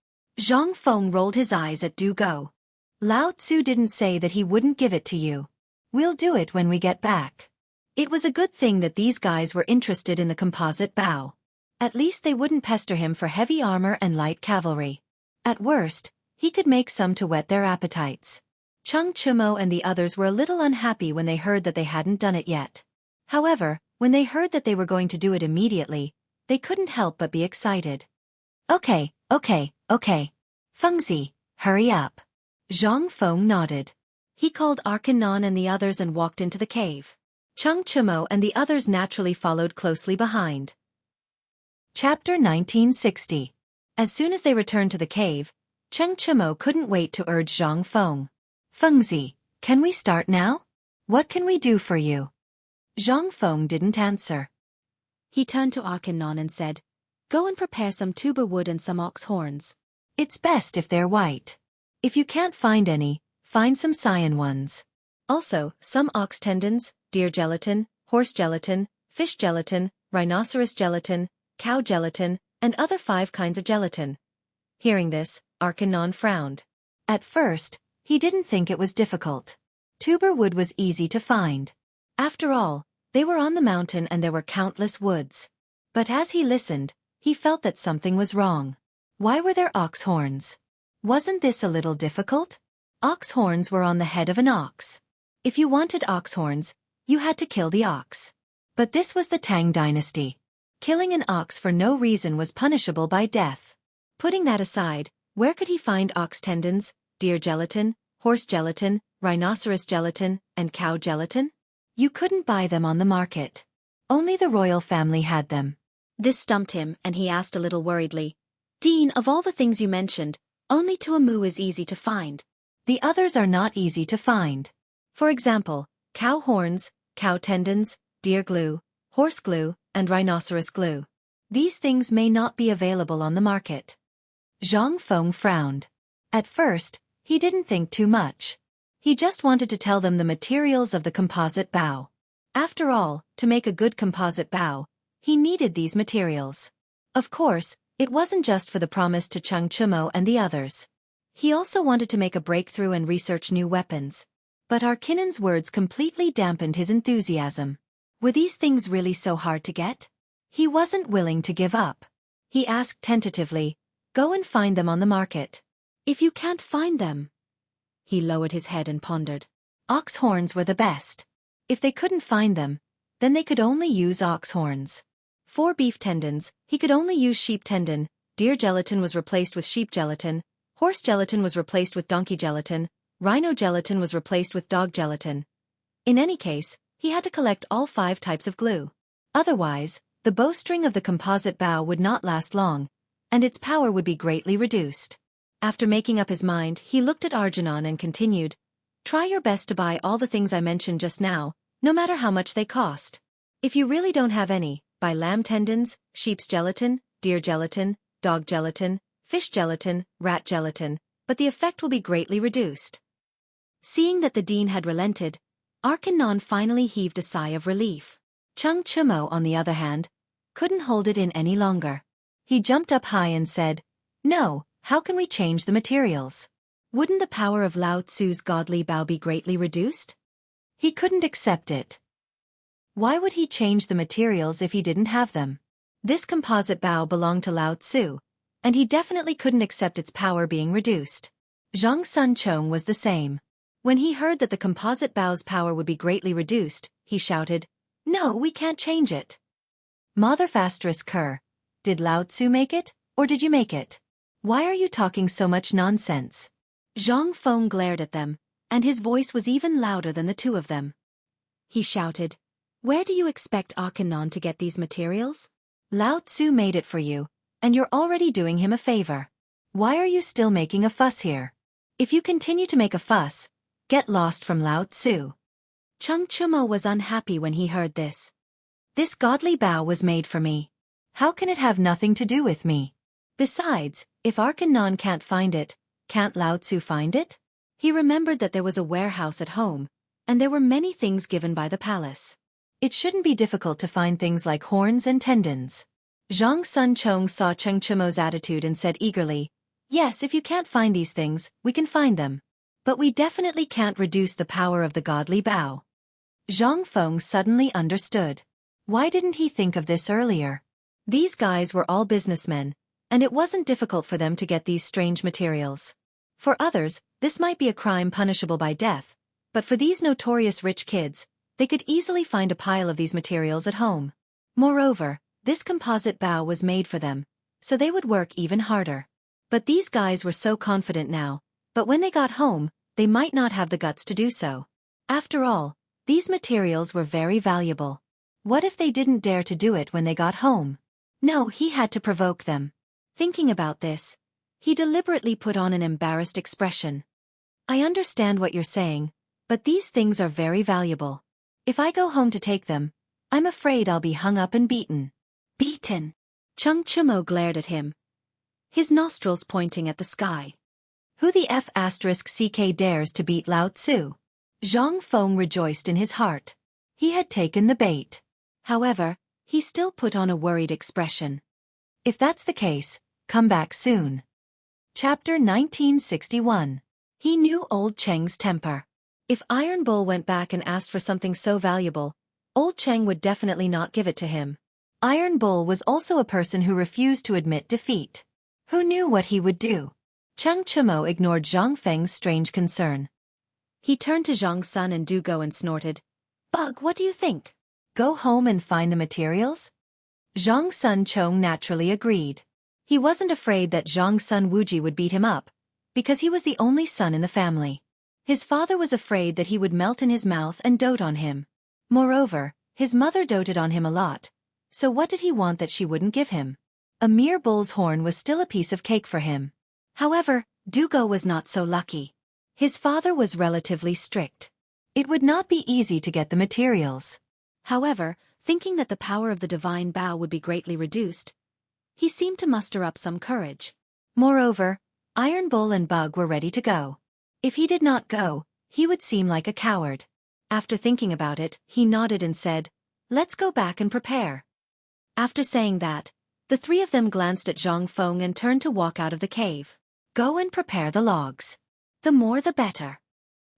Zhang Feng rolled his eyes at Du Go. "Lao Tzu didn't say that he wouldn't give it to you. We'll do it when we get back." It was a good thing that these guys were interested in the composite bow. At least they wouldn't pester him for heavy armor and light cavalry. At worst, he could make some to whet their appetites. Cheng Chimo and the others were a little unhappy when they heard that they hadn't done it yet. However, when they heard that they were going to do it immediately, they couldn't help but be excited. Okay. Fengzi, hurry up." Zhang Feng nodded. He called Arkanon and the others and walked into the cave. Cheng Chimo and the others naturally followed closely behind. Chapter 1960. As soon as they returned to the cave, Cheng Chimo couldn't wait to urge Zhang Feng. "Fengzi, can we start now? What can we do for you?" Zhang Feng didn't answer. He turned to Arkanon and said, "Go and prepare some tuber wood and some ox horns. It's best if they're white. If you can't find any, find some cyan ones. Also, some ox tendons, deer gelatin, horse gelatin, fish gelatin, rhinoceros gelatin, cow gelatin, and other 5 kinds of gelatin." Hearing this, Arkanon frowned. At first, he didn't think it was difficult. Tuber wood was easy to find. After all, they were on the mountain and there were countless woods. But as he listened, he felt that something was wrong. Why were there ox horns? Wasn't this a little difficult? Ox horns were on the head of an ox. If you wanted ox horns, you had to kill the ox. But this was the Tang dynasty. Killing an ox for no reason was punishable by death. Putting that aside, where could he find ox tendons, deer gelatin, horse gelatin, rhinoceros gelatin, and cow gelatin? You couldn't buy them on the market. Only the royal family had them. This stumped him and he asked a little worriedly, "Dean, of all the things you mentioned, only tuamu is easy to find. The others are not easy to find. For example, cow horns, cow tendons, deer glue, horse glue, and rhinoceros glue. These things may not be available on the market." Zhang Feng frowned. At first, he didn't think too much. He just wanted to tell them the materials of the composite bow. After all, to make a good composite bow, he needed these materials. Of course, it wasn't just for the promise to Cheng Chimo and the others. He also wanted to make a breakthrough and research new weapons. But Arkinon's words completely dampened his enthusiasm. Were these things really so hard to get? He wasn't willing to give up. He asked tentatively, "Go and find them on the market. If you can't find them..." He lowered his head and pondered. Ox horns were the best. If they couldn't find them, then they could only use ox horns. For beef tendons, he could only use sheep tendon, deer gelatin was replaced with sheep gelatin, horse gelatin was replaced with donkey gelatin, rhino gelatin was replaced with dog gelatin. In any case, he had to collect all 5 types of glue. Otherwise, the bowstring of the composite bow would not last long, and its power would be greatly reduced. After making up his mind, he looked at Arjunon and continued, "Try your best to buy all the things I mentioned just now, no matter how much they cost. If you really don't have any, buy lamb tendons, sheep's gelatin, deer gelatin, dog gelatin, fish gelatin, rat gelatin, but the effect will be greatly reduced." Seeing that the dean had relented, Arkanon finally heaved a sigh of relief. Cheng Chimo, on the other hand, couldn't hold it in any longer. He jumped up high and said, "No, how can we change the materials? Wouldn't the power of Lao Tzu's godly bow be greatly reduced?" He couldn't accept it. Why would he change the materials if he didn't have them? This composite bow belonged to Lao Tzu, and he definitely couldn't accept its power being reduced. Zhang Sunchong was the same. When he heard that the composite bow's power would be greatly reduced, he shouted, "No, we can't change it." Mother Kerr, did Lao Tzu make it, or did you make it? Why are you talking so much nonsense? Zhang Feng glared at them, and his voice was even louder than the two of them. He shouted, "Where do you expect Akanon to get these materials? Lao Tzu made it for you, and you're already doing him a favor. Why are you still making a fuss here? If you continue to make a fuss, get lost from Lao Tzu." Cheng Chumo was unhappy when he heard this. This godly bow was made for me. How can it have nothing to do with me? Besides, if Arkanon can't find it, can't Lao Tzu find it? He remembered that there was a warehouse at home, and there were many things given by the palace. It shouldn't be difficult to find things like horns and tendons. Zhang Sun Chong saw Cheng Chumo's attitude and said eagerly, "Yes, if you can't find these things, we can find them. But we definitely can't reduce the power of the godly bow." Zhang Feng suddenly understood. Why didn't he think of this earlier? These guys were all businessmen, and it wasn't difficult for them to get these strange materials. For others, this might be a crime punishable by death, but for these notorious rich kids, they could easily find a pile of these materials at home. Moreover, this composite bow was made for them, so they would work even harder. But these guys were so confident now, but when they got home, they might not have the guts to do so. After all, these materials were very valuable. What if they didn't dare to do it when they got home? No, he had to provoke them. Thinking about this, he deliberately put on an embarrassed expression. "I understand what you're saying, but these things are very valuable. If I go home to take them, I'm afraid I'll be hung up and beaten." Beaten? Cheng Chumo glared at him, his nostrils pointing at the sky. Who the F***ck dares to beat Lao Tzu? Zhang Feng rejoiced in his heart. He had taken the bait. However, he still put on a worried expression. If that's the case, come back soon. Chapter 1961. He knew old Cheng's temper. If Iron Bull went back and asked for something so valuable, old Cheng would definitely not give it to him. Iron Bull was also a person who refused to admit defeat. Who knew what he would do? Cheng Chumo ignored Zhang Feng's strange concern. He turned to Zhang Sun and Du Go and snorted, "Bug, what do you think? Go home and find the materials?" Zhang Sun Chong naturally agreed. He wasn't afraid that Zhang Sun Wuji would beat him up, because he was the only son in the family. His father was afraid that he would melt in his mouth and dote on him. Moreover, his mother doted on him a lot, so what did he want that she wouldn't give him? A mere bull's horn was still a piece of cake for him. However, Du Go was not so lucky. His father was relatively strict. It would not be easy to get the materials. However, thinking that the power of the divine bow would be greatly reduced, he seemed to muster up some courage. Moreover, Iron Bull and Bug were ready to go. If he did not go, he would seem like a coward. After thinking about it, he nodded and said, "Let's go back and prepare." After saying that, the three of them glanced at Zhang Feng and turned to walk out of the cave. "Go and prepare the logs. The more the better."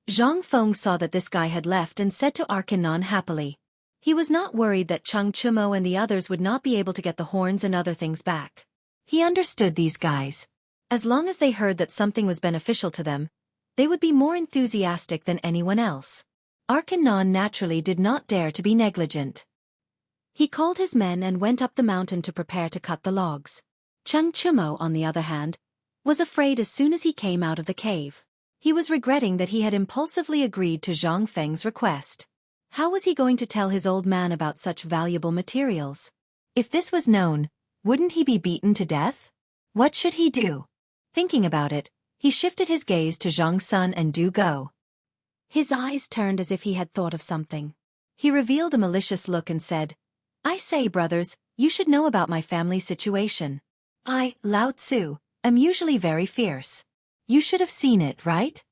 Zhang Feng saw that this guy had left and said to Arkanon happily. He was not worried that Cheng Chumo and the others would not be able to get the horns and other things back. He understood these guys. As long as they heard that something was beneficial to them, they would be more enthusiastic than anyone else. Arkanon naturally did not dare to be negligent. He called his men and went up the mountain to prepare to cut the logs. Cheng Chumo, on the other hand, was afraid as soon as he came out of the cave. He was regretting that he had impulsively agreed to Zhang Feng's request. How was he going to tell his old man about such valuable materials? If this was known, wouldn't he be beaten to death? What should he do? Thinking about it, he shifted his gaze to Zhang Sun and Du Go. His eyes turned as if he had thought of something. He revealed a malicious look and said, "I say, brothers, you should know about my family situation. I, Lao Tzu, am usually very fierce. You should have seen it, right?"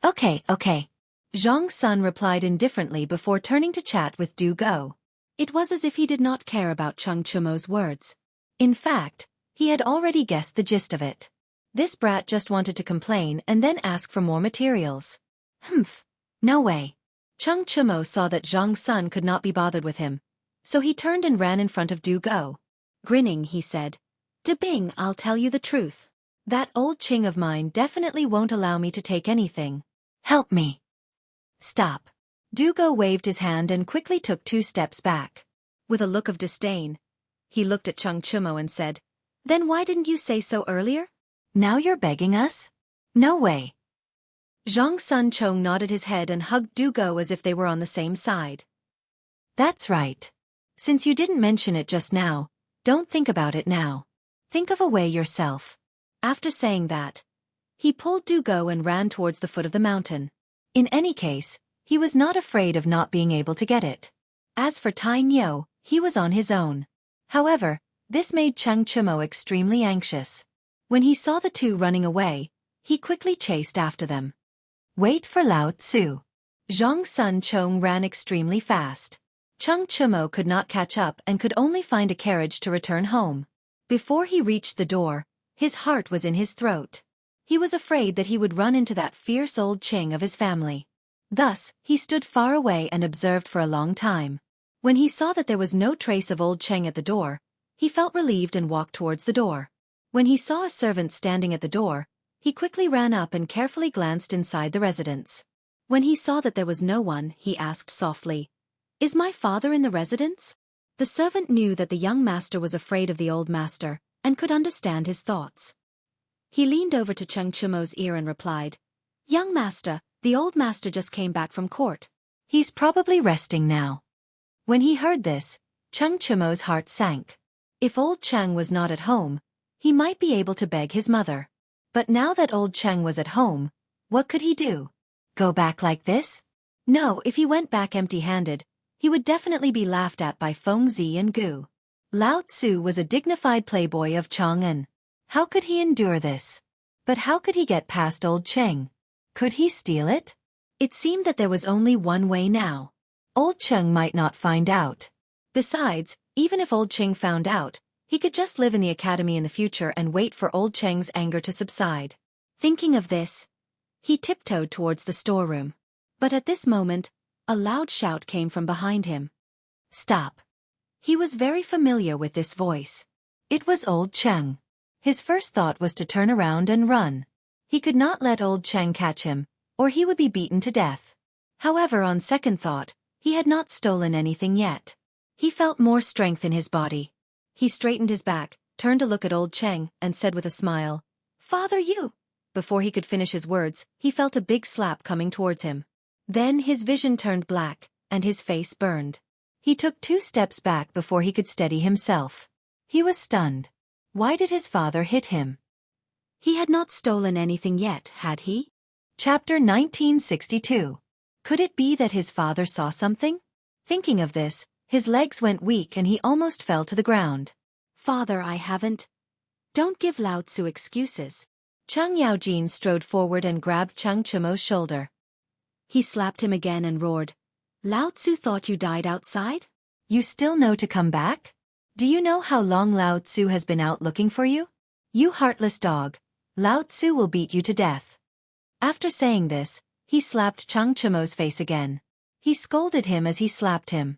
Okay. Zhang Sun replied indifferently before turning to chat with Du Go. It was as if he did not care about Cheng Chumo's words. In fact, he had already guessed the gist of it. This brat just wanted to complain and then ask for more materials. No way. Cheng Chumo saw that Zhang Sun could not be bothered with him, so he turned and ran in front of Du Go. Grinning, he said, "De Bing, I'll tell you the truth. That old Ching of mine definitely won't allow me to take anything. Help me. Stop. Dugo waved his hand and quickly took 2 steps back. With a look of disdain, he looked at Xianxia and said, "Then why didn't you say so earlier? Now you're begging us? No way." Zhang Sunchong nodded his head and hugged Dugo as if they were on the same side. "That's right. Since you didn't mention it just now, don't think about it now. Think of a way yourself." After saying that, he pulled Dugo and ran towards the foot of the mountain. In any case, he was not afraid of not being able to get it. As for Tai Niu, he was on his own. However, this made Xianxia extremely anxious. When he saw the two running away, he quickly chased after them. "Wait for Lao Tzu." Zhang Sunchong ran extremely fast. Xianxia could not catch up and could only find a carriage to return home. Before he reached the door, his heart was in his throat. He was afraid that he would run into that fierce old Qing of his family. Thus, he stood far away and observed for a long time. When he saw that there was no trace of old Qing at the door, he felt relieved and walked towards the door. When he saw a servant standing at the door, he quickly ran up and carefully glanced inside the residence. When he saw that there was no one, he asked softly, "Is my father in the residence?" The servant knew that the young master was afraid of the old master, and could understand his thoughts. He leaned over to Xianxia's ear and replied, "Young master, the old master just came back from court. He's probably resting now." When he heard this, Xianxia's heart sank. If old Chang was not at home, he might be able to beg his mother. But now that old Chang was at home, what could he do? Go back like this? No, if he went back empty-handed, he would definitely be laughed at by Feng Zi and Gu. Lao Tzu was a dignified playboy of Chang'an. How could he endure this? But how could he get past old Cheng? Could he steal it? It seemed that there was only one way now. Old Cheng might not find out. Besides, even if old Cheng found out, he could just live in the academy in the future and wait for old Cheng's anger to subside. Thinking of this, he tiptoed towards the storeroom. But at this moment, a loud shout came from behind him. "Stop." He was very familiar with this voice. It was old Cheng. His first thought was to turn around and run. He could not let old Cheng catch him, or he would be beaten to death. However, on second thought, he had not stolen anything yet. He felt more strength in his body. He straightened his back, turned to look at old Cheng, and said with a smile, "Father, you." Before he could finish his words, he felt a big slap coming towards him. Then his vision turned black, and his face burned. He took 2 steps back before he could steady himself. He was stunned. Why did his father hit him? He had not stolen anything yet, had he? Chapter 1962. Could it be that his father saw something? Thinking of this, his legs went weak and he almost fell to the ground. "Father, I haven't." "Don't give Lao Tzu excuses." Chang Yaojin strode forward and grabbed Xianxia's shoulder. He slapped him again and roared, "Lao Tzu thought you died outside? You still know to come back? Do you know how long Lao Tzu has been out looking for you? You heartless dog, Lao Tzu will beat you to death." After saying this, he slapped Xianxia's face again. He scolded him as he slapped him.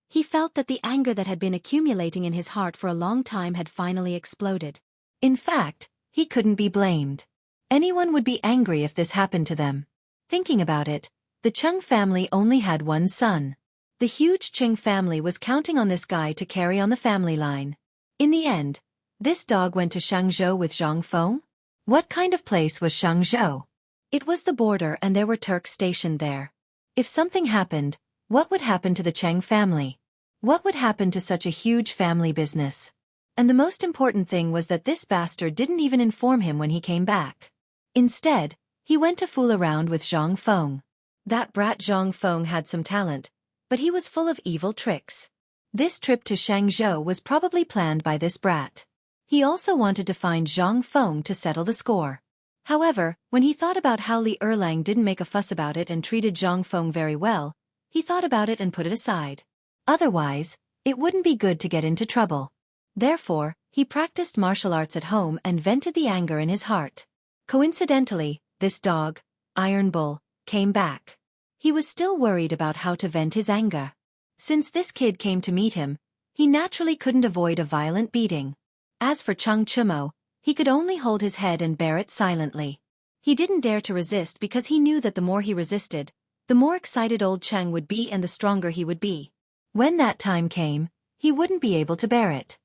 He felt that the anger that had been accumulating in his heart for a long time had finally exploded. In fact, he couldn't be blamed. Anyone would be angry if this happened to them. Thinking about it, the Cheng family only had one son. The huge Qing family was counting on this guy to carry on the family line. In the end, this dog went to Xiangzhou with Zhang Feng? What kind of place was Xiangzhou? It was the border and there were Turks stationed there. If something happened, what would happen to the Cheng family? What would happen to such a huge family business? And the most important thing was that this bastard didn't even inform him when he came back. Instead, he went to fool around with Zhang Feng. That brat Zhang Feng had some talent, but he was full of evil tricks. This trip to Xiangzhou was probably planned by this brat. He also wanted to find Zhang Feng to settle the score. However, when he thought about how Li Erlang didn't make a fuss about it and treated Zhang Feng very well, he thought about it and put it aside. Otherwise, it wouldn't be good to get into trouble. Therefore, he practiced martial arts at home and vented the anger in his heart. Coincidentally, this dog, Iron Bull, came back. He was still worried about how to vent his anger. Since this kid came to meet him, he naturally couldn't avoid a violent beating. As for Xianxia, he could only hold his head and bear it silently. He didn't dare to resist because he knew that the more he resisted, the more excited old Cheng would be and the stronger he would be. When that time came, he wouldn't be able to bear it.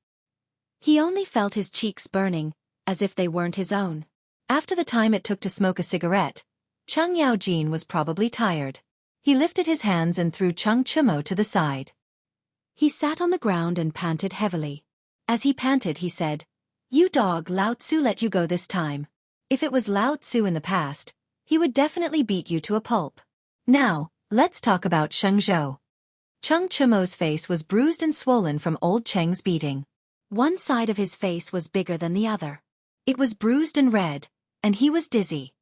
He only felt his cheeks burning, as if they weren't his own. After the time it took to smoke a cigarette, Cheng Yaojin was probably tired. He lifted his hands and threw Cheng Chumo to the side. He sat on the ground and panted heavily. As he panted he said, "You dog, Lao Tzu let you go this time. If it was Lao Tzu in the past, he would definitely beat you to a pulp. Now, let's talk about Sheng Zhou." Cheng Chumo's face was bruised and swollen from old Cheng's beating. One side of his face was bigger than the other. It was bruised and red, and he was dizzy.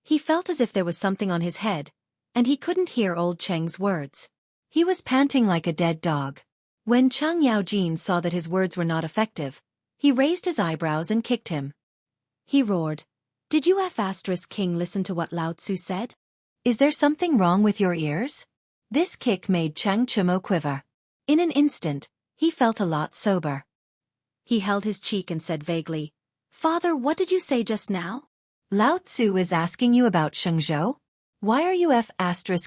He felt as if there was something on his head, and he couldn't hear old Cheng's words. He was panting like a dead dog. When Cheng Yaojin saw that his words were not effective, he raised his eyebrows and kicked him. He roared, "Did you King listen to what Lao Tzu said? Is there something wrong with your ears?" This kick made Cheng Chumo quiver. In an instant, he felt a lot sober. He held his cheek and said vaguely, "Father, what did you say just now?" "Lao Tzu is asking you about Sheng Zhou? Why are you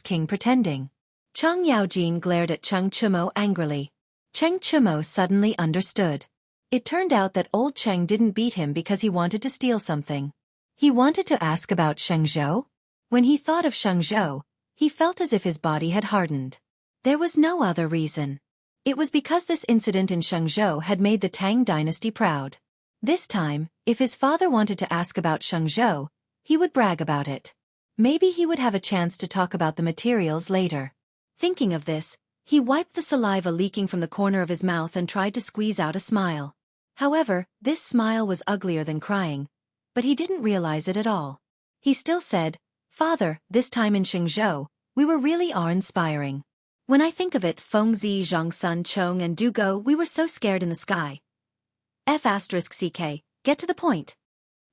King pretending?" Cheng Yaojin glared at Cheng Chumo angrily. Cheng Chumo suddenly understood. It turned out that old Cheng didn't beat him because he wanted to steal something. He wanted to ask about Sheng Zhou. When he thought of Sheng Zhou, he felt as if his body had hardened. There was no other reason. It was because this incident in Sheng Zhou had made the Tang dynasty proud. This time, if his father wanted to ask about Sheng Zhou, he would brag about it. Maybe he would have a chance to talk about the materials later. Thinking of this, he wiped the saliva leaking from the corner of his mouth and tried to squeeze out a smile. However, this smile was uglier than crying, but he didn't realize it at all. He still said, "Father, this time in Sheng Zhou, we were really awe-inspiring. When I think of it, Feng Zi, Zhang Sun, Chong and Du Go, we were so scared in the sky." Ck, get to the point.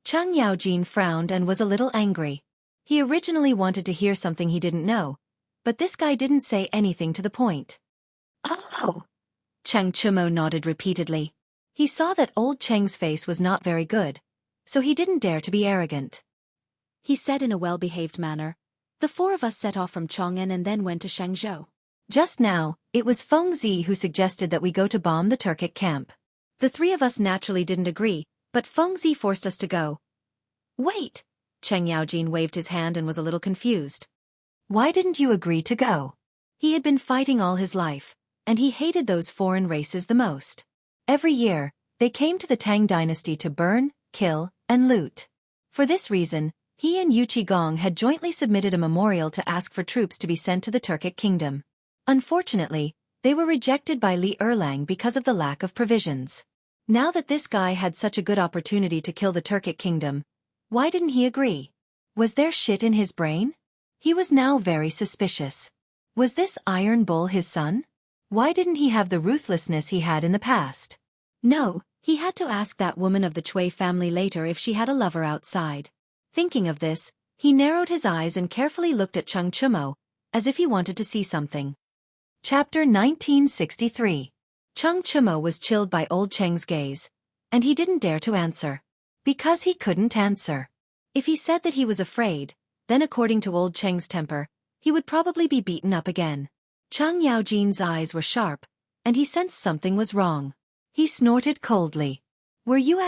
Cheng Yaojin frowned and was a little angry. He originally wanted to hear something he didn't know, but this guy didn't say anything to the point. "Oh!" Cheng Chumo nodded repeatedly. He saw that old Cheng's face was not very good, so he didn't dare to be arrogant. He said in a well-behaved manner, "The four of us set off from Chong'an and then went to Shangzhou. Just now, it was Feng Zi who suggested that we go to bomb the Turkic camp. The three of us naturally didn't agree, but Feng Zi forced us to go." "Wait!" Cheng Yaojin waved his hand and was a little confused. "Why didn't you agree to go?" He had been fighting all his life, and he hated those foreign races the most. Every year, they came to the Tang dynasty to burn, kill, and loot. For this reason, he and Yu Qigong had jointly submitted a memorial to ask for troops to be sent to the Turkic kingdom. Unfortunately, they were rejected by Li Erlang because of the lack of provisions. Now that this guy had such a good opportunity to kill the Turkic kingdom, why didn't he agree? Was there shit in his brain? He was now very suspicious. Was this Iron Bull his son? Why didn't he have the ruthlessness he had in the past? No, he had to ask that woman of the Chui family later if she had a lover outside. Thinking of this, he narrowed his eyes and carefully looked at Cheng Chumo, as if he wanted to see something. Chapter 1963. Cheng Chumo was chilled by old Cheng's gaze, and he didn't dare to answer. Because he couldn't answer. If he said that he was afraid, then according to old Cheng's temper, he would probably be beaten up again. Cheng Yaojin's eyes were sharp, and he sensed something was wrong. He snorted coldly. "Were you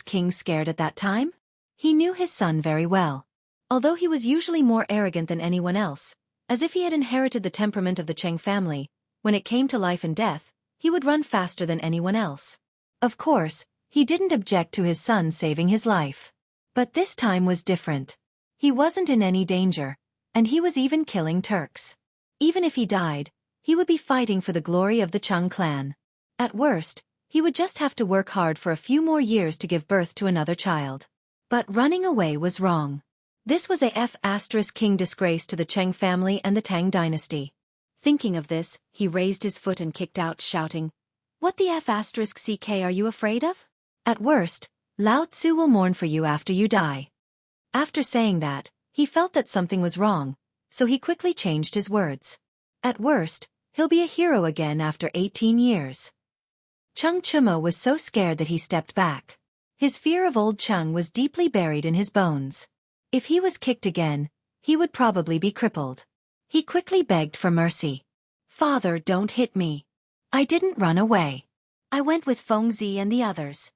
King scared at that time?" He knew his son very well. Although he was usually more arrogant than anyone else, as if he had inherited the temperament of the Cheng family, when it came to life and death, he would run faster than anyone else. Of course, he didn't object to his son saving his life. But this time was different. He wasn't in any danger, and he was even killing Turks. Even if he died, he would be fighting for the glory of the Cheng clan. At worst, he would just have to work hard for a few more years to give birth to another child. But running away was wrong. This was a King disgrace to the Cheng family and the Tang dynasty. Thinking of this, he raised his foot and kicked out, shouting, "What the CK are you afraid of? At worst, Lao Tzu will mourn for you after you die." After saying that, he felt that something was wrong, so he quickly changed his words. At worst, he'll be a hero again after 18 years. Cheng Chumo was so scared that he stepped back. His fear of old Cheng was deeply buried in his bones. If he was kicked again, he would probably be crippled. He quickly begged for mercy. "Father, don't hit me. I didn't run away. I went with Fengzi and the others."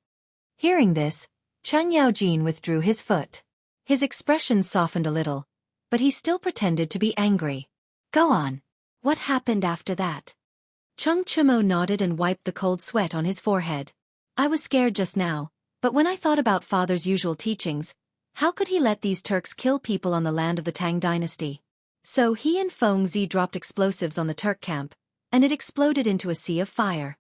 Hearing this, Cheng Yaojin withdrew his foot. His expression softened a little, but he still pretended to be angry. "Go on. What happened after that?" Cheng Chimo nodded and wiped the cold sweat on his forehead. "I was scared just now, but when I thought about father's usual teachings, how could he let these Turks kill people on the land of the Tang dynasty? So he and Fengzi dropped explosives on the Turk camp, and it exploded into a sea of fire."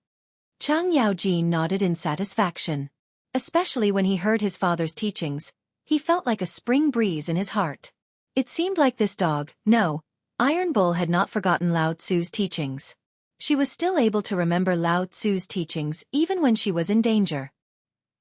Chang Yaojin nodded in satisfaction. Especially when he heard his father's teachings, he felt like a spring breeze in his heart. It seemed like this dog, no, Iron Bull, had not forgotten Lao Tzu's teachings. She was still able to remember Lao Tzu's teachings even when she was in danger.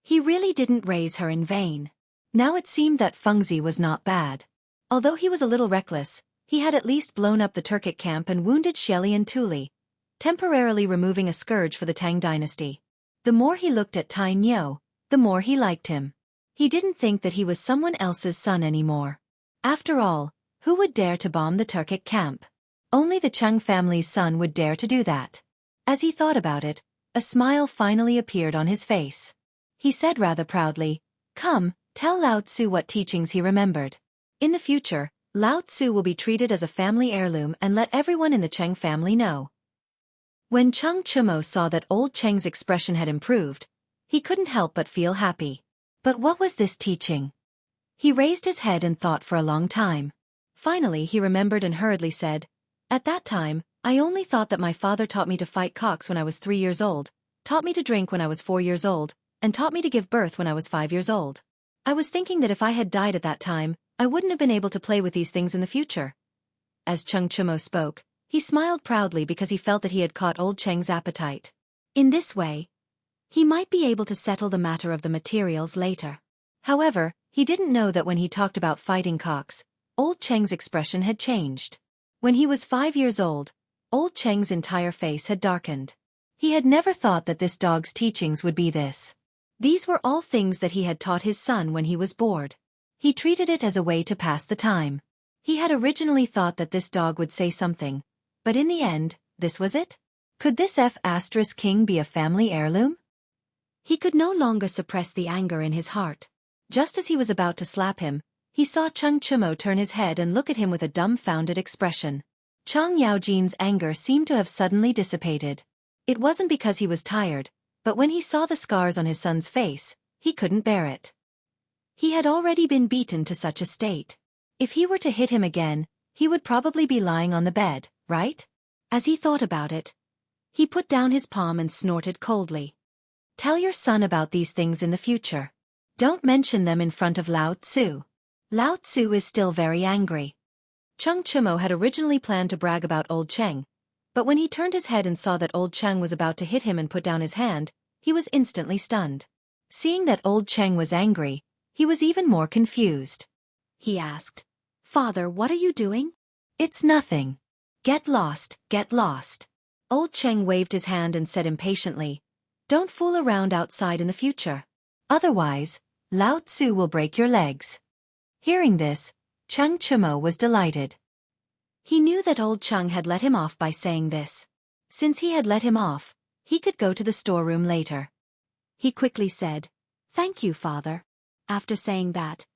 He really didn't raise her in vain. Now it seemed that Fengzi was not bad. Although he was a little reckless, he had at least blown up the Turkic camp and wounded Xielian Tuli, temporarily removing a scourge for the Tang dynasty. The more he looked at Tai Nyo, the more he liked him. He didn't think that he was someone else's son anymore. After all, who would dare to bomb the Turkic camp? Only the Cheng family's son would dare to do that. As he thought about it, a smile finally appeared on his face. He said rather proudly, "Come, tell Lao Tzu what teachings he remembered. In the future, Lao Tzu will be treated as a family heirloom and let everyone in the Cheng family know." When Cheng Chumo saw that old Cheng's expression had improved, he couldn't help but feel happy. But what was this teaching? He raised his head and thought for a long time. Finally he remembered and hurriedly said, "At that time, I only thought that my father taught me to fight cocks when I was 3 years old, taught me to drink when I was 4 years old, and taught me to give birth when I was 5 years old. I was thinking that if I had died at that time, I wouldn't have been able to play with these things in the future." As Cheng Chumo spoke, he smiled proudly because he felt that he had caught old Cheng's appetite. In this way, he might be able to settle the matter of the materials later. However, he didn't know that when he talked about fighting cocks, old Cheng's expression had changed. When he was 5 years old, old Cheng's entire face had darkened. He had never thought that this dog's teachings would be this. These were all things that he had taught his son when he was bored. He treated it as a way to pass the time. He had originally thought that this dog would say something, but in the end, this was it? Could this F*king be a family heirloom? He could no longer suppress the anger in his heart. Just as he was about to slap him, he saw Cheng Chumo turn his head and look at him with a dumbfounded expression. Chang Yaojin's anger seemed to have suddenly dissipated. It wasn't because he was tired, but when he saw the scars on his son's face, he couldn't bear it. He had already been beaten to such a state. If he were to hit him again, he would probably be lying on the bed, right? As he thought about it, he put down his palm and snorted coldly. "Tell your son about these things in the future. Don't mention them in front of Lao Tzu. Lao Tzu is still very angry." Cheng Chumo had originally planned to brag about old Cheng, but when he turned his head and saw that old Cheng was about to hit him and put down his hand, he was instantly stunned. Seeing that old Cheng was angry, he was even more confused. He asked, "Father, what are you doing?" "It's nothing. Get lost, get lost." Old Cheng waved his hand and said impatiently, "Don't fool around outside in the future. Otherwise, Lao Tzu will break your legs." Hearing this, Cheng Chumo was delighted. He knew that old Cheng had let him off by saying this. Since he had let him off, he could go to the storeroom later. He quickly said, "Thank you, father." After saying that,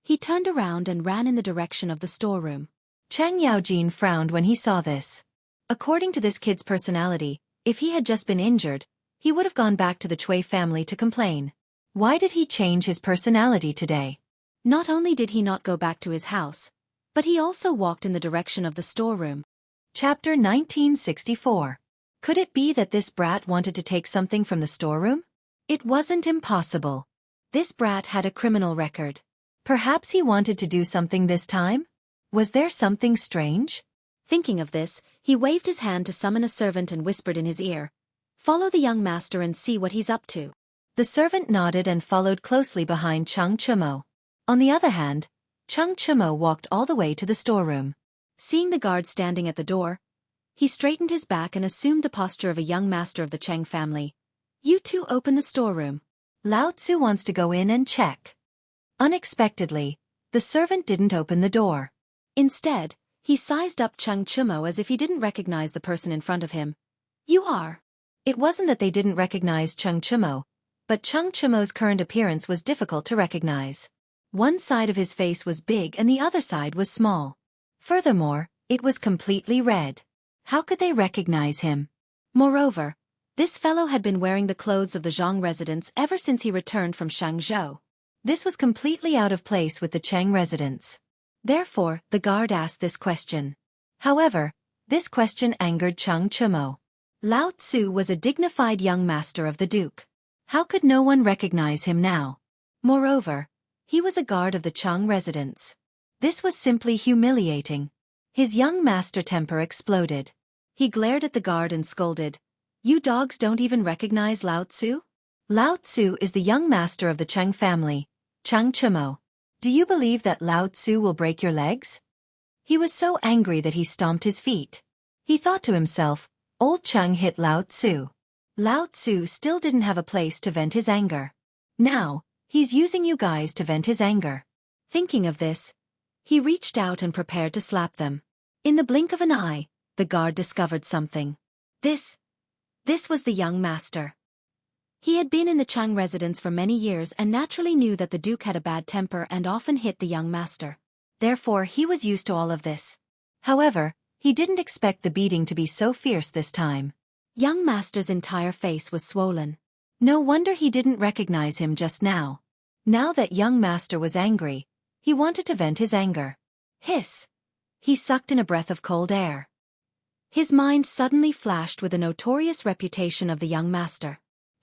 he turned around and ran in the direction of the storeroom. Cheng Yaojin frowned when he saw this. According to this kid's personality, if he had just been injured, he would have gone back to the Cui family to complain. Why did he change his personality today? Not only did he not go back to his house, but he also walked in the direction of the storeroom. Chapter 1964. Could it be that this brat wanted to take something from the storeroom? It wasn't impossible. This brat had a criminal record. Perhaps he wanted to do something this time? Was there something strange? Thinking of this, he waved his hand to summon a servant and whispered in his ear, "Follow the young master and see what he's up to." The servant nodded and followed closely behind Cheng Chumo. On the other hand, Cheng Chumo walked all the way to the storeroom. Seeing the guard standing at the door, he straightened his back and assumed the posture of a young master of the Cheng family. "You two open the storeroom. Lao Tzu wants to go in and check." Unexpectedly, The servant didn't open the door. Instead, he sized up Chang Chumo as if he didn't recognize the person in front of him. You are. It wasn't that they didn't recognize Chang Chumo, but Chang Chumo's current appearance was difficult to recognize. One side of his face was big and the other side was small. Furthermore, it was completely red. How could they recognize him? Moreover, this fellow had been wearing the clothes of the Zhang residents ever since he returned from Xianghu. This was completely out of place with the Cheng residents. Therefore, the guard asked this question. However, this question angered Chang Chumo. Lao Tzu was a dignified young master of the Duke. How could no one recognize him now? Moreover, he was a guard of the Chang residents. This was simply humiliating. His young master temper exploded. He glared at the guard and scolded, "You dogs don't even recognize Lao Tzu? Lao Tzu is the young master of the Cheng family, Chang Chumo. Do you believe that Lao Tzu will break your legs?" He was so angry that he stomped his feet. He thought to himself, old Cheng hit Lao Tzu. Lao Tzu still didn't have a place to vent his anger. Now, he's using you guys to vent his anger. Thinking of this, he reached out and prepared to slap them. In the blink of an eye, the guard discovered something. This was the young master. He had been in the Chang residence for many years and naturally knew that the Duke had a bad temper and often hit the young master. Therefore, he was used to all of this. However, he didn't expect the beating to be so fierce this time. Young master's entire face was swollen. No wonder he didn't recognize him just now. Now that young master was angry, he wanted to vent his anger. Hiss! He sucked in a breath of cold air. His mind suddenly flashed with the notorious reputation of the young master.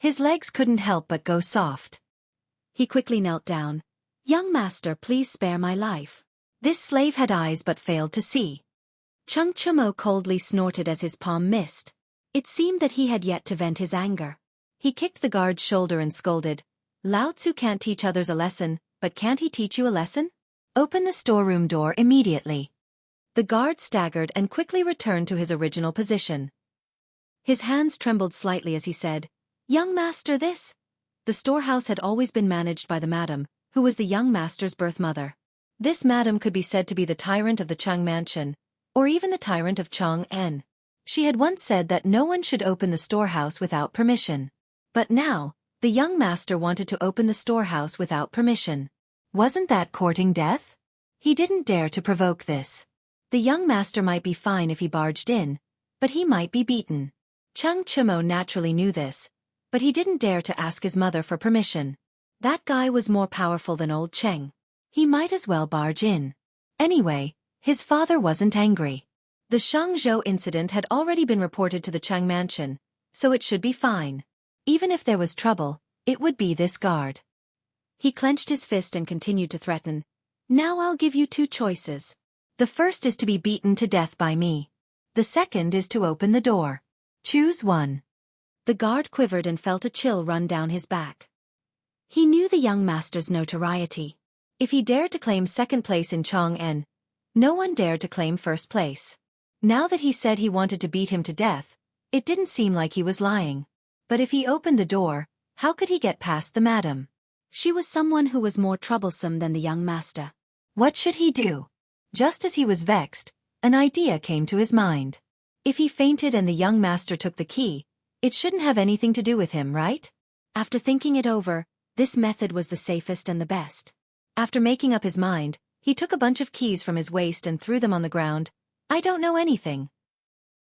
His legs couldn't help but go soft. He quickly knelt down. "Young master, please spare my life." This slave had eyes but failed to see. Chang Chumo coldly snorted as his palm missed. It seemed that he had yet to vent his anger. He kicked the guard's shoulder and scolded, "Lao Tzu can't teach others a lesson, but can't he teach you a lesson? Open the storeroom door immediately." The guard staggered and quickly returned to his original position. His hands trembled slightly as he said, "Young master, this." The storehouse had always been managed by the madam, who was the young master's birth mother. This madam could be said to be the tyrant of the Chang mansion, or even the tyrant of Chang'an. She had once said that no one should open the storehouse without permission. But now, the young master wanted to open the storehouse without permission. Wasn't that courting death? He didn't dare to provoke this. The young master might be fine if he barged in, but he might be beaten. Chang Chumo naturally knew this, but he didn't dare to ask his mother for permission. That guy was more powerful than old Cheng. He might as well barge in. Anyway, his father wasn't angry. The Xiangzhou incident had already been reported to the Chang mansion, so it should be fine. Even if there was trouble, it would be this guard. He clenched his fist and continued to threaten, "Now I'll give you two choices. The first is to be beaten to death by me. The second is to open the door. Choose one." The guard quivered and felt a chill run down his back. He knew the young master's notoriety. If he dared to claim second place in Chang'an, no one dared to claim first place. Now that he said he wanted to beat him to death, it didn't seem like he was lying. But if he opened the door, how could he get past the madam? She was someone who was more troublesome than the young master. What should he do? Just as he was vexed, an idea came to his mind. If he fainted and the young master took the key, it shouldn't have anything to do with him, right? After thinking it over, this method was the safest and the best. After making up his mind, he took a bunch of keys from his waist and threw them on the ground. "I don't know anything."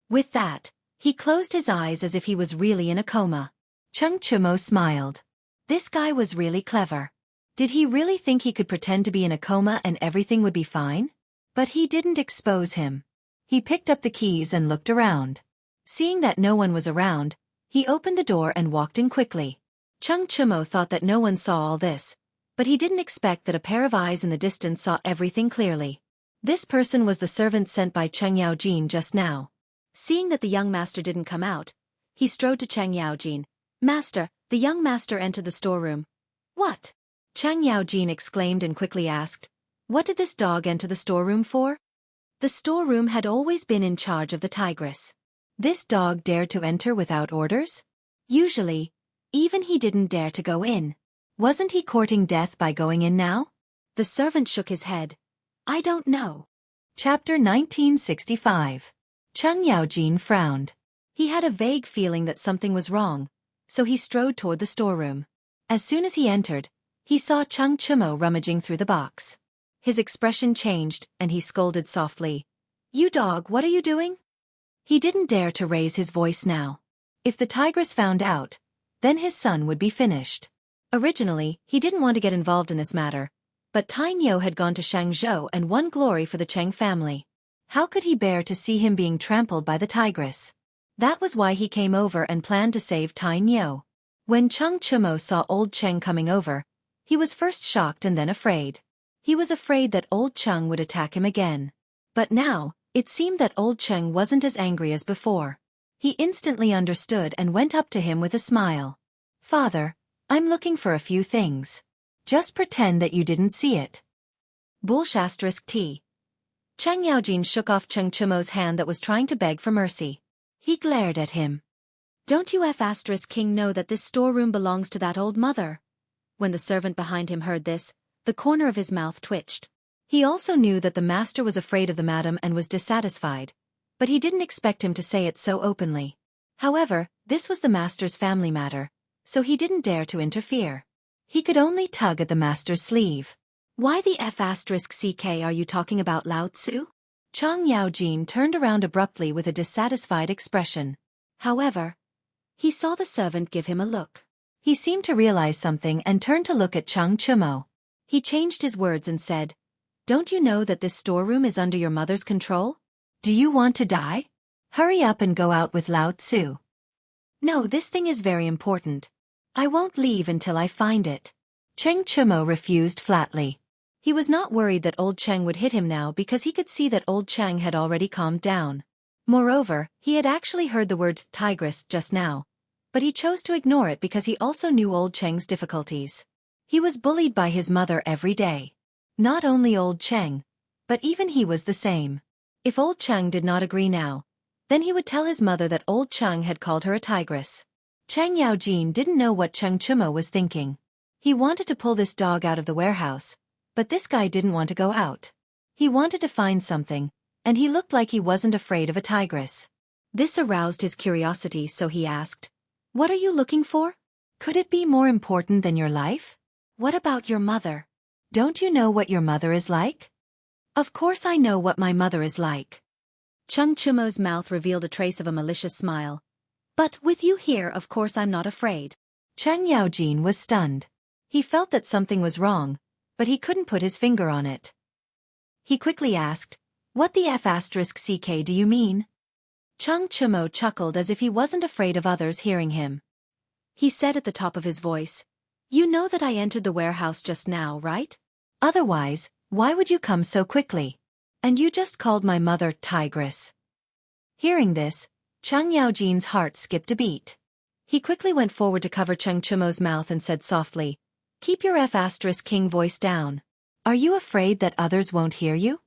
With that, he closed his eyes as if he was really in a coma. Chang Chumo smiled. This guy was really clever. Did he really think he could pretend to be in a coma and everything would be fine? But he didn't expose him. He picked up the keys and looked around. Seeing that no one was around, he opened the door and walked in quickly. Chang Chumo thought that no one saw all this, but he didn't expect that a pair of eyes in the distance saw everything clearly. This person was the servant sent by Cheng Yaojin just now. Seeing that the young master didn't come out, he strode to Cheng Yaojin. "Master," the young master entered the storeroom. "What?" Cheng Yaojin exclaimed and quickly asked, "What did this dog enter the storeroom for?" The storeroom had always been in charge of the tigress. This dog dared to enter without orders? Usually, even he didn't dare to go in. Wasn't he courting death by going in now? The servant shook his head. I don't know. Chapter 1965. Cheng Yaojin frowned. He had a vague feeling that something was wrong, so he strode toward the storeroom. As soon as he entered, he saw Cheng Chumo rummaging through the box. His expression changed, and he scolded softly. You dog, what are you doing? He didn't dare to raise his voice now. If the tigress found out, then his son would be finished. Originally, he didn't want to get involved in this matter, but Tang Yo had gone to Xianghu and won glory for the Cheng family. How could he bear to see him being trampled by the tigress? That was why he came over and planned to save Tang Yo. When Cheng Chumo saw old Cheng coming over, he was first shocked and then afraid. He was afraid that old Cheng would attack him again. But now, it seemed that old Cheng wasn't as angry as before. He instantly understood and went up to him with a smile. Father, I'm looking for a few things. Just pretend that you didn't see it. T. Cheng Yaojin shook off Cheng Chumo's hand that was trying to beg for mercy. He glared at him. Don't you King know that this storeroom belongs to that old mother? When the servant behind him heard this, the corner of his mouth twitched. He also knew that the master was afraid of the madam and was dissatisfied, but he didn't expect him to say it so openly. However, this was the master's family matter, so he didn't dare to interfere. He could only tug at the master's sleeve. Why the CK are you talking about, Lao Tzu? Cheng Yaojin turned around abruptly with a dissatisfied expression. However, he saw the servant give him a look. He seemed to realize something and turned to look at Cheng Chumo. He changed his words and said, Don't you know that this storeroom is under your mother's control? Do you want to die? Hurry up and go out with Lao Tzu. No, this thing is very important. I won't leave until I find it. Cheng Chumo refused flatly. He was not worried that old Cheng would hit him now because he could see that old Cheng had already calmed down. Moreover, he had actually heard the word tigress just now, but he chose to ignore it because he also knew old Cheng's difficulties. He was bullied by his mother every day. Not only old Cheng, but even he was the same. If old Cheng did not agree now, then he would tell his mother that old Cheng had called her a tigress. Cheng Yaojin didn't know what Cheng Chumo was thinking. He wanted to pull this dog out of the warehouse, but this guy didn't want to go out. He wanted to find something, and he looked like he wasn't afraid of a tigress. This aroused his curiosity, so he asked, What are you looking for? Could it be more important than your life? What about your mother? Don't you know what your mother is like? Of course I know what my mother is like. Cheng Chumo's mouth revealed a trace of a malicious smile. But with you here, of course I'm not afraid. Cheng Yaojin was stunned. He felt that something was wrong, but he couldn't put his finger on it. He quickly asked, What the CK do you mean? Cheng Chumo chuckled as if he wasn't afraid of others hearing him. He said at the top of his voice, You know that I entered the warehouse just now, right? Otherwise, why would you come so quickly? And you just called my mother tigress. Hearing this, Cheng Yaojin's heart skipped a beat. He quickly went forward to cover Cheng Chumo's mouth and said softly, Keep your King voice down. Are you afraid that others won't hear you?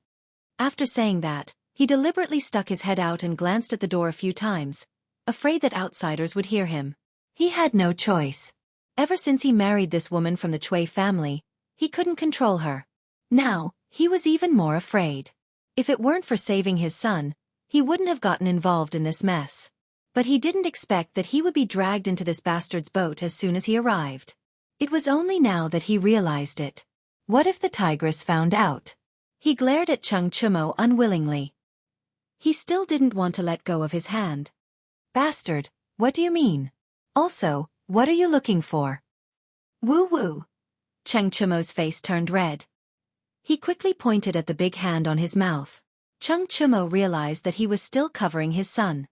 After saying that, he deliberately stuck his head out and glanced at the door a few times, afraid that outsiders would hear him. He had no choice. Ever since he married this woman from the Chui family, he couldn't control her. Now, he was even more afraid. If it weren't for saving his son, he wouldn't have gotten involved in this mess. But he didn't expect that he would be dragged into this bastard's boat as soon as he arrived. It was only now that he realized it. What if the tigress found out? He glared at Cheng Chumo unwillingly. He still didn't want to let go of his hand. Bastard, what do you mean? Also, what are you looking for? Woo-woo. Cheng Chumo's face turned red. He quickly pointed at the big hand on his mouth. Cheng Chumo realized that he was still covering his son.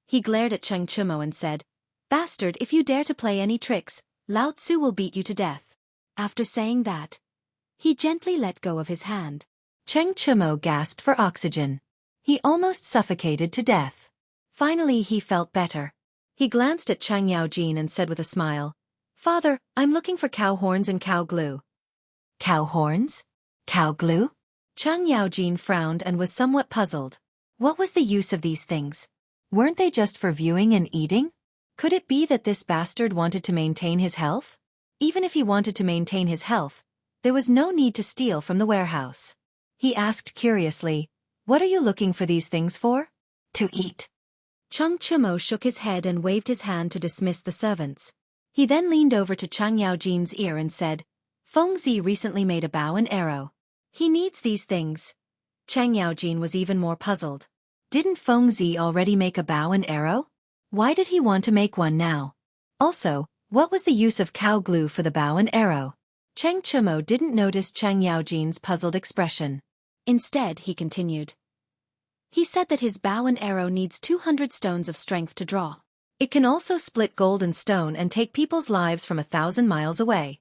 He glared at Cheng Chumo and said, Bastard, if you dare to play any tricks, Lao Tzu will beat you to death. After saying that, he gently let go of his hand. Cheng Chumo gasped for oxygen. He almost suffocated to death. Finally he felt better. He glanced at Cheng Yaojin and said with a smile, Father, I'm looking for cow horns and cow glue. Cow horns? Cow glue? Cheng Yaojin frowned and was somewhat puzzled. What was the use of these things? Weren't they just for viewing and eating? Could it be that this bastard wanted to maintain his health? Even if he wanted to maintain his health, there was no need to steal from the warehouse. He asked curiously, "What are you looking for these things for?" To eat. Chang Chumo shook his head and waved his hand to dismiss the servants. He then leaned over to Chang Yaojin's ear and said, "Feng Zi recently made a bow and arrow. He needs these things." Chang Yaojin was even more puzzled. Didn't Feng Zi already make a bow and arrow? Why did he want to make one now? Also, what was the use of cow glue for the bow and arrow? Chang Chumo didn't notice Chang Yaojin's puzzled expression. Instead, he continued. He said that his bow and arrow needs 200 stones of strength to draw. It can also split golden stone and take people's lives from 1,000 miles away.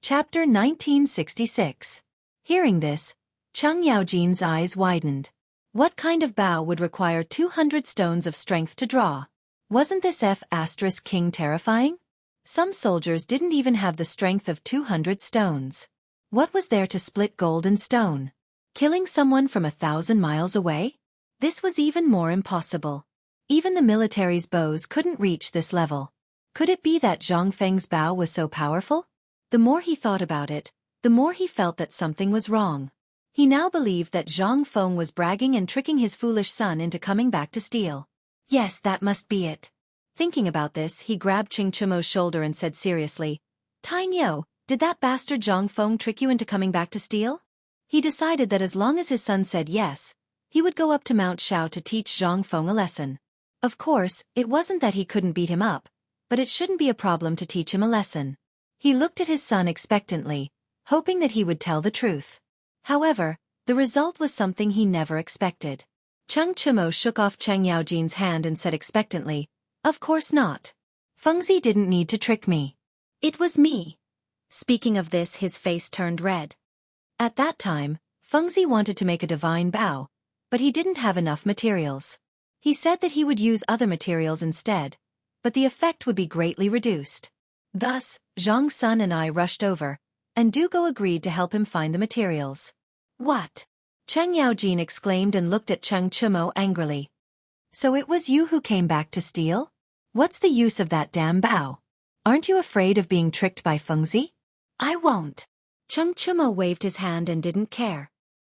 Chapter 1966. Hearing this, Chang Yaojin's eyes widened. What kind of bow would require 200 stones of strength to draw? Wasn't this F***king terrifying? Some soldiers didn't even have the strength of 200 stones. What was there to split gold and stone? Killing someone from 1,000 miles away? This was even more impossible. Even the military's bows couldn't reach this level. Could it be that Zhang Feng's bow was so powerful? The more he thought about it, the more he felt that something was wrong. He now believed that Zhang Feng was bragging and tricking his foolish son into coming back to steal. Yes, that must be it. Thinking about this, he grabbed Ching Chumo's shoulder and said seriously, "Tang Yo, did that bastard Zhang Feng trick you into coming back to steal?" He decided that as long as his son said yes, he would go up to Mount Shao to teach Zhang Feng a lesson. Of course, it wasn't that he couldn't beat him up, but it shouldn't be a problem to teach him a lesson. He looked at his son expectantly, hoping that he would tell the truth. However, the result was something he never expected. Chang Chumo shook off Chang Yaojin's hand and said expectantly, "Of course not. Feng Zi didn't need to trick me. It was me." Speaking of this, his face turned red. At that time, Feng Zi wanted to make a divine bow, but he didn't have enough materials. He said that he would use other materials instead, but the effect would be greatly reduced. Thus, Zhang Sun and I rushed over, and Dugo agreed to help him find the materials. "What?" Chang Yaojin exclaimed and looked at Chang Chumo angrily. "So it was you who came back to steal? What's the use of that damn bow? Aren't you afraid of being tricked by Feng Zi?" "I won't." Chang Chumo waved his hand and didn't care.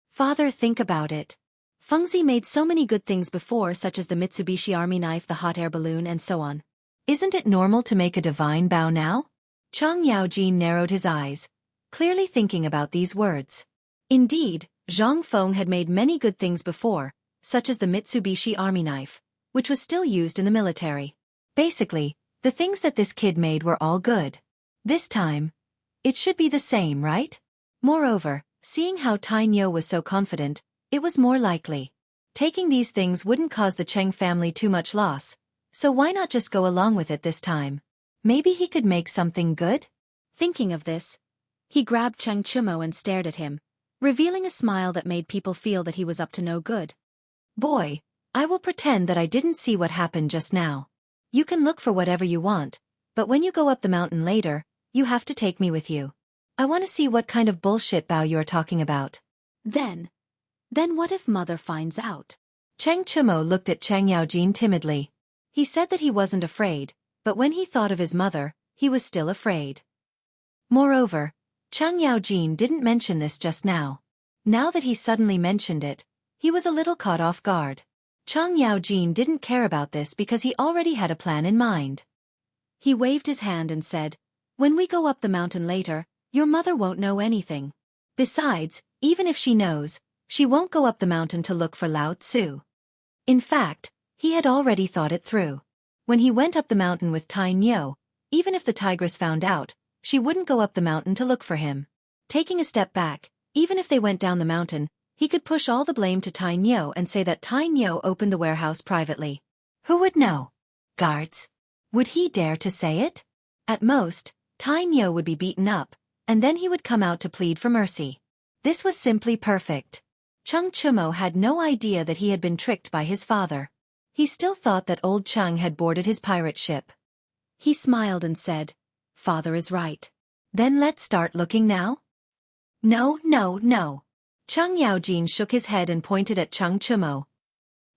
"Father, think about it. Feng Zi made so many good things before, such as the Mitsubishi Army knife, the hot air balloon, and so on. Isn't it normal to make a divine bow now?" Chang Yaojin narrowed his eyes, clearly thinking about these words. Indeed, Zhang Feng had made many good things before, such as the Mitsubishi Army knife, which was still used in the military. Basically, the things that this kid made were all good. This time, it should be the same, right? Moreover, seeing how Tang Yo was so confident, it was more likely. Taking these things wouldn't cause the Cheng family too much loss, so why not just go along with it this time? Maybe he could make something good? Thinking of this, he grabbed Cheng Chumo and stared at him, revealing a smile that made people feel that he was up to no good. "Boy, I will pretend that I didn't see what happened just now. You can look for whatever you want, but when you go up the mountain later, you have to take me with you. I want to see what kind of bullshit bow you're talking about." Then what if Mother finds out? Cheng Chumo looked at Chang Yaojin timidly. He said that he wasn't afraid, but when he thought of his mother, he was still afraid. Moreover, Chang Yaojin didn't mention this just now. Now that he suddenly mentioned it, he was a little caught off guard. Chang Yaojin didn't care about this because he already had a plan in mind. He waved his hand and said, "When we go up the mountain later, your mother won't know anything. Besides, even if she knows, she won't go up the mountain to look for Lao Tzu." In fact, he had already thought it through. When he went up the mountain with Tang Yo, even if the tigress found out, she wouldn't go up the mountain to look for him. Taking a step back, even if they went down the mountain, he could push all the blame to Tang Yo and say that Tang Yo opened the warehouse privately. Who would know? Guards? Would he dare to say it? At most, Tang Yo would be beaten up, and then he would come out to plead for mercy. This was simply perfect. Chang Chumo had no idea that he had been tricked by his father. He still thought that old Chang had boarded his pirate ship. He smiled and said, "Father is right. Then let's start looking now?" "No, no, no." Chang Yaojin shook his head and pointed at Chang Chumo.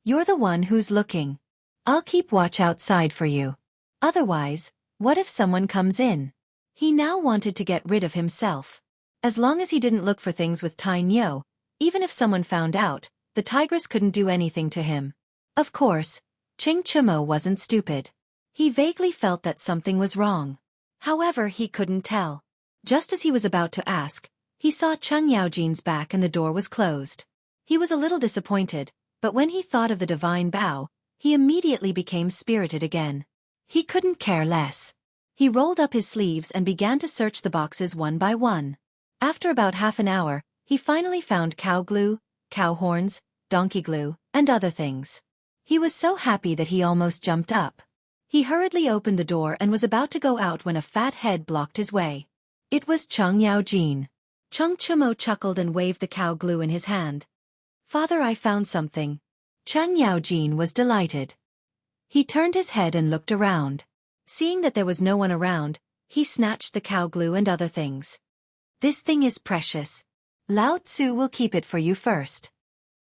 "You're the one who's looking. I'll keep watch outside for you. Otherwise, what if someone comes in?" He now wanted to get rid of himself. As long as he didn't look for things with Tai Nyo, even if someone found out, the tigress couldn't do anything to him. Of course, Ching Chumo wasn't stupid. He vaguely felt that something was wrong. However, he couldn't tell. Just as he was about to ask, he saw Cheng Yaojin's back and the door was closed. He was a little disappointed, but when he thought of the divine bow, he immediately became spirited again. He couldn't care less. He rolled up his sleeves and began to search the boxes one by one. After about half an hour, he finally found cow glue, cow horns, donkey glue, and other things. He was so happy that he almost jumped up. He hurriedly opened the door and was about to go out when a fat head blocked his way. It was Cheng Yaojin. Cheng Chumo chuckled and waved the cow glue in his hand. "Father, I found something." Cheng Yaojin was delighted. He turned his head and looked around. Seeing that there was no one around, he snatched the cow glue and other things. "This thing is precious. Lao Tzu will keep it for you first."